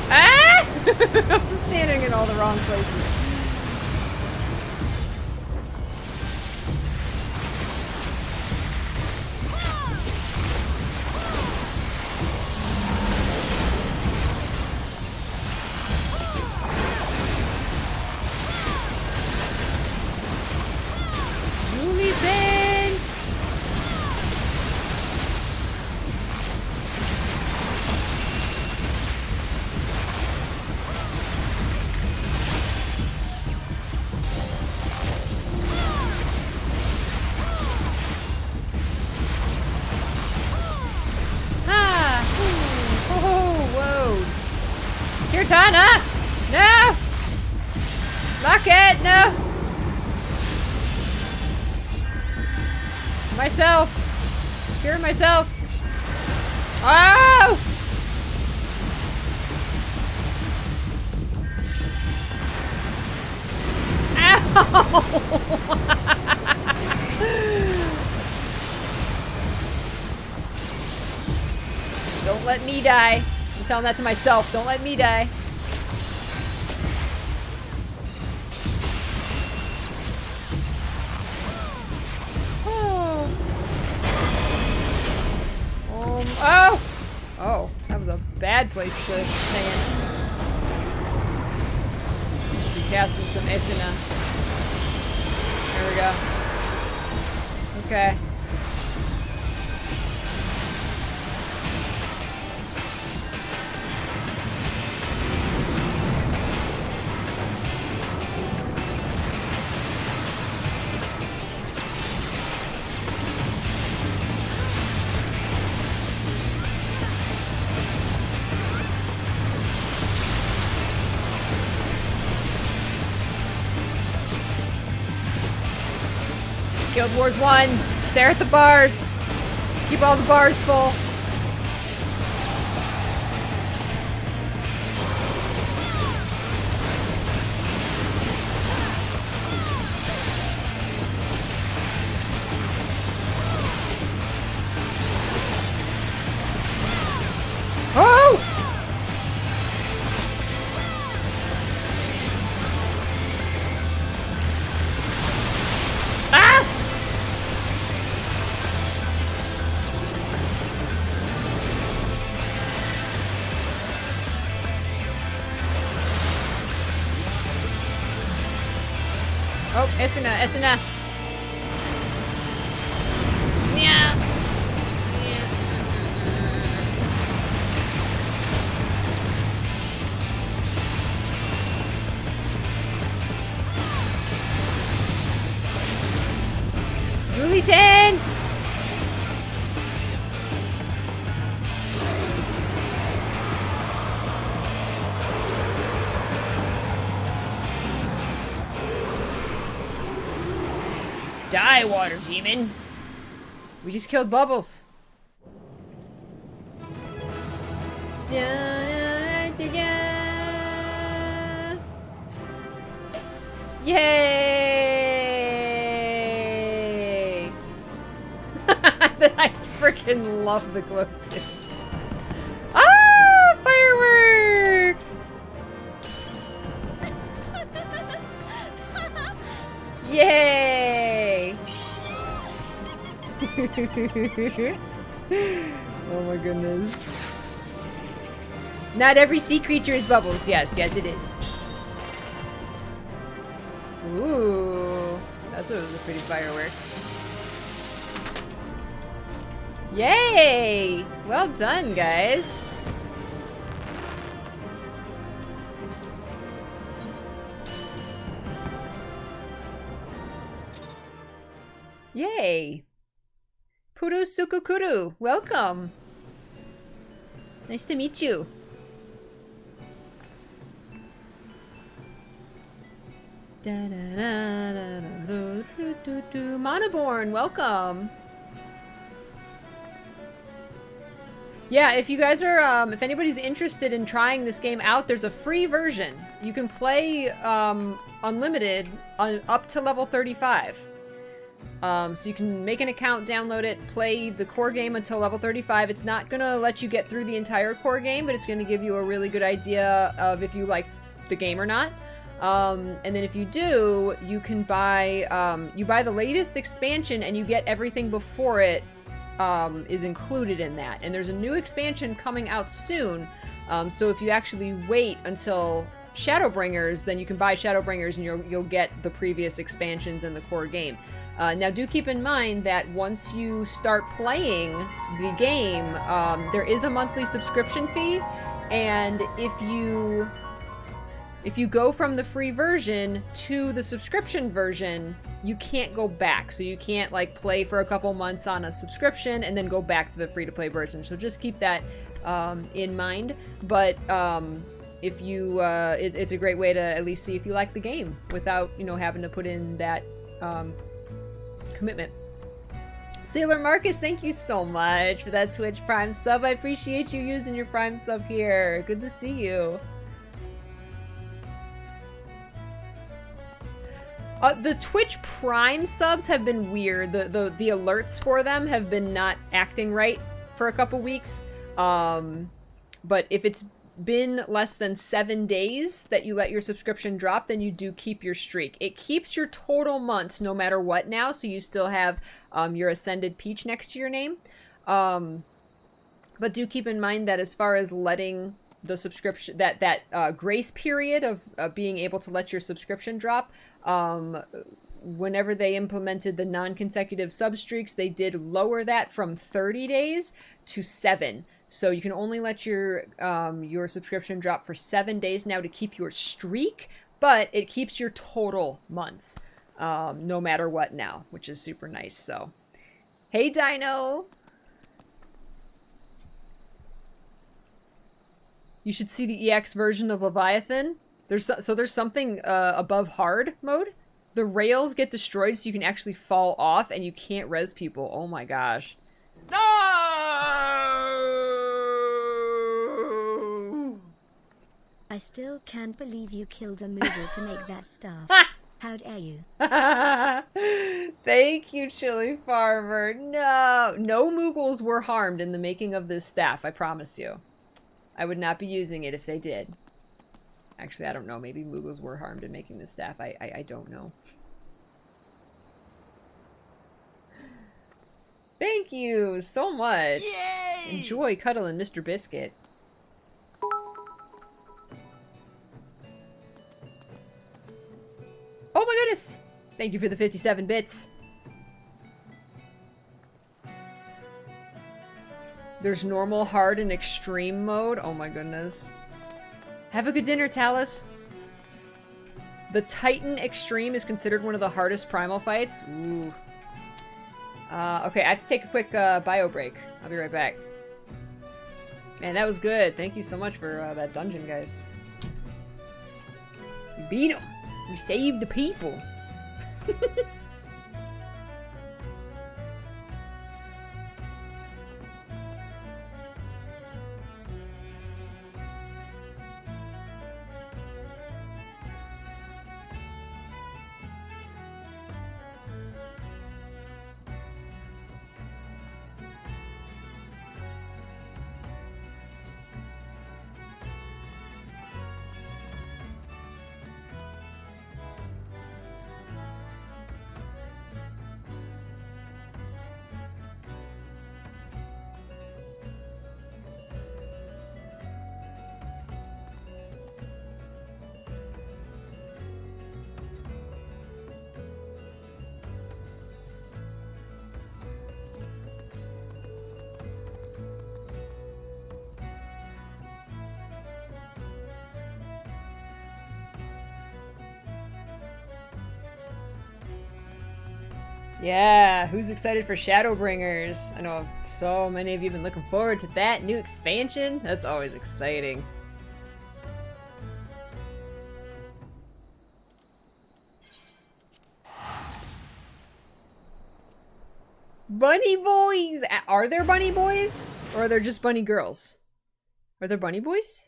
Ah! I'm standing in all the wrong places. Kirtana! No! Lock it! No! Myself! Cure myself! Oh! Ow! Don't let me die. I'm telling that to myself. Don't let me die. Oh. Oh! Oh, that was a bad place to stand. Be casting some Esuna. There we go. Okay. Guild Wars 1. Stare at the bars. Keep all the bars full. Esuna, Esuna. Yeah. Julie's in. Die, water demon. We just killed Bubbles. Yay! I freaking love the glow sticks. Ah, fireworks! Yay! Oh my goodness. Not every sea creature is Bubbles. Yes, yes it is. Ooh, that was a pretty firework. Yay! Well done, guys. Yay! Puru Sukukuru, welcome. Nice to meet you. Monoborn, welcome. Yeah, if you guys are, if anybody's interested in trying this game out, there's a free version. You can play unlimited up to level 35. So you can make an account, download it, play the core game until level 35. It's not gonna let you get through the entire core game, but it's gonna give you a really good idea of if you like the game or not. And then if you do, you can buy, you buy the latest expansion and you get everything before it is included in that. And there's a new expansion coming out soon. So if you actually wait until Shadowbringers, then you can buy Shadowbringers and you'll get the previous expansions in the core game. Now do keep in mind that once you start playing the game, there is a monthly subscription fee, and if you go from the free version to the subscription version, you can't go back. So you can't like play for a couple months on a subscription and then go back to the free-to-play version. So just keep that in mind. But if you, it's a great way to at least see if you like the game without, you know, having to put in that commitment. Sailor Marcus, thank you so much for that Twitch Prime sub. I appreciate you using your Prime sub here. Good to see you. The Twitch Prime subs have been weird. The alerts for them have been not acting right for a couple weeks. But if it's been less than 7 days that you let your subscription drop, then you do keep your streak. It keeps your total months no matter what now, so you still have your Ascended Peach next to your name. But do keep in mind that as far as letting the subscription, that grace period of being able to let your subscription drop, whenever they implemented the non-consecutive sub-streaks, they did lower that from 30 days to 7. So you can only let your subscription drop for 7 days now to keep your streak, but it keeps your total months, no matter what now, which is super nice. So, hey Dino! You should see the EX version of Leviathan. There's something above hard mode. The rails get destroyed so you can actually fall off and you can't res people. Oh my gosh. No! I still can't believe you killed a Moogle to make that staff. How dare you? Thank you, Chili Farmer. No Moogles were harmed in the making of this staff, I promise you. I would not be using it if they did. Actually, I don't know. Maybe Moogles were harmed in making this staff. I don't know. Thank you so much. Yay! Enjoy cuddling Mr. Biscuit. Oh my goodness! Thank you for the 57 bits. There's normal, hard, and extreme mode. Oh my goodness. Have a good dinner, Talus. The Titan Extreme is considered one of the hardest primal fights. Ooh. Okay, I have to take a quick bio break. I'll be right back. Man, that was good. Thank you so much for that dungeon, guys. We beat them. We saved the people. Yeah, who's excited for Shadowbringers? I know so many of you have been looking forward to that new expansion. That's always exciting. Bunny boys! Are there bunny boys? Or are there just bunny girls? Are there bunny boys?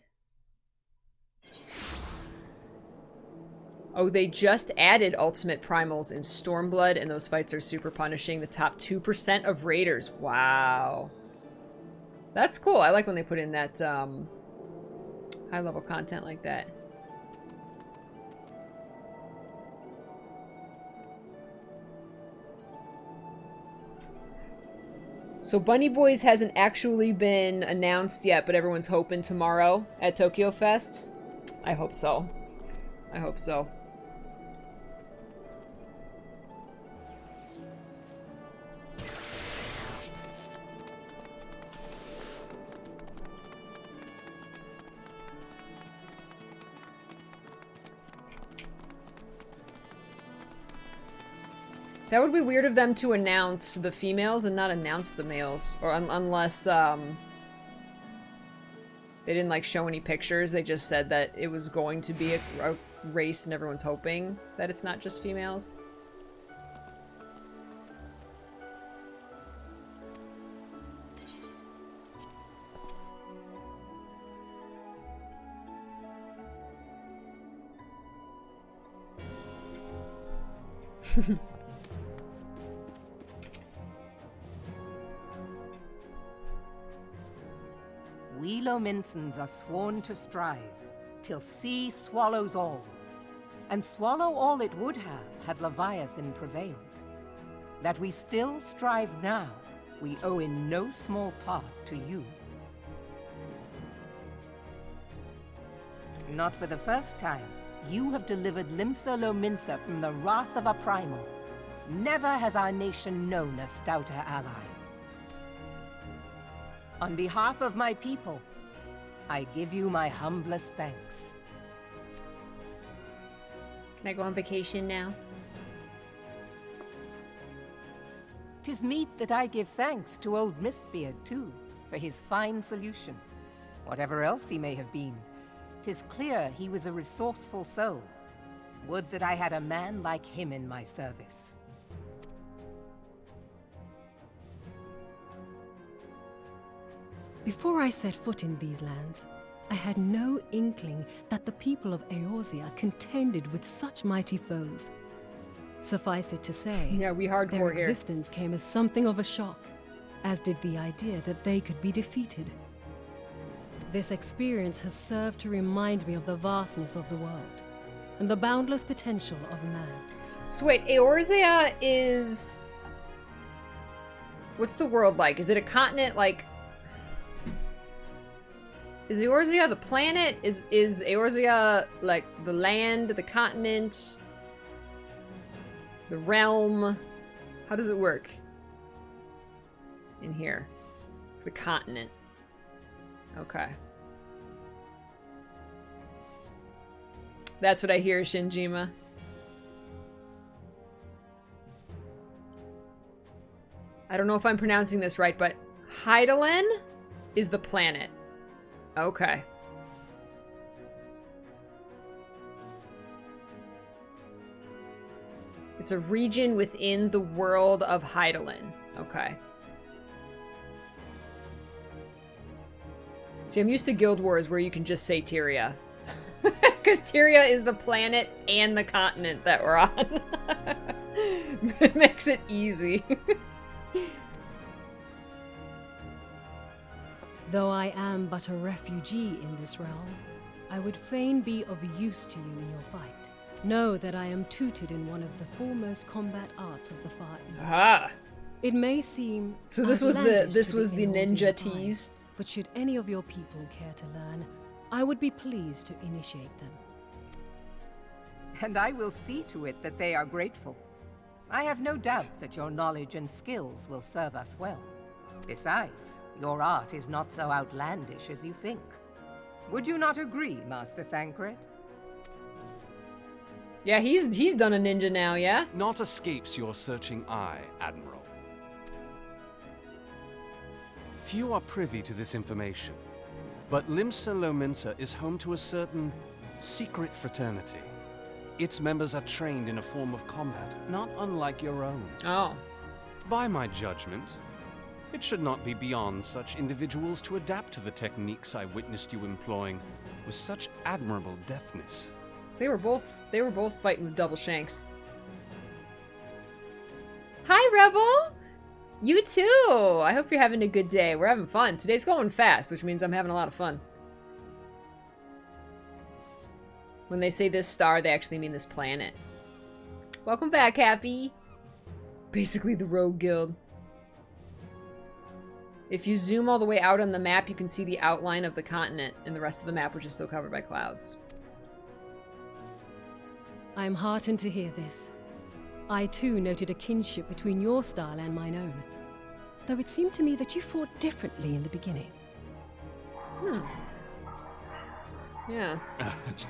Oh, they just added Ultimate Primals in Stormblood, and those fights are super punishing. The top 2% of raiders. Wow. That's cool. I like when they put in that high-level content like that. So Bunny Boys hasn't actually been announced yet, but everyone's hoping tomorrow at Tokyo Fest. I hope so. I hope so. That would be weird of them to announce the females and not announce the males. Or unless, they didn't, like, show any pictures. They just said that it was going to be a race and everyone's hoping that it's not just females. We Lominsons are sworn to strive, till sea swallows all. And swallow all it would have, had Leviathan prevailed. That we still strive now, we owe in no small part to you. Not for the first time, you have delivered Limsa Lominsa from the wrath of a primal. Never has our nation known a stouter ally. On behalf of my people, I give you my humblest thanks. Can I go on vacation now? 'Tis meet that I give thanks to old Mistbeard, too, for his fine solution. Whatever else he may have been, 'tis clear he was a resourceful soul. Would that I had a man like him in my service. Before I set foot in these lands, I had no inkling that the people of Eorzea contended with such mighty foes. Suffice it to say, yeah, we hardcore their here. existence came as something of a shock, as did the idea that they could be defeated. This experience has served to remind me of the vastness of the world, and the boundless potential of man. So wait, Eorzea is... What's the world like? Is it a continent like... Is Eorzea the planet? Is Eorzea like the land, the continent? The realm. How does it work? In here. It's the continent. Okay. That's what I hear, Shinjima. I don't know if I'm pronouncing this right, but Hydaelyn is the planet. Okay. It's a region within the world of Hydaelyn. Okay. See, I'm used to Guild Wars where you can just say Tyria. Because Tyria is the planet and the continent that we're on. It makes it easy. Though I am but a refugee in this realm, I would fain be of use to you in your fight. Know that I am tutored in one of the foremost combat arts of the Far East. Ah. It may seem So this was the Eorzean ninja eye, tease. but should any of your people care to learn, I would be pleased to initiate them. And I will see to it that they are grateful. I have no doubt that your knowledge and skills will serve us well. Besides, your art is not so outlandish as you think. Would you not agree, Master Thancred? Yeah, he's done a ninja now, yeah? Naught escapes your searching eye, Admiral. Few are privy to this information, but Limsa Lominsa is home to a certain secret fraternity. Its members are trained in a form of combat, not unlike your own. Oh. By my judgment, it should not be beyond such individuals to adapt to the techniques I witnessed you employing with such admirable deftness. They were both fighting with double shanks. Hi, Rebel! You too! I hope you're having a good day. We're having fun. Today's going fast, which means I'm having a lot of fun. When they say this star, they actually mean this planet. Welcome back, Happy! Basically the Rogue Guild. If you zoom all the way out on the map, you can see the outline of the continent and the rest of the map, which is still covered by clouds. I am heartened to hear this. I too noted a kinship between your style and mine own, though it seemed to me that you fought differently in the beginning. Yeah.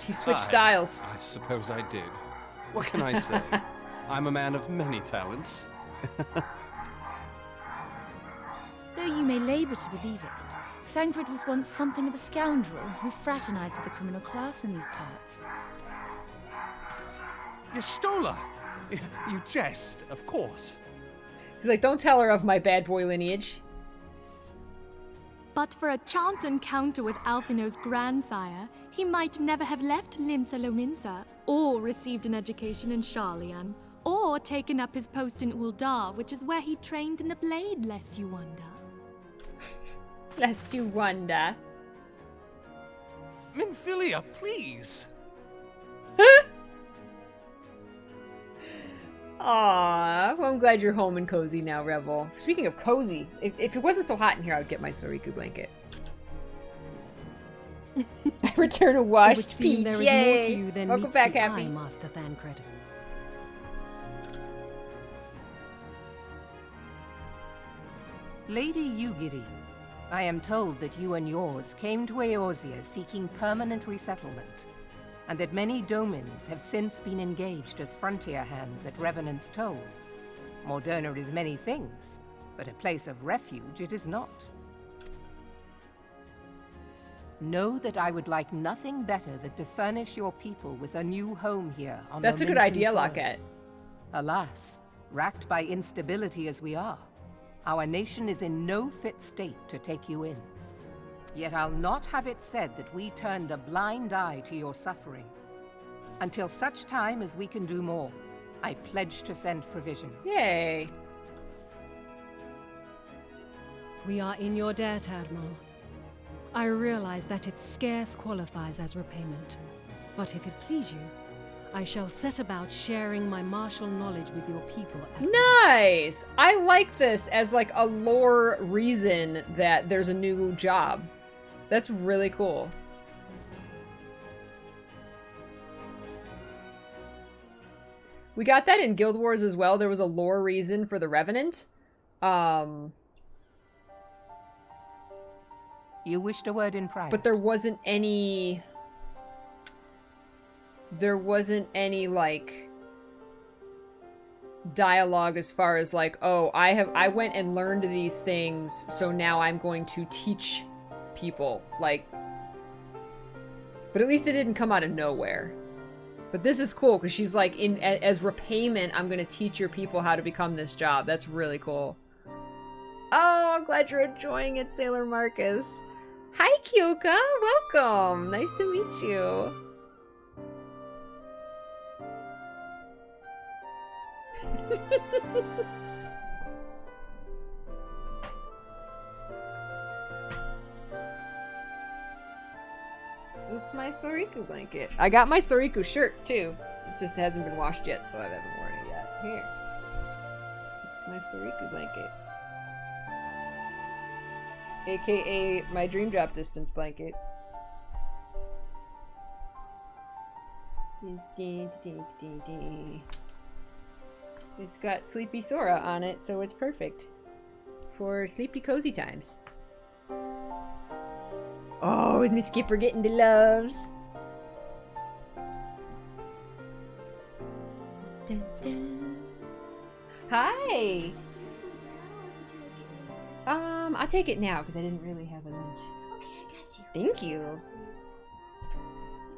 He switched styles. I suppose I did. What can I say? I'm a man of many talents. Though you may labor to believe it, Thancred was once something of a scoundrel who fraternized with the criminal class in these parts. Yestola! You jest, of course. He's like, don't tell her of my bad boy lineage. But for a chance encounter with Alphino's grandsire, he might never have left Limsa Lominsa, or received an education in Sharlayan, or taken up his post in Uldar, which is where he trained in the blade, lest you wonder. Lest you wonder. Minfilia, please! Aww, well, I'm glad you're home and cozy now, Rebel. Speaking of cozy, if it wasn't so hot in here, I would get my Soriku blanket. I return a washed peach, there is yay! more to you than Welcome meets back, the Happy. eye, Master Thancred. Lady Yugiri, I am told that you and yours came to Eorzea seeking permanent resettlement, and that many domins have since been engaged as frontier hands at Revenant's Toll. Moderna is many things, but a place of refuge it is not. Know that I would like nothing better than to furnish your people with a new home here on That's a good Lominsan idea, soil. Lockett. Alas, racked by instability as we are, our nation is in no fit state to take you in. Yet I'll not have it said that we turned a blind eye to your suffering. Until such time as we can do more, I pledge to send provisions. Yay. We are in your debt, Admiral. I realize that it scarce qualifies as repayment, but if it please you, I shall set about sharing my martial knowledge with your people. Nice! I like this as like a lore reason that there's a new job. That's really cool. We got that in Guild Wars as well. There was a lore reason for the Revenant. You wished a word in private. But there wasn't any... There wasn't any, like... dialogue as far as like, oh, I went and learned these things, so now I'm going to teach people, like, but at least it didn't come out of nowhere. But this is cool because she's like, as repayment, I'm gonna teach your people how to become this job. That's really cool. Oh, I'm glad you're enjoying it, Sailor Marcus. Hi, Kyoka, welcome. Nice to meet you. This is my Soriku blanket. I got my Soriku shirt too. It just hasn't been washed yet, so I haven't worn it yet. Here. It's my Soriku blanket. AKA my dream drop distance blanket. It's got Sleepy Sora on it, so it's perfect for sleepy cozy times. Oh, is Miss Skipper getting the loves? Dun, dun. Hi! I'll take it now because I didn't really have a lunch. Okay, I got you. Thank you. You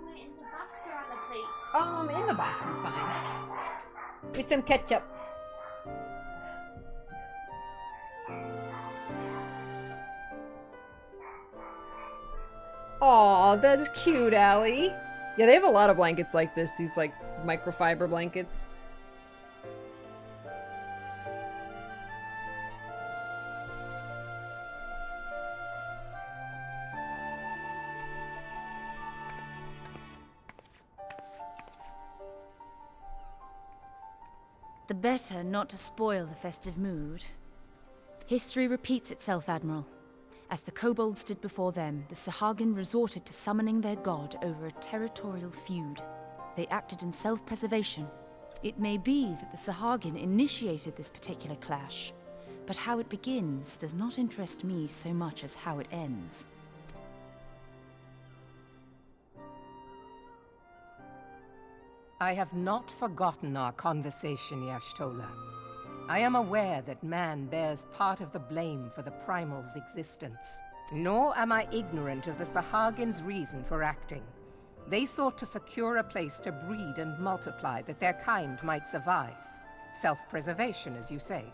want it in the box or on the plate? In the box is fine. With some ketchup. Aw, that's cute, Allie. Yeah, they have a lot of blankets like this, these like microfiber blankets. The better not to spoil the festive mood. History repeats itself, Admiral. As the kobolds did before them, the Sahagin resorted to summoning their god over a territorial feud. They acted in self-preservation. It may be that the Sahagin initiated this particular clash, but how it begins does not interest me so much as how it ends. I have not forgotten our conversation, Yashtola. I am aware that man bears part of the blame for the Primal's existence. Nor am I ignorant of the Sahagin's reason for acting. They sought to secure a place to breed and multiply that their kind might survive. Self-preservation, as you say.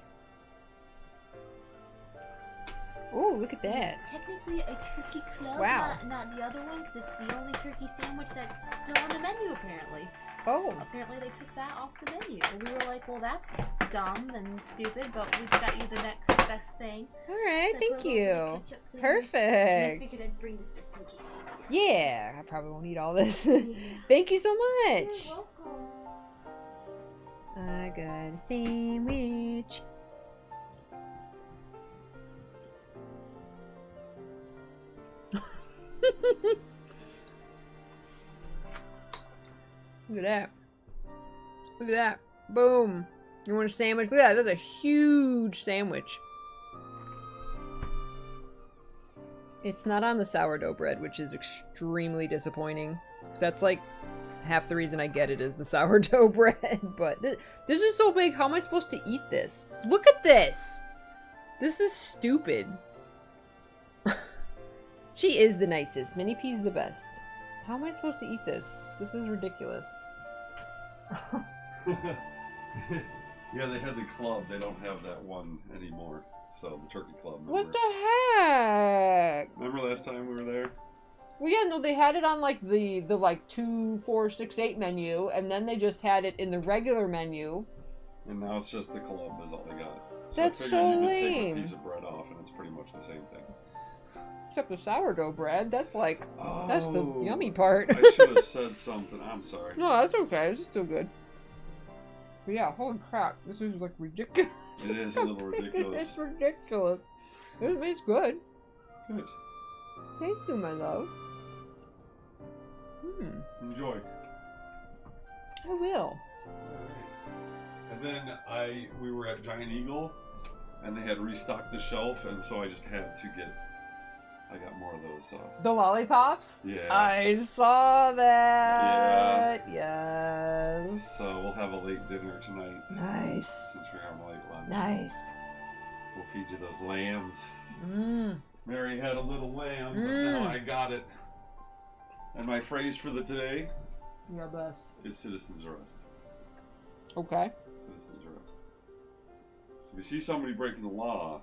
Oh, look at that. It's technically a turkey club, Wow. not the other one, because it's the only turkey sandwich that's still on the menu, apparently. Oh. Apparently they took that off the menu. We were like, well, that's dumb and stupid, but we got you the next best thing. Alright, So thank put a little you. ketchup there. Perfect. And I figured I'd bring this just in case. Yeah, I probably won't eat all this. Thank you so much. You're welcome. I got a sandwich. Look at that. Look at that. Boom. You want a sandwich? Look at that. That's a huge sandwich. It's not on the sourdough bread, which is extremely disappointing. So that's like half the reason I get it is the sourdough bread. But this is so big. How am I supposed to eat this? Look at this. This is stupid. She is the nicest. Minnie P's the best. How am I supposed to eat this? This is ridiculous. Yeah, they had the club. They don't have that one anymore. So the turkey club. Remember? What the heck? Remember last time we were there? Well, yeah, no, they had it on like the like 2, 4, 6, 8 menu, and then they just had it in the regular menu. And now it's just the club is all they got. That's I figured so you could lame. take a piece of bread off, and it's pretty much the same thing. Except the sourdough bread. That's like, that's the yummy part. I should have said something. I'm sorry. No, that's okay. This is still good. But yeah, holy crap. This is like ridiculous. It is a little ridiculous. It's ridiculous. It's good. Good. Thank you, my love. Enjoy. I will. And then we were at Giant Eagle, and they had restocked the shelf, and so I just had to I got more of those. The lollipops? Yeah. I saw that. Yeah. Yes. So we'll have a late dinner tonight. Nice. Since we're having a late lunch. Nice. We'll feed you those lambs. Mmm. Mary had a little lamb, but now I got it. And my phrase for the day Your best. is citizens arrest. Okay. Citizens arrest. So if we see somebody breaking the law,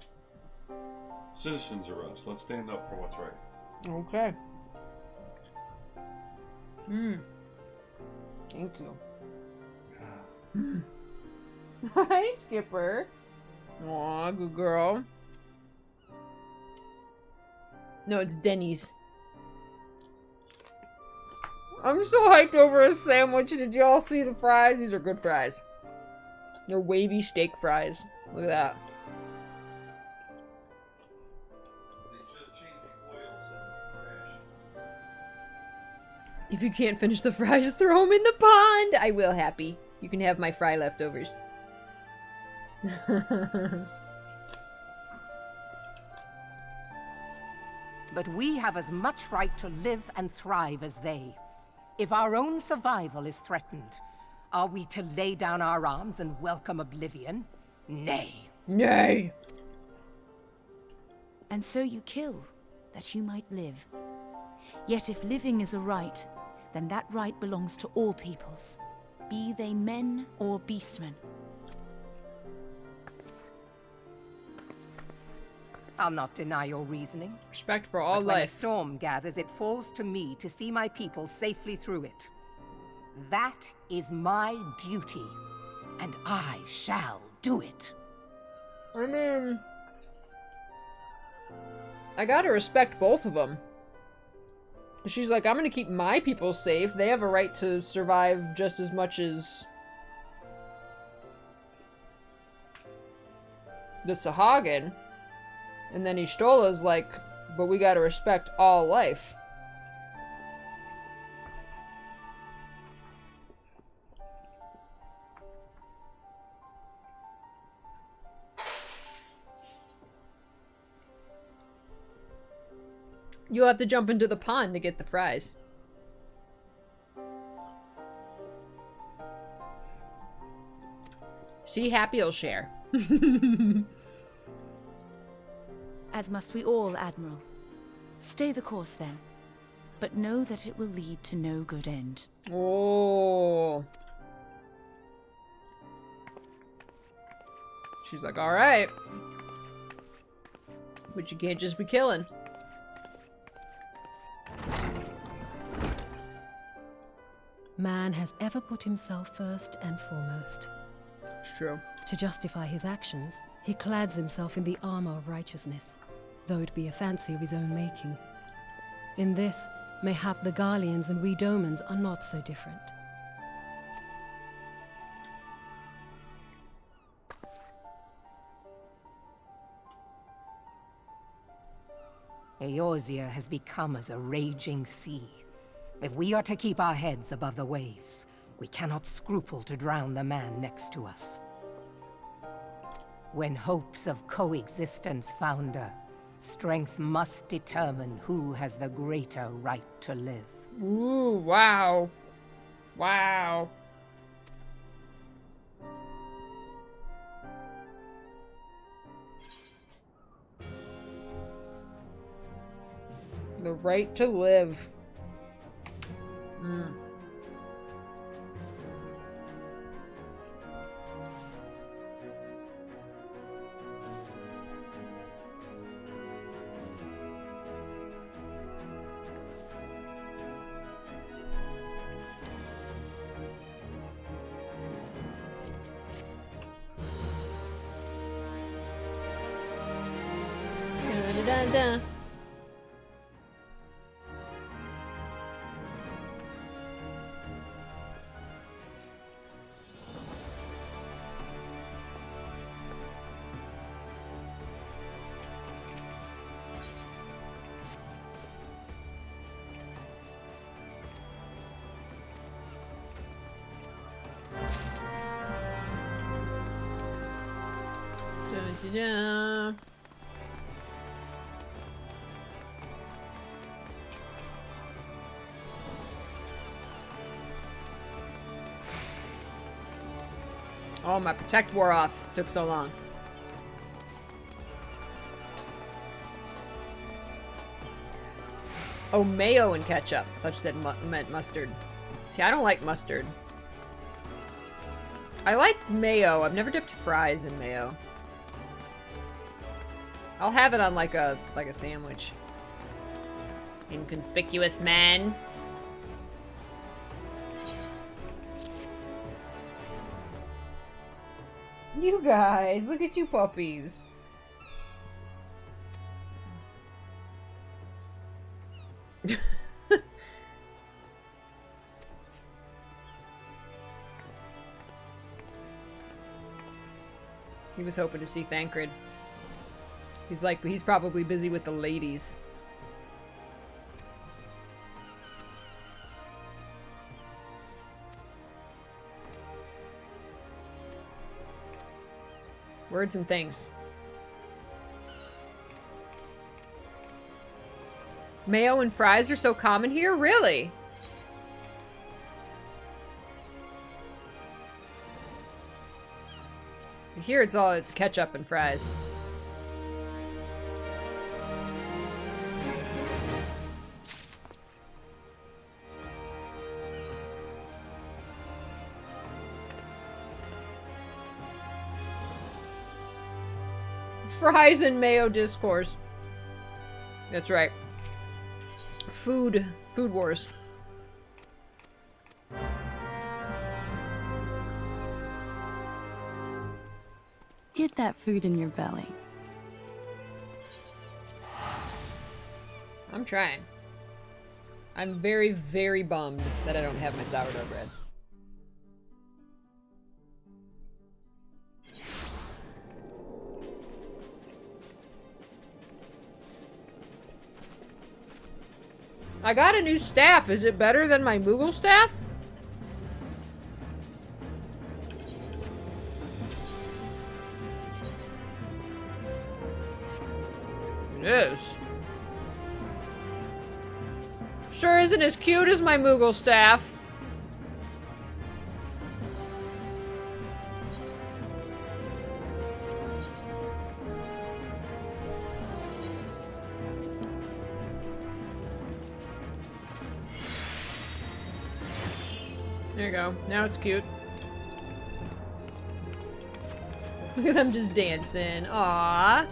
citizens arrest. Let's stand up for what's right. Okay. Thank you. Hi, Skipper. Aw, good girl. No, it's Denny's. I'm so hyped over a sandwich. Did y'all see the fries? These are good fries. They're wavy steak fries. Look at that. If you can't finish the fries, throw them in the pond! I will, Happy. You can have my fry leftovers. But we have as much right to live and thrive as they. If our own survival is threatened, are we to lay down our arms and welcome oblivion? Nay. Nay. And so you kill, that you might live. Yet if living is a right, then that right belongs to all peoples, be they men or beastmen. I'll not deny your reasoning. Respect for all But when a life. storm gathers, it falls to me to see my people safely through it. That is my duty, and I shall do it. I mean, I gotta respect both of them. She's like, I'm gonna keep my people safe. They have a right to survive just as much as the Sahagin. And then Ishtola's like, but we gotta respect all life. You'll have to jump into the pond to get the fries. See, Happy'll share. As must we all, Admiral. Stay the course then, but know that it will lead to no good end. Oh. She's like, all right. But you can't just be killing. Man has ever put himself first and foremost. It's true. To justify his actions, he clads himself in the armor of righteousness, though it be a fancy of his own making. In this, mayhap the Garleans and we Domans are not so different. Eorzea has become as a raging sea. If we are to keep our heads above the waves, we cannot scruple to drown the man next to us. When hopes of coexistence founder, strength must determine who has the greater right to live. Ooh, wow. Wow. The right to live. Mm. Da-da-da-da. Da-da-da. Oh, my protect wore off. Took so long. Oh, mayo and ketchup. I thought you said meant mustard. See, I don't like mustard. I like mayo. I've never dipped fries in mayo. I'll have it on like a sandwich. Inconspicuous man. You guys, look at you puppies. He was hoping to see Thancred. He's probably busy with the ladies. Words and things. Mayo and fries are so common here? Really? Here it's all ketchup and fries. Fries and mayo discourse. That's right. Food wars. Get that food in your belly. I'm trying. I'm very, very bummed that I don't have my sourdough bread. I got a new staff. Is it better than my Moogle staff? It is. Sure isn't as cute as my Moogle staff. There you go. Now it's cute. Look at them just dancing. Aww.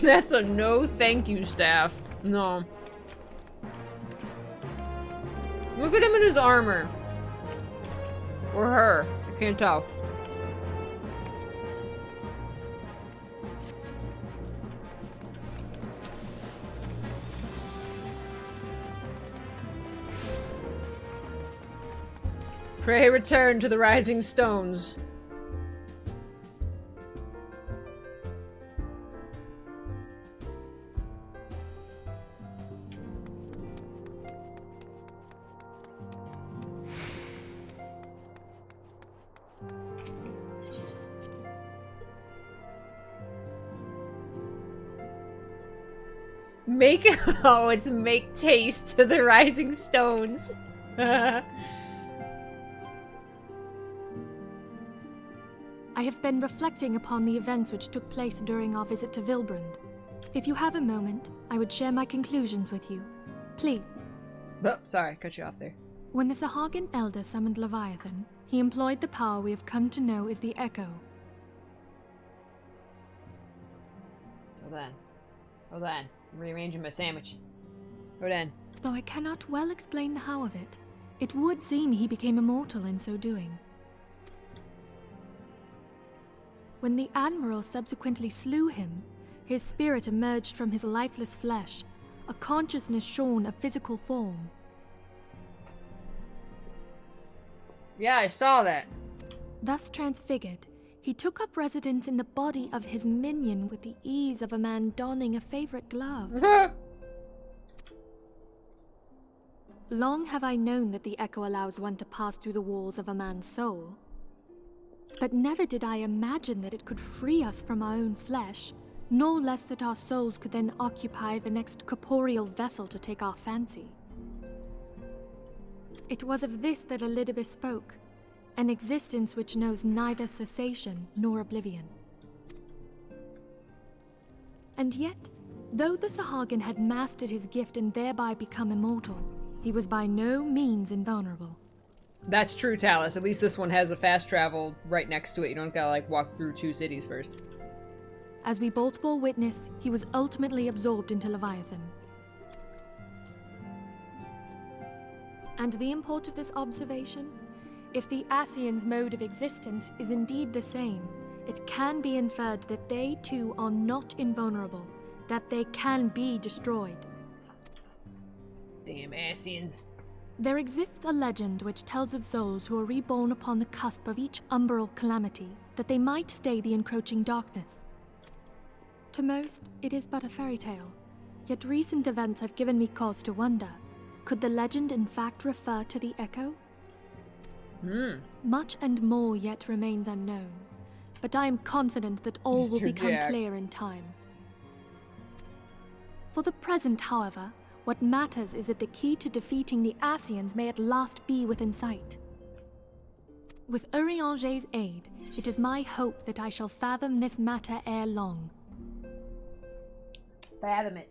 That's a no thank you staff. No. Look at him in his armor. Or her. I can't tell. Pray return to the rising stones. Oh, it's make taste to the rising stones. I have been reflecting upon the events which took place during our visit to Vilbrand. If you have a moment, I would share my conclusions with you. Please. Oh, sorry, cut you off there. When the Sahagin Elder summoned Leviathan, he employed the power we have come to know as the Echo. Hold on. Hold on. I'm rearranging my sandwich. Hold on. Though I cannot well explain the how of it, it would seem he became immortal in so doing. When the Admiral subsequently slew him, his spirit emerged from his lifeless flesh, a consciousness shorn of physical form. Yeah, I saw that. Thus transfigured, he took up residence in the body of his minion with the ease of a man donning a favorite glove. Long have I known that the echo allows one to pass through the walls of a man's soul. But never did I imagine that it could free us from our own flesh, nor less that our souls could then occupy the next corporeal vessel to take our fancy. It was of this that Elidibus spoke, an existence which knows neither cessation nor oblivion. And yet, though the Sahagin had mastered his gift and thereby become immortal, he was by no means invulnerable. That's true, Talus. At least this one has a fast travel right next to it. You don't gotta, like, walk through 2 cities first. As we both bore witness, he was ultimately absorbed into Leviathan. And the import of this observation? If the Ascians' mode of existence is indeed the same, it can be inferred that they too are not invulnerable, that they can be destroyed. Damn Ascians. There exists a legend which tells of souls who are reborn upon the cusp of each umbral calamity, that they might stay the encroaching darkness. To most, it is but a fairy tale, yet recent events have given me cause to wonder, could the legend in fact refer to the echo? Much and more yet remains unknown, but I am confident that all will Mr. become Jack. clear in time. For the present, however, what matters is that the key to defeating the Ascians may at last be within sight. With Urianger's aid, it is my hope that I shall fathom this matter ere long. Fathom it.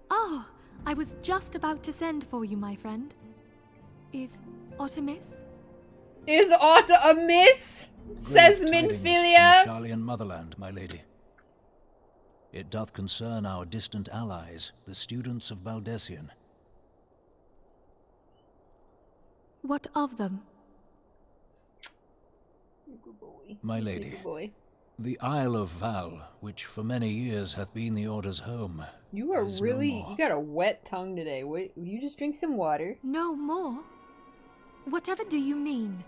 Oh, I was just about to send for you, my friend. Is Artemis? Is aught amiss? Says Minfilia. Charlian motherland, my lady. It doth concern our distant allies, the students of Baldessian. What of them? My lady, the Isle of Val, which for many years hath been the Order's home. You are is no really... more. You got a wet tongue today. Wait, will you just drink some water? No more? Whatever do you mean?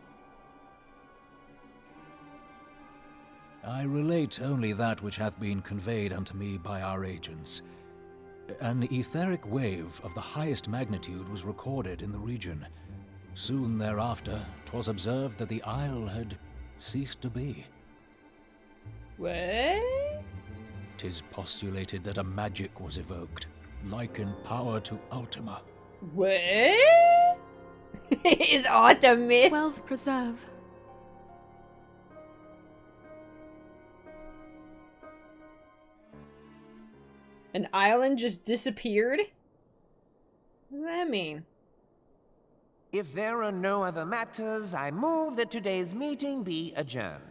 I relate only that which hath been conveyed unto me by our agents. An etheric wave of the highest magnitude was recorded in the region. Soon thereafter, 'twas observed that the isle had ceased to be. What? 'Tis postulated that a magic was evoked, like in power to Ultima. What? Is Artemis? Well preserve. An island just disappeared? What does that mean? If there are no other matters, I move that today's meeting be adjourned.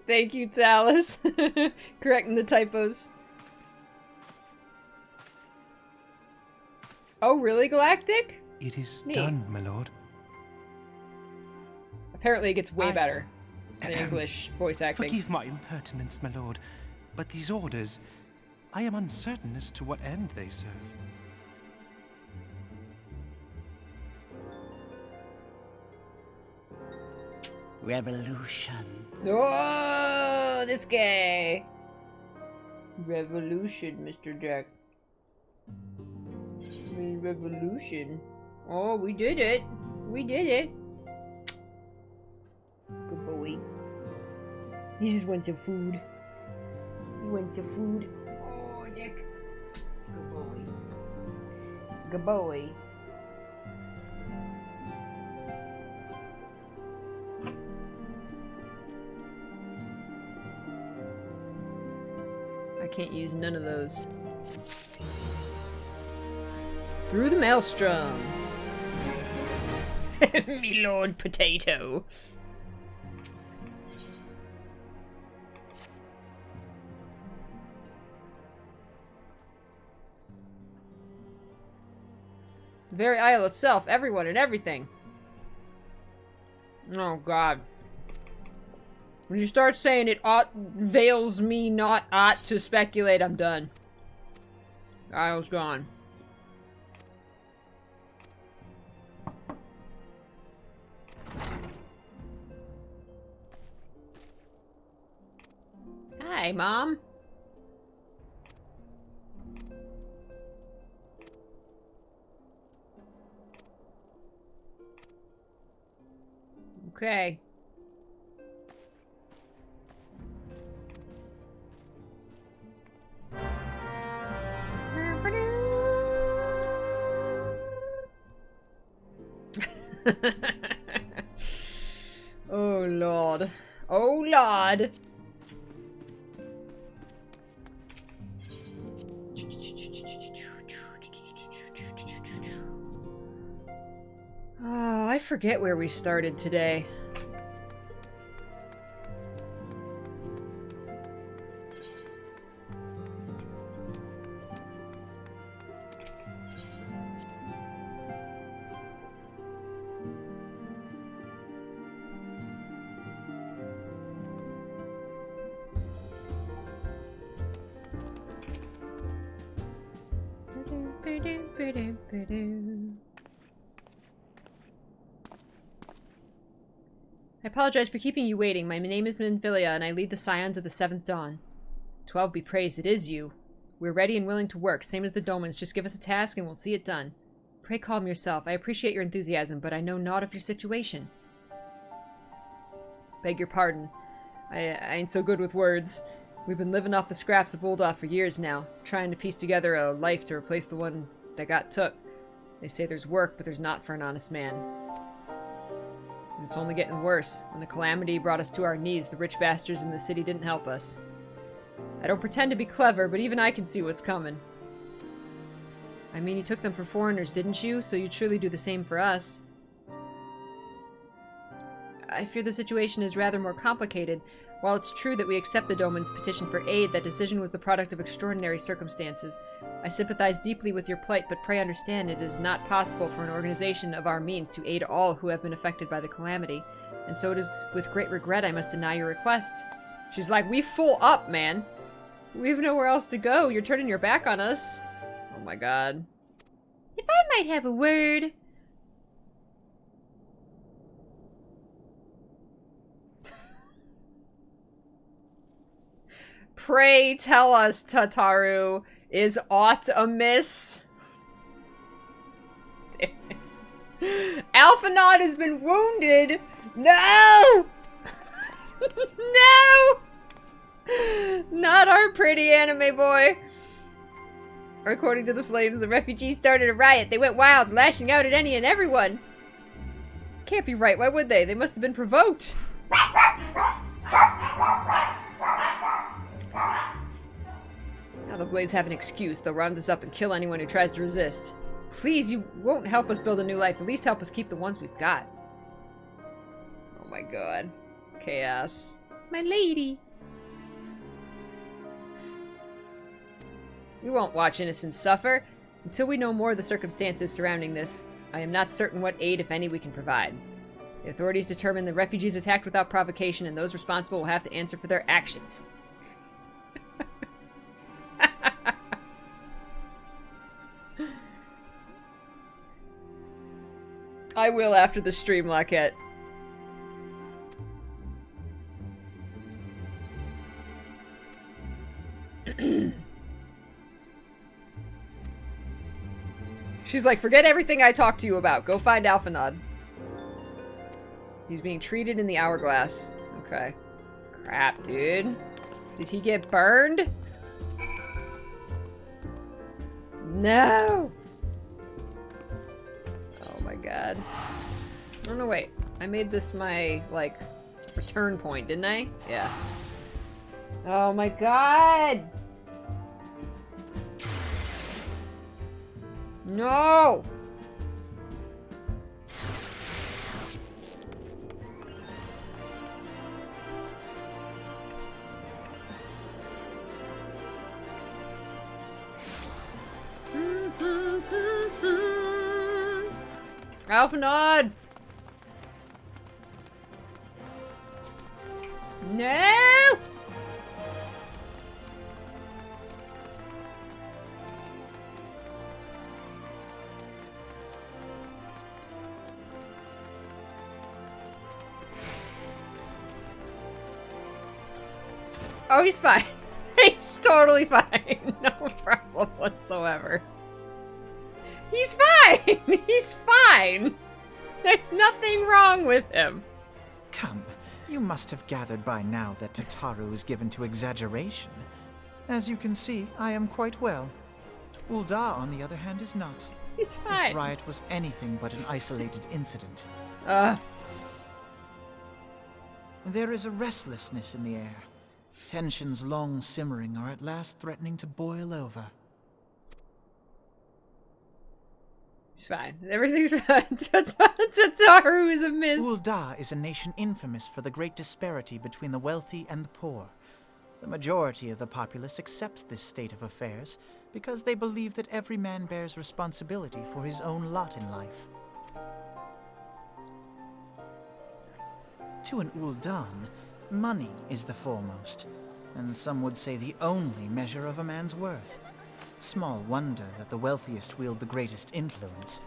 Thank you, Talus. Correcting the typos. Oh, really, Galactic? It is Neat. done, my lord. Apparently it gets way better in English voice acting. Forgive my impertinence, my lord, but these orders, I am uncertain as to what end they serve. Revolution. Oh, this guy. Revolution, Mr. Jack. Revolution. Oh, we did it. We did it. Good boy. He just wants some food. He wants some food. Oh, Jack. Good boy. Good boy. I can't use none of those. Through the maelstrom. Me Lord Potato. The very isle itself, everyone and everything. Oh, God. When you start saying it avails me not to speculate, I'm done. The isle's gone. Hi, Mom. Okay. Oh, Lord. Oh, Lord. Oh, I forget where we started today. I apologize for keeping you waiting. My name is Minfilia, and I lead the Scions of the Seventh Dawn. 12 be praised, it is you. We're ready and willing to work, same as the Domans. Just give us a task and we'll see it done. Pray calm yourself. I appreciate your enthusiasm, but I know naught of your situation. Beg your pardon. I ain't so good with words. We've been living off the scraps of Ul'dah for years now, trying to piece together a life to replace the one that got took. They say there's work, but there's not for an honest man. And it's only getting worse. When the calamity brought us to our knees, the rich bastards in the city didn't help us. I don't pretend to be clever, but even I can see what's coming. I mean, you took them for foreigners, didn't you? So you'd surely do the same for us. I fear the situation is rather more complicated. While it's true that we accept the Doman's petition for aid, that decision was the product of extraordinary circumstances. I sympathize deeply with your plight, but pray understand it is not possible for an organization of our means to aid all who have been affected by the calamity. And so it is with great regret I must deny your request. She's like, we full up, man. We have nowhere else to go. You're turning your back on us. Oh my god. If I might have a word. Pray tell us, Tataru, is aught amiss? Damn it. Alphanod has been wounded! No! No! Not our pretty anime boy. According to the Flames, the refugees started a riot. They went wild, lashing out at any and everyone. Can't be right. Why would they? They must have been provoked. Now the Blades have an excuse. They'll round us up and kill anyone who tries to resist. Please, you won't help us build a new life. At least help us keep the ones we've got. Oh my god. Chaos. My lady. We won't watch innocents suffer. Until we know more of the circumstances surrounding this, I am not certain what aid, if any, we can provide. The authorities determine the refugees attacked without provocation, and those responsible will have to answer for their actions. I will after the stream, Lockette. She's like, forget everything I talked to you about. Go find Alphanod. He's being treated in the hourglass. Okay. Crap, dude. Did he get burned? No! Oh my god. Oh no, wait. I made this my, like, return point, didn't I? Yeah. Oh my god! No! Alphanod! No! Oh, he's fine. He's totally fine. No problem whatsoever. He's fine. He's fine. There's nothing wrong with him. Come, you must have gathered by now that Tataru is given to exaggeration. As you can see, I am quite well. Ul'dah, on the other hand, is not. He's fine. This riot was anything but an isolated incident. There is a restlessness in the air. Tensions long simmering are at last threatening to boil over. He's fine. Everything's fine. Tataru is a miss. Ul'dah is a nation infamous for the great disparity between the wealthy and the poor. The majority of the populace accepts this state of affairs because they believe that every man bears responsibility for his own lot in life. To an Ul'dan, money is the foremost, and some would say the only measure of a man's worth. Small wonder that the wealthiest wield the greatest influence.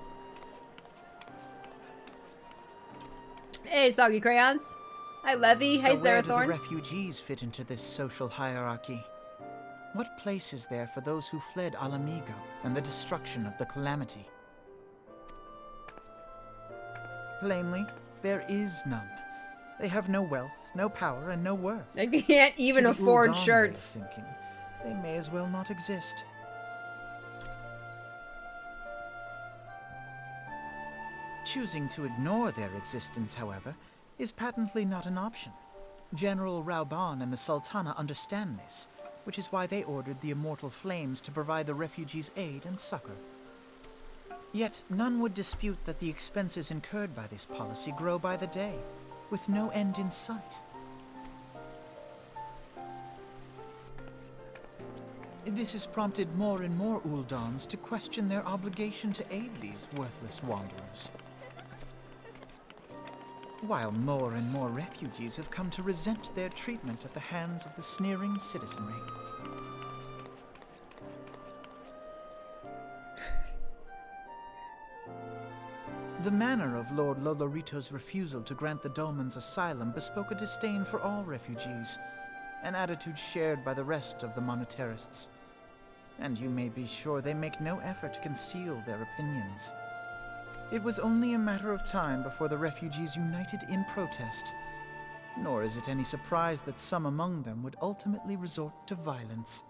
Hey, Soggy Crayons. Hi, Levy. Hey, So where do the Zerathorn. refugees fit into this social hierarchy? What place is there for those who fled Alamigo and the destruction of the Calamity? Plainly, there is none. They have no wealth, no power, and no worth. They can't even To the afford Ul'dan way of shirts. thinking, they may as well not exist. Choosing to ignore their existence, however, is patently not an option. General Rauban and the Sultana understand this, which is why they ordered the Immortal Flames to provide the refugees aid and succor. Yet none would dispute that the expenses incurred by this policy grow by the day, with no end in sight. This has prompted more and more Uldans to question their obligation to aid these worthless wanderers. While more and more refugees have come to resent their treatment at the hands of the sneering citizenry. The manner of Lord Lolorito's refusal to grant the Dolmens asylum bespoke a disdain for all refugees, an attitude shared by the rest of the monetarists. And you may be sure they make no effort to conceal their opinions. It was only a matter of time before the refugees united in protest, nor is it any surprise that some among them would ultimately resort to violence.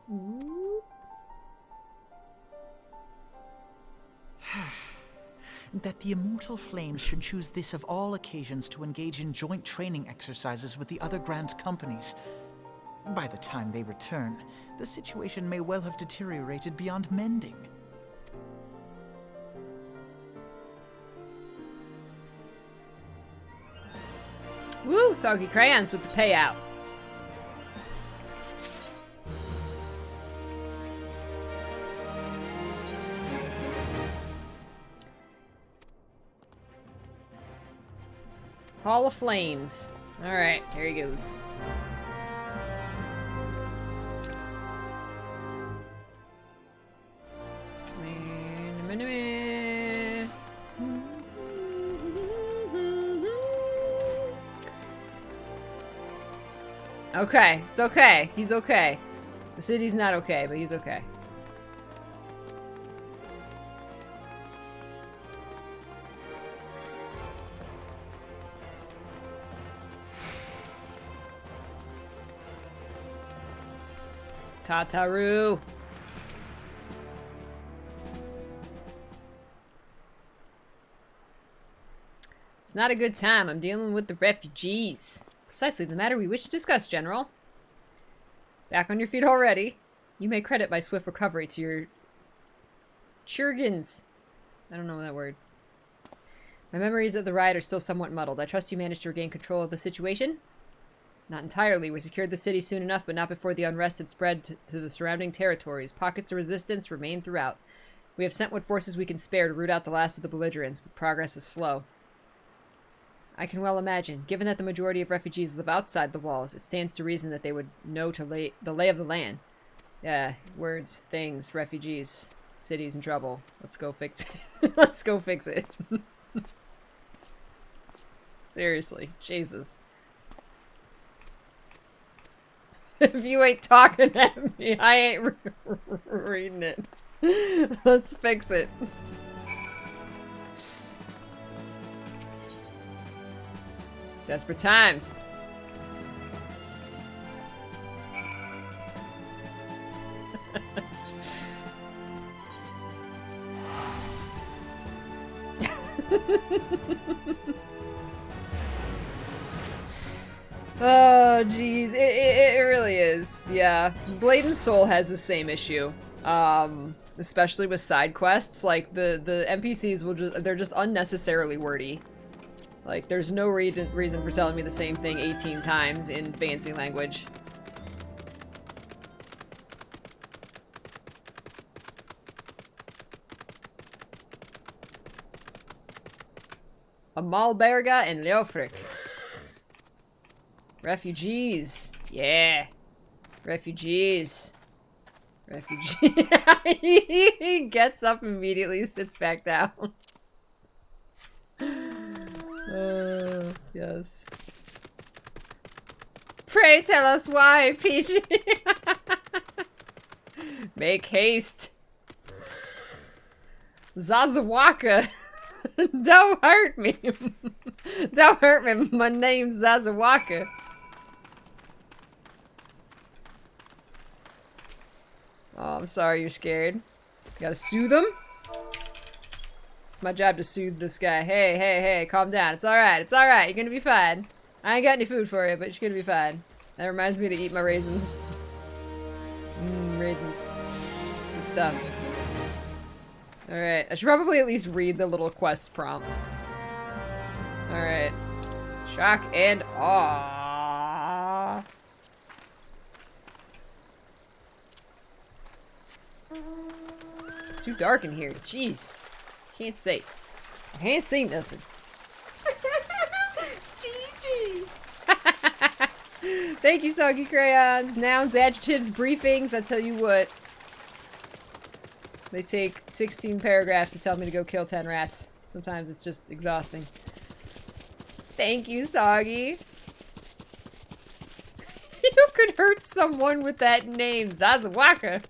That the Immortal Flames should choose this of all occasions to engage in joint training exercises with the other Grand Companies. By the time they return, the situation may well have deteriorated beyond mending. Woo, Soggy Crayons with the payout. Hall of Flames. Alright, here he goes. Okay, it's okay. He's okay. The city's not okay, but he's okay. Tataru. It's not a good time. I'm dealing with the refugees. Precisely the matter we wish to discuss, General. Back on your feet already. You may credit my swift recovery to your Churgins. I don't know that word. My memories of the riot are still somewhat muddled. I trust you managed to regain control of the situation? Not entirely. We secured the city soon enough, but not before the unrest had spread to the surrounding territories. Pockets of resistance remain throughout. We have sent what forces we can spare to root out the last of the belligerents, but progress is slow. I can well imagine. Given that the majority of refugees live outside the walls, it stands to reason that they would know the lay of the land. Yeah, words, things, refugees, cities in trouble. Let's go fix it. Let's go fix it. Seriously, Jesus. If you ain't talking at me, I ain't reading it. Let's fix it. Desperate times. Oh, jeez. It really is. Yeah. Blade and Soul has the same issue. Especially with side quests. Like, the NPCs they're just unnecessarily wordy. Like, there's no reason for telling me the same thing 18 times in fancy language. Amalberga and Leofric. Refugees. Yeah. Refugees. Refugee. He gets up immediately, sits back down. Yes. Pray tell us why, Peachy. Make haste. Zazawaka. Don't hurt me. Don't hurt me. My name's Zazawaka. Oh, I'm sorry you're scared. Gotta soothe him? It's my job to soothe this guy. Hey, hey, hey, calm down. It's alright. It's alright. You're gonna be fine. I ain't got any food for you, but you're gonna be fine. That reminds me to eat my raisins. Raisins. Good stuff. Alright. I should probably at least read the little quest prompt. Alright. Shock and awe. It's too dark in here. Jeez. Can't see. I can't see nothing. GG. Thank you, Soggy Crayons. Nouns, adjectives, briefings. I tell you what. They take 16 paragraphs to tell me to go kill 10 rats. Sometimes it's just exhausting. Thank you, Soggy. You could hurt someone with that name, Zazawaka.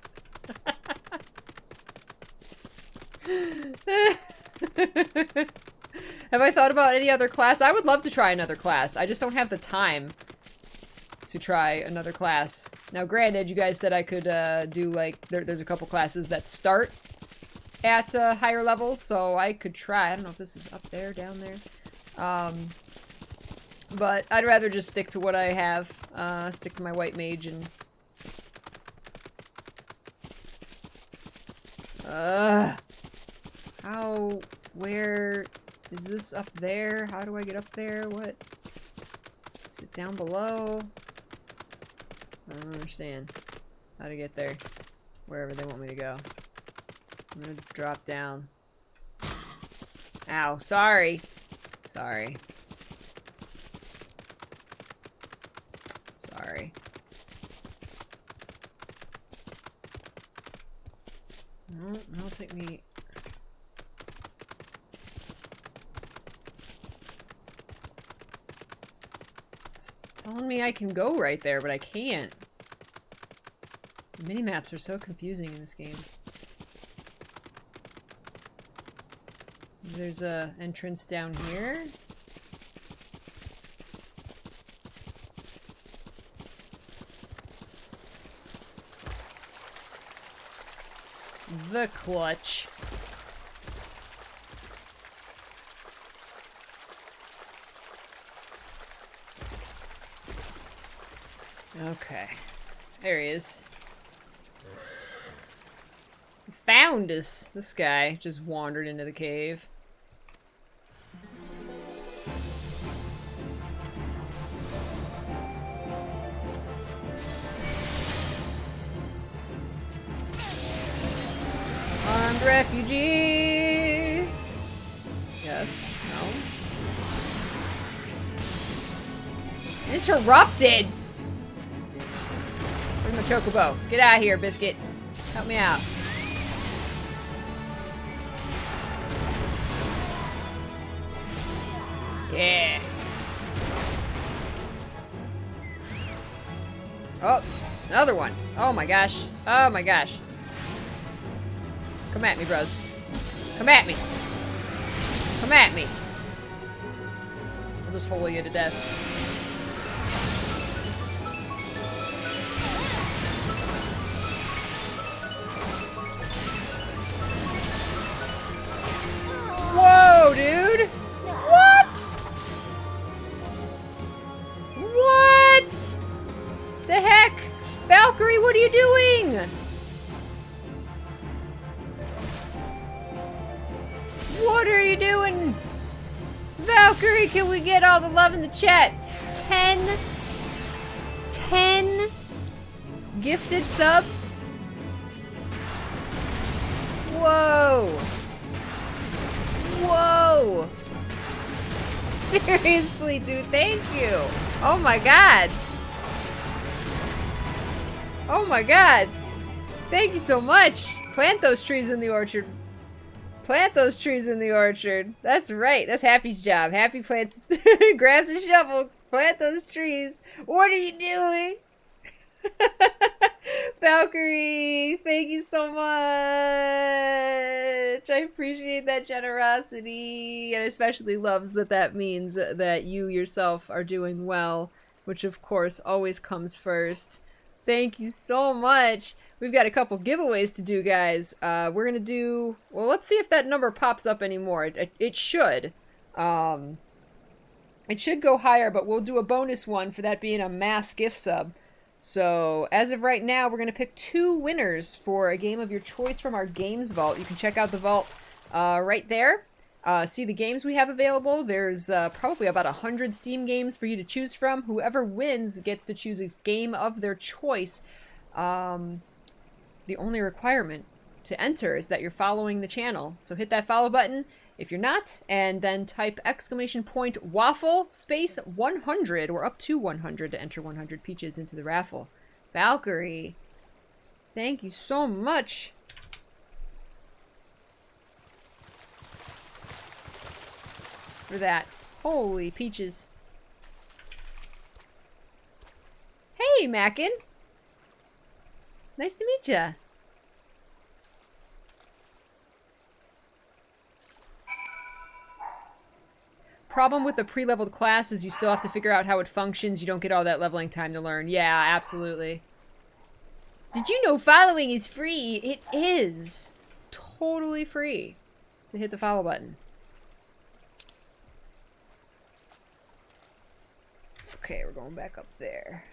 Have I thought about any other class? I would love to try another class. I just don't have the time to try another class. Now, granted, you guys said I could do, like, there's a couple classes that start at higher levels, so I could try. I don't know if this is up there, down there. But I'd rather just stick to what I have. Stick to my white mage and... How... Where... Is this up there? How do I get up there? What? Is it down below? I don't understand how to get there. Wherever they want me to go. I'm gonna drop down. Ow, sorry. Sorry. Sorry. No, that'll take me... It's telling me I can go right there, but I can't. The minimaps are so confusing in this game. There's a entrance down here. The clutch. Okay. There he is. Found us. This guy just wandered into the cave. refugee. Yes. No. Interrupted. Where's my chocobo? Get out of here, Biscuit. Help me out. Yeah. Oh, another one. Oh my gosh. Oh my gosh. Come at me, bros. Come at me. Come at me. I'll just hole you to death. Whoa, dude! What? What? The heck? Valkyrie, what are you doing? What are you doing? Valkyrie, can we get all the love in the chat? 10 gifted subs? Whoa. Whoa. Seriously, dude, thank you. Oh my god. Oh my god. Thank you so much. Plant those trees in the orchard. Plant those trees in the orchard. That's right. That's Happy's job. Happy plants, grabs a shovel, plant those trees. What are you doing? Valkyrie, thank you so much. I appreciate that generosity, and especially loves that that means that you yourself are doing well, which of course always comes first. Thank you so much. We've got a couple giveaways to do, guys. We're gonna do, well, let's see if that number pops up anymore. It should. It should go higher, but we'll do a bonus one for that being a mass gift sub. So, as of right now, we're gonna pick 2 winners for a game of your choice from our games vault. You can check out the vault right there. See the games we have available. There's probably about 100 Steam games for you to choose from. Whoever wins gets to choose a game of their choice. The only requirement to enter is that you're following the channel. So hit that follow button if you're not, and then type !waffle space 100 or up to 100 to enter 100 peaches into the raffle. Valkyrie, thank you so much. For that. Holy peaches. Hey, Mackin. Nice to meet ya. Problem with the pre-leveled class is you still have to figure out how it functions. You don't get all that leveling time to learn. Yeah, absolutely. Did you know following is free? It is. Totally free to hit the follow button. Okay, we're going back up there.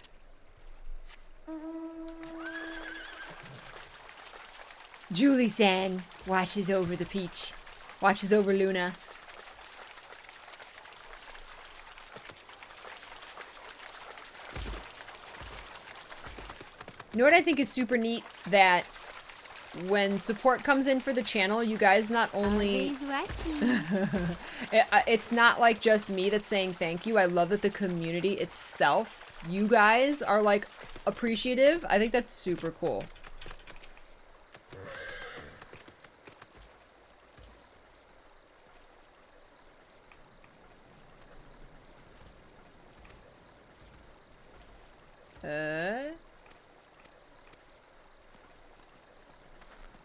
Julie-san watches over the peach. Watches over Luna. You know what I think is super neat? That when support comes in for the channel, you guys not only... it's not like just me that's saying thank you. I love that the community itself, you guys are like appreciative. I think that's super cool.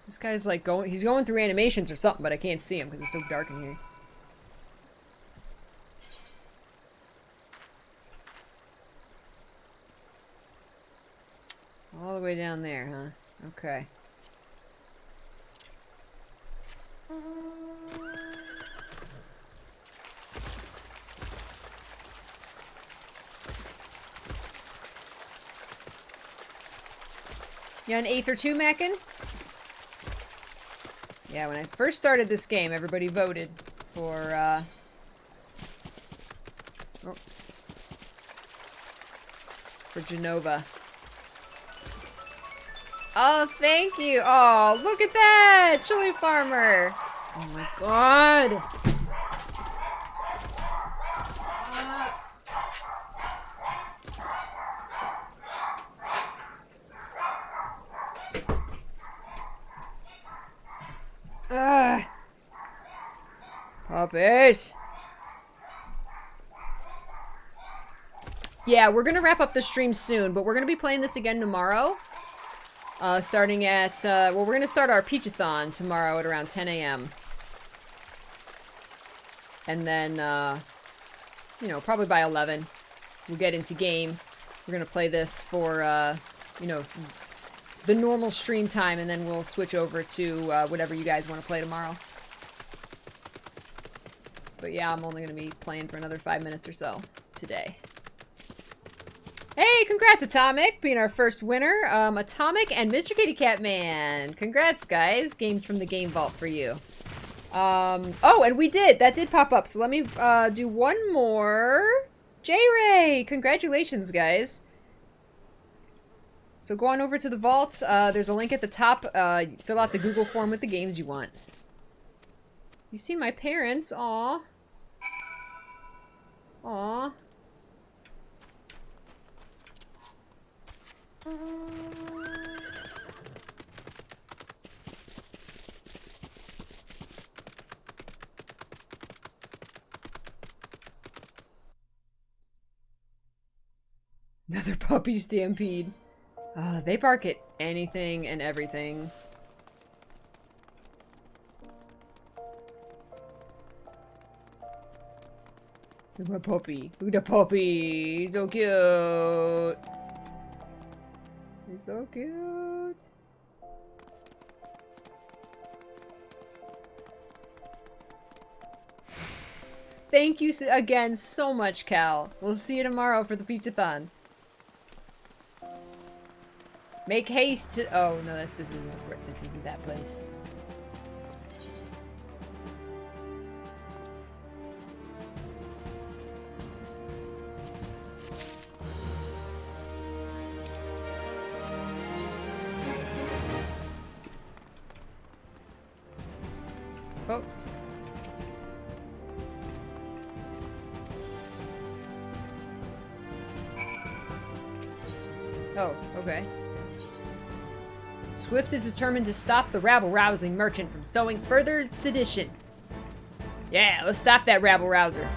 This guy's like he's going through animations or something, but I can't see him because it's so dark in here. All the way down there, huh? Okay. You on 8th or 2, Mackin? Yeah, when I first started this game, everybody voted for, for Genova. Oh, thank you. Oh, look at that. Chili farmer. Oh my god. Oops. Ugh. Puppies. Yeah, we're gonna wrap up the stream soon, but we're gonna be playing this again tomorrow. Starting at, well, we're gonna start our Peach-a-thon tomorrow at around 10 a.m. And then, you know, probably by 11, we'll get into game. We're gonna play this for, you know, the normal stream time, and then we'll switch over to, whatever you guys want to play tomorrow. But yeah, I'm only gonna be playing for another 5 minutes or so today. Hey, congrats, Atomic, being our first winner. Atomic and Mr. Kitty Cat Man. Congrats, guys. Games from the Game Vault for you. Oh, and that did pop up. So let me, do one more. J-Ray, congratulations, guys. So go on over to the vault. There's a link at the top. Fill out the Google form with the games you want. You see my parents? Aw. Aw. Another puppy stampede. They bark at anything and everything. Look at my puppy. Look at the puppy. He's so cute. He's so cute. Thank you again so much, Cal. We'll see you tomorrow for the Peach-a-thon. Make haste to— oh no, this isn't that place. Oh. Oh, okay. Swift is determined to stop the rabble-rousing merchant from sowing further sedition. Yeah, let's stop that rabble-rouser.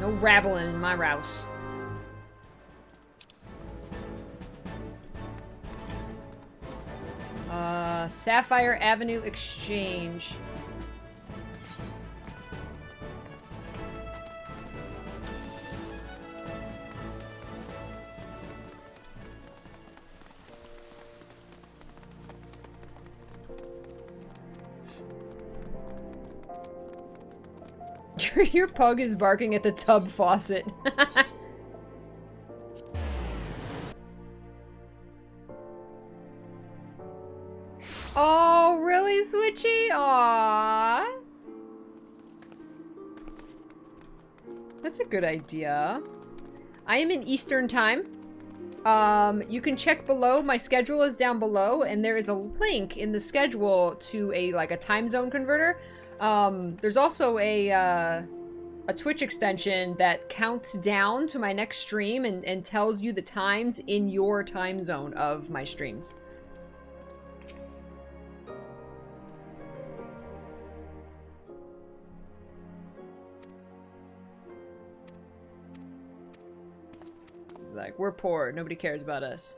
No rabbling in my rouse. Sapphire Avenue Exchange. Your pug is barking at the tub faucet. Oh, really, Switchy? Aww. That's a good idea. I am in Eastern time. You can check below. My schedule is down below, and there is a link in the schedule to a time zone converter. There's also a Twitch extension that counts down to my next stream and tells you the times in your time zone of my streams. It's like, we're poor, nobody cares about us.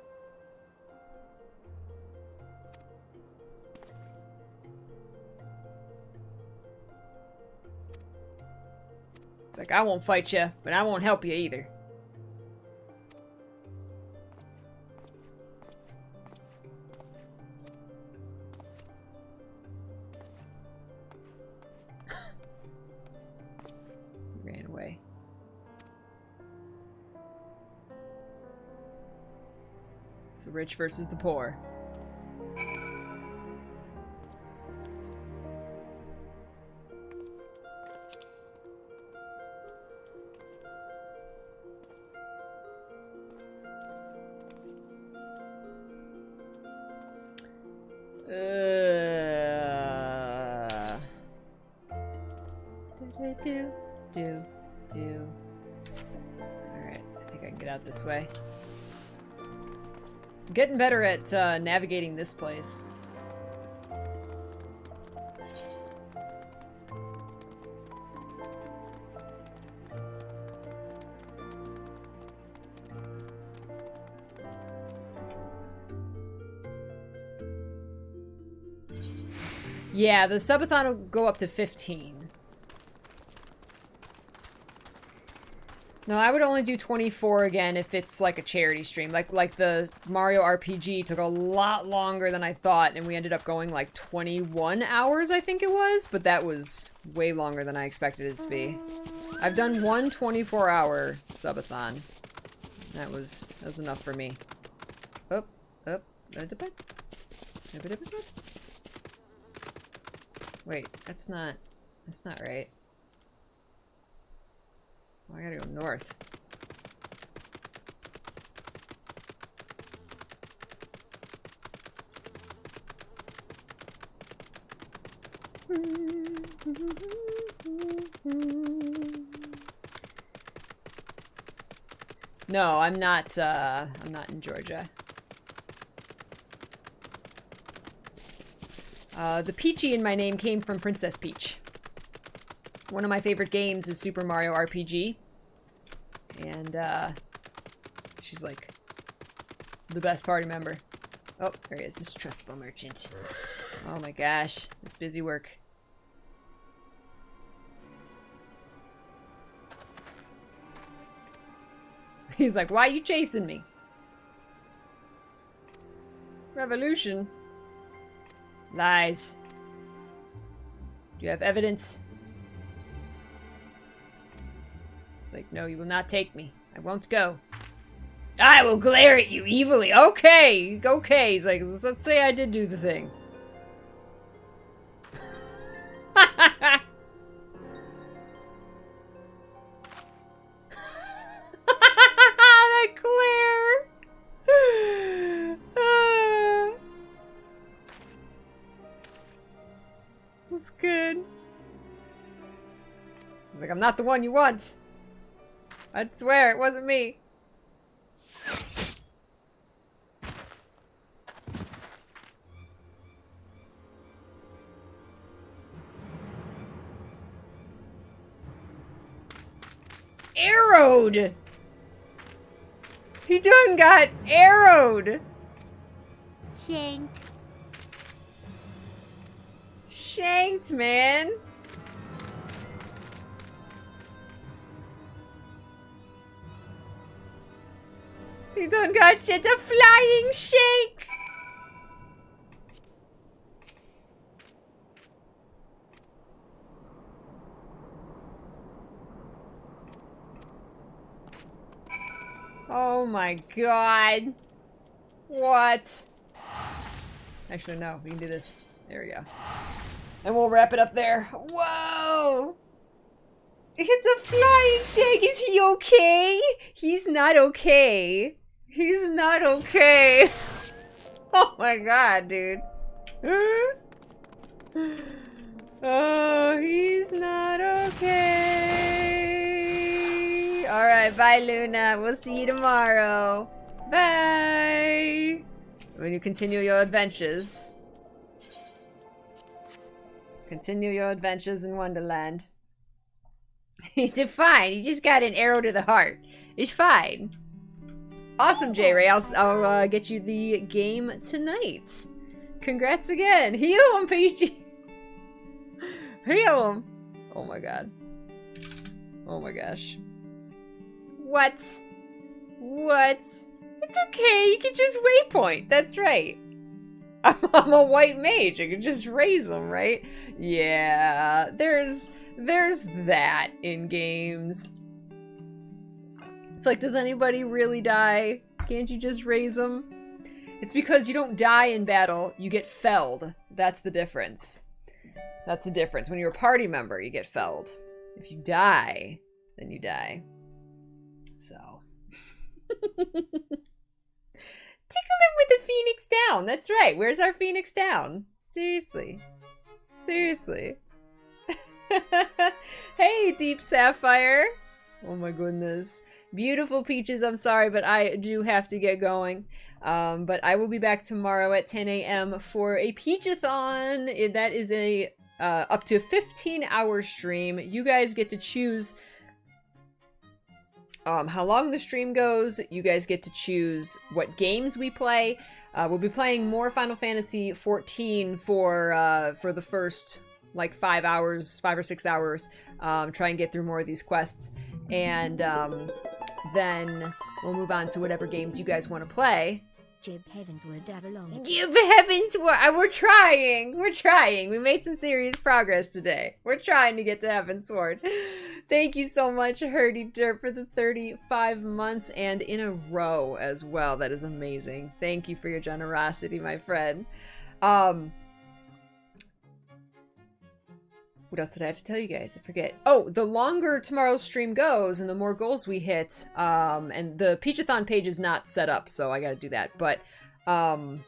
It's like, I won't fight you, but I won't help you either. He ran away. It's the rich versus the poor. Do. Alright, I think I can get out this way. I'm getting better at navigating this place. Yeah, the subathon will go up to 15. No, I would only do 24 again if it's like a charity stream. Like the Mario RPG took a lot longer than I thought, and we ended up going like 21 hours, I think it was, but that was way longer than I expected it to be. I've done one 24-hour subathon. That was enough for me. Up. Wait, that's not right. Oh, I gotta go north. No, I'm not in Georgia. The Peachy in my name came from Princess Peach. One of my favorite games is Super Mario RPG. And, she's like the best party member. Oh, there he is, Mistrustful Merchant. Oh my gosh, this busy work. He's like, why are you chasing me? Revolution? Lies. Do you have evidence? It's like, no, you will not take me. I won't go. I will glare at you evilly. Okay, okay. He's like, let's say I did do the thing. That glare. That's good. He's like, I'm not the one you want. I swear it wasn't me. Arrowed! He done got arrowed! Shanked. Shanked, man! He done got shit a flying shank! Oh my god. What? Actually, no. We can do this. There we go. And we'll wrap it up there. Whoa! It's a flying shank. Is he okay? He's not okay. He's not okay. Oh my god, dude. Oh, he's not okay. Alright, bye Luna. We'll see you tomorrow. Bye. When you continue your adventures. Continue your adventures in Wonderland. It's fine. You just got an arrow to the heart. It's fine. Awesome, J-Ray. I'll get you the game tonight. Congrats again. Heal him, Peachy. Heal him. Oh my god. Oh my gosh. What? What? It's okay. You can just waypoint. That's right. I'm a white mage. I can just raise them, right? Yeah. There's that in games. It's like, does anybody really die? Can't you just raise them? It's because you don't die in battle, you get felled. That's the difference. That's the difference. When you're a party member, you get felled. If you die, then you die. So. Tickle him the Phoenix down. That's right. Where's our Phoenix down? Seriously. Seriously. Hey, Deep Sapphire. Oh my goodness. Beautiful Peaches, I'm sorry, but I do have to get going. But I will be back tomorrow at 10 a.m. for a Peachathon. That is a up to 15-hour stream. You guys get to choose how long the stream goes. You guys get to choose what games we play. We'll be playing more Final Fantasy XIV for the first like 5 hours, 5 or 6 hours. Try and get through more of these quests, and then we'll move on to whatever games you guys want to play. Give Heavensward Avalon. Give Heavensward. We're trying. We're trying. We made some serious progress today. We're trying to get to Heavensward. Thank you so much, Herdy Dirt, for the 35 months and in a row as well. That is amazing. Thank you for your generosity, my friend. What else did I have to tell you guys? I forget. Oh, the longer tomorrow's stream goes and the more goals we hit, and the Peachathon page is not set up, so I gotta do that. But the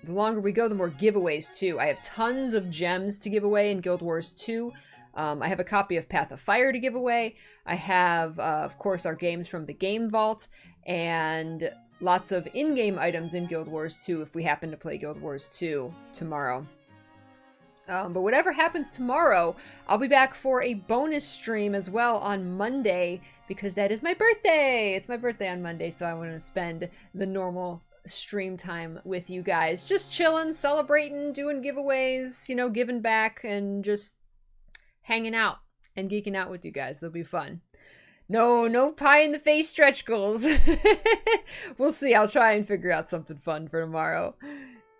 longer we go, the more giveaways too. I have tons of gems to give away in Guild Wars 2. I have a copy of Path of Fire to give away. I have, of course, our games from the Game Vault, and lots of in-game items in Guild Wars 2 if we happen to play Guild Wars 2 tomorrow. But whatever happens tomorrow, I'll be back for a bonus stream as well on Monday, because that is my birthday. It's my birthday on Monday, so I want to spend the normal stream time with you guys. Just chilling, celebrating, doing giveaways, you know, giving back, and just hanging out and geeking out with you guys. It'll be fun. No pie in the face stretch goals. We'll see. I'll try and figure out something fun for tomorrow.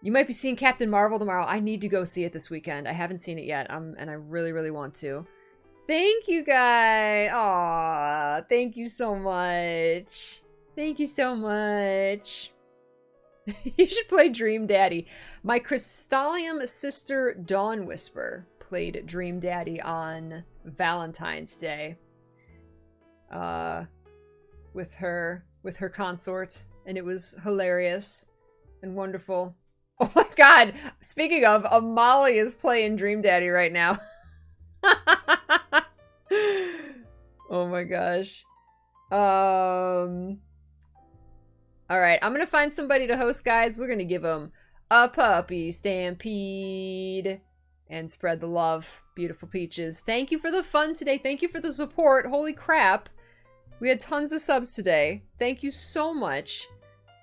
You might be seeing Captain Marvel tomorrow. I need to go see it this weekend. I haven't seen it yet, and I really, really want to. Thank you, guys. Aw, thank you so much. Thank you so much. You should play Dream Daddy. My Crystallium sister Dawn Whisper played Dream Daddy on Valentine's Day. With her consort, and it was hilarious and wonderful. Oh my god, speaking of, Amali is playing Dream Daddy right now. Oh my gosh. Alright, I'm gonna find somebody to host, guys. We're gonna give them a puppy stampede and spread the love. Beautiful Peaches. Thank you for the fun today. Thank you for the support. Holy crap. We had tons of subs today. Thank you so much.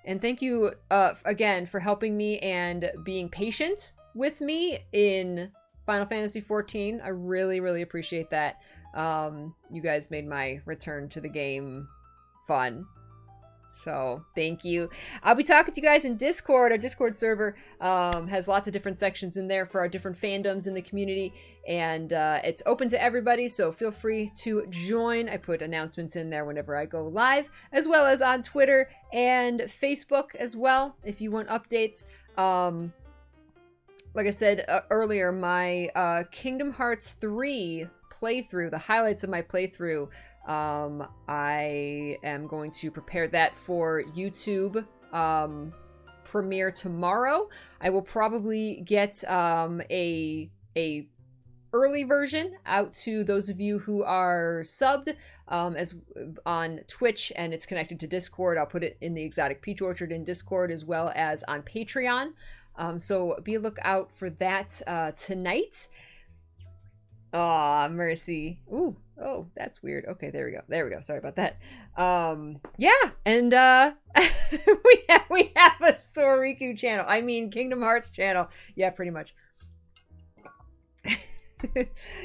And thank you, again, for helping me and being patient with me in Final Fantasy XIV. I really, really appreciate that. You guys made my return to the game fun. So, thank you. I'll be talking to you guys in Discord. Our Discord server has lots of different sections in there for our different fandoms in the community. And it's open to everybody, so feel free to join. I put announcements in there whenever I go live, as well as on Twitter and Facebook as well, if you want updates. Like I said earlier, my Kingdom Hearts 3 playthrough, the highlights of my playthrough, I am going to prepare that for YouTube premiere tomorrow. I will probably get a early version out to those of you who are subbed as on Twitch, and it's connected to Discord. I'll put it in the Exotic Peach Orchard in Discord, as well as on Patreon. So be a lookout for that tonight. Aw, mercy. Ooh, oh, that's weird. Okay, there we go. There we go. Sorry about that. Yeah, and we have a Soriku channel. I mean, Kingdom Hearts channel. Yeah, pretty much.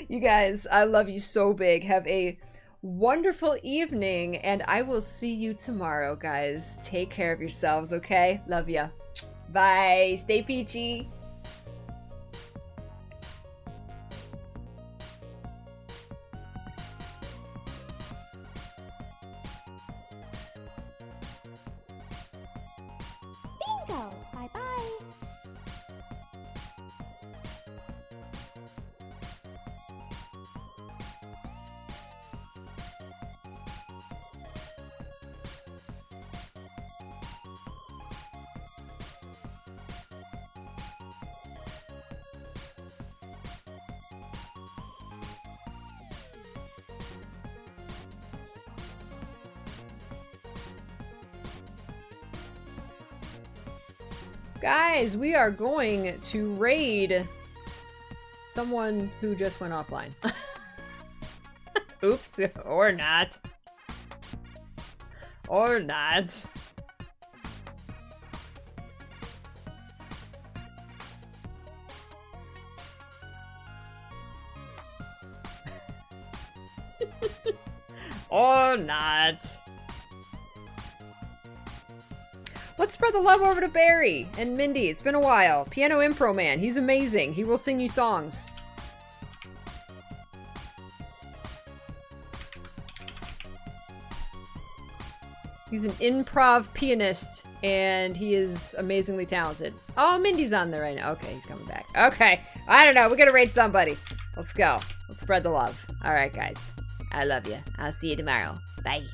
You guys, I love you so big. Have a wonderful evening, and I will see you tomorrow, guys. Take care of yourselves, okay? Love ya. Bye. Stay peachy. Bingo! Bye-bye! Guys, we are going to raid someone who just went offline. Oops, or not. Or not. Or not. Let's spread the love over to Barry and Mindy. It's been a while. Piano Impro Man. He's amazing. He will sing you songs. He's an improv pianist, and he is amazingly talented. Oh, Mindy's on there right now. Okay, he's coming back. Okay. I don't know. We're going to raid somebody. Let's go. Let's spread the love. All right, guys. I love you. I'll see you tomorrow. Bye.